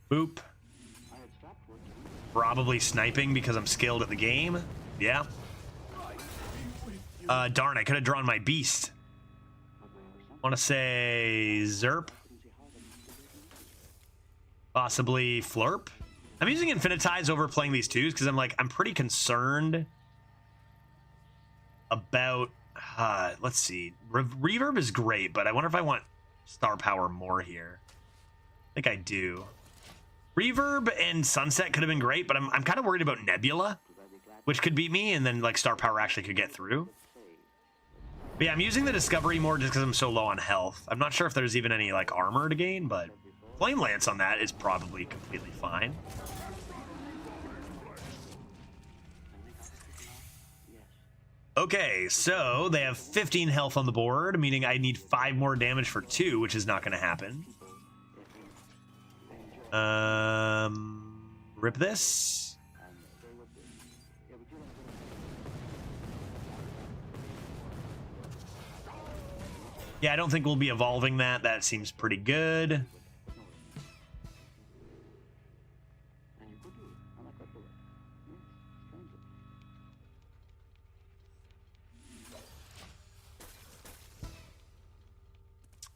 Boop. Probably sniping because I'm skilled at the game. Yeah. Darn, I could have drawn my beast. Want to say Zerp? Possibly Flurp? I'm using Infinitize over playing these twos because I'm pretty concerned about, let's see. Reverb is great, but I wonder if I want star power more here. I think I do. Reverb and Sunset could have been great, but I'm kind of worried about Nebula, which could beat me, and then like star power actually could get through. But yeah, I'm using the Discovery more just because I'm so low on health. I'm not sure if there's even any like armor to gain, but Flame Lance on that is probably completely fine. Okay, so they have 15 health on the board, meaning I need 5 more damage for 2, which is not going to happen. Rip this. Yeah, I don't think we'll be evolving that. That seems pretty good.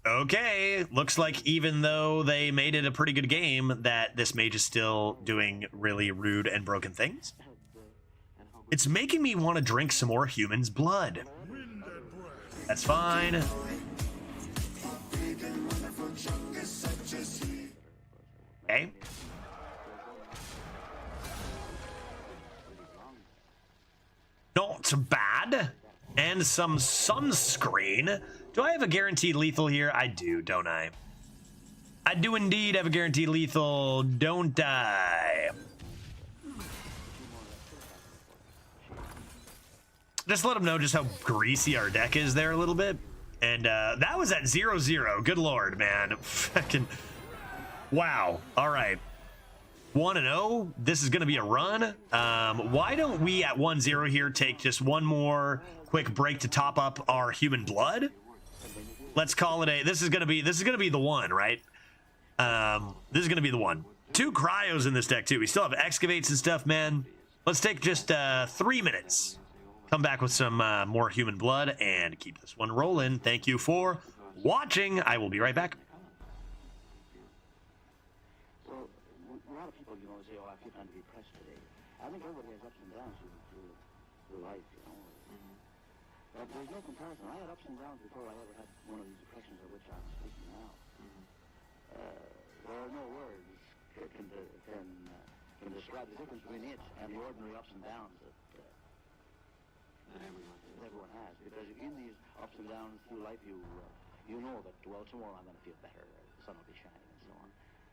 Okay, looks like even though they made it a pretty good game, that this mage is still doing really rude and broken things. It's making me want to drink some more human's blood. That's fine. Okay. Not bad. And some sunscreen. Do I have a guaranteed lethal here? I do, don't I? I do indeed have a guaranteed lethal, don't I? Just let them know just how greasy our deck is there a little bit. And that was at 0-0. Good lord, man. Fucking wow. All right. 1-0. This is going to be a run. Why don't we at 1-0 here take just one more quick break to top up our human blood? Let's call it a. This is gonna be the one, right? This is gonna be the one. 2 cryos in this deck too. We still have excavates and stuff, man. Let's take just 3 minutes. Come back with some more human blood and keep this one rolling. Thank you for watching. I will be right back. Well, a lot of people, say, I feel kind of depressed today. I think everybody has ups and downs through life, But there's no comparison. I had ups and downs before I ever had one of these depressions of which I'm speaking now. There are no words that can describe the difference between it and the ordinary ups and downs that everyone has. Because in these ups and downs through life, you know that, well, tomorrow I'm going to feel better, the sun will be shining, and so on.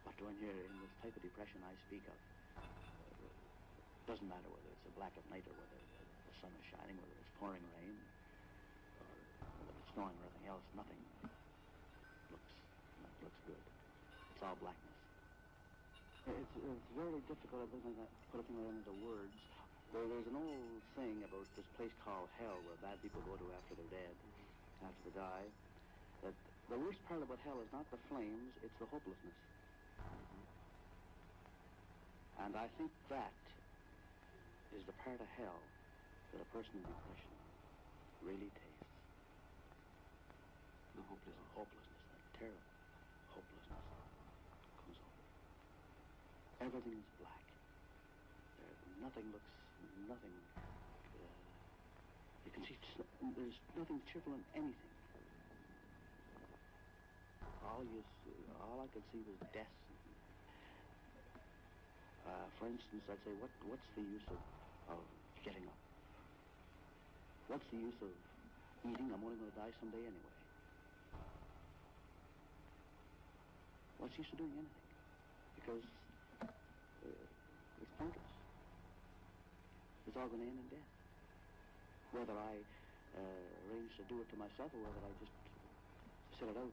But when you're in this type of depression I speak of, it doesn't matter whether it's a black of night or whether the sun is shining, whether it's pouring rain, whether it's snowing or anything else, nothing looks good. It's all blackness. It's very difficult to put a thing into words. There's an old thing about this place called hell where bad people go to after they're dead, after they die. That the worst part about hell is not the flames, it's the hopelessness. And I think that is the part of hell that a person in depression really tastes. The hopelessness, that terrible hopelessness comes over. Everything is black. Nothing. You can see There's nothing cheerful in anything. All I could see was death. For instance, I'd say, what's the use of getting up? What's the use of eating? I'm only going to die someday anyway. What's the use of doing anything? Because it's pointless. It's all going to end in death. Whether I arrange to do it to myself or whether I just sit it out.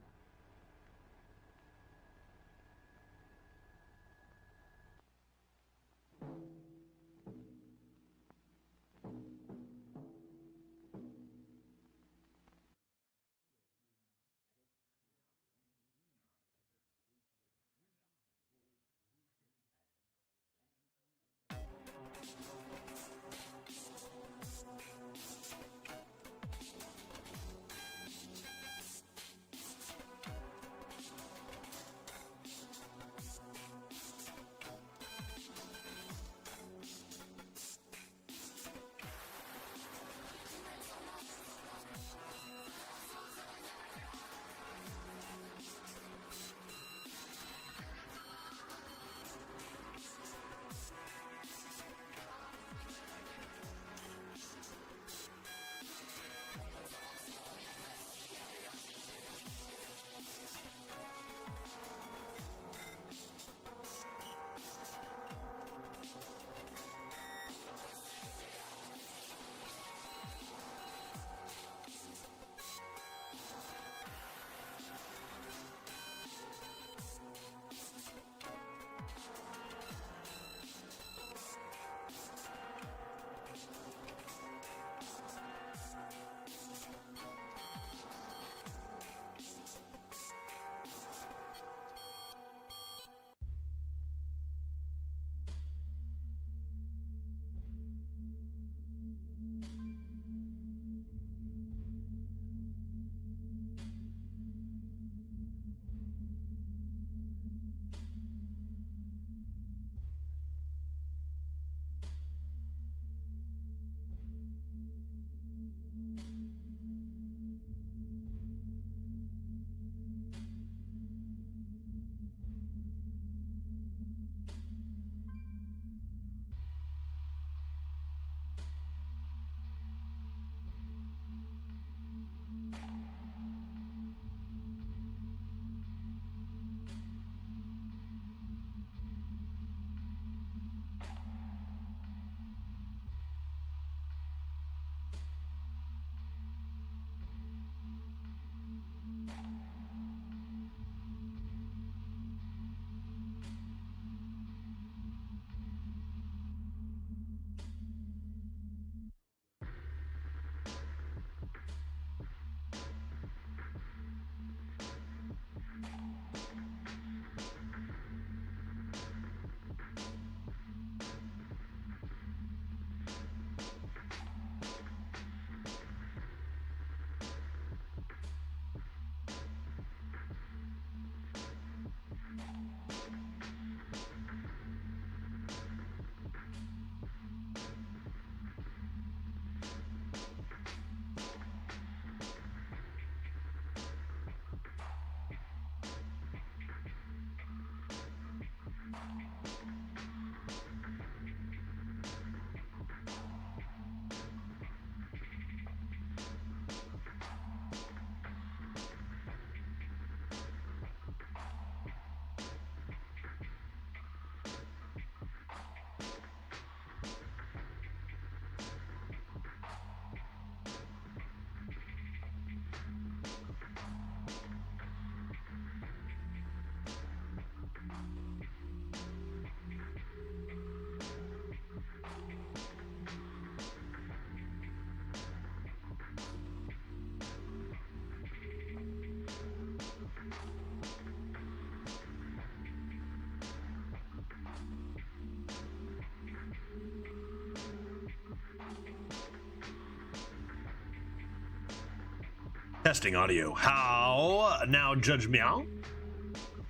Testing audio. How? Now, Judge Meow?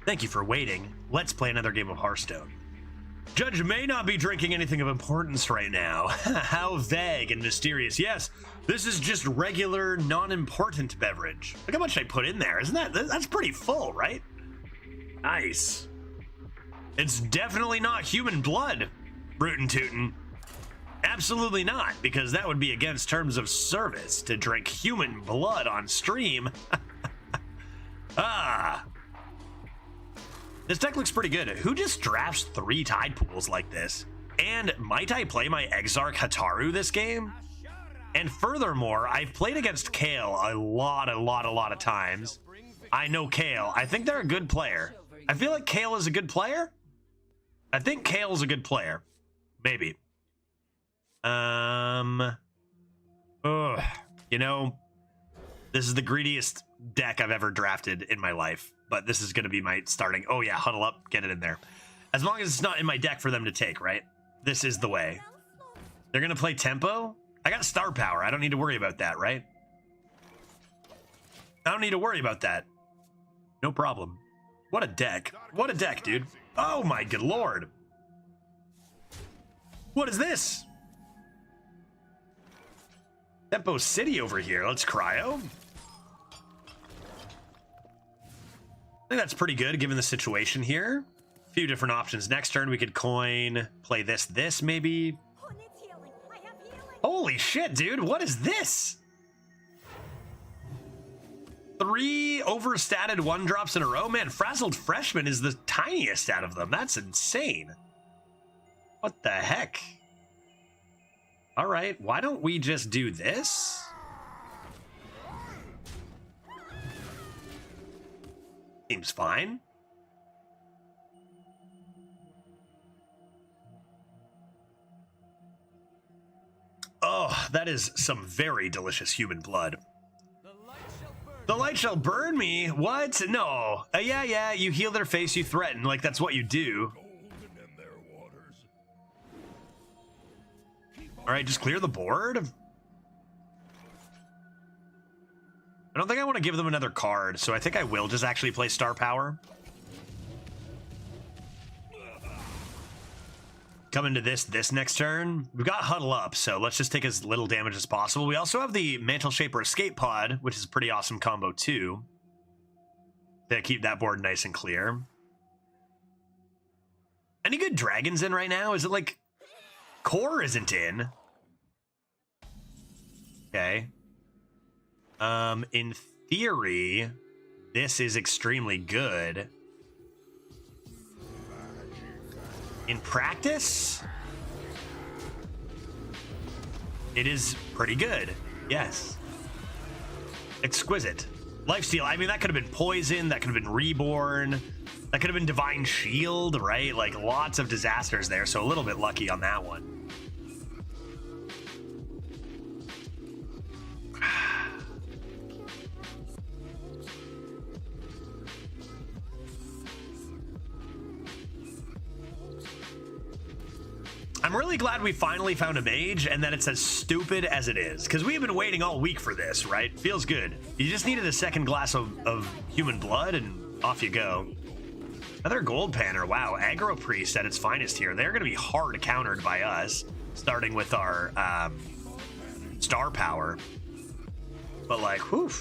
Thank you for waiting. Let's play another game of Hearthstone. Judge may not be drinking anything of importance right now. How vague and mysterious. Yes, this is just regular, non-important beverage. Look how much I put in there. Isn't that's pretty full, right? Nice. It's definitely not human blood, rootin' tootin'. Absolutely not, because that would be against terms of service to drink human blood on stream. Ah. This deck looks pretty good. Who just drafts 3 tide pools like this? And might I play my Exarch Hataru this game? And furthermore, I've played against Kale a lot of times. I know Kale. I think they're a good player. I feel like Kale is a good player. I think Kale's a good player. Maybe. You know, this is the greediest deck I've ever drafted in my life, but this is going to be my starting. Oh yeah, huddle up, get it in there. As long as it's not in my deck for them to take, right? This is the way. They're going to play tempo. I got star power. I don't need to worry about that, right? I don't need to worry about that. No problem. What a deck. What a deck, dude. Oh my good lord. What is this? Tempo City over here. Let's cryo. I think that's pretty good given the situation here. A few different options. Next turn we could coin, play this maybe. Holy shit, dude. What is this? 3 overstatted 1-drops in a row? Man, Frazzled Freshman is the tiniest out of them. That's insane. What the heck? All right, why don't we just do this? Seems fine. Oh, that is some very delicious human blood. The light shall burn me? What? No. Yeah, you heal their face, you threaten. Like, that's what you do. All right, just clear the board. I don't think I want to give them another card, so I think I will just actually play Star Power. Come into this next turn. We've got Huddle Up, so let's just take as little damage as possible. We also have the Mantle Shaper Escape Pod, which is a pretty awesome combo too. To keep that board nice and clear. Any good dragons in right now? Is it like... Core isn't in. Okay. In theory, this is extremely good. In practice, it is pretty good. Yes. Exquisite. Lifesteal, I mean, that could have been Poison, that could have been Reborn, that could have been Divine Shield, right? Like, lots of disasters there, so a little bit lucky on that one. I'm really glad we finally found a mage and that it's as stupid as it is, because we have been waiting all week for this, right? Feels good. You just needed a second glass of human blood and off you go. Another gold panner. Wow, aggro priest at its finest here. They're going to be hard countered by us, starting with our star power. But like, whew.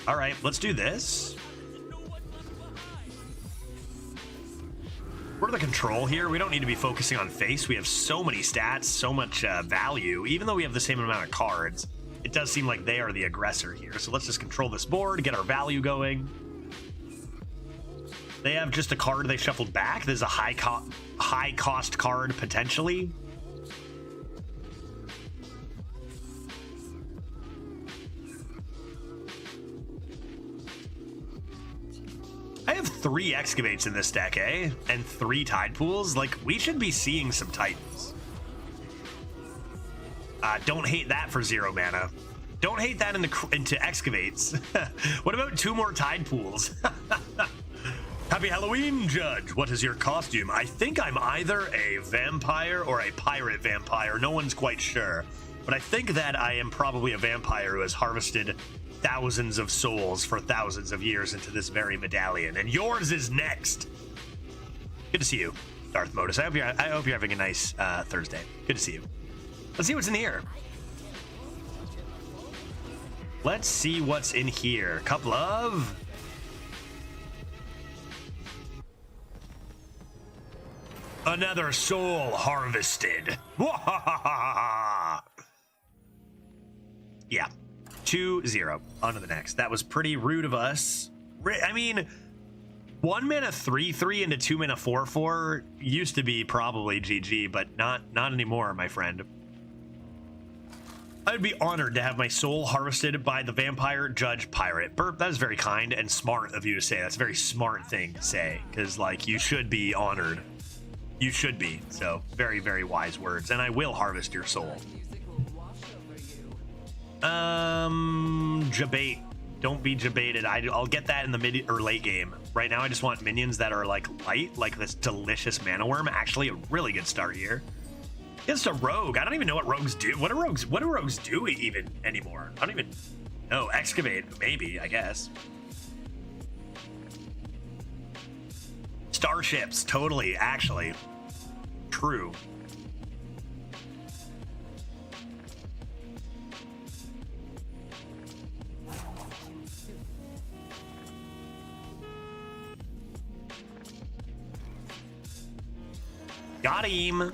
All right, let's do this. We're the control here. We don't need to be focusing on face. We have so many stats, so much value. Even though we have the same amount of cards, it does seem like they are the aggressor here. So let's just control this board, get our value going. They have just a card they shuffled back. There's a high cost card potentially. I have 3 excavates in this deck, eh? And 3 tide pools. Like, we should be seeing some titans. Don't hate that for 0 mana. Don't hate that into excavates. What about 2 more tide pools? Happy Halloween, Judge. What is your costume? I think I'm either a vampire or a pirate vampire. No one's quite sure. But I think that I am probably a vampire who has harvested thousands of souls for thousands of years into this very medallion, and yours is next. Good to see you, Darth Modus. I hope you're having a nice Thursday. Good to see you. Let's see what's in here. Let's see what's in here. Couple of another soul harvested. Yeah. 2-0. On to the next. That was pretty rude of us. I mean, 1 mana 3/3 into 2 mana 4/4 used to be probably GG, but not anymore, my friend. I'd be honored to have my soul harvested by the vampire judge pirate. Burp, that is very kind and smart of you to say. That's a very smart thing to say, because like you should be honored. You should be. So very, very wise words. And I will harvest your soul. Jabate. Don't be jabated. I'll get that in the mid or late game. Right now I just want minions that are like light, like this delicious mana worm. Actually a really good start here. It's a rogue. I don't even know what rogues do. What do rogues do even anymore? I don't even know. Excavate, maybe, I guess. Starships, totally, actually. True. Got him.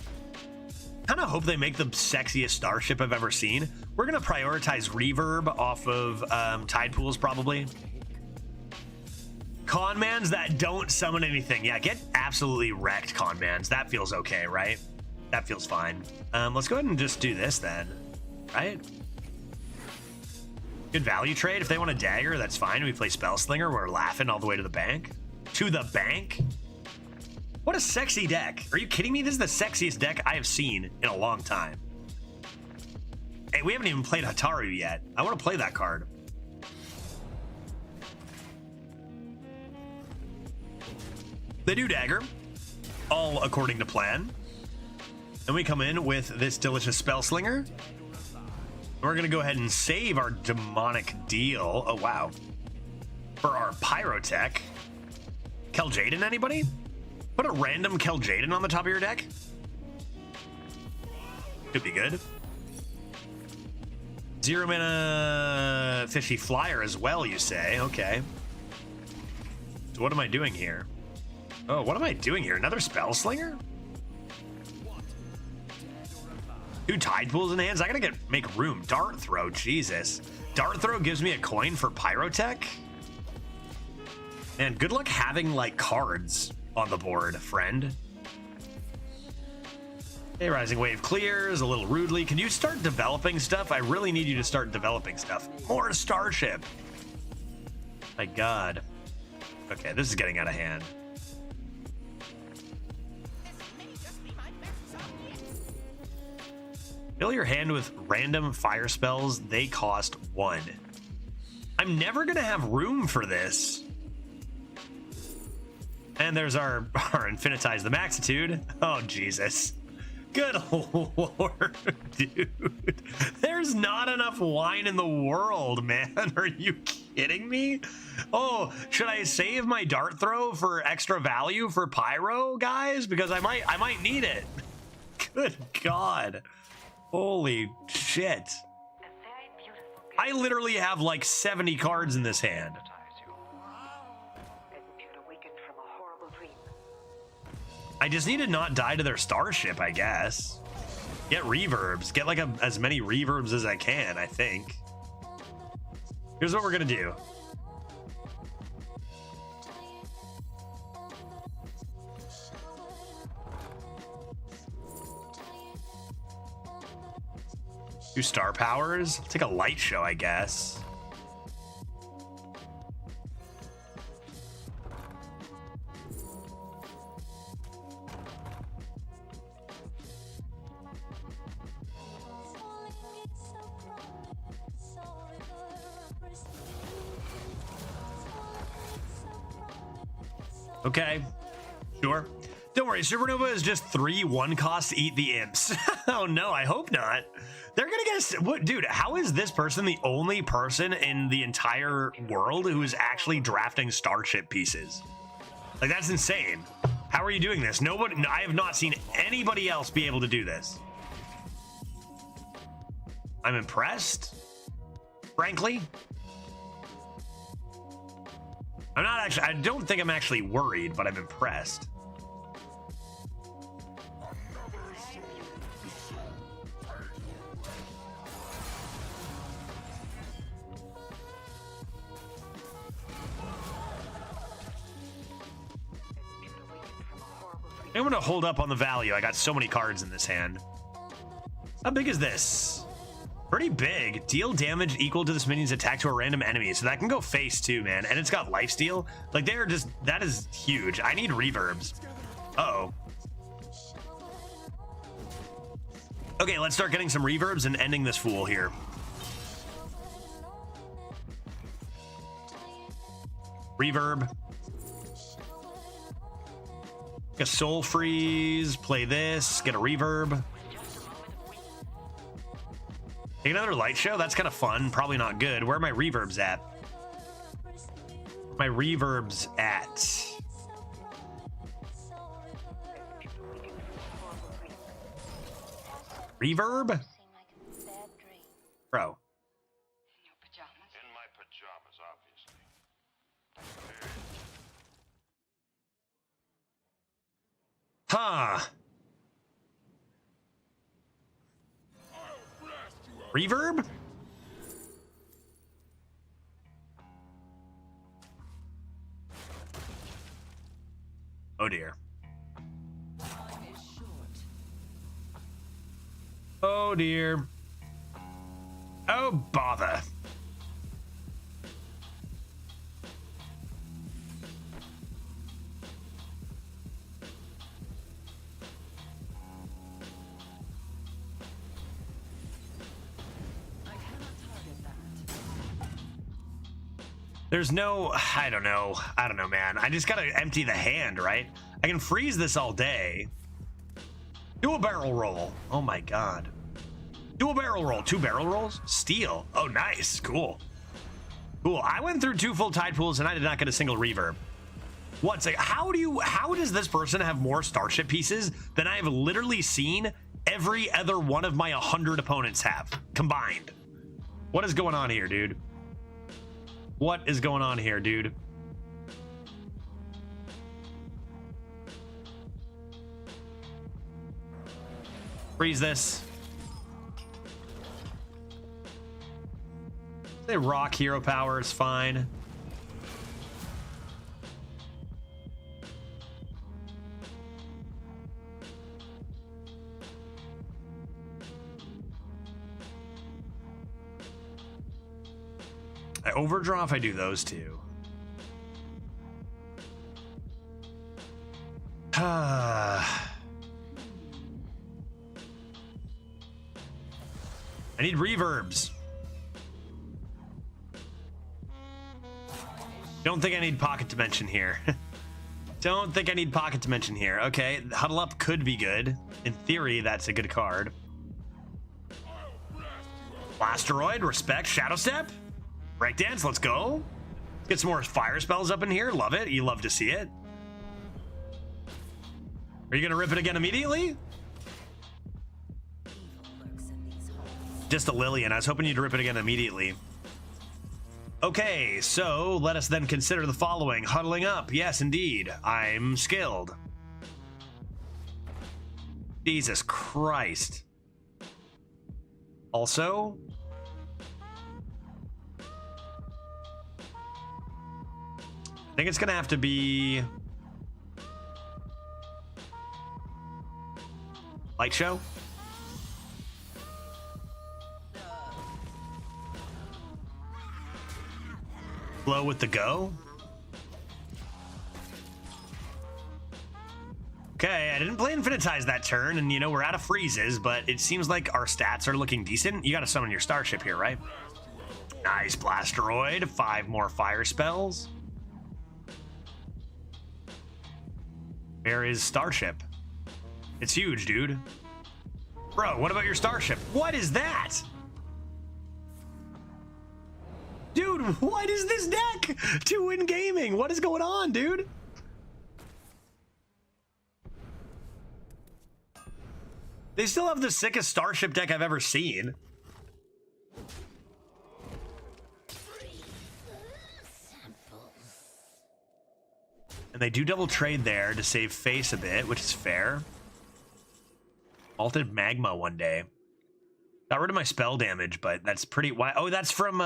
Kind of hope they make the sexiest starship I've ever seen. We're gonna prioritize reverb off of tide pools probably. Conmans that don't summon anything. Yeah, get absolutely wrecked, conmans. That feels okay, right? That feels fine. Let's go ahead and just do this then, right? Good value trade. If they want a dagger, that's fine. We play Spellslinger. We're laughing all the way to the bank. To the bank? What a sexy deck. Are you kidding me? This is the sexiest deck I have seen in a long time. Hey, we haven't even played Hataru yet. I want to play that card. They do dagger, all according to plan. Then we come in with this delicious Spellslinger. We're going to go ahead and save our demonic deal. Oh, wow. For our Pyrotech. Kel'Jaeden, anybody? Put a random Kel'Jaeden on the top of your deck. Could be good. 0 mana fishy flyer as well, you say? Okay. So what am I doing here? Oh, what am I doing here? Another Spellslinger? 2 tide pools in hands. I gotta make room. Dart throw, Jesus. Dart throw gives me a coin for Pyrotech. Man, good luck having like cards on the board, friend. Hey, Rising Wave clears a little rudely. Can you start developing stuff? I really need you to start developing stuff. More Starship. My God. Okay, this is getting out of hand. Fill your hand with random fire spells. They cost 1. I'm never gonna have room for this. And there's our Infinitize the Maxitude. Oh, Jesus. Good Lord, dude. There's not enough wine in the world, man. Are you kidding me? Oh, should I save my dart throw for extra value for Pyro, guys? Because I might need it. Good God. Holy shit. I literally have like 70 cards in this hand. I just need to not die to their starship, I guess. Get reverbs. Get like as many reverbs as I can, I think. Here's what we're gonna do. Do star powers? Take a light show, I guess. Okay, sure. Don't worry, Supernova is just 3 1-cost eat the imps. Oh no, I hope not. They're gonna get us. What, dude? How is this person the only person in the entire world who is actually drafting starship pieces? Like, that's insane. How are you doing this? Nobody. I have not seen anybody else be able to do this. I'm impressed. Frankly, I'm not actually. I don't think I'm actually worried, but I'm impressed. I'm gonna hold up on the value. I got so many cards in this hand. How big is this? Pretty big. Deal damage equal to this minion's attack to a random enemy. So that can go face too, man. And it's got lifesteal. Like, they're just, that is huge. I need reverbs. Uh-oh. Okay, let's start getting some reverbs and ending this fool here. Reverb. A soul freeze, play this, get a reverb. Take another light show, that's kind of fun. Probably not good. Where are my reverbs at? My reverbs at? Reverb? Bro. In my pajamas, obviously. Huh. Reverb? Oh dear. Oh dear. Oh bother. There's no, I don't know, man. I just gotta empty the hand, right? I can freeze this all day. Do a barrel roll. Oh my god. Do a barrel roll. 2 barrel rolls? Steal. Oh, nice. Cool. Cool. I went through 2 full tide pools and I did not get a single reverb. What's like? How does this person have more starship pieces than I have literally seen every other one of my 100 opponents have combined? What is going on here, dude? What is going on here, dude? Freeze this. Say rock hero power is fine. I overdraw if I do those two. I need reverbs. Don't think I need pocket dimension here. Don't think I need pocket dimension here. Okay, huddle up could be good. In theory, that's a good card. Blasteroid, respect, shadow step. Breakdance, let's go. Get some more fire spells up in here. Love it. You love to see it. Are you gonna rip it again immediately? Just a Lillian. I was hoping you'd rip it again immediately. Okay, so let us then consider the following. Huddling up. Yes, indeed. I'm skilled. Jesus Christ. Also, I think it's gonna have to be light show. Blow with the go. Okay, I didn't play Infinitize that turn, and you know, we're out of freezes, but it seems like our stats are looking decent. You gotta summon your starship here, right? Nice Blasteroid, 5 more fire spells. There is Starship. It's huge, dude. Bro, what about your Starship? What is that? Dude, what is this deck? 2-win gaming. What is going on, dude? They still have the sickest Starship deck I've ever seen. And they do double trade there to save face a bit, which is fair. Alted Magma one day. Got rid of my spell damage, but that's pretty... Why? Oh, that's from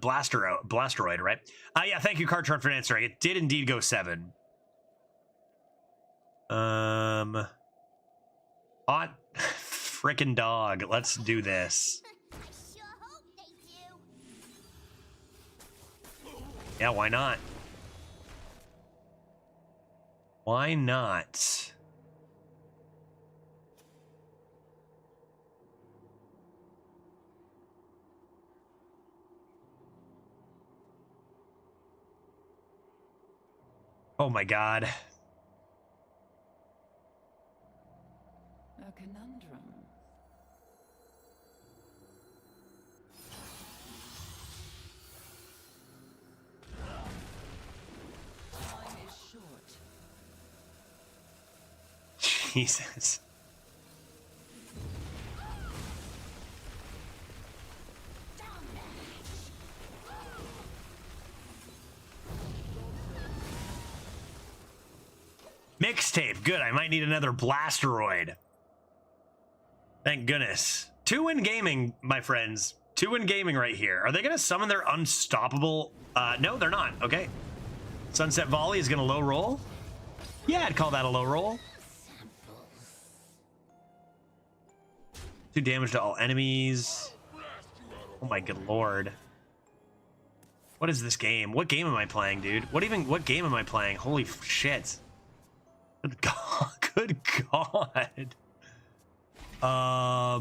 Blasteroid, right? Yeah, thank you, Cartron, for answering. It did indeed go 7. Hot frickin' dog. Let's do this. I sure hope they do. Yeah, why not? Why not? Oh my god. A conundrum. Time is short. Jesus. Mixtape. Good. I might need another Blasteroid. Thank goodness. 2-win gaming, my friends. 2-win gaming right here. Are they going to summon their unstoppable? No, they're not. Okay. Sunset Volley is going to low roll. Yeah, I'd call that a low roll. 2 damage to all enemies. Oh my good lord. What is this game? What game am I playing, dude? What game am I playing? Holy shit. Good God. Good God. All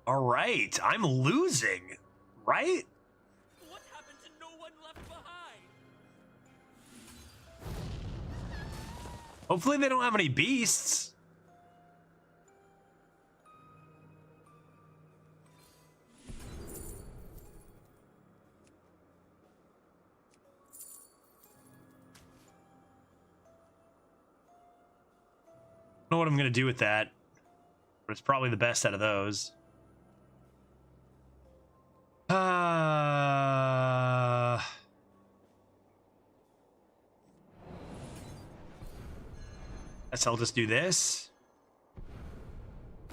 right. I'm losing, right? What happened to no one left behind? Hopefully they don't have any beasts. I don't know what I'm gonna do with that, but it's probably the best out of those. Guess I'll just do this.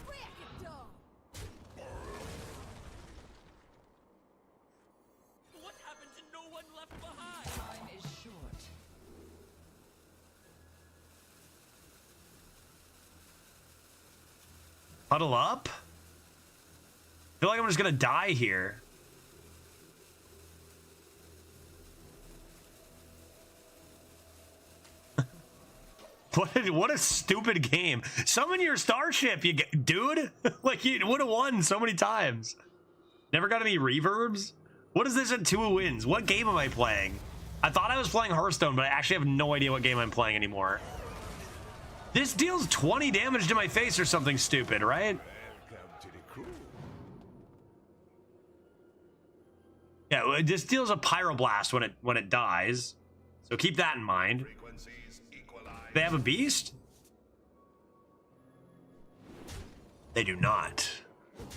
What happened to no one left behind? Time is short. Huddle up? I feel like I'm just gonna die here. What a stupid game. Summon your Starship, you dude. Like, you would have won so many times. Never got any reverbs? What is this at 2 wins? What game am I playing? I thought I was playing Hearthstone, but I actually have no idea what game I'm playing anymore. This deals 20 damage to my face or something stupid, right? Yeah, this deals a Pyroblast when it dies. So keep that in mind. They have a beast? They do not.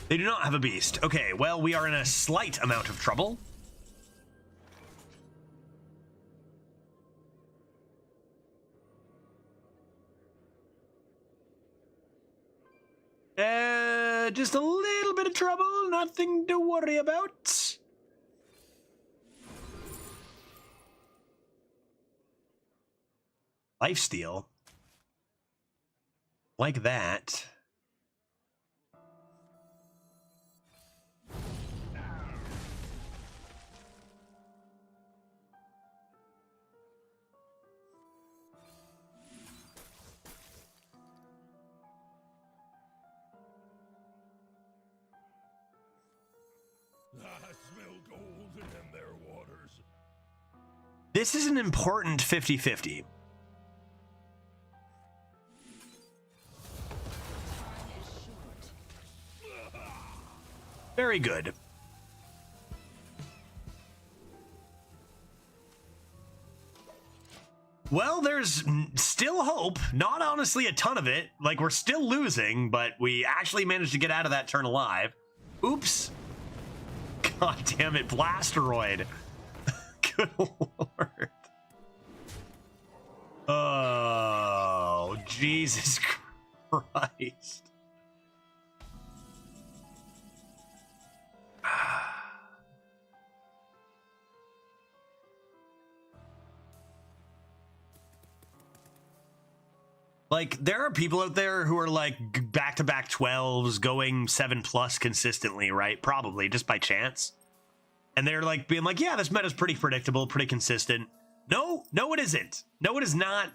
They do not have a beast. Okay, well, we are in a slight amount of trouble. Just a little bit of trouble, nothing to worry about. Lifesteal. Like that. I smell gold in them there waters. This is an important 50-50. Very good. Well, there's still hope. Not honestly a ton of it. Like, we're still losing, but we actually managed to get out of that turn alive. Oops. God damn it, Blasteroid. Good lord. Oh, Jesus Christ. Like, there are people out there who are like back-to-back 12s going 7+ consistently, right? Probably just by chance. And they're like being like, yeah, this meta's pretty predictable, pretty consistent. No, it isn't. No, it is not.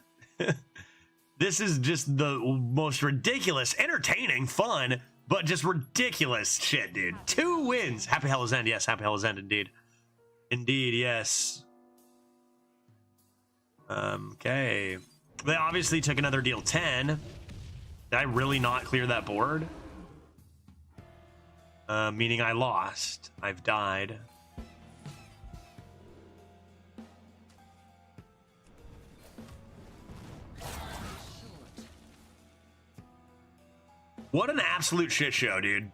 This is just the most ridiculous, entertaining, fun, but just ridiculous shit, dude. 2 wins. Happy Hell's End. Yes, Happy Hell's End, indeed. Indeed, yes. Okay. They obviously took another deal 10. Did I really not clear that board? Meaning I lost. I've died. What an absolute shit show, dude.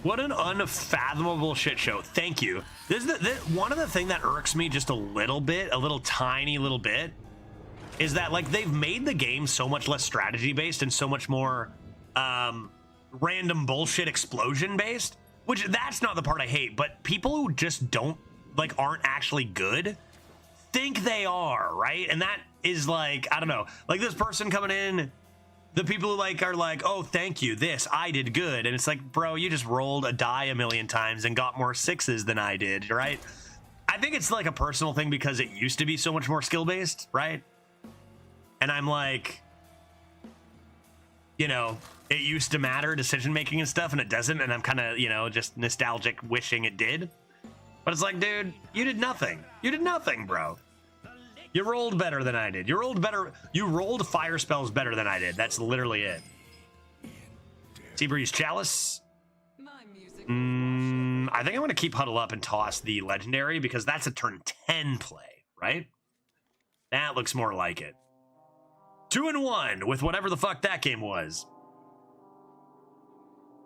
What an unfathomable shit show. Thank you. This is one of the thing that irks me just a little bit, a little tiny little bit, is that like they've made the game so much less strategy based and so much more random bullshit explosion based, which that's not the part I hate, but people who just don't like aren't actually good think they are, right? And that is like, I don't know, like this person coming in, the people who like are like, oh, thank you, this, I did good. And it's like, bro, you just rolled a die a million times and got more 6s than I did, right? I think it's like a personal thing because it used to be so much more skill-based, right? And I'm like, you know, it used to matter, decision-making and stuff, and it doesn't, and I'm kind of, you know, just nostalgic wishing it did. But it's like, dude, you did nothing. You did nothing, bro. You rolled better than I did. You rolled better. You rolled fire spells better than I did. That's literally it. Seabreeze Chalice. I think I'm going to keep Huddle Up and toss the Legendary because that's a turn 10 play, right? That looks more like it. 2-1 with whatever the fuck that game was.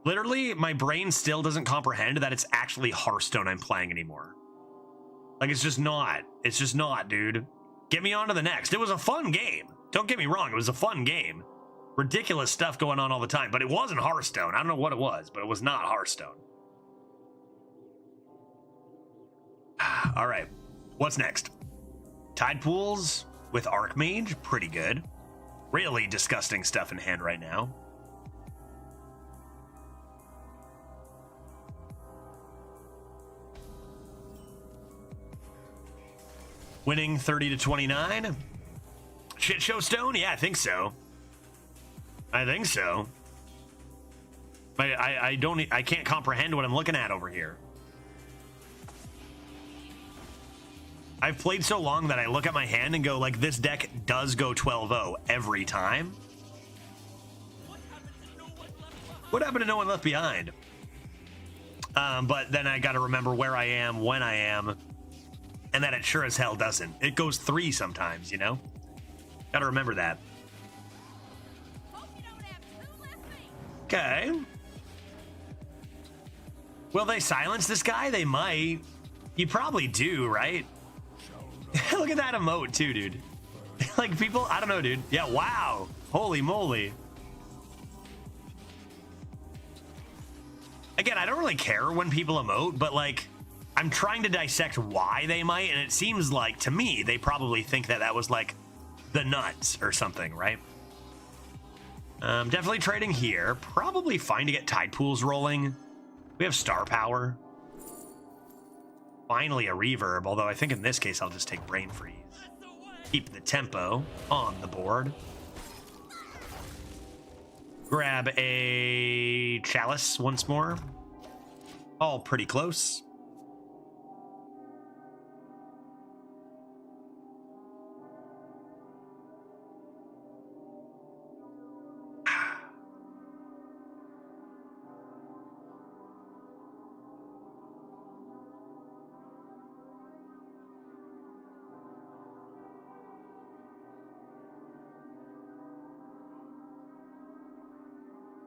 Literally, my brain still doesn't comprehend that it's actually Hearthstone I'm playing anymore. Like, it's just not. It's just not, dude. Get me on to the next. It was a fun game. Don't get me wrong. It was a fun game. Ridiculous stuff going on all the time, but it wasn't Hearthstone. I don't know what it was, but it was not Hearthstone. All right. What's next? Tide Pools with Archmage. Pretty good. Really disgusting stuff in hand right now. Winning 30-29. Shit show stone? Yeah, I think so. I think so. I can't comprehend what I'm looking at over here. I've played so long that I look at my hand and go like, this deck does go 12-0 every time. What happened to No One Left Behind? But then I got to remember where I am, when I am, and that it sure as hell doesn't. It goes 3 sometimes, you know? Got to remember that. Okay. Will they silence this guy? They might. You probably do, right? Look at that emote too, dude. Like people, I don't know, dude. Yeah, wow. Holy moly. Again, I don't really care when people emote, but like, I'm trying to dissect why they might, and it seems like, to me, they probably think that that was like the nuts or something, right? Definitely trading here. Probably fine to get Tide Pools rolling. We have Star Power. Finally a Reverb, although I think in this case I'll just take Brain Freeze. Keep the tempo on the board. Grab a Chalice once more. All pretty close.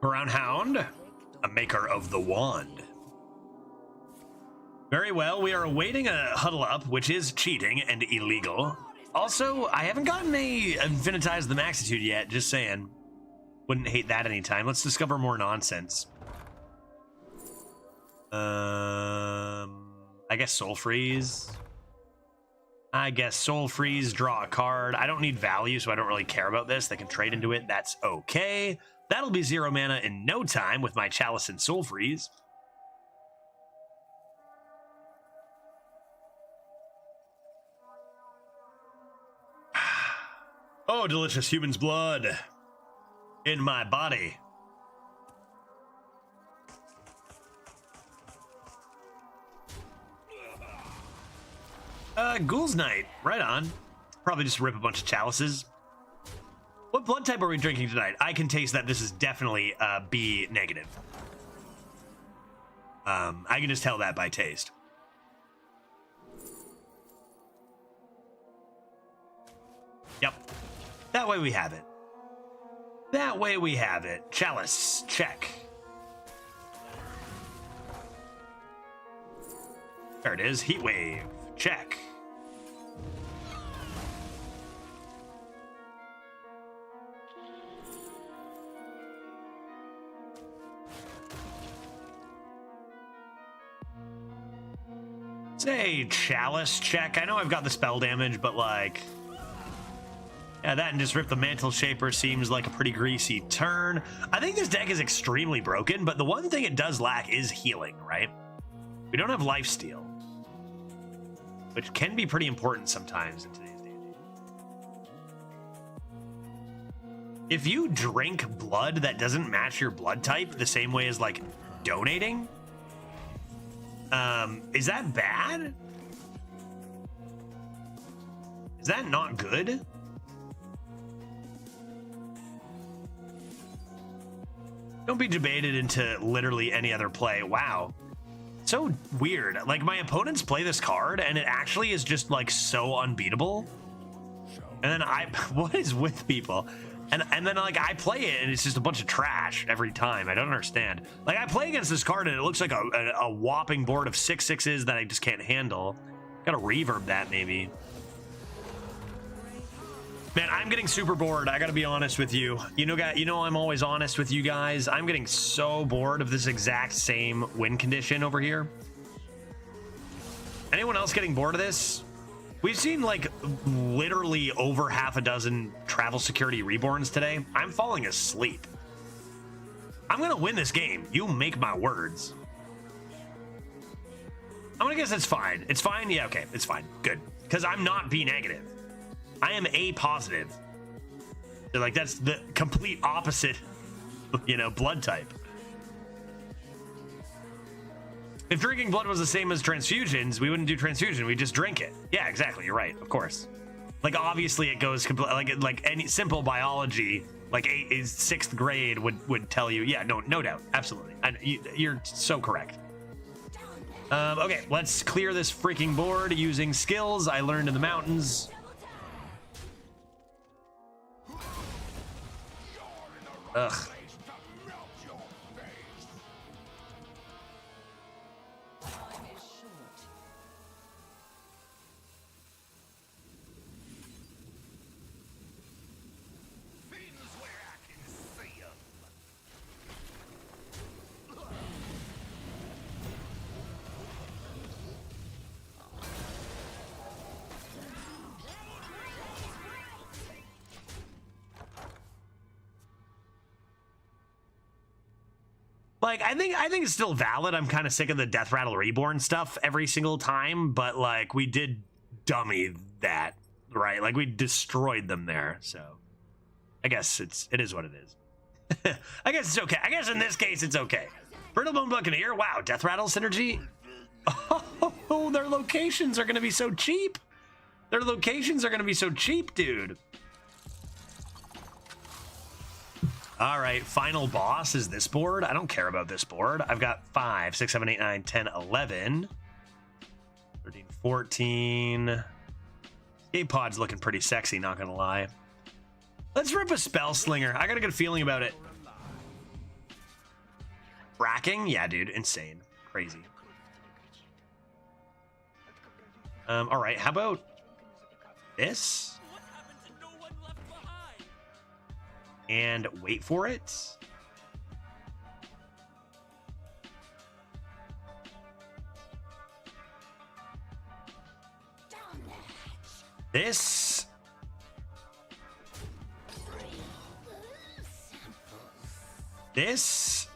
Brown Hound, a maker of the wand. Very well, we are awaiting a huddle up, which is cheating and illegal. Also, I haven't gotten a Infinitize the Maxitude yet, just saying. Wouldn't hate that anytime. Let's discover more nonsense. I guess Soul Freeze. I guess Soul Freeze, draw a card. I don't need value, so I don't really care about this. They can trade into it. That's okay. That'll be 0 mana in no time with my Chalice and Soul Freeze. Oh, delicious human's blood in my body. Ghoul's Night, right on. Probably just rip a bunch of chalices. What blood type are we drinking tonight? I can taste that this is definitely B negative. I can just tell that by taste. Yep. That way we have it. That way we have it. Chalice, check. There it is. Heat Wave, check. Say Chalice, check. I know I've got the spell damage, but like... yeah, that and just rip the Mantle Shaper seems like a pretty greasy turn. I think this deck is extremely broken, but the one thing it does lack is healing, right? We don't have Lifesteal, which can be pretty important sometimes in today's day and age. If you drink blood that doesn't match your blood type the same way as like donating, is that bad? Is that not good? Don't be debated into literally any other play. Wow. So weird. Like, my opponents play this card, and it actually is just, like, so unbeatable. And then what is with people? And then, like, I play it, and it's just a bunch of trash every time. I don't understand. Like, I play against this card, and it looks like a whopping board of 6/6s that I just can't handle. Gotta reverb that, maybe. Man, I'm getting super bored. I gotta be honest with you. You know I'm always honest with you guys. I'm getting so bored of this exact same win condition over here. Anyone else getting bored of this? We've seen like literally over half a dozen Travel Security Reborns today. I'm falling asleep. I'm gonna win this game. You make my words. I'm gonna guess it's fine. It's fine? Yeah, okay, it's fine. Good. Because I'm not B negative. I am A positive. So, like, that's the complete opposite, you know, blood type. If drinking blood was the same as transfusions, we wouldn't do transfusion. We'd just drink it. Yeah, exactly. You're right. Of course. Like, obviously, it goes like any simple biology, like a 6th grade would tell you. Yeah, no doubt. Absolutely. You're so correct. Okay, let's clear this freaking board using skills I learned in the mountains. Ugh. Like, I think it's still valid. I'm kind of sick of the Death Rattle Reborn stuff every single time, but like we did dummy that, right? Like we destroyed them there. So I guess it is what it is. I guess it's okay. I guess in this case it's okay. Brittlebone Buccaneer. Wow, Death Rattle synergy. Oh, their locations are gonna be so cheap. Their locations are gonna be so cheap, dude. All right, final boss is this board. I don't care about this board. I've got 5, 6, 7, 8, 9, 10, 11, 13, 14. Escape Pod's looking pretty sexy, not gonna lie. Let's rip a Spell Slinger. I got a good feeling about it. Bracking? Yeah, dude. Insane. Crazy. All right. How about this? What happened to no one left behind? And wait for it. This. This.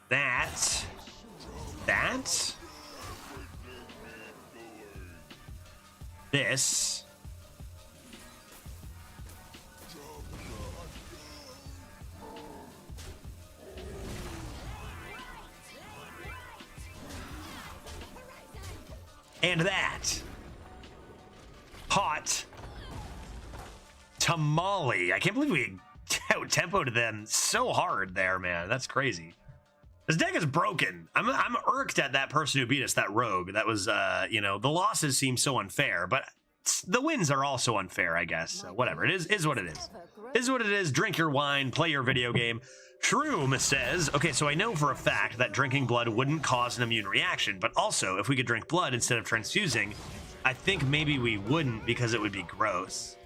That. That. This. And that. Hot tamale. I can't believe we out-tempoed them so hard there, man. That's crazy. This deck is broken. I'm irked at that person who beat us, that rogue. That was, you know, the losses seem so unfair, but the wins are also unfair, I guess. So whatever. It is what it is. Is what it is. Drink your wine, play your video game. Shroom says, okay, so I know for a fact that drinking blood wouldn't cause an immune reaction, but also if we could drink blood instead of transfusing, I think maybe we wouldn't because it would be gross.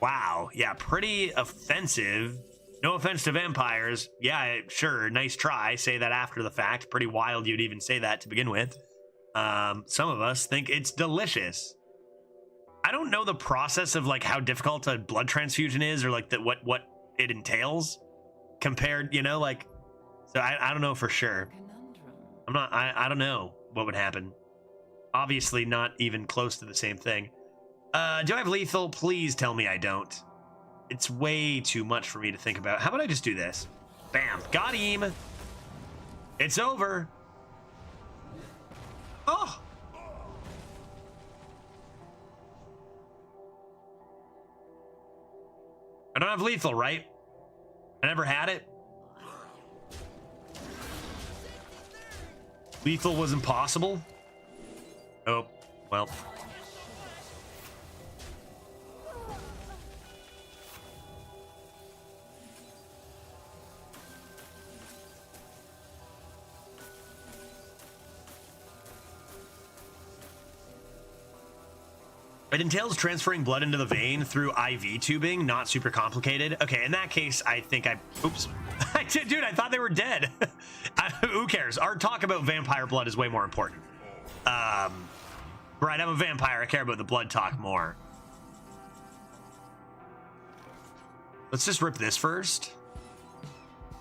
Wow. Yeah, pretty offensive. No offense to vampires. Yeah, sure. Nice try. Say that after the fact. Pretty wild you'd even say that to begin with. Some of us think it's delicious. I don't know the process of like how difficult a blood transfusion is or like what it entails compared, you know, like, so I don't know for sure. I don't know what would happen. Obviously not even close to the same thing. Do I have lethal? Please tell me I don't. It's way too much for me to think about. How about I just do this? Bam. Got him. It's over. Oh. I don't have lethal, right? I never had it. Lethal was impossible. Oh, well. It entails transferring blood into the vein through IV tubing, not super complicated. Okay, in that case, I think oops. Dude, I thought they were dead. Who cares? Our talk about vampire blood is way more important. Right, I'm a vampire. I care about the blood talk more. Let's just rip this first.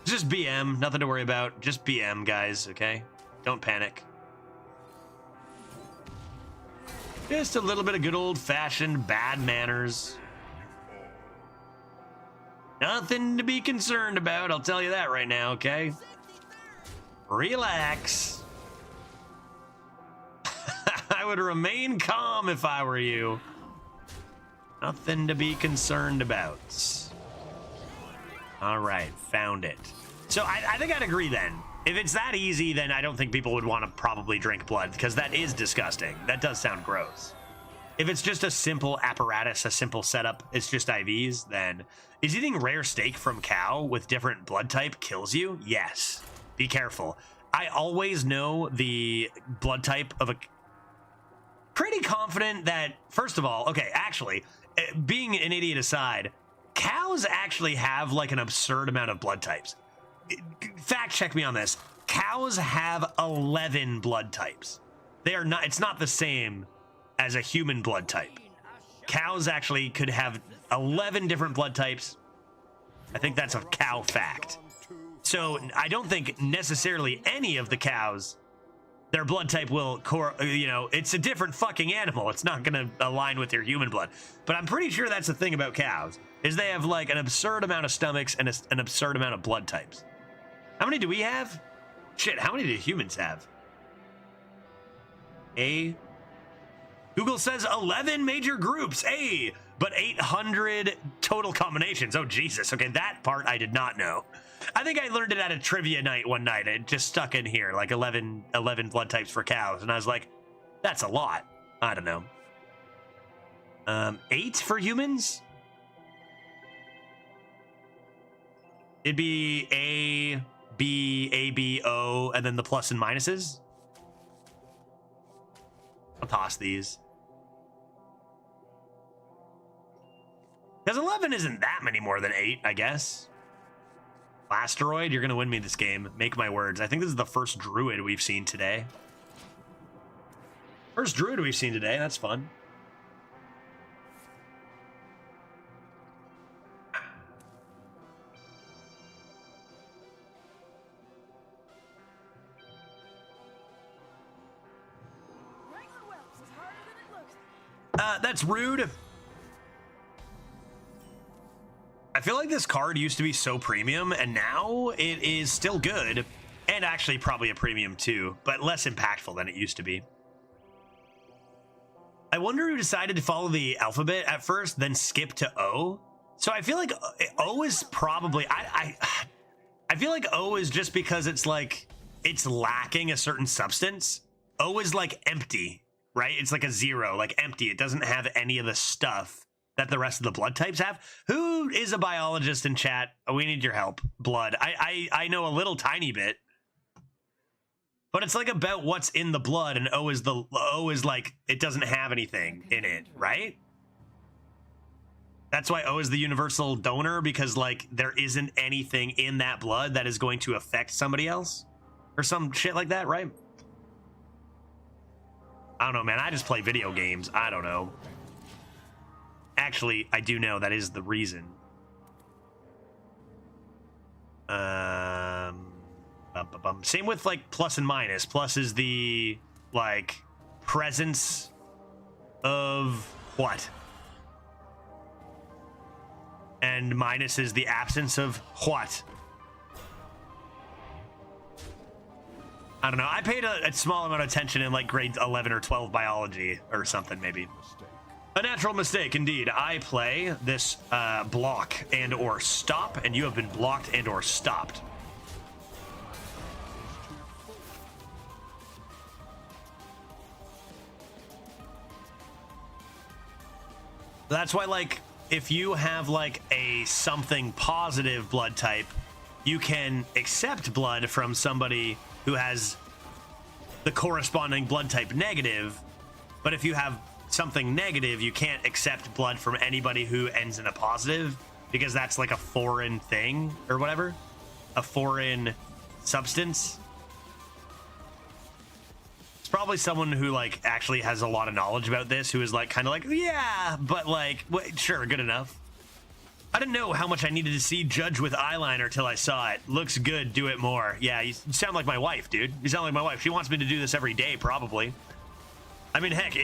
It's just BM, nothing to worry about. Just BM, guys, okay? Don't panic. Just a little bit of good old-fashioned bad manners. Nothing to be concerned about, I'll tell you that right now, okay? Relax. I would remain calm if I were you. Nothing to be concerned about. All right, found it. So I think I'd agree then. If it's that easy, then I don't think people would want to probably drink blood, because that is disgusting. That does sound gross. If it's just a simple apparatus, a simple setup, it's just IVs, then is eating rare steak from cow with different blood type kills you? Yes. Be careful. I always know the blood type of a... Pretty confident that, first of all, okay, actually, being an idiot aside, cows actually have like an absurd amount of blood types. Fact check me on this. Cows have 11 blood types. They are not, it's not the same as a human blood type. Cows actually could have 11 different blood types. I think that's a cow fact. So I don't think necessarily any of the cows, their blood type will, you know, it's a different fucking animal. It's not gonna align with your human blood. But I'm pretty sure that's the thing about cows, is they have like an absurd amount of stomachs and an absurd amount of blood types. How many do we have? Shit, how many do humans have? Google says 11 major groups. But 800 total combinations. Oh, Jesus. Okay, that part I did not know. I think I learned it at a trivia night one night. It just stuck in here, like 11 blood types for cows. And I was like, that's a lot. I don't know. 8 for humans? It'd be A, B, O, and then the plus and minuses. I'll toss these. Because 11 isn't that many more than 8, I guess. Asteroid, you're going to win me this game. Make my words. I think this is the first druid we've seen today. First druid we've seen today. That's fun. That's rude. I feel like this card used to be so premium, and now it is still good, and actually probably a premium too, but less impactful than it used to be. I wonder who decided to follow the alphabet at first, then skip to O. So I feel like O is probably... I feel like O is just because it's like, it's lacking a certain substance. O is like empty, right? It's like a 0, like empty. It doesn't have any of the stuff that the rest of the blood types have. Who is a biologist in chat? We need your help. Blood. I know a little tiny bit, but it's like about what's in the blood, and O is like it doesn't have anything in it, right? That's why O is the universal donor, because like there isn't anything in that blood that is going to affect somebody else or some shit like that, right? I don't know, man. I just play video games. I don't know. Actually, I do know that is the reason. Same with like plus and minus. Plus is the like presence of what? And minus is the absence of what? I don't know. I paid a small amount of attention in like grade 11 or 12 biology or something, maybe. A natural mistake, indeed. I play this block and or stop, and you have been blocked and or stopped. That's why, like, if you have like a something positive blood type, you can accept blood from somebody who has the corresponding blood type negative, but if you have something negative, you can't accept blood from anybody who ends in a positive, because that's like a foreign thing or whatever, a foreign substance. It's probably someone who like actually has a lot of knowledge about this, who is like kind of like, yeah, but like, sure, good enough. I didn't know how much I needed to see Judge with eyeliner till I saw it. Looks good, do it more. Yeah, you sound like my wife, dude. You sound like my wife. She wants me to do this every day, probably. I mean, heck,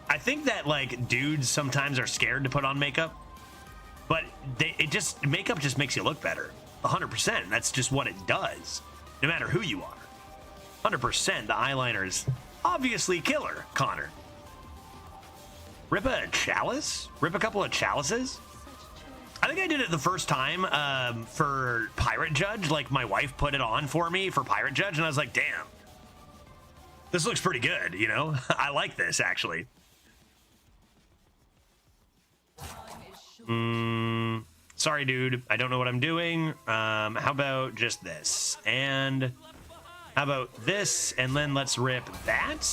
I think that like dudes sometimes are scared to put on makeup, but makeup just makes you look better. 100%. That's just what it does, no matter who you are. 100%. The eyeliner is obviously killer, Connor. Rip a chalice? Rip a couple of chalices? I think I did it the first time for Pirate Judge. Like, my wife put it on for me for Pirate Judge, and I was like, damn. This looks pretty good, you know? I like this, actually. Sorry, dude. I don't know what I'm doing. How about just this? And how about this? And then let's rip that.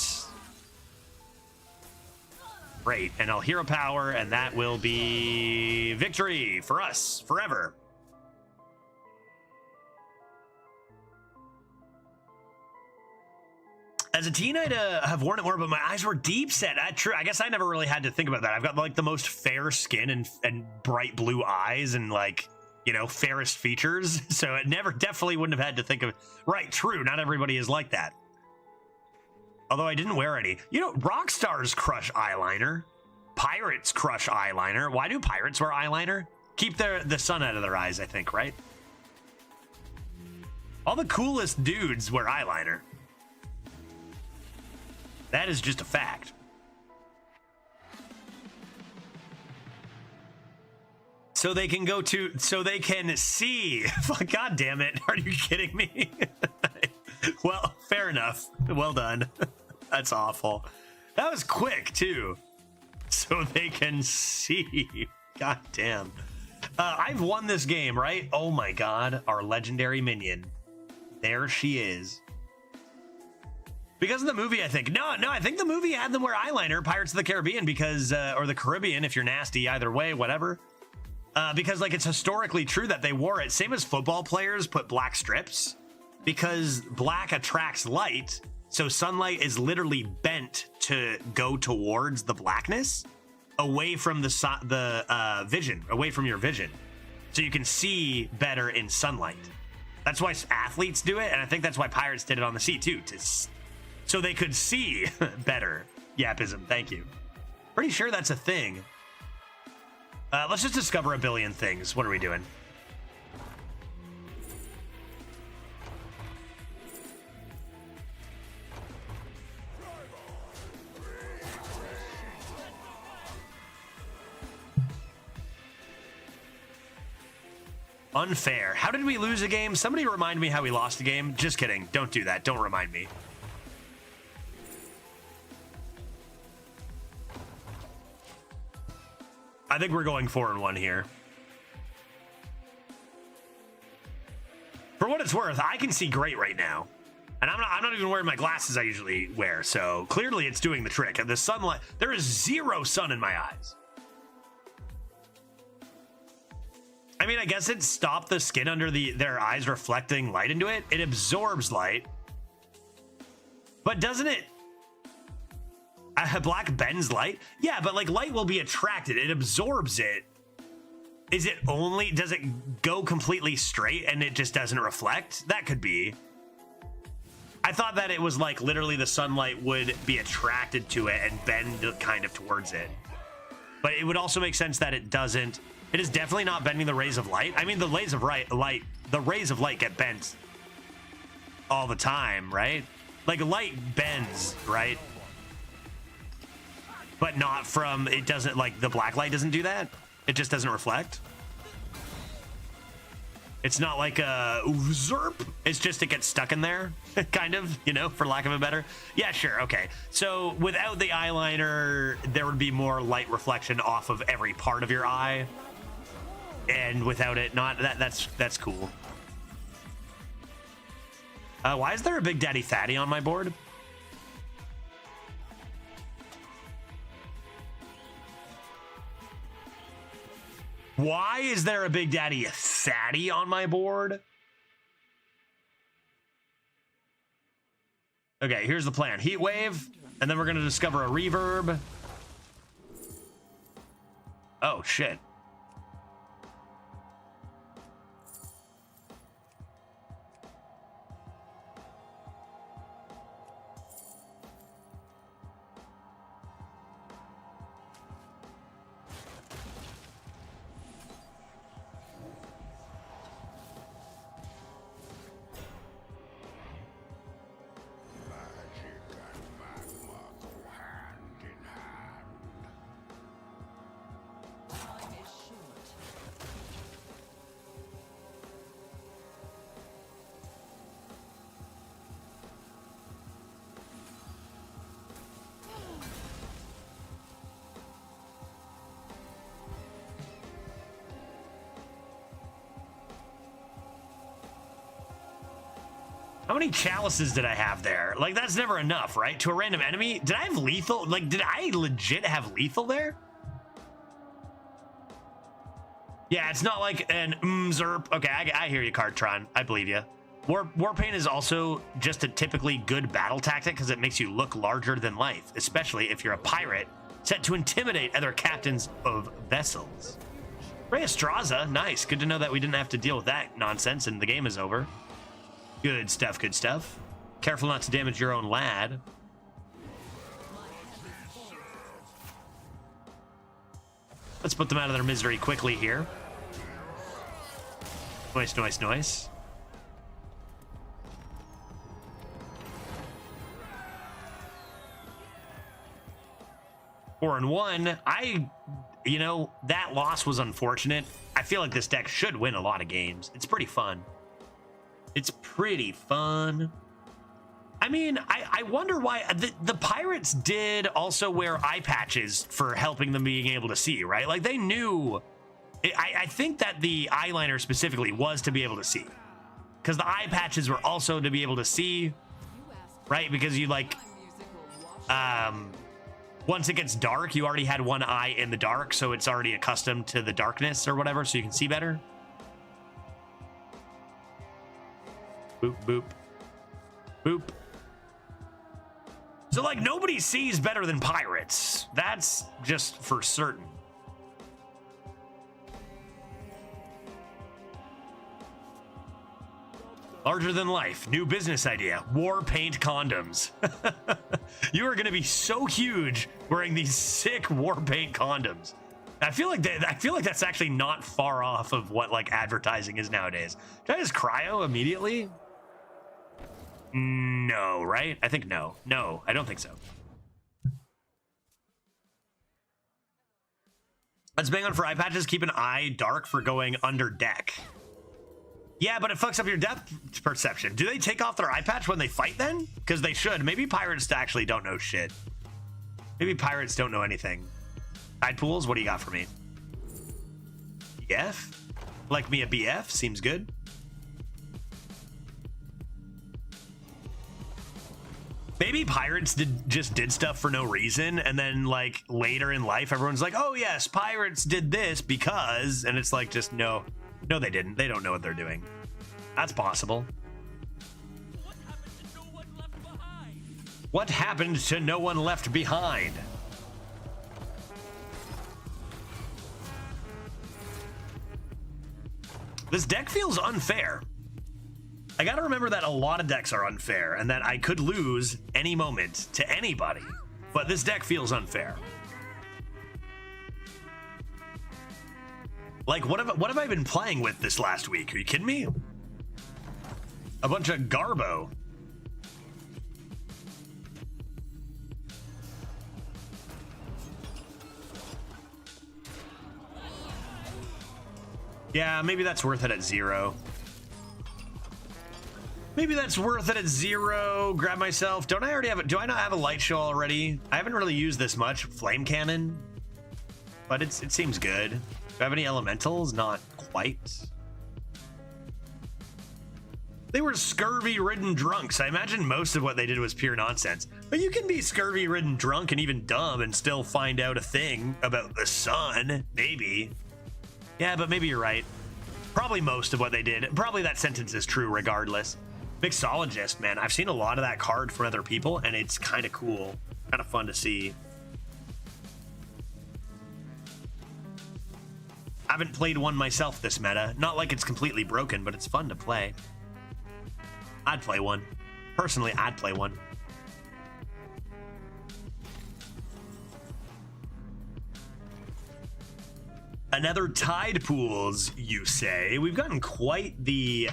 Great. And I'll hero power, and that will be victory for us forever. As a teen, I'd have worn it more, but my eyes were deep set. True. I guess I never really had to think about that. I've got like the most fair skin and bright blue eyes and like, you know, fairest features. So it definitely wouldn't have had to think of. Right. True. Not everybody is like that. Although I didn't wear any. You know, rock stars crush eyeliner. Pirates crush eyeliner. Why do pirates wear eyeliner? Keep the sun out of their eyes, I think, right? All the coolest dudes wear eyeliner. That is just a fact. So they can so they can see. God damn it. Are you kidding me? Well, fair enough. Well done. That's awful. That was quick, too. So so they can see. God damn. I've won this game, right? Oh my god, our legendary minion. There she is. Because of the movie, I think. No, I think the movie had them wear eyeliner, Pirates of the Caribbean, because, or the Caribbean, if you're nasty, either way, whatever. Because, like, it's historically true that they wore it. Same as football players put black strips, because black attracts light, so sunlight is literally bent to go towards the blackness, away from the vision, away from your vision, so you can see better in sunlight. That's why athletes do it, and I think that's why pirates did it on the sea, too, so they could see better. Yapism, thank you. Pretty sure that's a thing. Let's just discover a billion things. What are we doing? Unfair. How did we lose a game? Somebody remind me how we lost a game. Just kidding. Don't do that. Don't remind me. I think we're going 4-1 here. For what it's worth, I can see great right now. And I'm not even wearing my glasses I usually wear, so clearly it's doing the trick. And the sunlight, there is zero sun in my eyes. I mean, I guess it stopped the skin under their eyes reflecting light into it. It absorbs light. But doesn't it? Black bends light? Yeah, but like light will be attracted. It absorbs it. Is it only, does it go completely straight and it just doesn't reflect? That could be. I thought that it was like literally the sunlight would be attracted to it and bend kind of towards it. But it would also make sense that it doesn't. It is definitely not bending the rays of light. I mean, the rays of light get bent all the time, right? Like light bends, right? But not from, it doesn't, like the black light doesn't do that. It just doesn't reflect. It's not like a zerp. It's just it gets stuck in there, kind of, you know, for lack of a better. Yeah, sure, okay. So without the eyeliner, there would be more light reflection off of every part of your eye. And without it, not that's cool. Why is there a Big Daddy Fatty on my board? Why is there a Big Daddy Fatty on my board? Okay, here's the plan. Heat wave, and then we're gonna discover a reverb. Oh, shit. How many chalices did I have there? Like, that's never enough, right? To a random enemy? Did I have lethal? Like, did I legit have lethal there? Yeah, it's not like an zerp. Okay, I hear you, Cardtron. I believe you. Warpaint is also just a typically good battle tactic because it makes you look larger than life, especially if you're a pirate set to intimidate other captains of vessels. Ray Estraza, nice. Good to know that we didn't have to deal with that nonsense and the game is over. Good stuff, good stuff. Careful not to damage your own lad. Let's put them out of their misery quickly here. Nice, nice, nice. Four and one. You know, that loss was unfortunate. I feel like this deck should win a lot of games. It's pretty fun. It's pretty fun. I mean, I wonder why the pirates did also wear eye patches for helping them being able to see, right? Like they knew. I think that the eyeliner specifically was to be able to see, because the eye patches were also to be able to see, right? Because you like, once it gets dark, you already had one eye in the dark, so it's already accustomed to the darkness or whatever, so you can see better. Boop, boop, boop. So, like, nobody sees better than pirates. That's just for certain. Larger than life. New business idea. War paint condoms. You are going to be so huge wearing these sick war paint condoms. I feel like that's actually not far off of what like advertising is nowadays. Did I just cryo immediately? No, right? I think no. No, I don't think so. Let's bang on for eye patches. Keep an eye dark for going under deck. Yeah, but it fucks up your depth perception. Do they take off their eye patch when they fight then? Because they should. Maybe pirates actually don't know shit. Maybe pirates don't know anything. Tide pools, what do you got for me? BF? Like me a BF? Seems good. Maybe pirates just did stuff for no reason, and then like later in life, everyone's like, "Oh yes, pirates did this because," and it's like, just no, they didn't. They don't know what they're doing. That's possible. What happened to no one left behind? This deck feels unfair. I gotta remember that a lot of decks are unfair and that I could lose any moment to anybody, but this deck feels unfair. Like, what have I been playing with this last week? Are you kidding me? A bunch of Garbo. Yeah, maybe that's worth it at 0. Maybe that's worth it at 0. Grab myself. Don't I already have it? Do I not have a light show already? I haven't really used this much. Flame cannon, but it seems good. Do I have any elementals? Not quite. They were scurvy-ridden drunks. I imagine most of what they did was pure nonsense. But you can be scurvy-ridden drunk and even dumb and still find out a thing about the sun. Maybe. Yeah, but maybe you're right. Probably most of what they did. Probably that sentence is true regardless. Mixologist, man. I've seen a lot of that card from other people, and it's kind of cool. Kind of fun to see. I haven't played one myself this meta. Not like it's completely broken, but it's fun to play. I'd play one. Personally, I'd play one. Another tide pools, you say? We've gotten quite the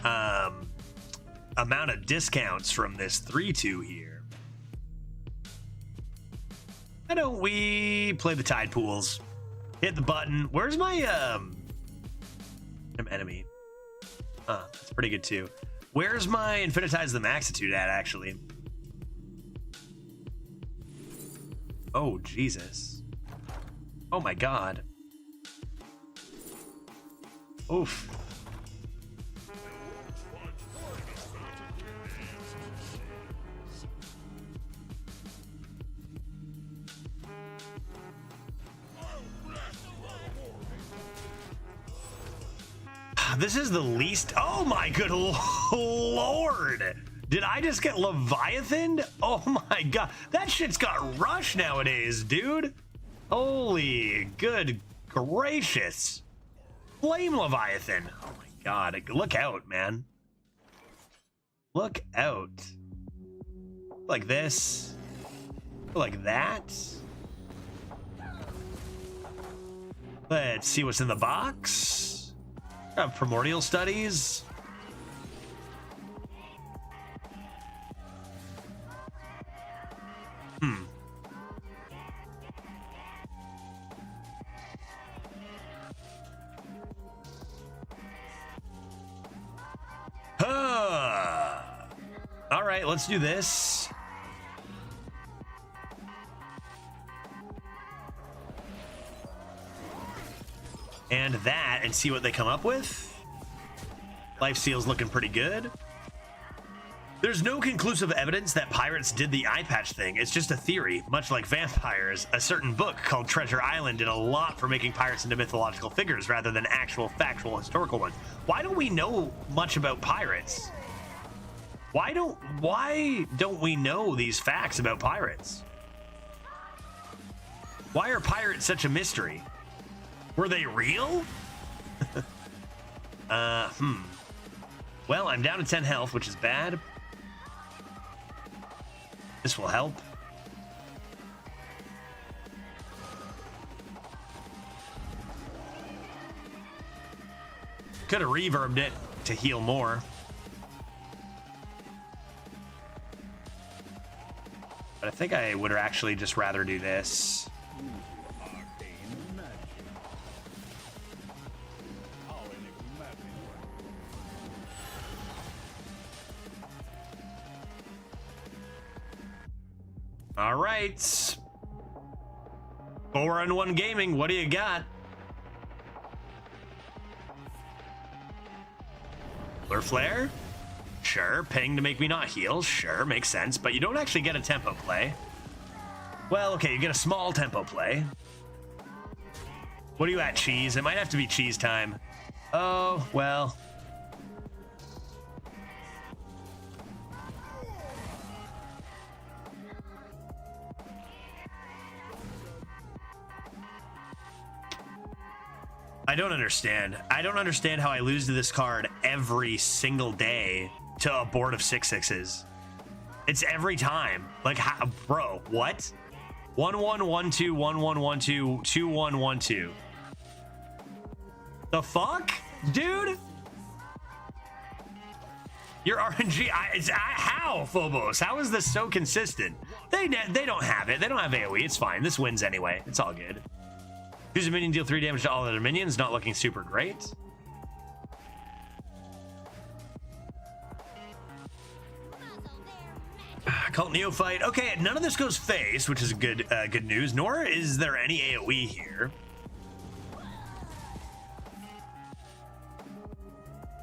amount of discounts from this 3-2 here. Why don't we play the tide pools? Hit the button. Where's my enemy? That's pretty good too. Where's my Infinitize the Maxitude at, actually? Oh, Jesus. Oh, my God. Oof. This is the least. Oh my good lord. Did I just get Leviathan? Oh my god. That shit's got rush nowadays, dude. Holy good gracious. Flame Leviathan. Oh my god. Look out, man. Look out. Like this. Like that. Let's see what's in the box. Primordial studies. All right, let's do this. And that, and see what they come up with. Lifesteal's looking pretty good. There's no conclusive evidence that pirates did the eye patch thing. It's just a theory, much like vampires. A certain book called Treasure Island did a lot for making pirates into mythological figures rather than actual factual historical ones. Why don't we know much about pirates? Why don't we know these facts about pirates? Why are pirates such a mystery? Were they real? Well, I'm down to 10 health, which is bad. This will help. Could have reverbed it to heal more. But I think I would actually just rather do this. All right. 4-on-1 gaming. What do you got? Blur Flare? Sure. Ping to make me not heal? Sure, makes sense. But you don't actually get a tempo play. Well, okay, you get a small tempo play. What are you at, Cheese? It might have to be Cheese time. Oh, well. I don't understand. I don't understand how I lose to this card every single day to a board of 6/6s. It's every time. Like, how, bro, what? 1-1-1-2, 1-1-1-2, 2-1-1-2. The fuck? Dude? Your RNG, how, Phobos? How is this so consistent? They don't have it. They don't have AoE. It's fine. This wins anyway. It's all good. Choose a minion, deal 3 damage to all other minions. Not looking super great. Cult Neophyte. Okay, none of this goes face, which is good news. Nor is there any AoE here.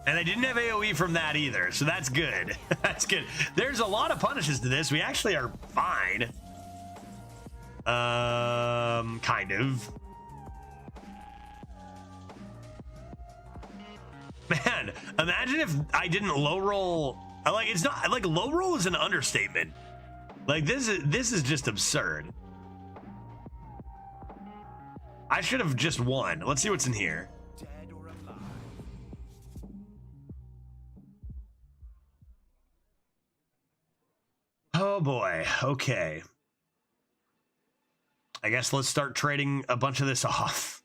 And I didn't have AoE from that either, so that's good. That's good. There's a lot of punishes to this. We actually are fine. Kind of. Man, imagine if I didn't low roll. Like, it's not like low roll is an understatement. Like, this is just absurd. I should have just won. Let's see what's in here. Oh boy. Okay. I guess let's start trading a bunch of this off.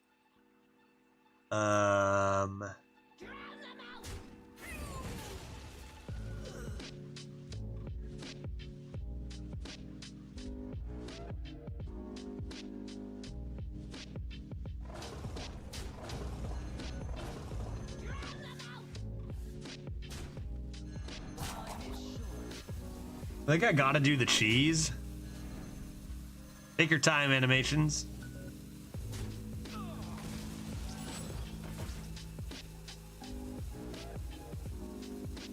I think I gotta do the cheese. Take your time, animations.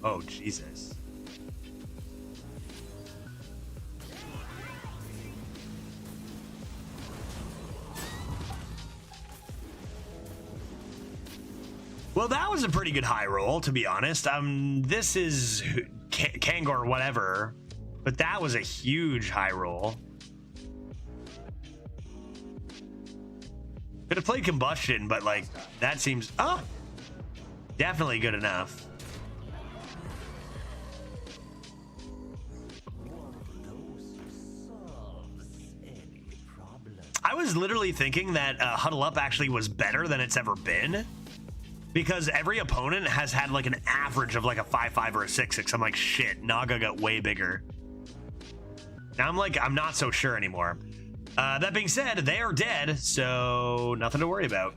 Oh, Jesus. Well, that was a pretty good high roll, to be honest. This is Kangor, whatever. But that was a huge high roll. Could have played Combustion, but like, that seems, oh, definitely good enough. I was literally thinking that Huddle Up actually was better than it's ever been, because every opponent has had like an average of like a 5-5 or a 6-6. I'm like, shit, Naga got way bigger. Now I'm not so sure anymore. That being said, they are dead, so nothing to worry about.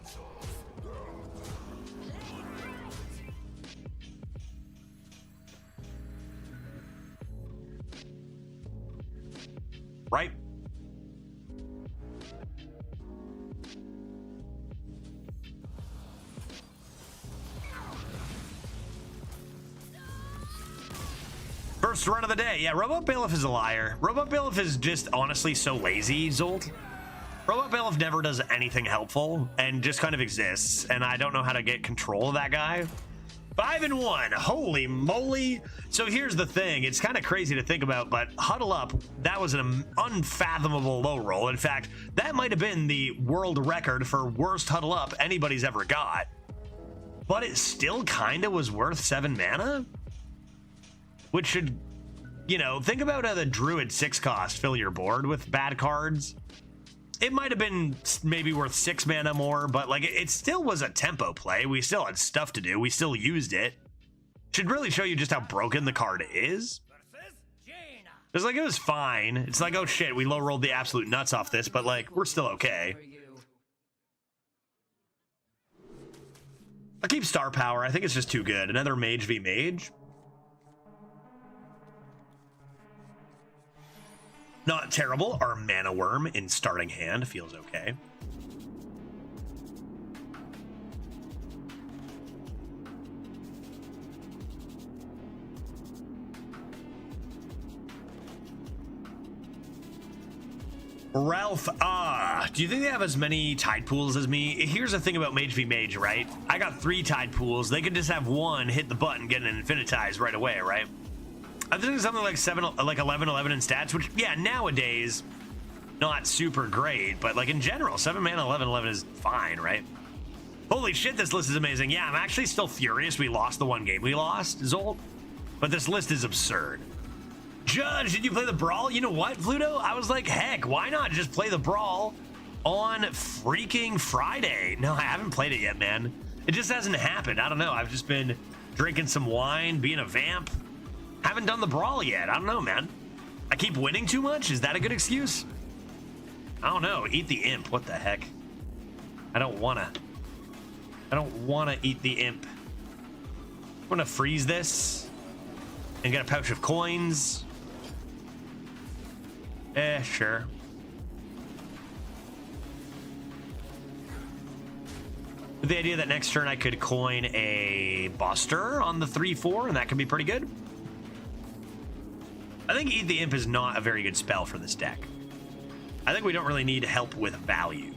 right? First run of the day. Yeah, Robot Bailiff is a liar. Robot Bailiff is just honestly so lazy, Zolt. Robot Bailiff never does anything helpful and just kind of exists, and I don't know how to get control of that guy. 5-1. Holy moly. So here's the thing. It's kind of crazy to think about, but Huddle Up, that was an unfathomable low roll. In fact, that might have been the world record for worst Huddle Up anybody's ever got. But it still kind of was worth 7 mana? Which should, you know, think about how the Druid 6 cost fill your board with bad cards. It might have been maybe worth 6 mana more, but like it still was a tempo play. We still had stuff to do. We still used it. Should really show you just how broken the card is. It's like it was fine. It's like, oh shit, we low rolled the absolute nuts off this, but like we're still okay. I'll keep Star Power. I think it's just too good. Another Mage v Mage. Not terrible. Our Mana Worm in starting hand feels okay. Ralph, do you think they have as many Tide Pools as me? Here's the thing about Mage v Mage, right? I got 3 Tide Pools. They could just have one, hit the button, get an Infinitize right away, right? I think it's something like 11 in stats, which, yeah, nowadays, not super great, but like in general, 7 mana, 11 is fine, right? Holy shit, this list is amazing. Yeah, I'm actually still furious we lost the one game we lost, Zolt, but this list is absurd. Judge, did you play the Brawl? You know what, Fluto? I was like, heck, why not just play the Brawl on freaking Friday? No, I haven't played it yet, man. It just hasn't happened. I don't know. I've just been drinking some wine, being a vamp. Haven't done the Brawl yet. I don't know, man. I keep winning too much? Is that a good excuse? I don't know. Eat the imp. What the heck? I don't wanna eat the imp. I'm gonna freeze this and get a pouch of coins. Sure. With the idea that next turn I could coin a Buster on the 3/4, and that could be pretty good. I think Eat the Imp is not a very good spell for this deck. I think we don't really need help with value.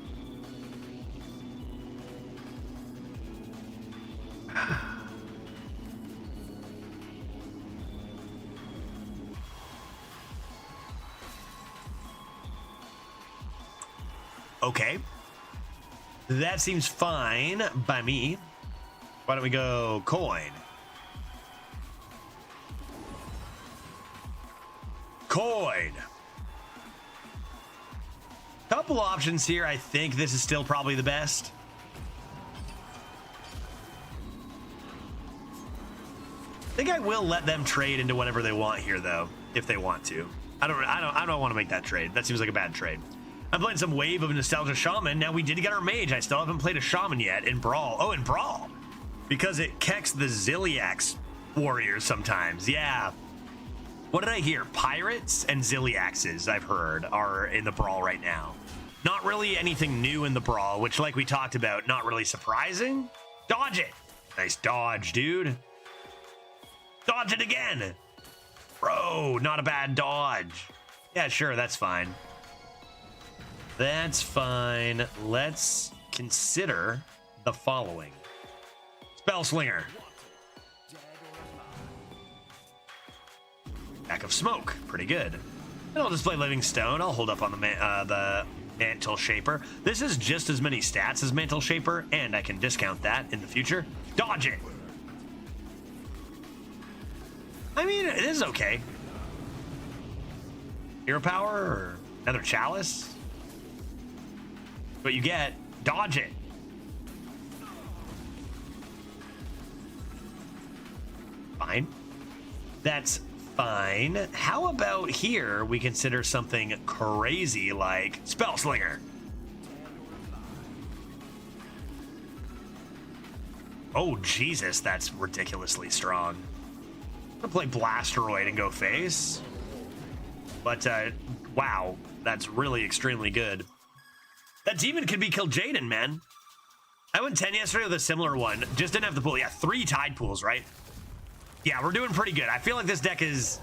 Okay. That seems fine by me. Why don't we go coin? Coin. Couple options here. I think this is still probably the best. I think I will let them trade into whatever they want here, though, if they want to. I don't want to make that trade. That seems like a bad trade. I'm playing some Wave of Nostalgia Shaman. Now we did get our Mage. I still haven't played a Shaman yet in Brawl. Oh, in Brawl, because it kecks the Ziliax warriors sometimes. Yeah. What did I hear? Pirates and Ziliaxes, I've heard, are in the Brawl right now. Not really anything new in the Brawl, which, like we talked about, not really surprising. Dodge it. Nice dodge, dude. Dodge it again. Bro, not a bad dodge. Yeah, sure, that's fine. That's fine. Let's consider the following. Spell Slinger. Back of Smoke, pretty good. And I'll just play Living Stone. I'll hold up on the Mantle Shaper. This is just as many stats as Mantle Shaper, and I can discount that in the future. Dodge it. I mean, it is okay. Hero Power or another Chalice. What you get, dodge it. Fine. That's fine. How about here we consider something crazy like Spell Slinger? Oh, Jesus, that's ridiculously strong. I'm gonna play Blasteroid and go face. But wow, that's really extremely good. That demon could be killed Jaden, man. I went 10 yesterday with a similar one. Just didn't have the pool. Yeah, 3 tide pools, right? Yeah, we're doing pretty good. I feel like this deck is...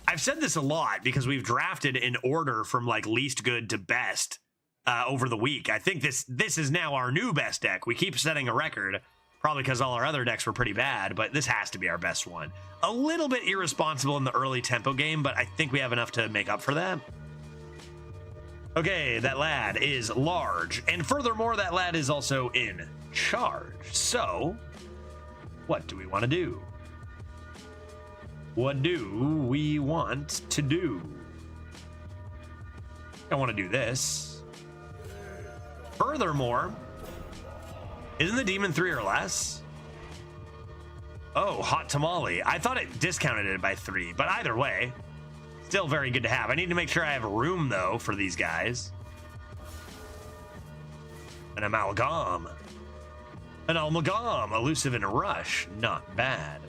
I've said this a lot because we've drafted in order from like least good to best over the week. I think this is now our new best deck. We keep setting a record, probably because all our other decks were pretty bad, but this has to be our best one. A little bit irresponsible in the early tempo game, but I think we have enough to make up for that. Okay, that lad is large, and furthermore, that lad is also in charge. So, what do we want to do? What do we want to do? I want to do this. Furthermore, isn't the demon 3 or less? Oh, hot tamale. I thought it discounted it by 3, but either way, still very good to have. I need to make sure I have room, though, for these guys. An amalgam. An amalgam. Elusive and rush. Not bad.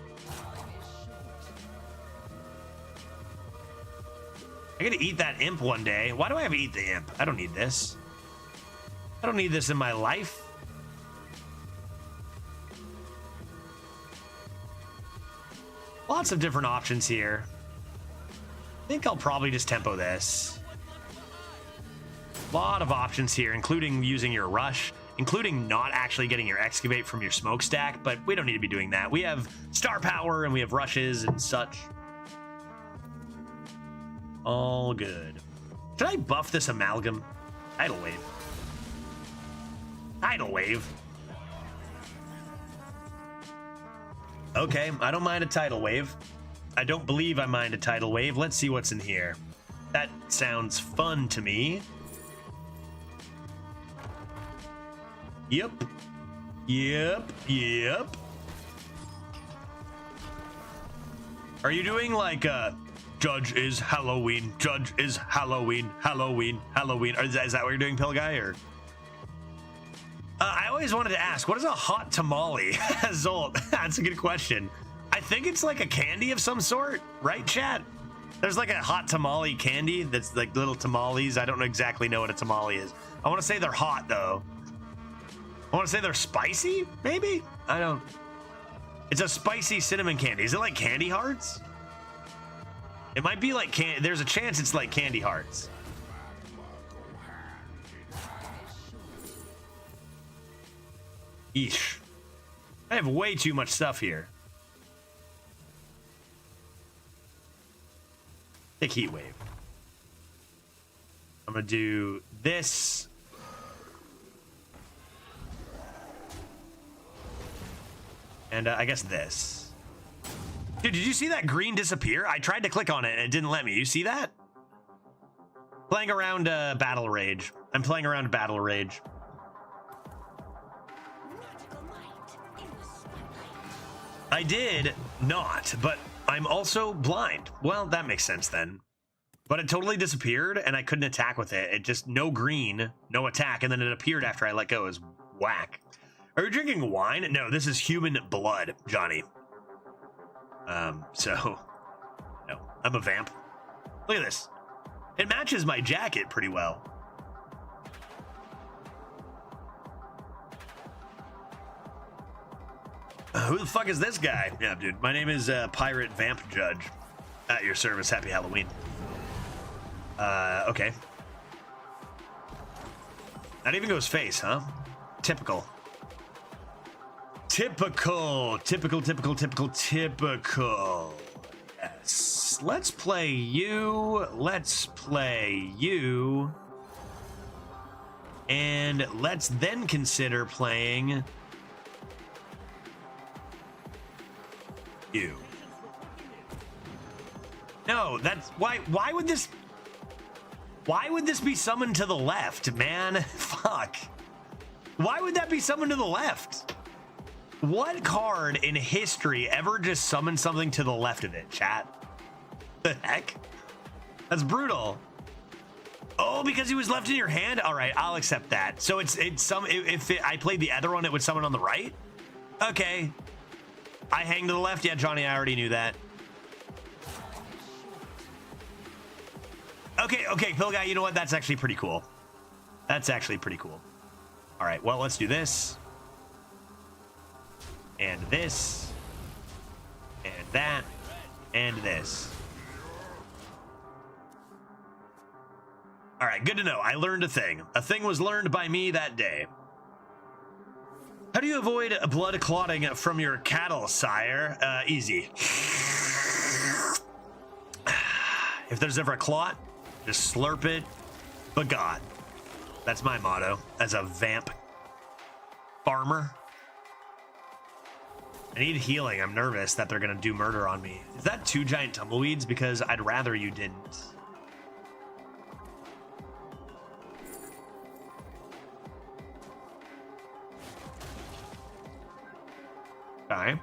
I gotta eat that imp one day. Why do I have to eat the imp? I don't need this. I don't need this in my life. Lots of different options here. I think I'll probably just tempo this. A lot of options here, including using your rush, including not actually getting your excavate from your smokestack, but we don't need to be doing that. We have star power and we have rushes and such. All good. Should I buff this amalgam? Tidal wave. Tidal wave. Okay, I don't mind a tidal wave. I don't believe I mind a tidal wave. Let's see what's in here. That sounds fun to me. Yep. Yep. Yep. Are you doing like Judge is Halloween, Judge is Halloween, Halloween, Halloween? Is that what you're doing, Pill Guy? Or I always wanted to ask, what is a hot tamale? Zolt, that's a good question. I think it's like a candy of some sort, right, chat? There's like a hot tamale candy that's like little tamales. I don't exactly know what a tamale is. I want to say they're hot, though. I want to say they're spicy, maybe? I don't... It's a spicy cinnamon candy. Is it like candy hearts? It might be like there's a chance it's like candy hearts. Eesh. I have way too much stuff here. Take heat wave. I'm gonna do this. And I guess this. Dude, did you see that green disappear? I tried to click on it and it didn't let me. You see that? Playing around Battle Rage. I'm playing around Battle Rage. I did not, but I'm also blind. Well, that makes sense then. But it totally disappeared and I couldn't attack with it. It just, no green, no attack, and then it appeared after I let go as whack. Are you drinking wine? No, this is human blood, Johnny. So, no, I'm a vamp. Look at this. It matches my jacket pretty well. Who the fuck is this guy? Yeah, dude, my name is Pirate Vamp Judge. At your service, happy Halloween. Okay. That even goes face, huh? Typical. Typical. Yes. Let's play you. Let's play you. And let's then consider playing you. No, that's why would this be summoned to the left, man? Fuck. Why would that be summoned to the left? What card in history ever just summoned something to the left of it, chat? The heck? That's brutal. Oh, because he was left in your hand? All right, I'll accept that. So if I played the other one, it would summon on the right? Okay. I hang to the left? Yeah, Johnny, I already knew that. Okay, Pill Guy, you know what? That's actually pretty cool. That's actually pretty cool. All right, well, let's do this. And this. And that. And this. All right, good to know. I learned a thing. A thing was learned by me that day. How do you avoid blood clotting from your cattle, sire? Easy. If there's ever a clot, just slurp it. But God, that's my motto as a vamp farmer. I need healing. I'm nervous that they're gonna do murder on me. Is that 2 giant tumbleweeds? Because I'd rather you didn't. Okay.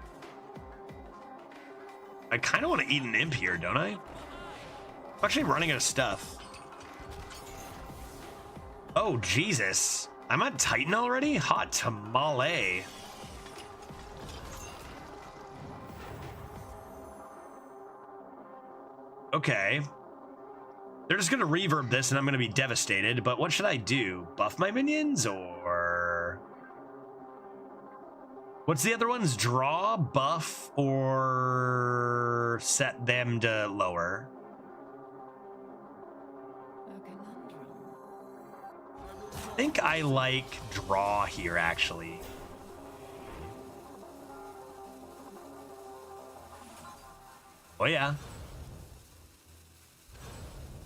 I kind of want to eat an imp here, don't I? I'm actually running out of stuff. Oh, Jesus. I'm at Titan already? Hot tamale. Okay. They're just going to reverb this and I'm going to be devastated, but what should I do? Buff my minions or... What's the other ones? Draw, buff, or set them to lower? I think I like draw here, actually. Oh, yeah.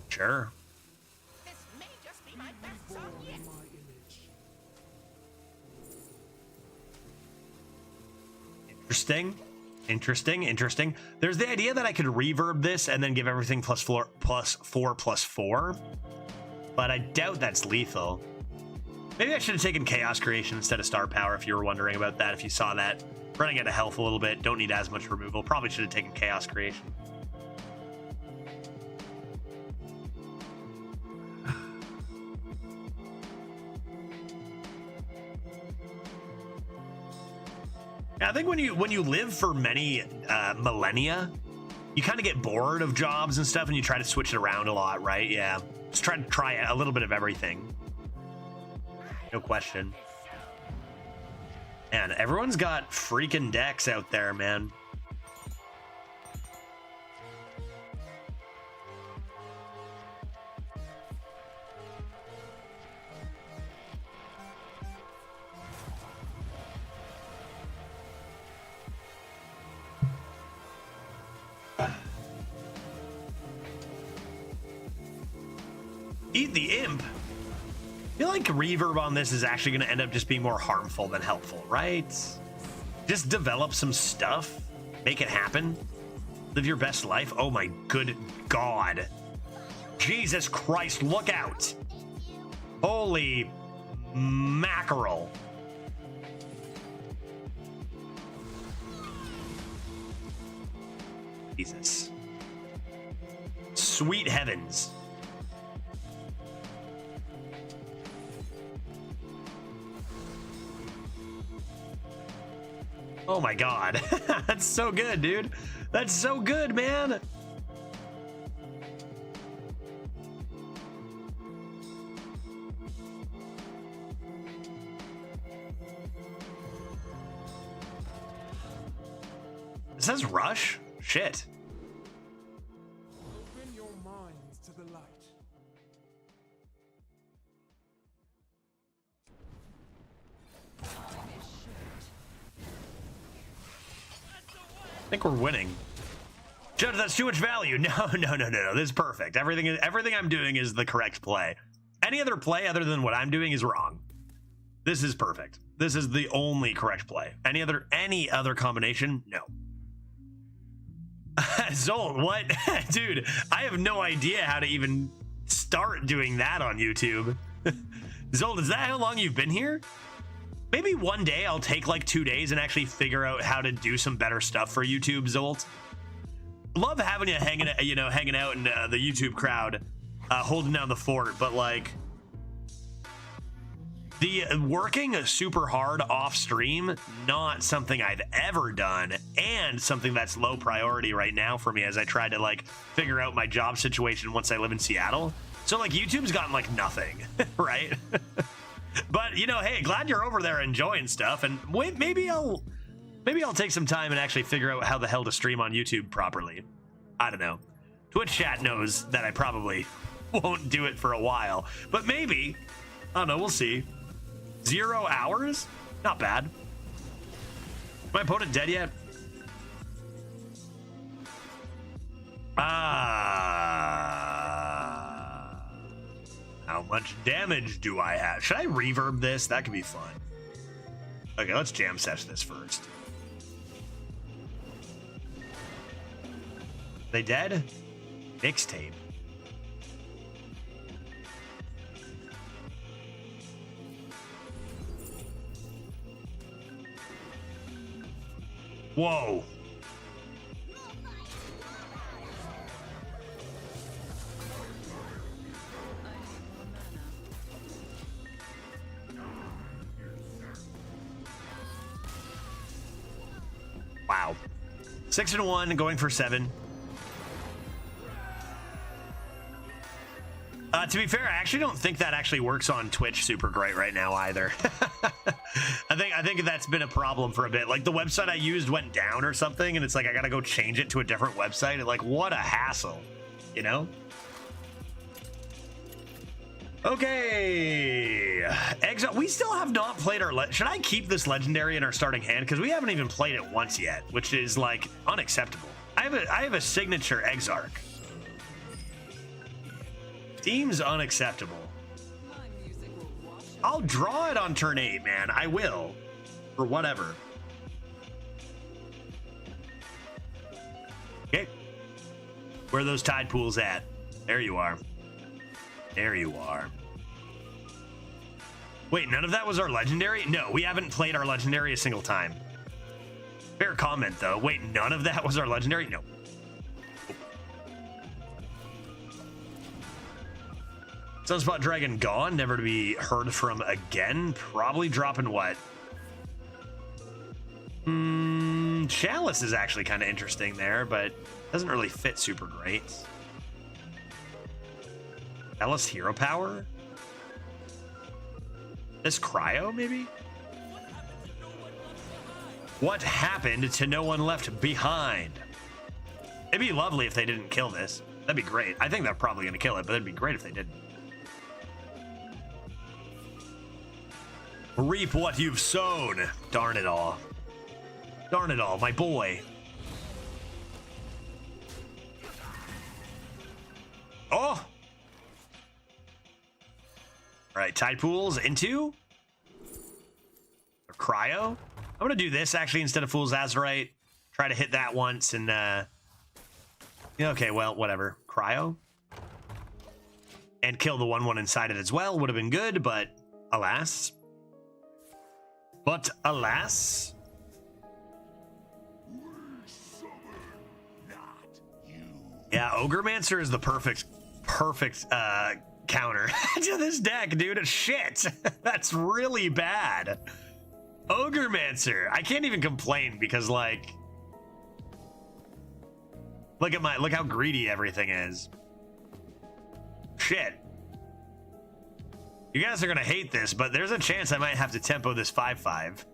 Sure. This may just be my best song yet. Interesting. There's the idea that I could reverb this and then give everything +4/+4, but I doubt that's lethal. Maybe I should have taken Chaos Creation instead of Star Power if you were wondering about that, if you saw that. Running out of health a little bit, don't need as much removal. Probably should have taken Chaos Creation. I think when you live for many millennia, you kind of get bored of jobs and stuff, and you try to switch it around a lot, right? Yeah, just try a little bit of everything. No question. And everyone's got freaking decks out there, man. Eat the imp. I feel like reverb on this is actually going to end up just being more harmful than helpful, right? Just develop some stuff, make it happen, live your best life. Oh my good God. Jesus Christ, look out. Holy mackerel. Jesus. Sweet heavens. Oh my God. That's so good, dude. That's so good, man. It says rush? Shit. Open your minds to the light. I think we're winning. Judge, that's too much value. No. This is perfect. Everything I'm doing is the correct play. Any other play other than what I'm doing is wrong. This is perfect. This is the only correct play. Any other combination? No. Zold, what? Dude, I have no idea how to even start doing that on YouTube. Zold, is that how long you've been here? Maybe one day I'll take like 2 days and actually figure out how to do some better stuff for YouTube, Zolt. Love having you hanging out in the YouTube crowd, holding down the fort, but like the working super hard off stream, not something I've ever done, and something that's low priority right now for me as I try to like figure out my job situation once I live in Seattle. So like YouTube's gotten like nothing, right? But you know, hey, glad you're over there enjoying stuff, and wait, maybe I'll take some time and actually figure out how the hell to stream on YouTube properly. I don't know. Twitch chat knows that I probably won't do it for a while, but maybe. I don't know, we'll see. 0 hours? Not bad. My opponent dead yet? How much damage do I have? Should I reverb this? That could be fun. Okay, let's jam sesh this first. They dead? Mixtape. Whoa. Wow. 6-1, going for 7. To be fair, I actually don't think that actually works on Twitch super great right now either. I think that's been a problem for a bit. Like the website I used went down or something, and it's like I gotta go change it to a different website. And like, what a hassle, you know? Okay, Exile. We still have not played our. Should I keep this legendary in our starting hand? Because we haven't even played it once yet, which is like unacceptable. I have a signature Exarch. Seems unacceptable. I'll draw it on turn 8, man. I will. Or whatever. Okay. Where are those tide pools at? There you are. There you are. Wait, none of that was our legendary? No, we haven't played our legendary a single time. Fair comment, though. Wait, none of that was our legendary? No. Sunspot Dragon gone, never to be heard from again. Probably dropping what? Chalice is actually kind of interesting there, but doesn't really fit super great. Chalice Hero Power? This Cryo, maybe? What happened to no one left behind? It'd be lovely if they didn't kill this. That'd be great. I think they're probably going to kill it, but it'd be great if they didn't. Reap what you've sown. Darn it all. Darn it all, my boy. Oh! All right, tide pools into Cryo. I'm gonna do this actually instead of Fool's Azurite. Try to hit that once and okay, well, whatever. Cryo. And kill the 1/1 inside it as well. Would have been good, but alas. But alas. Yeah, Ogremancer is the perfect counter to this deck, dude. Shit. That's really bad. Ogremancer. I can't even complain because like look how greedy everything is. Shit. You guys are gonna hate this, but there's a chance I might have to tempo this 5/5.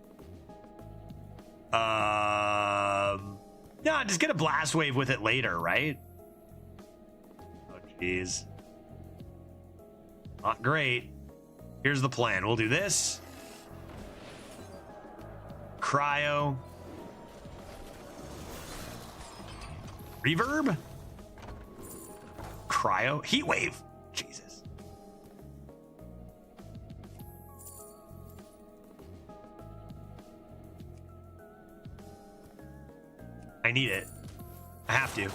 Yeah, just get a blast wave with it later, right? Oh jeez. Not great. Here's the plan. We'll do this. Cryo. Reverb. Cryo. Heat wave. Jesus. I need it. I have to.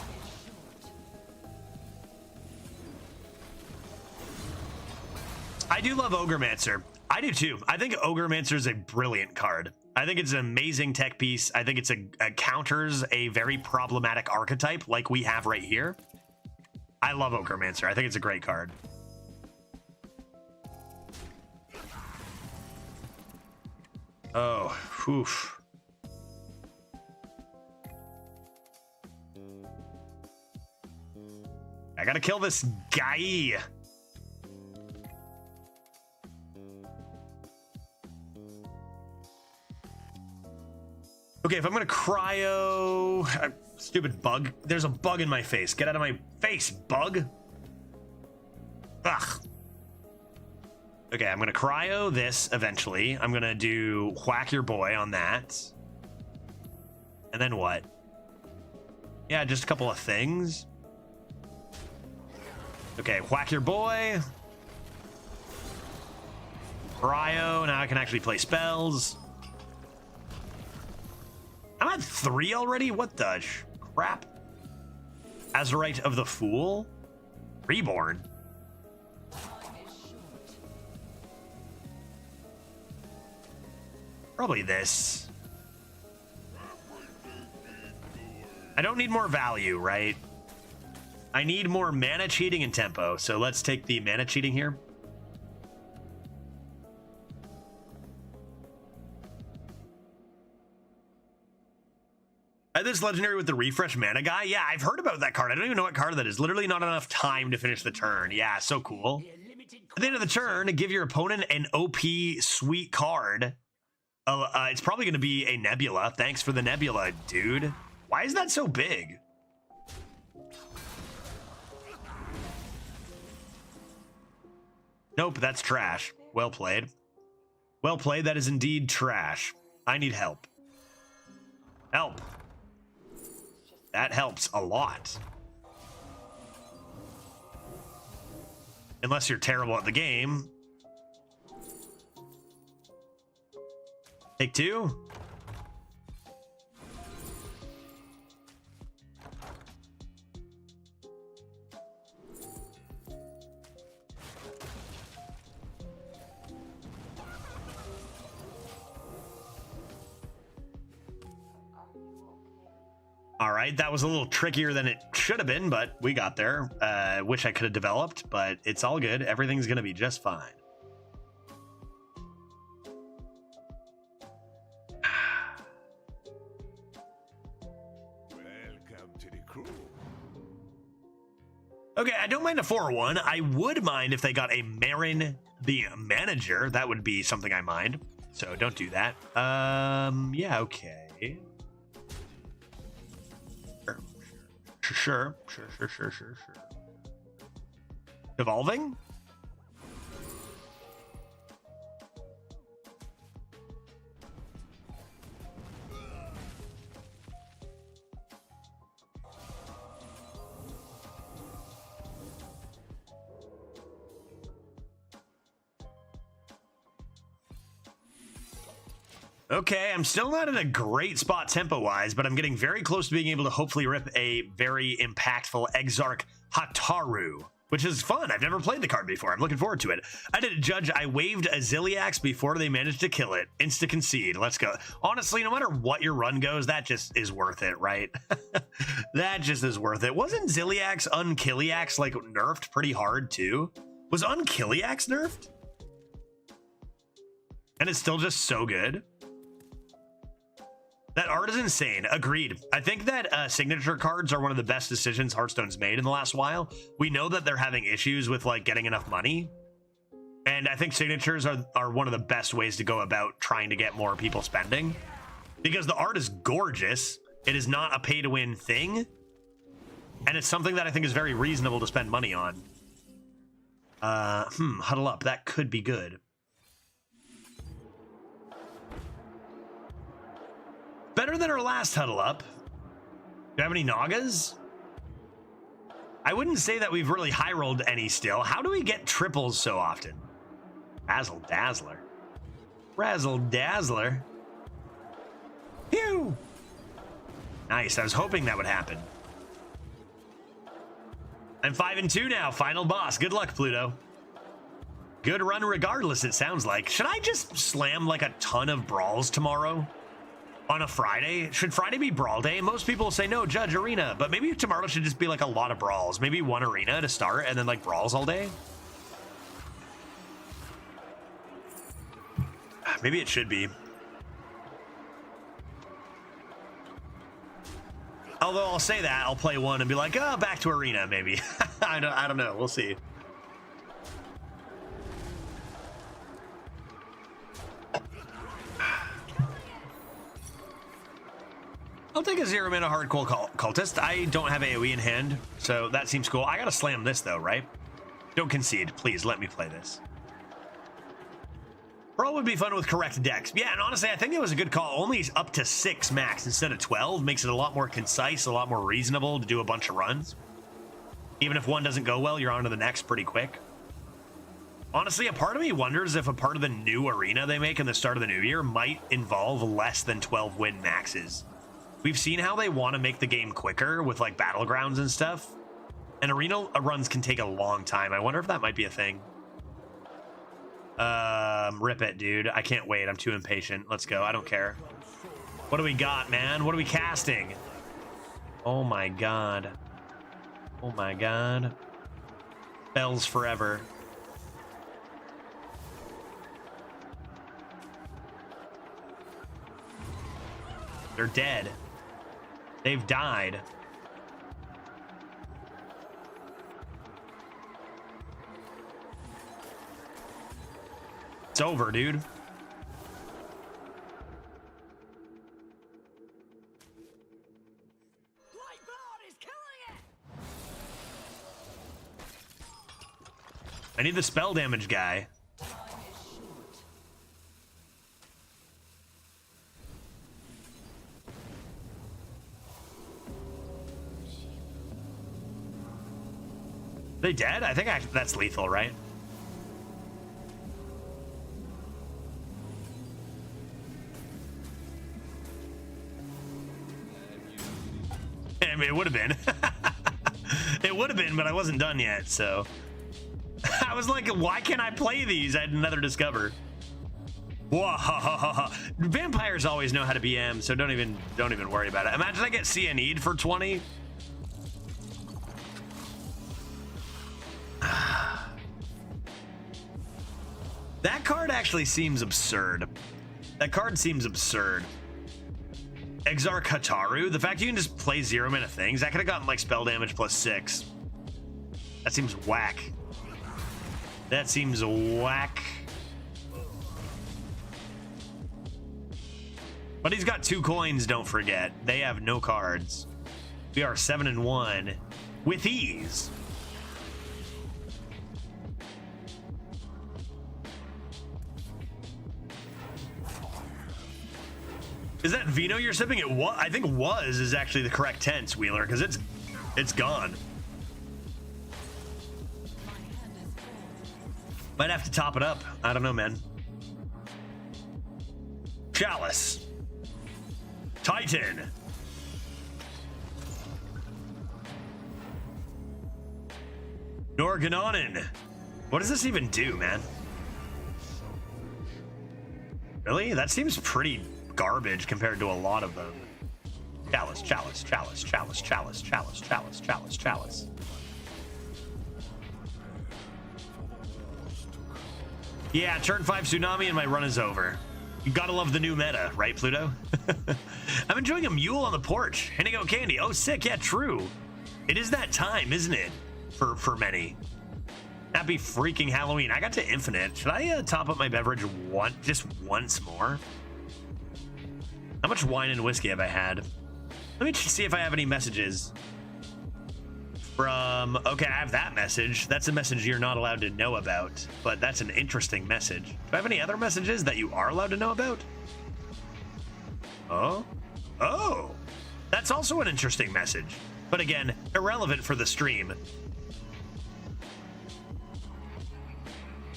I do love Ogremancer. I do too. I think Ogremancer is a brilliant card. I think it's an amazing tech piece. I think it's a counters a very problematic archetype like we have right here. I love Ogremancer. I think it's a great card. Oh, oof. I gotta kill this guy. Okay, if I'm gonna cryo... stupid bug. There's a bug in my face. Get out of my face, bug. Ugh. Okay, I'm gonna cryo this eventually. I'm gonna do whack your boy on that. And then what? Yeah, just a couple of things. Okay, whack your boy. Cryo, now I can actually play spells. I'm at 3 already? What the crap? Azurite of the Fool? Reborn? Probably this. I don't need more value, right? I need more mana cheating and tempo, so let's take the mana cheating here. This legendary with the refresh mana guy? Yeah, I've heard about that card. I don't even know what card that is. Literally not enough time to finish the turn. Yeah, so cool. At the end of the turn, give your opponent an OP sweet card. It's probably going to be a Nebula. Thanks for the Nebula, dude. Why is that so big? Nope, that's trash. Well played. Well played, that is indeed trash. I need help. Help. That helps a lot. Unless you're terrible at the game. Take 2. All right, that was a little trickier than it should have been, but we got there. Wish I could have developed, but it's all good. Everything's going to be just fine. Welcome to the crew. Okay, I don't mind a 4-1. I would mind if they got a Marin the manager. That would be something I mind. So don't do that. Yeah, okay. Sure. Evolving? Okay, I'm still not in a great spot tempo-wise, but I'm getting very close to being able to hopefully rip a very impactful Exarch Hataru, which is fun. I've never played the card before. I'm looking forward to it. I did a judge. I waved a Ziliax before they managed to kill it. Insta-concede. Let's go. Honestly, no matter what your run goes, that just is worth it, right? That just is worth it. Wasn't Ziliax Unkilliax, like, nerfed pretty hard, too? Was Unkilliax nerfed? And it's still just so good. That art is insane. Agreed. I think that signature cards are one of the best decisions Hearthstone's made in the last while. We know that they're having issues with like getting enough money. And I think signatures are one of the best ways to go about trying to get more people spending. Because the art is gorgeous. It is not a pay to win thing. And it's something that I think is very reasonable to spend money on. Huddle up. That could be good. Better than our last huddle up. Do you have any Nagas? I wouldn't say that we've really high rolled any still. How do we get triples so often? Razzle Dazzler. Razzle Dazzler. Phew! Nice. I was hoping that would happen. I'm 5-2 now. Final boss. Good luck, Pluto. Good run regardless, it sounds like. Should I just slam like a ton of brawls tomorrow? On a Friday? Should Friday be Brawl Day? Most people say, no, Judge Arena. But maybe tomorrow should just be like a lot of brawls. Maybe one arena to start and then like brawls all day. Maybe it should be. Although I'll say that, I'll play one and be like, oh, back to arena, maybe. I don't know. We'll see. I'll take a 0 mana hardcore cultist. I don't have AoE in hand, so that seems cool. I gotta slam this though, right? Don't concede, please. Let me play this. Brawl would be fun with correct decks. Yeah, and honestly, I think it was a good call. Only up to 6 max instead of 12 makes it a lot more concise, a lot more reasonable to do a bunch of runs. Even if one doesn't go well, you're on to the next pretty quick. Honestly, a part of me wonders if a part of the new arena they make in the start of the new year might involve less than 12 win maxes. We've seen how they want to make the game quicker with like battlegrounds and stuff. And arena runs can take a long time. I wonder if that might be a thing. Rip it, dude. I can't wait. I'm too impatient. Let's go. I don't care. What do we got, man? What are we casting? Oh my god. Oh my god. Bells forever. They're dead. They've died. It's over, dude. I need the spell damage guy. They dead? I think that's lethal, right? I mean, it would have been. It would have been, but I wasn't done yet, so. I was like, why can't I play these? I had another discover. Whoa, vampires always know how to BM, so don't even worry about it. Imagine I get CNE'd for 20. That card actually seems absurd. That card seems absurd. Exarch Hataru, the fact you can just play 0 mana things, that could have gotten like spell damage plus 6. That seems whack. That seems whack. But he's got 2 coins, don't forget. They have no cards. We are 7-1 with ease. Is that vino you're sipping? It was. I think was is actually the correct tense, Wheeler, because it's gone. Might have to top it up. I don't know, man. Chalice. Titan. Norganonin. What does this even do, man? Really? That seems pretty garbage compared to a lot of them. Chalice, chalice, chalice, chalice, chalice, chalice, chalice, chalice, chalice. Yeah, turn 5 tsunami and my run is over. You gotta love the new meta, right, Pluto? I'm enjoying a mule on the porch, handing out candy. Oh, sick, yeah, true. It is that time, isn't it? For many. Happy freaking Halloween. I got to infinite. Should I top up my beverage just once more? How much wine and whiskey have I had? Let me see if I have any messages. From, okay, I have that message. That's a message you're not allowed to know about, but that's an interesting message. Do I have any other messages that you are allowed to know about? Oh? Oh! That's also an interesting message. But again, irrelevant for the stream.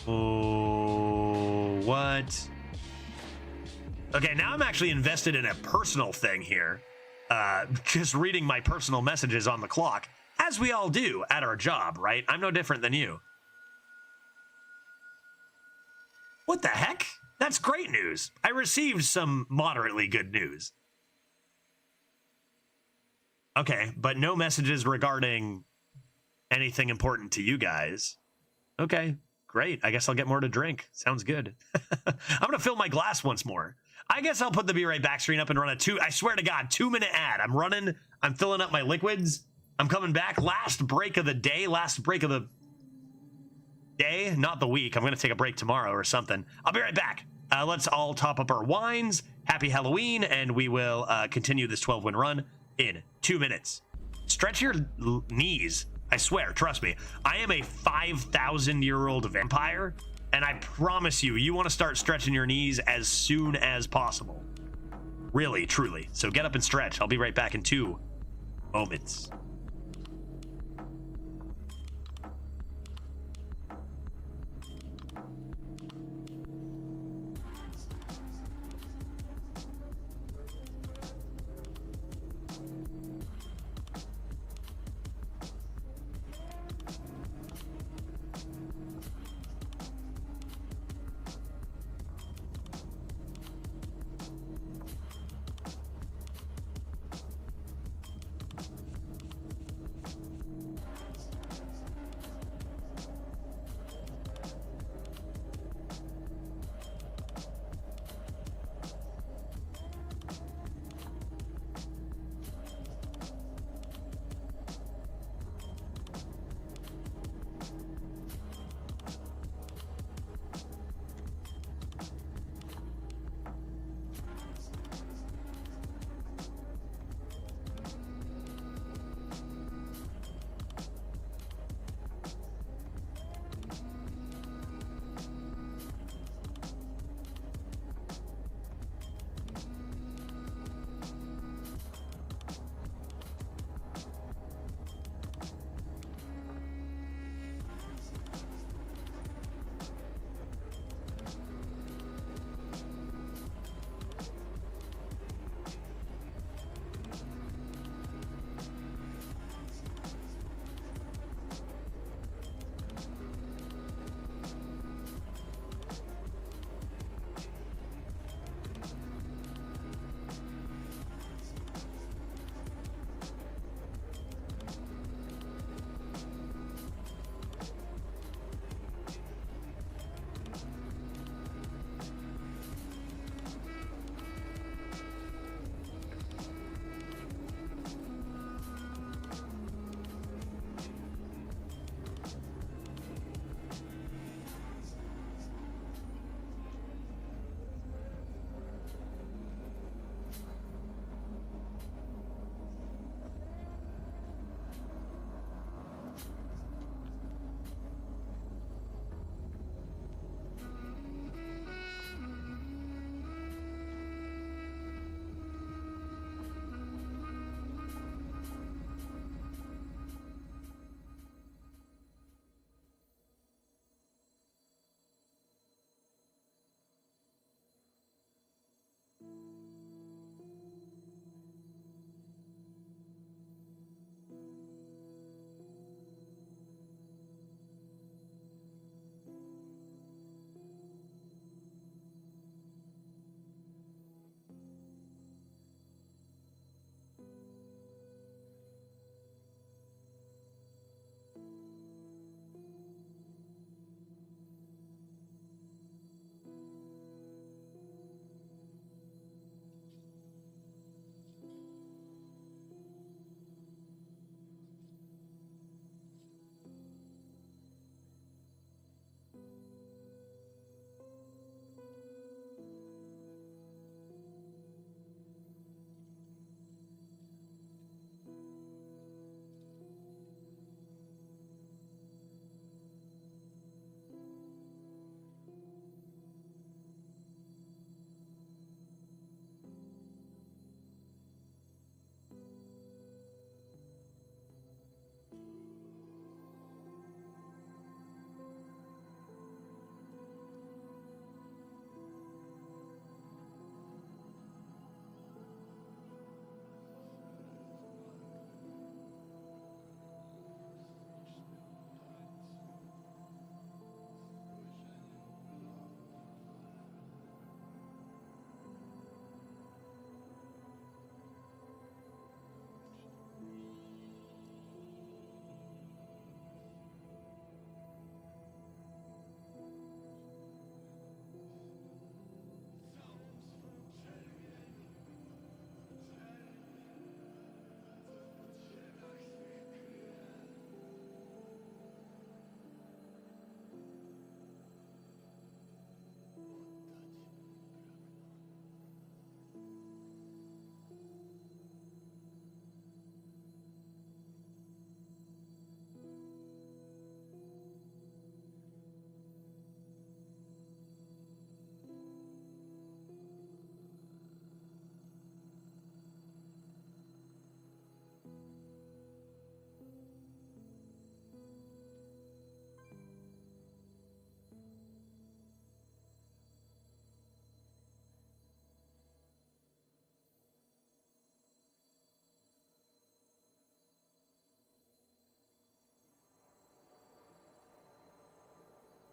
Oh, what? Okay, now I'm actually invested in a personal thing here. Just reading my personal messages on the clock, as we all do at our job, right? I'm no different than you. What the heck? That's great news. I received some moderately good news. Okay, but no messages regarding anything important to you guys. Okay, great. I guess I'll get more to drink. Sounds good. I'm gonna fill my glass once more. I guess I'll put the Be Right Back screen up and run a I swear to God, 2-minute ad. I'm filling up my liquids. I'm coming back. Last break of the day, not the week. I'm gonna take a break tomorrow or something. I'll be right back. Let's all top up our wines, happy Halloween, and we will continue this 12-win run in 2 minutes. Stretch your knees. I swear, trust me. I am a 5,000-year-old vampire, and I promise you, you want to start stretching your knees as soon as possible. Really, truly. So get up and stretch. I'll be right back in 2 moments.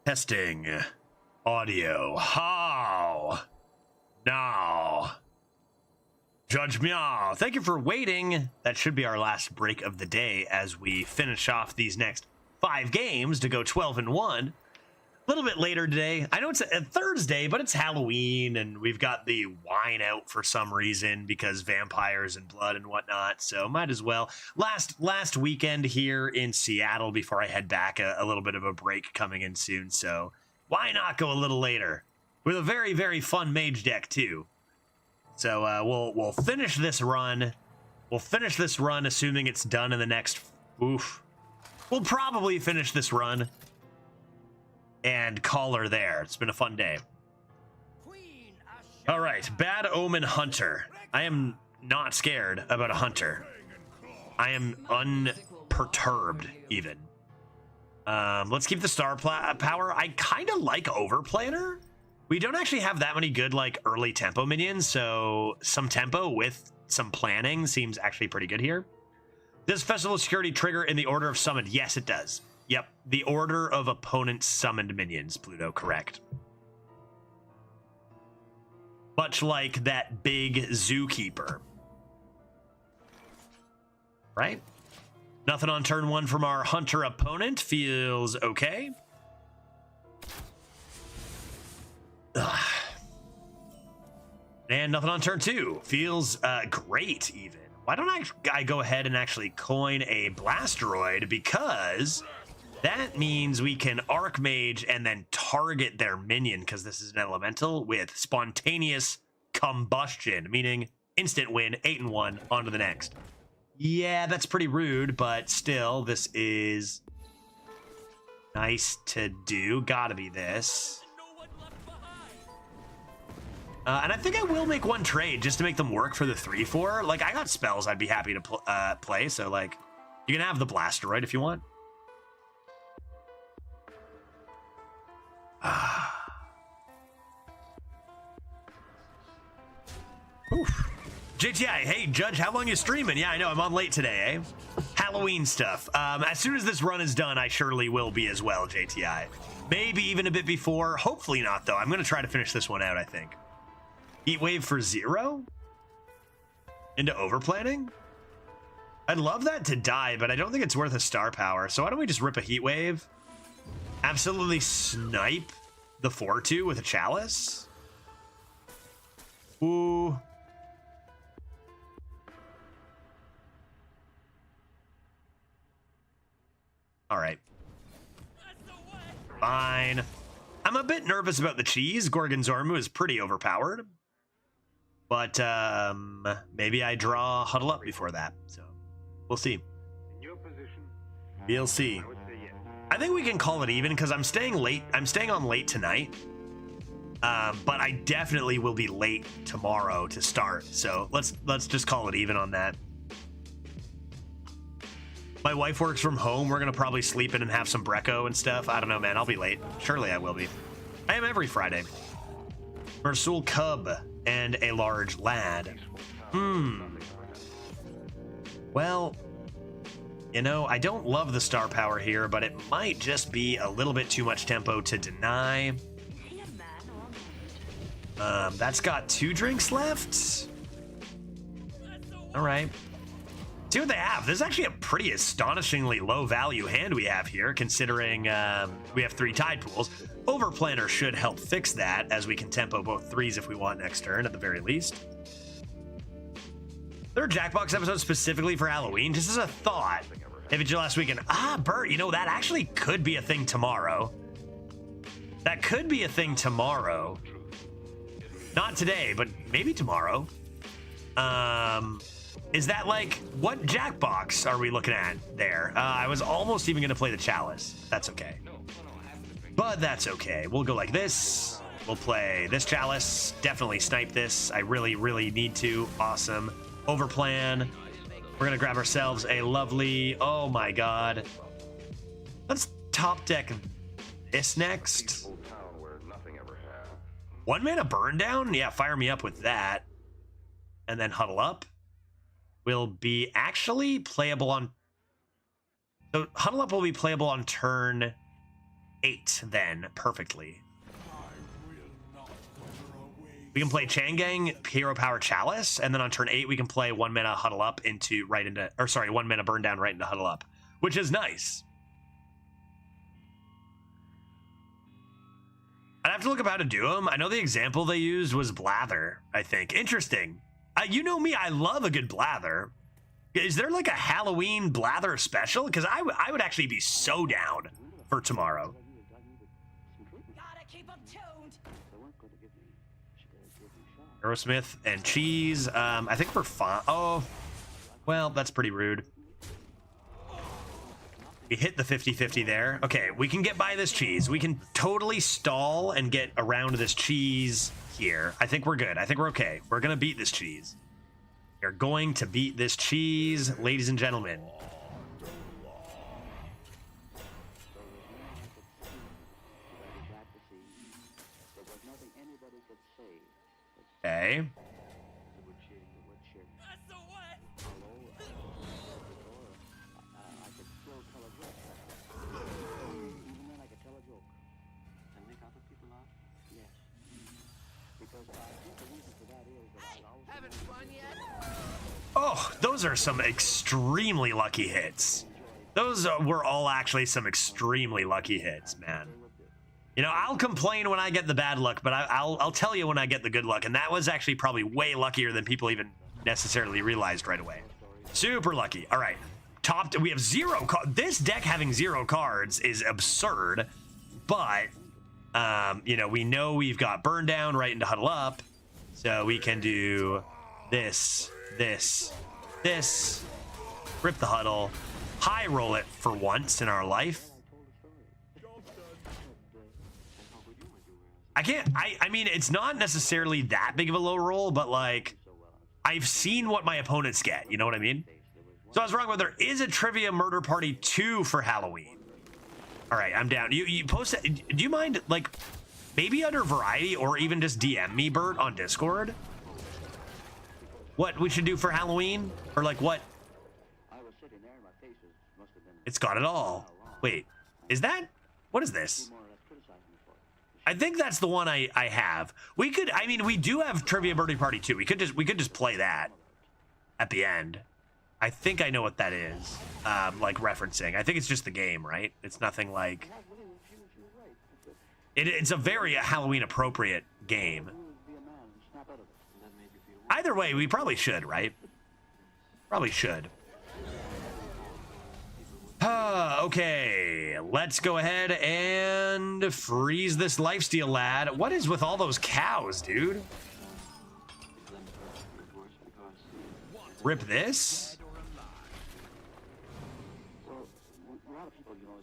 Testing audio. How? Now. Judge Meow, thank you for waiting. That should be our last break of the day as we finish off these next 5 games to go 12-1. A little bit later today. I know it's a Thursday, but it's Halloween, and we've got the wine out for some reason because vampires and blood and whatnot. So might as well. Last weekend here in Seattle before I head back. A little bit of a break coming in soon. So why not go a little later with a very, very fun mage deck too. So we'll finish this run. We'll finish this run, assuming it's done in the next. Oof. We'll probably finish this run and call her there. It's been a fun day. All right, Bad Omen Hunter. I am not scared about a hunter. I am unperturbed even. Let's keep the star power. I kind of like Overplanner. We don't actually have that many good like early tempo minions, so some tempo with some planning seems actually pretty good here. Does Festival Security trigger in the order of summoned? Yes, it does. Yep, the order of opponent summoned minions, Pluto, correct. Much like that big zookeeper. Right? Nothing on turn 1 from our hunter opponent. Feels okay. Ugh. And nothing on turn 2. Feels great, even. Why don't I go ahead and actually coin a Blasteroid? Because that means we can Archmage and then target their minion, because this is an elemental, with spontaneous combustion, meaning instant win, 8-1, on to the next. Yeah, that's pretty rude, but still, this is nice to do. Gotta be this. And I think I will make one trade just to make them work for the 3-4. Like, I got spells I'd be happy to play, so, like, you can have the Blasteroid if you want. Oof. JTI, hey, Judge, how long you streaming? Yeah, I know, I'm on late today, eh? Halloween stuff. As soon as this run is done, I surely will be as well, JTI. Maybe even a bit before. Hopefully not, though. I'm going to try to finish this one out, I think. Heat Wave for 0? Into overplanning? I'd love that to die, but I don't think it's worth a star power. So why don't we just rip a Heat Wave? Absolutely snipe the 4-2 with a Chalice? Ooh. All right. Fine. I'm a bit nervous about the cheese. Gorgonzormu is pretty overpowered. But maybe I draw Huddle Up before that. So we'll see. We'll see. I think we can call it even because I'm staying late. I'm staying on late tonight. But I definitely will be late tomorrow to start. So let's just call it even on that. My wife works from home. We're gonna probably sleep in and have some brecco and stuff. I don't know, man. I'll be late. Surely I will be. I am every Friday. Mersul Cub and a large lad. Well, you know, I don't love the star power here, but it might just be a little bit too much tempo to deny. That's got 2 drinks left. All right. See what they have. This is actually a pretty astonishingly low value hand we have here, considering we have 3 tide pools. Overplanner should help fix that, as we can tempo both 3s if we want next turn at the very least. Third Jackbox episode specifically for Halloween, just as a thought. If it's your last weekend. Bert, you know, that actually could be a thing tomorrow. That could be a thing tomorrow. Not today, but maybe tomorrow. Is that like, what Jackbox are we looking at there? I was almost even going to play the Chalice. That's okay. But that's okay. We'll go like this. We'll play this Chalice. Definitely snipe this. I really, really need to. Awesome. Overplan. We're going to grab ourselves a lovely... Oh my god. Let's top deck this next. 1 mana burn down? Yeah, fire me up with that. And then Huddle Up will be actually playable on... So Huddle Up will be playable on turn 8 then perfectly. I will not utter away. We can play Changang, Hero Power Chalice, and then on turn 8 we can play 1 mana Huddle Up into 1 mana Burn Down right into Huddle Up, which is nice. I'd have to look up how to do them. I know the example they used was Blather, I think. Interesting. You know me, I love a good Blather. Is there like a Halloween Blather special? Because I would actually be so down for tomorrow. Gotta keep them tuned. Aerosmith and cheese. I think we're fine. Oh, well, that's pretty rude. We hit the 50-50 there. Okay, we can get by this cheese. We can totally stall and get around this cheese here. I think we're good. I think we're okay. We're going to beat this cheese. We're going to beat this cheese, ladies and gentlemen. Okay. That's the one. Having fun yet? Oh, those are some extremely lucky hits. Those were all actually some extremely lucky hits, man. You know, I'll complain when I get the bad luck, but I'll tell you when I get the good luck, and that was actually probably way luckier than people even necessarily realized right away. Super lucky. All right, we have 0 cards. This deck having 0 cards is absurd, but you know we've got Burn Down right into Huddle Up, so we can do this, rip the huddle, high roll it for once in our life. I mean, it's not necessarily that big of a low roll, but like, I've seen what my opponents get, you know what I mean? So I was wrong, but there is a Trivia Murder Party 2 for Halloween. All right, I'm down. You post it. Do you mind, like, maybe under Variety or even just DM me, Bert, on Discord? What we should do for Halloween? Or like what? It's got it all. Wait, is that? What is this? I think that's the one I have. We could, I mean, we do have Trivia Birdie Party 2. We could just play that at the end. I think I know what that is, like referencing. I think it's just the game, right? It's nothing like... It's a very Halloween appropriate game. Either way, we probably should, right? Probably should. Okay, let's go ahead and freeze this lifesteal lad. What is with all those cows, dude? Rip this?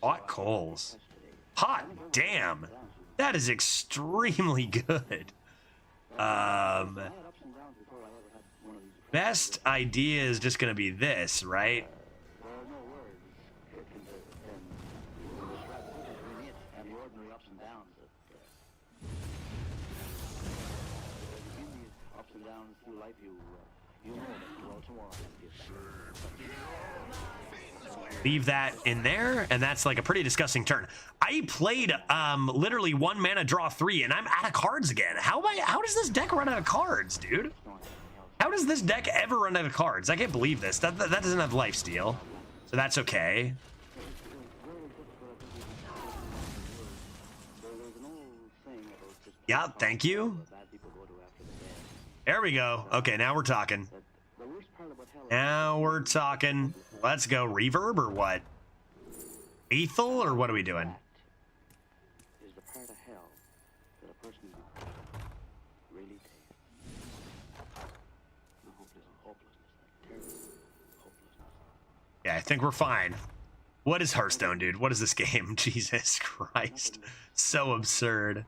Hot coals. Hot damn. That is extremely good. Best idea is just gonna be this, right? Leave that in there, and that's like a pretty disgusting turn. I played literally 1 mana draw 3, and I'm out of cards again. How does this deck run out of cards, dude? How does this deck ever run out of cards? I can't believe this. That doesn't have lifesteal, so that's okay. Yeah, thank you. There we go. Okay, now we're talking. Now we're talking. Let's go. Reverb or what? Lethal or what are we doing? Yeah, I think we're fine. What is Hearthstone, dude? What is this game? Jesus Christ. So absurd.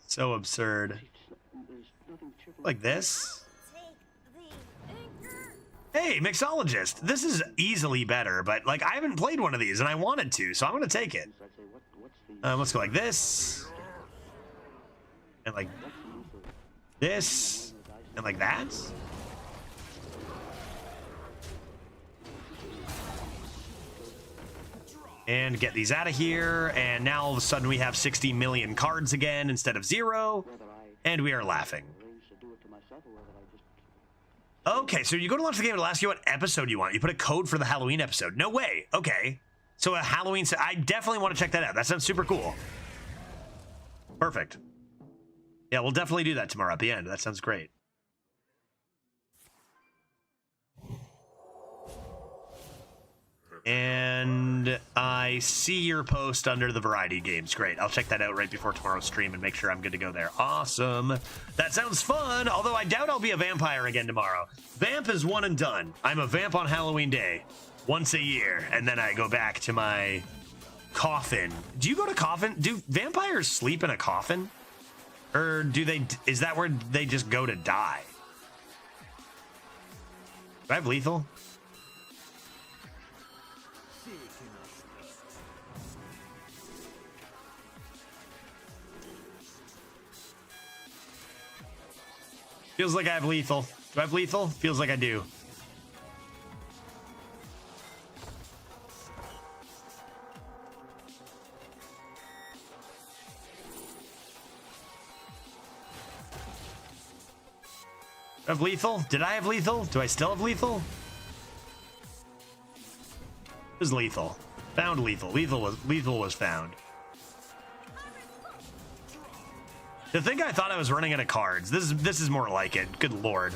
So absurd. Like this? Hey, Mixologist. This is easily better, but like I haven't played one of these and I wanted to, so I'm gonna take it. Let's go like this. And like this. And like that. And get these out of here. And now all of a sudden we have 60 million cards again instead of 0. And we are laughing. Okay, so you go to launch the game, it'll ask you what episode you want. You put a code for the Halloween episode. No way. Okay. So a Halloween... I definitely want to check that out. That sounds super cool. Perfect. Yeah, we'll definitely do that tomorrow at the end. That sounds great. And I see your post under the variety games. Great. I'll check that out right before tomorrow's stream and make sure I'm good to go there. Awesome. That sounds fun, although I doubt I'll be a vampire again tomorrow. Vamp is one and done. I'm a vamp on Halloween Day once a year, and then I go back to my coffin. Do you go to coffin? Do vampires sleep in a coffin? Or do they... Is that where they just go to die? Do I have lethal? Feels like I have lethal. Do I have lethal? Feels like I do. I have lethal? Did I have lethal? Do I still have lethal? It was lethal. Found lethal. Lethal was found. To think I thought I was running out of cards. This is more like it. Good lord.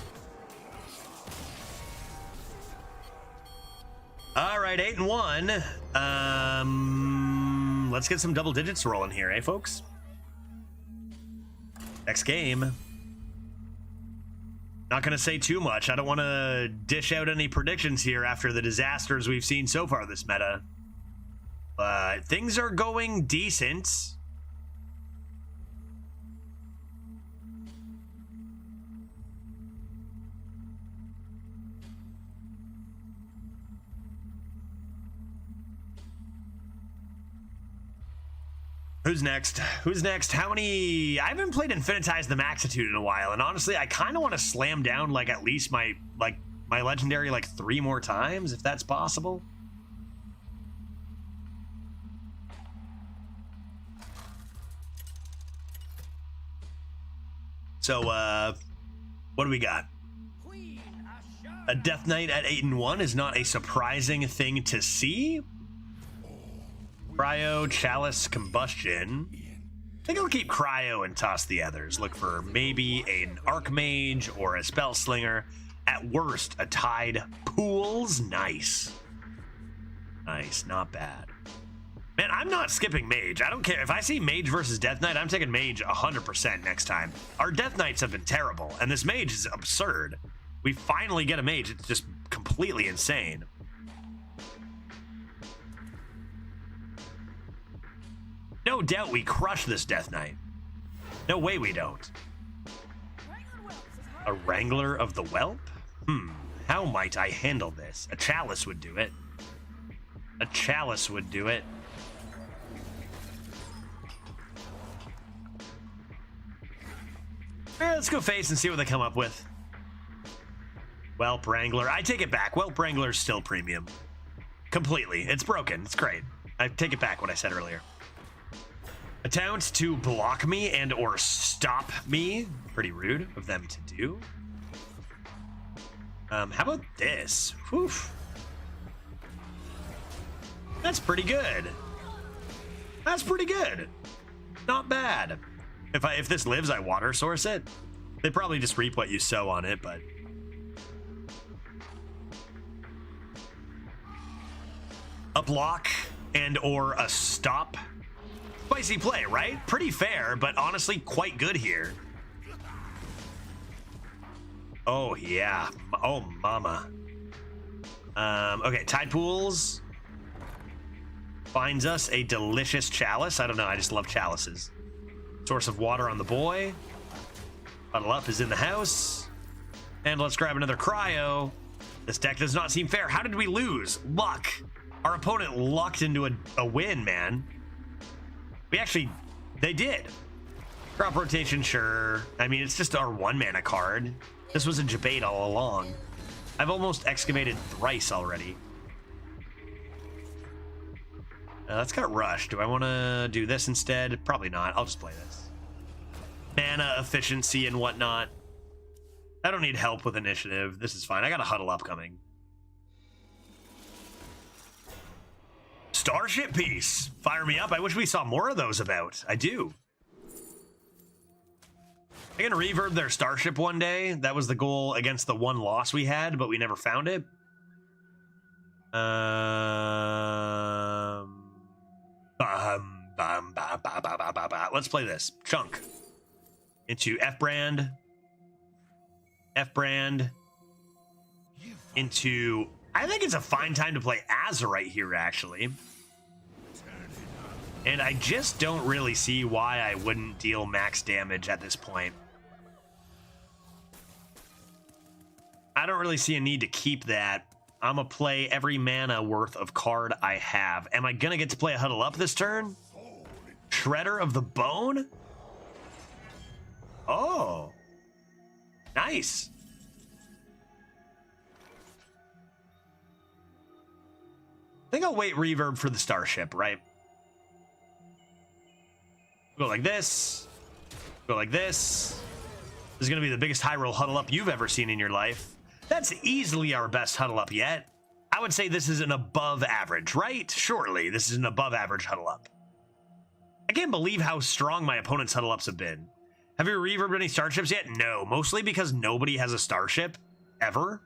All right, 8-1. Let's get some double digits rolling here, eh, folks? Next game. Not gonna say too much. I don't want to dish out any predictions here after the disasters we've seen so far this meta. But things are going decent. Who's next? Who's next? How many... I haven't played Infinitize the Maxitude in a while, and honestly, I kind of want to slam down, like, at least my legendary, like, 3 more times, if that's possible. So, what do we got? A Death Knight at 8-1 is not a surprising thing to see. Cryo, Chalice, Combustion. I think I'll keep Cryo and toss the others. Look for maybe an Archmage or a Spell Slinger. At worst, a Tide Pools. Nice. Nice, not bad. Man, I'm not skipping Mage. I don't care. If I see Mage versus Death Knight, I'm taking Mage 100% next time. Our Death Knights have been terrible, and this Mage is absurd. We finally get a Mage. It's just completely insane. No doubt we crush this Death Knight. No way we don't. A Wrangler of the Whelp? How might I handle this? A Chalice would do it. A Chalice would do it. Let's go face and see what they come up with. Whelp Wrangler. I take it back. Whelp Wrangler's still premium. Completely. It's broken. It's great. I take it back what I said earlier. Attempts to block me and or stop me. Pretty rude of them to do. How about this? Whew. That's pretty good. That's pretty good. Not bad. If this lives, I water source it. They probably just reap what you sow on it, but... A block and or a stop. Spicy play, right? Pretty fair, but honestly quite good here. Oh, yeah. Oh, mama. Okay, Tide Pools finds us a delicious Chalice. I don't know, I just love chalices. Source of water on the boy. Huddle Up is in the house. And let's grab another Cryo. This deck does not seem fair. How did we lose? Luck. Our opponent lucked into a win, man. We actually, they did. Crop rotation, sure. I mean, it's just our 1-mana card. This was a debate all along. I've almost excavated thrice already. That's got Rush. Do I want to do this instead? Probably not. I'll just play this. Mana, efficiency, and whatnot. I don't need help with initiative. This is fine. I got a huddle upcoming. Starship piece. Fire me up. I wish we saw more of those about. I do. I can reverb their starship one day. That was the goal against the one loss we had, but we never found it. Let's play this. Chunk. Into F brand. F brand. Into... I think it's a fine time to play Azurite here, actually. And I just don't really see why I wouldn't deal max damage at this point. I don't really see a need to keep that. I'm going to play every mana worth of card I have. Am I going to get to play a Huddle Up this turn? Shredder of the Bone? Oh. Nice. I think I'll wait reverb for the Starship, right? Go like this. Go like this. This is going to be the biggest high roll Huddle Up you've ever seen in your life. That's easily our best Huddle Up yet. I would say this is an above average, right? Surely this is an above average Huddle Up. I can't believe how strong my opponent's Huddle Ups have been. Have you reverbed any Starships yet? No, mostly because nobody has a Starship ever.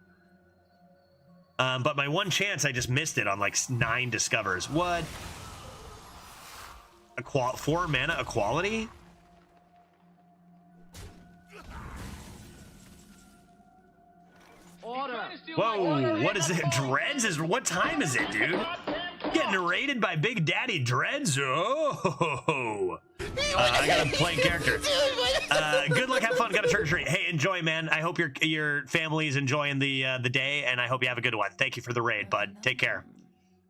But my one chance, I just missed it on like 9 discovers. What? 4 mana equality? Whoa, what is it? Dreads is... What time is it, dude? Getting narrated by Big Daddy Dreads? Oh! I got a plain character. Good luck, have fun, got a trick or treat. Hey, enjoy, man. I hope your family's enjoying the day, and I hope you have a good one. Thank you for the raid, bud. Take care.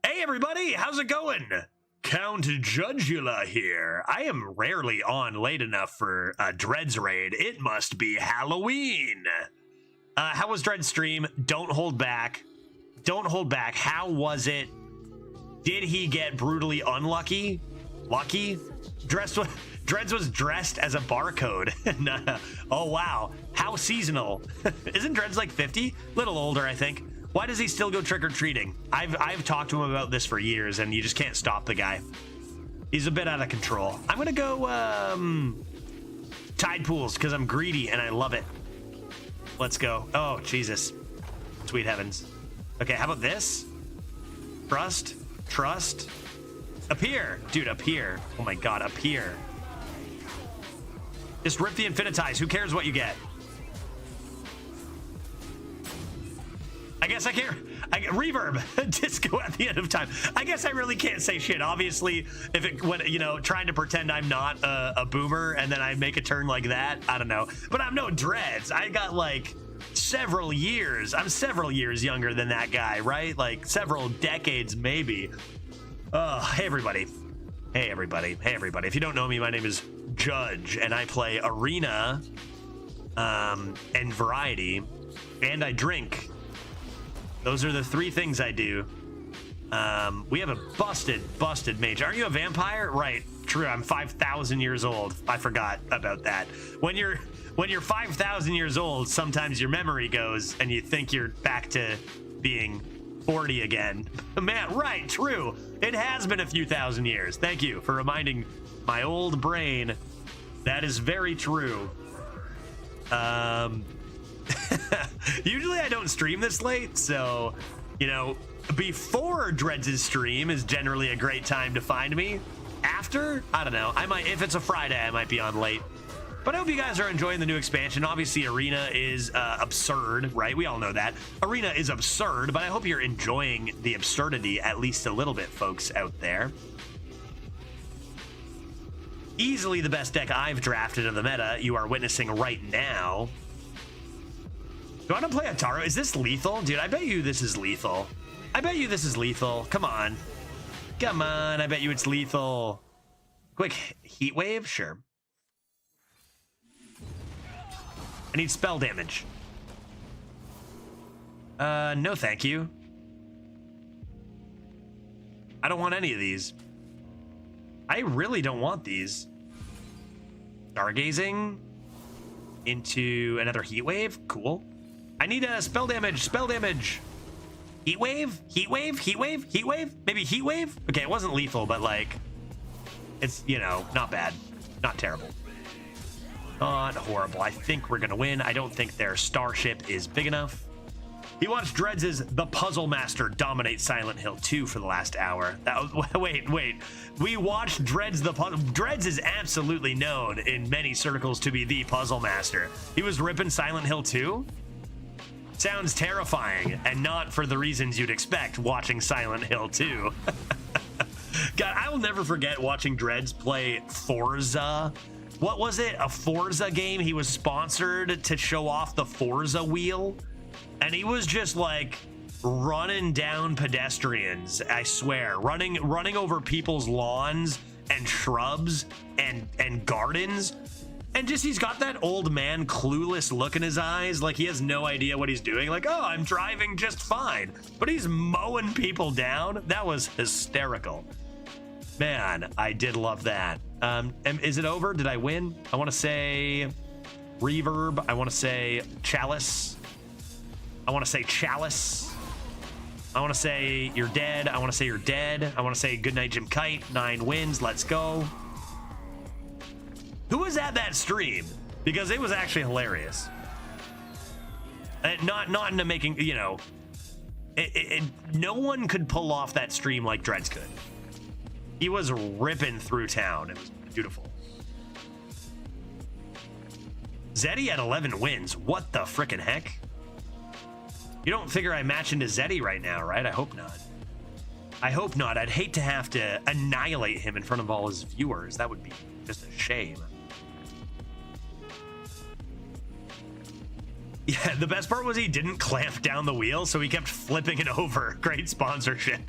Hey, everybody, how's it going? Count Judgula here. I am rarely on late enough for a Dreads raid. It must be Halloween. How was Dread's stream? Don't hold back. Don't hold back. How was it? Did he get brutally unlucky? Lucky? Dreads was dressed as a barcode. No. Oh, wow. How seasonal. Isn't Dreads like 50? Little older, I think. Why does he still go trick-or-treating? I've talked to him about this for years, and you just can't stop the guy. He's a bit out of control. I'm going to go Tide Pools, because I'm greedy, and I love it. Let's go. Oh, Jesus. Sweet heavens. Okay, how about this? Trust. Appear. Dude, appear. Oh my god, appear. Just rip the Infinitize. Who cares what you get? I guess I can't. I get reverb. Disco at the end of time. I guess I really can't say shit. Obviously, if it, when, you know, trying to pretend I'm not a boomer and then I make a turn like that, I don't know. But I'm no Dreads. I got like several years. I'm several years younger than that guy, right? Like several decades, maybe. Hey, everybody. Hey, everybody. Hey, everybody. If you don't know me, my name is Judge, and I play Arena and Variety, and I drink. Those are the 3 things I do. We have a busted mage. Aren't you a vampire? Right. True. I'm 5,000 years old. I forgot about that. When you're 5,000 years old, sometimes your memory goes and you think you're back to being 40 again. Man, right. True. It has been a few thousand years. Thank you for reminding my old brain. That is very true. Usually I don't stream this late, so, you know, before Dreads' stream is generally a great time to find me. After, I don't know. I might, if it's a Friday, I might be on late. But I hope you guys are enjoying the new expansion. Obviously, Arena is absurd, right? We all know that. Arena is absurd, but I hope you're enjoying the absurdity at least a little bit, folks out there. Easily the best deck I've drafted of the meta you are witnessing right now. Do I want to play Ataro? Is this lethal? Dude, I bet you this is lethal. I bet you this is lethal. Come on. Come on, I bet you it's lethal. Quick heat wave? Sure. I need spell damage. No thank you. I don't want any of these. I really don't want these. Stargazing into another heat wave. Cool. I need a spell damage. Spell damage. Heat wave. Heat wave. Heat wave. Heat wave. Maybe heat wave. Okay, it wasn't lethal, but like, it's, you know, not bad, not terrible, not horrible. I think we're gonna win. I don't think their starship is big enough. He watched Dreads' The Puzzle Master dominate Silent Hill 2 for the last hour. That was, wait. We watched Dreads the Puzzle. Dreads is absolutely known in many circles to be the Puzzle Master. He was ripping Silent Hill 2? Sounds terrifying, and not for the reasons you'd expect watching Silent Hill 2. God, I will never forget watching Dreads play Forza. What was it? A Forza game? He was sponsored to show off the Forza wheel. And he was just like running down pedestrians, I swear, running over people's lawns and shrubs and gardens. And just, he's got that old man clueless look in his eyes, like he has no idea what he's doing. Like, oh, I'm driving just fine. But he's mowing people down. That was hysterical. Man, I did love that. Is it over? Did I win? I want to say reverb. I want to say chalice. I want to say chalice. I want to say you're dead. I want to say you're dead. I want to say goodnight, Jim Kite. 9 wins. Let's go. Who was at that stream? Because it was actually hilarious. Not into making, you know, no one could pull off that stream like Dreads could. He was ripping through town. It was beautiful. Zeddy at 11 wins. What the frickin' heck? You don't figure I match into Zeddy right now, right? I hope not. I hope not. I'd hate to have to annihilate him in front of all his viewers. That would be just a shame. Yeah, the best part was he didn't clamp down the wheel, so he kept flipping it over. Great sponsorship.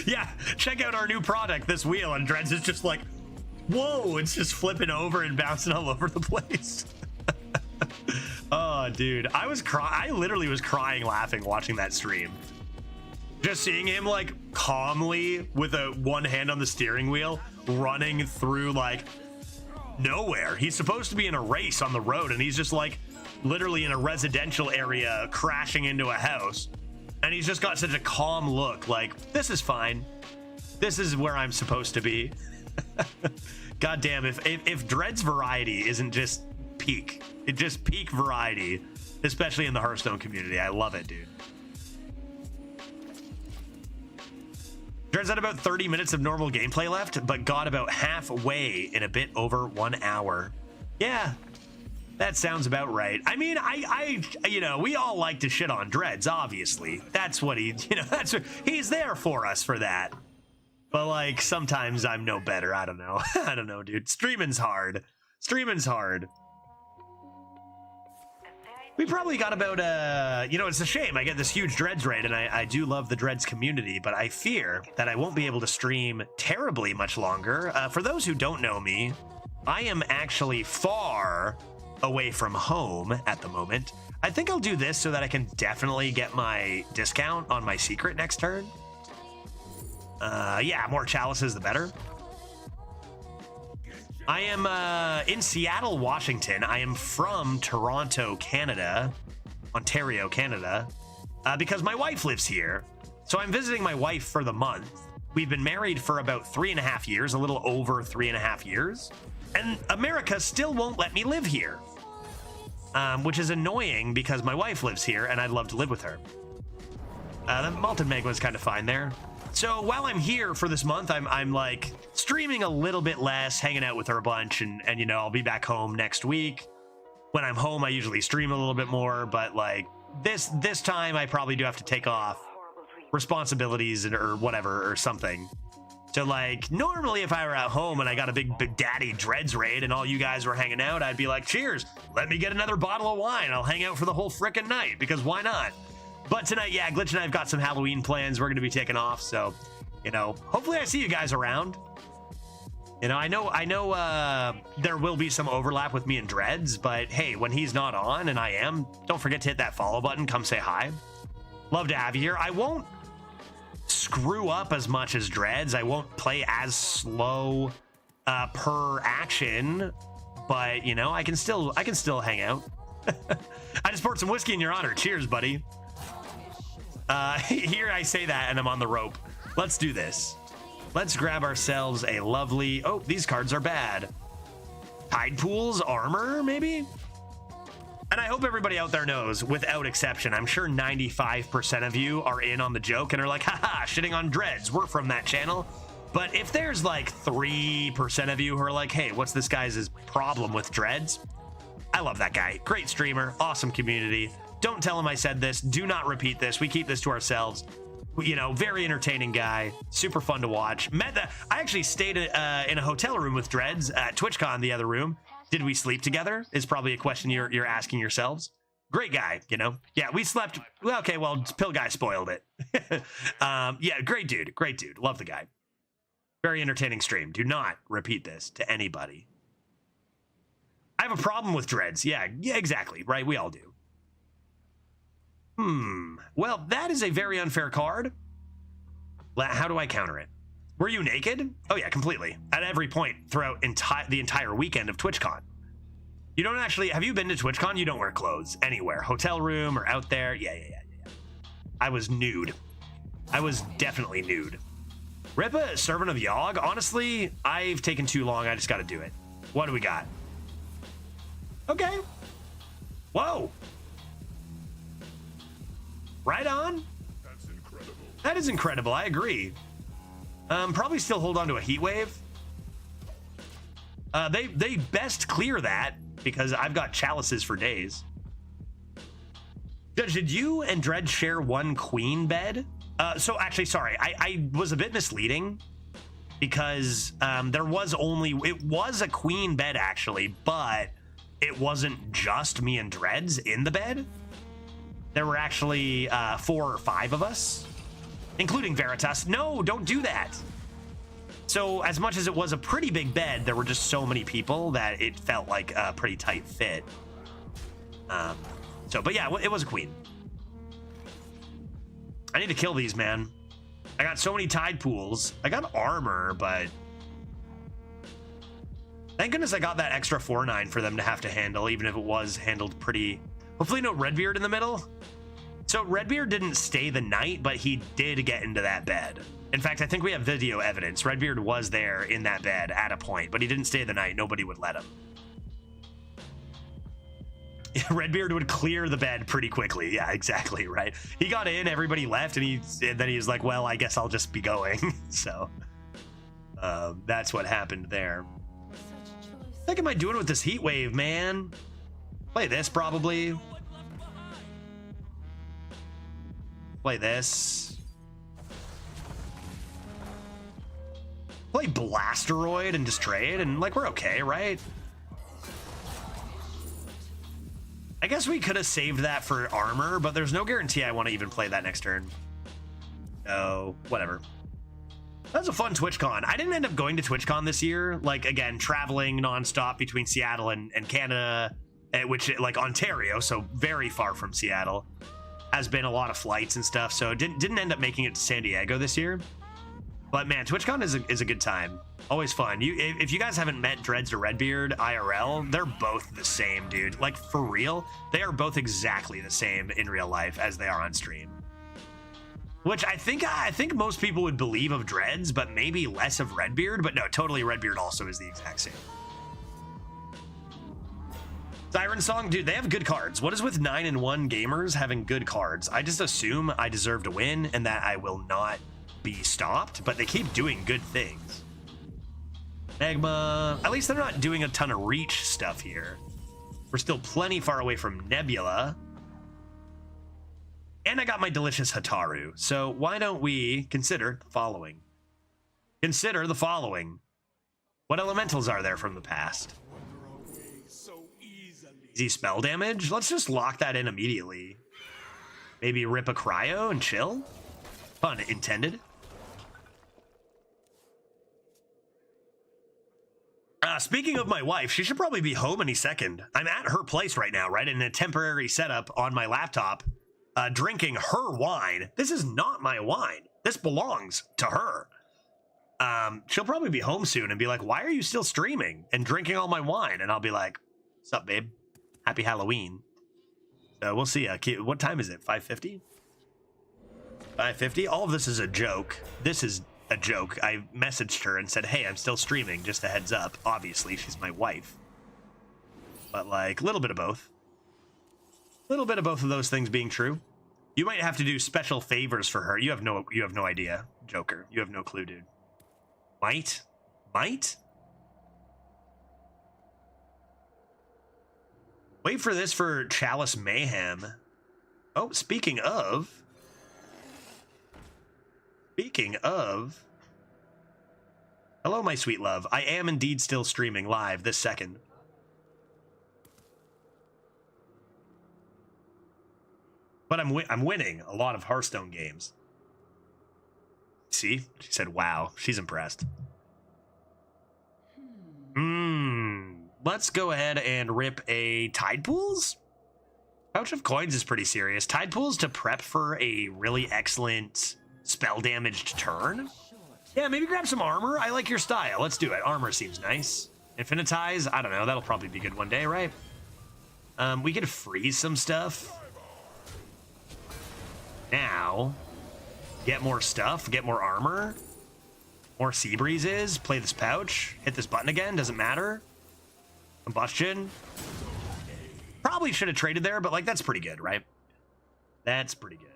Yeah, check out our new product, this wheel, and Dreads is just like, whoa, it's just flipping over and bouncing all over the place. Oh, dude, I literally was crying laughing watching that stream. Just seeing him like calmly with one hand on the steering wheel running through like nowhere. He's supposed to be in a race on the road, and he's just like literally in a residential area crashing into a house. And he's just got such a calm look, like, this is fine. This is where I'm supposed to be. God damn, if Dreads variety isn't just peak, it just peak variety, especially in the Hearthstone community. I love it, dude. Dreads had about 30 minutes of normal gameplay left, but got about halfway in a bit over 1 hour. Yeah, that sounds about right. I mean, I you know, we all like to shit on Dreads, obviously. That's what he's there for us for that. But like, sometimes I'm no better. I don't know. I don't know, dude. Streaming's hard. We probably got about, you know, it's a shame. I get this huge Dreads raid, and I do love the Dreads community, but I fear that I won't be able to stream terribly much longer. For those who don't know me, I am actually far away from home at the moment. I think I'll do this so that I can definitely get my discount on my secret next turn. Yeah, more chalices the better. I am in Seattle, Washington. I am from Toronto, Canada, Ontario, Canada, because my wife lives here. So I'm visiting my wife for the month. We've been married for about 3.5 years, a little over 3.5 years. And America still won't let me live here, which is annoying because my wife lives here and I'd love to live with her. The malted magma is kind of fine there. So while I'm here for this month, I'm like streaming a little bit less, hanging out with her a bunch, and you know, I'll be back home next week. When I'm home, I usually stream a little bit more, but like this time I probably do have to take off responsibilities or whatever or something. So like, normally if I were at home and I got a big daddy Dreads raid and all you guys were hanging out, I'd be like, cheers, let me get another bottle of wine. I'll hang out for the whole frickin' night, because why not? But tonight, yeah, Glitch and I have got some Halloween plans. We're going to be taking off. So, you know, hopefully I see you guys around. You know, I know there will be some overlap with me and Dreads, but hey, when he's not on and I am, don't forget to hit that follow button. Come say hi. Love to have you here. I won't screw up as much as Dreads. I won't play as slow per action, but you know, I can still hang out. I just poured some whiskey in your honor. Cheers, buddy. Here I say that and I'm on the rope. Let's do this. Let's grab ourselves a lovely... Oh, these cards are bad. Tide Pools, armor, maybe? And I hope everybody out there knows, without exception, I'm sure 95% of you are in on the joke and are like, haha, shitting on Dreads. We're from that channel. But if there's like 3% of you who are like, hey, what's this guy's problem with Dreads? I love that guy. Great streamer, awesome community. Don't tell him I said this. Do not repeat this. We keep this to ourselves. You know, very entertaining guy. Super fun to watch. I actually stayed in a hotel room with Dreads at TwitchCon, the other room. Did we sleep together? Is probably a question you're asking yourselves. Great guy, you know? Yeah, we slept. Well, okay, well, Pill Guy spoiled it. Yeah, great dude. Great dude. Love the guy. Very entertaining stream. Do not repeat this to anybody. I have a problem with Dreads. Yeah, exactly. Right? We all do. Well, that is a very unfair card. How do I counter it? Were you naked? Oh yeah, completely. At every point throughout the entire weekend of TwitchCon. You don't actually... Have you been to TwitchCon? You don't wear clothes anywhere. Hotel room or out there. Yeah. I was nude. I was definitely nude. Rippa, Servant of Yogg? Honestly, I've taken too long. I just got to do it. What do we got? Okay. Whoa. Right on. That's incredible. That is incredible. I agree. Probably still hold on to a heat wave. They best clear that because I've got chalices for days. Did you and Dread share one queen bed? So actually, sorry, I was a bit misleading because it was a queen bed actually, but it wasn't just me and Dreads in the bed. There were actually 4 or 5 of us, including Veritas. No, don't do that. So as much as it was a pretty big bed, there were just so many people that it felt like a pretty tight fit. But yeah, it was a queen. I need to kill these, man. I got so many tide pools. I got armor, but thank goodness I got that extra 4/9 for them to have to handle, even if it was handled pretty... Hopefully no Redbeard in the middle. So Redbeard didn't stay the night, but he did get into that bed. In fact, I think we have video evidence. Redbeard was there in that bed at a point, but he didn't stay the night. Nobody would let him. Redbeard would clear the bed pretty quickly. Yeah, exactly, right? He got in, everybody left, and then he was like, well, I guess I'll just be going. So that's what happened there. What the heck am I doing with this heat wave, man? Play this, probably. Play this. Play Blasteroid and just trade, and like we're okay, right? I guess we could have saved that for armor, but there's no guarantee I want to even play that next turn. No, whatever. That was a fun TwitchCon. I didn't end up going to TwitchCon this year. Like, again, traveling nonstop between Seattle and Canada, which, like, Ontario, so very far from Seattle, has been a lot of flights and stuff, so didn't end up making it to San Diego this year. But man, TwitchCon is a good time. Always fun. If you guys haven't met Dreads or Redbeard IRL, they're both the same, dude. Like, for real, they are both exactly the same in real life as they are on stream. Which I think most people would believe of Dreads, but maybe less of Redbeard. But no, totally Redbeard also is the exact same. Siren Song, dude, they have good cards. What is with 9-1 gamers having good cards? I just assume I deserve to win and that I will not be stopped, but they keep doing good things. Magma, at least they're not doing a ton of reach stuff here. We're still plenty far away from Nebula. And I got my delicious Hataru. So why don't we consider the following? Consider the following. What elementals are there from the past? Easy spell damage? Let's just lock that in immediately. Maybe rip a cryo and chill? Pun intended. Speaking of my wife, she should probably be home any second. I'm at her place right now, right? In a temporary setup on my laptop, drinking her wine. This is not my wine. This belongs to her. She'll probably be home soon and be like, why are you still streaming and drinking all my wine? And I'll be like, what's up, babe? Happy Halloween. So we'll see. What time is it? 5:50? 5:50? All of this is a joke. This is a joke. I messaged her and said, hey, I'm still streaming, just a heads up. Obviously, she's my wife. But like, a little bit of both. A little bit of both of those things being true. You might have to do special favors for her. You have no idea, Joker. You have no clue, dude. Might? Wait for this for Chalice Mayhem. Oh, speaking of, hello, my sweet love. I am indeed still streaming live this second. But I'm winning a lot of Hearthstone games. See? She said, wow. She's impressed. Let's go ahead and rip a Tide Pools. Pouch of Coins is pretty serious. Tide Pools to prep for a really excellent spell damaged turn. Yeah, maybe grab some armor. I like your style. Let's do it. Armor seems nice. Infinitize? I don't know. That'll probably be good one day, right? We could freeze some stuff. Now, get more stuff, get more armor, more sea breezes, play this pouch, hit this button again, doesn't matter. Combustion. Probably should have traded there, but like that's pretty good, right? That's pretty good.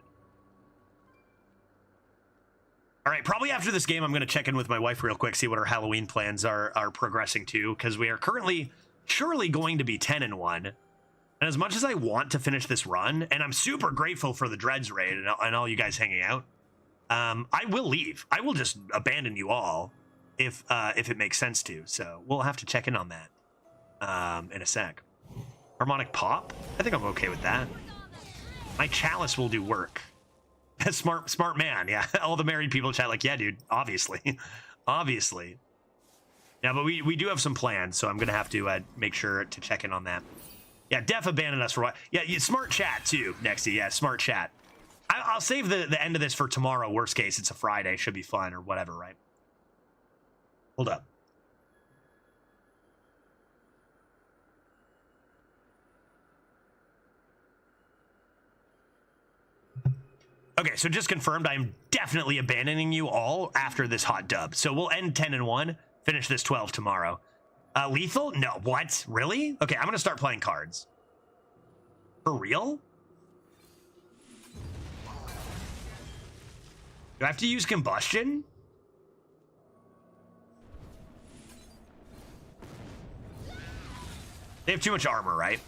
All right, probably after this game, I'm going to check in with my wife real quick, see what our Halloween plans are progressing to, because we are currently surely going to be 10-1. And as much as I want to finish this run, and I'm super grateful for the Dreads raid and all you guys hanging out, I will leave. I will just abandon you all if it makes sense to. So we'll have to check in on that in a sec. Harmonic Pop? I think I'm okay with that. My Chalice will do work. Smart man, yeah. All the married people chat like, yeah, dude, obviously. Obviously. Yeah, but we do have some plans, so I'm going to have to make sure to check in on that. Yeah, Def abandoned us for what? Yeah, smart chat too, Nexty. Yeah, smart chat. I'll save the end of this for tomorrow. Worst case, it's a Friday. Should be fun or whatever, right? Hold up. Okay, so just confirmed, I'm definitely abandoning you all after this hot dub. So we'll end 10-1, finish this 12 tomorrow. Lethal? No, what? Really? Okay, I'm gonna start playing cards. For real? Do I have to use combustion? They have too much armor, right?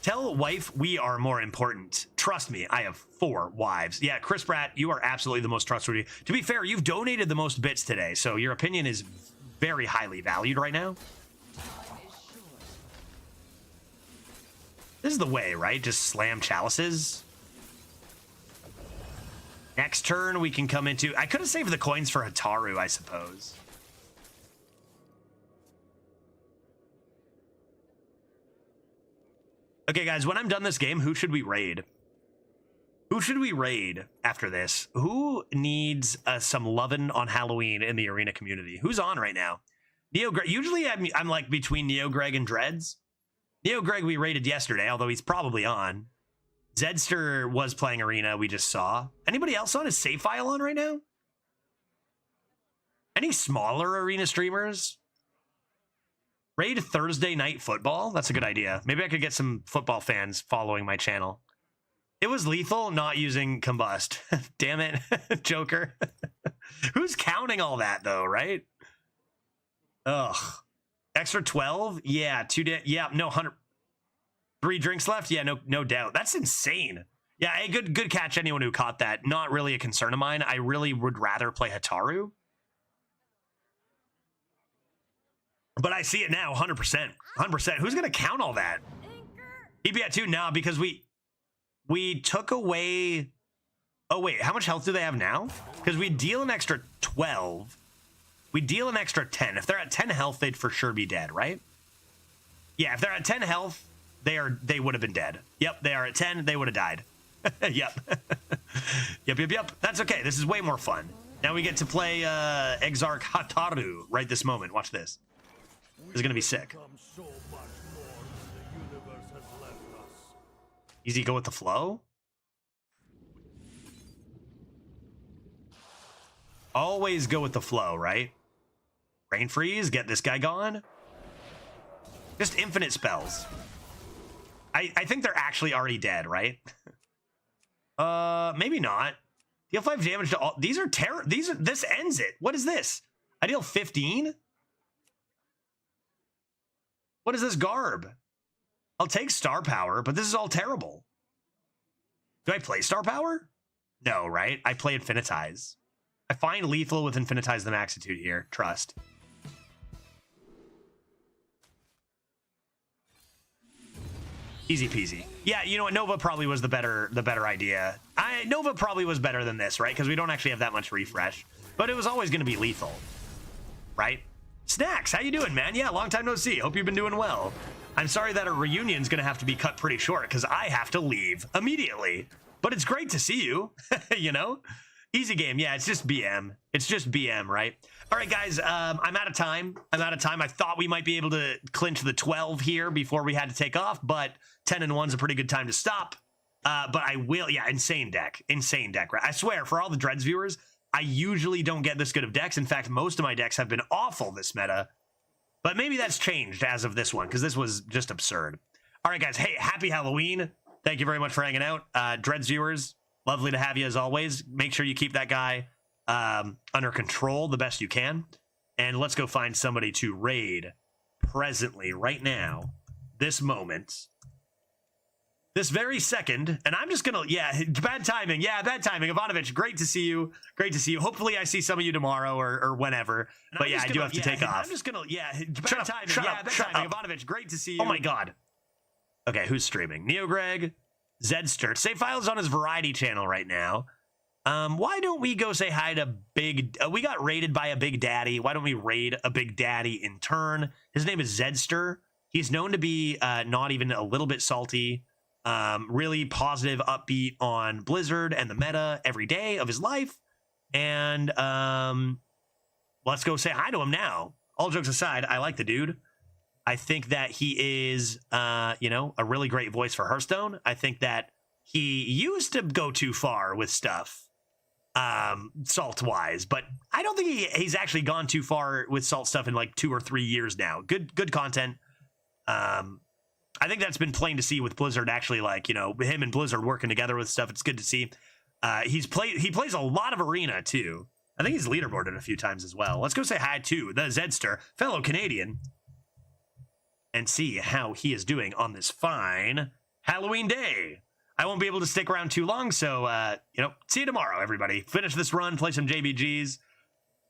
Tell wife we are more important. Trust me, I have 4 wives. Yeah, Chris Pratt, you are absolutely the most trustworthy. To be fair, you've donated the most bits today, so your opinion is very highly valued right now. This is the way, right? Just slam chalices. Next turn, we can come into... I could have saved the coins for Hataru, I suppose. Okay, guys, when I'm done this game, who should we raid? Who should we raid after this? Who needs some lovin' on Halloween in the arena community? Who's on right now? Neo Greg. Usually I'm like between Neo Greg and Dreads. Neo Greg we raided yesterday, although he's probably on. Zedster was playing arena, we just saw. Anybody else on? Is Save File on right now? Any smaller arena streamers? Raid Thursday Night Football? That's a good idea. Maybe I could get some football fans following my channel. It was lethal not using combust. Damn it, Joker. Who's counting all that though, right? Ugh. Extra 12? Yeah, 2 days. Yeah, no, 100. 3 drinks left? Yeah, no doubt. That's insane. Yeah, hey, good catch, anyone who caught that. Not really a concern of mine. I really would rather play Hataru. But I see it now, 100%. 100%. Who's going to count all that? He'd be at 2 now because we took away... Oh, wait. How much health do they have now? Because we deal an extra 12. We deal an extra 10. If they're at 10 health, they'd for sure be dead, right? Yeah, if they're at 10 health, they would have been dead. Yep, they are at 10. They would have died. Yep. Yep. That's okay. This is way more fun. Now we get to play Exarch Hataru right this moment. Watch this. This is going to be sick. So much more than the universe has left us. Easy go with the flow. Always go with the flow, right? Rain freeze, get this guy gone. Just infinite spells. I think they're actually already dead, right? Maybe not. Deal 5 damage to all. These are this ends it. What is this? I deal 15? What is this garb? I'll take star power, but this is all terrible. Do I play star power? No, right? I play infinitize. I find lethal with infinitize the maxitude here. Trust. Easy peasy. Yeah, you know what? Nova probably was the better idea. Nova probably was better than this, right? Because we don't actually have that much refresh. But it was always going to be lethal, right? Snacks, how you doing, man? Yeah, long time no see. Hope you've been doing well. I'm sorry that our reunion's going to have to be cut pretty short because I have to leave immediately. But it's great to see you, you know? Easy game. Yeah, it's just BM. It's just BM, right? All right, guys, I'm out of time. I thought we might be able to clinch the 12 here before we had to take off, but 10 and 1's a pretty good time to stop. But I will, yeah, insane deck, right? I swear, for all the Dreads viewers, I usually don't get this good of decks. In fact, most of my decks have been awful this meta, but maybe that's changed as of this one, because this was just absurd. All right, guys, hey, happy Halloween. Thank you very much for hanging out. Dreads viewers, lovely to have you as always. Make sure you keep that guy under control the best you can. And let's go find somebody to raid presently, right now, this moment. This very second, and I'm just gonna, yeah, bad timing. Yeah, bad timing. Ivanovich, great to see you. Great to see you. Hopefully I see some of you tomorrow or whenever. But yeah, I do have to take off. I'm just gonna, yeah, bad timing. Yeah, bad timing. Ivanovich, great to see you. Oh my God. Okay, who's streaming? Neo Greg, Zedster. Save Files on his variety channel right now. Why don't we go say hi to Big, we got raided by a Big Daddy. Why don't we raid a Big Daddy in turn? His name is Zedster. He's known to be not even a little bit salty. Really positive, upbeat on Blizzard and the meta every day of his life. And let's go say hi to him now. All jokes aside, I like the dude. I think that he is, you know, a really great voice for Hearthstone. I think that he used to go too far with stuff, salt-wise, but I don't think he's actually gone too far with salt stuff in like 2 or 3 years now. Good content. I think that's been plain to see with Blizzard actually, like, you know, him and Blizzard working together with stuff. It's good to see. He plays a lot of Arena too. I think he's leaderboarded a few times as well. Let's go say hi to the Zedster, fellow Canadian, and see how he is doing on this fine Halloween day. I won't be able to stick around too long, so, you know, see you tomorrow, everybody. Finish this run, play some JBGs.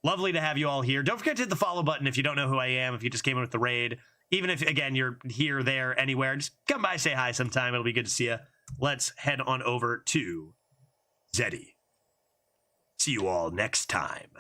Lovely to have you all here. Don't forget to hit the follow button if you don't know who I am, if you just came in with the raid. Even if, again, you're here, there, anywhere, just come by, say hi sometime. It'll be good to see you. Let's head on over to Zeddy. See you all next time.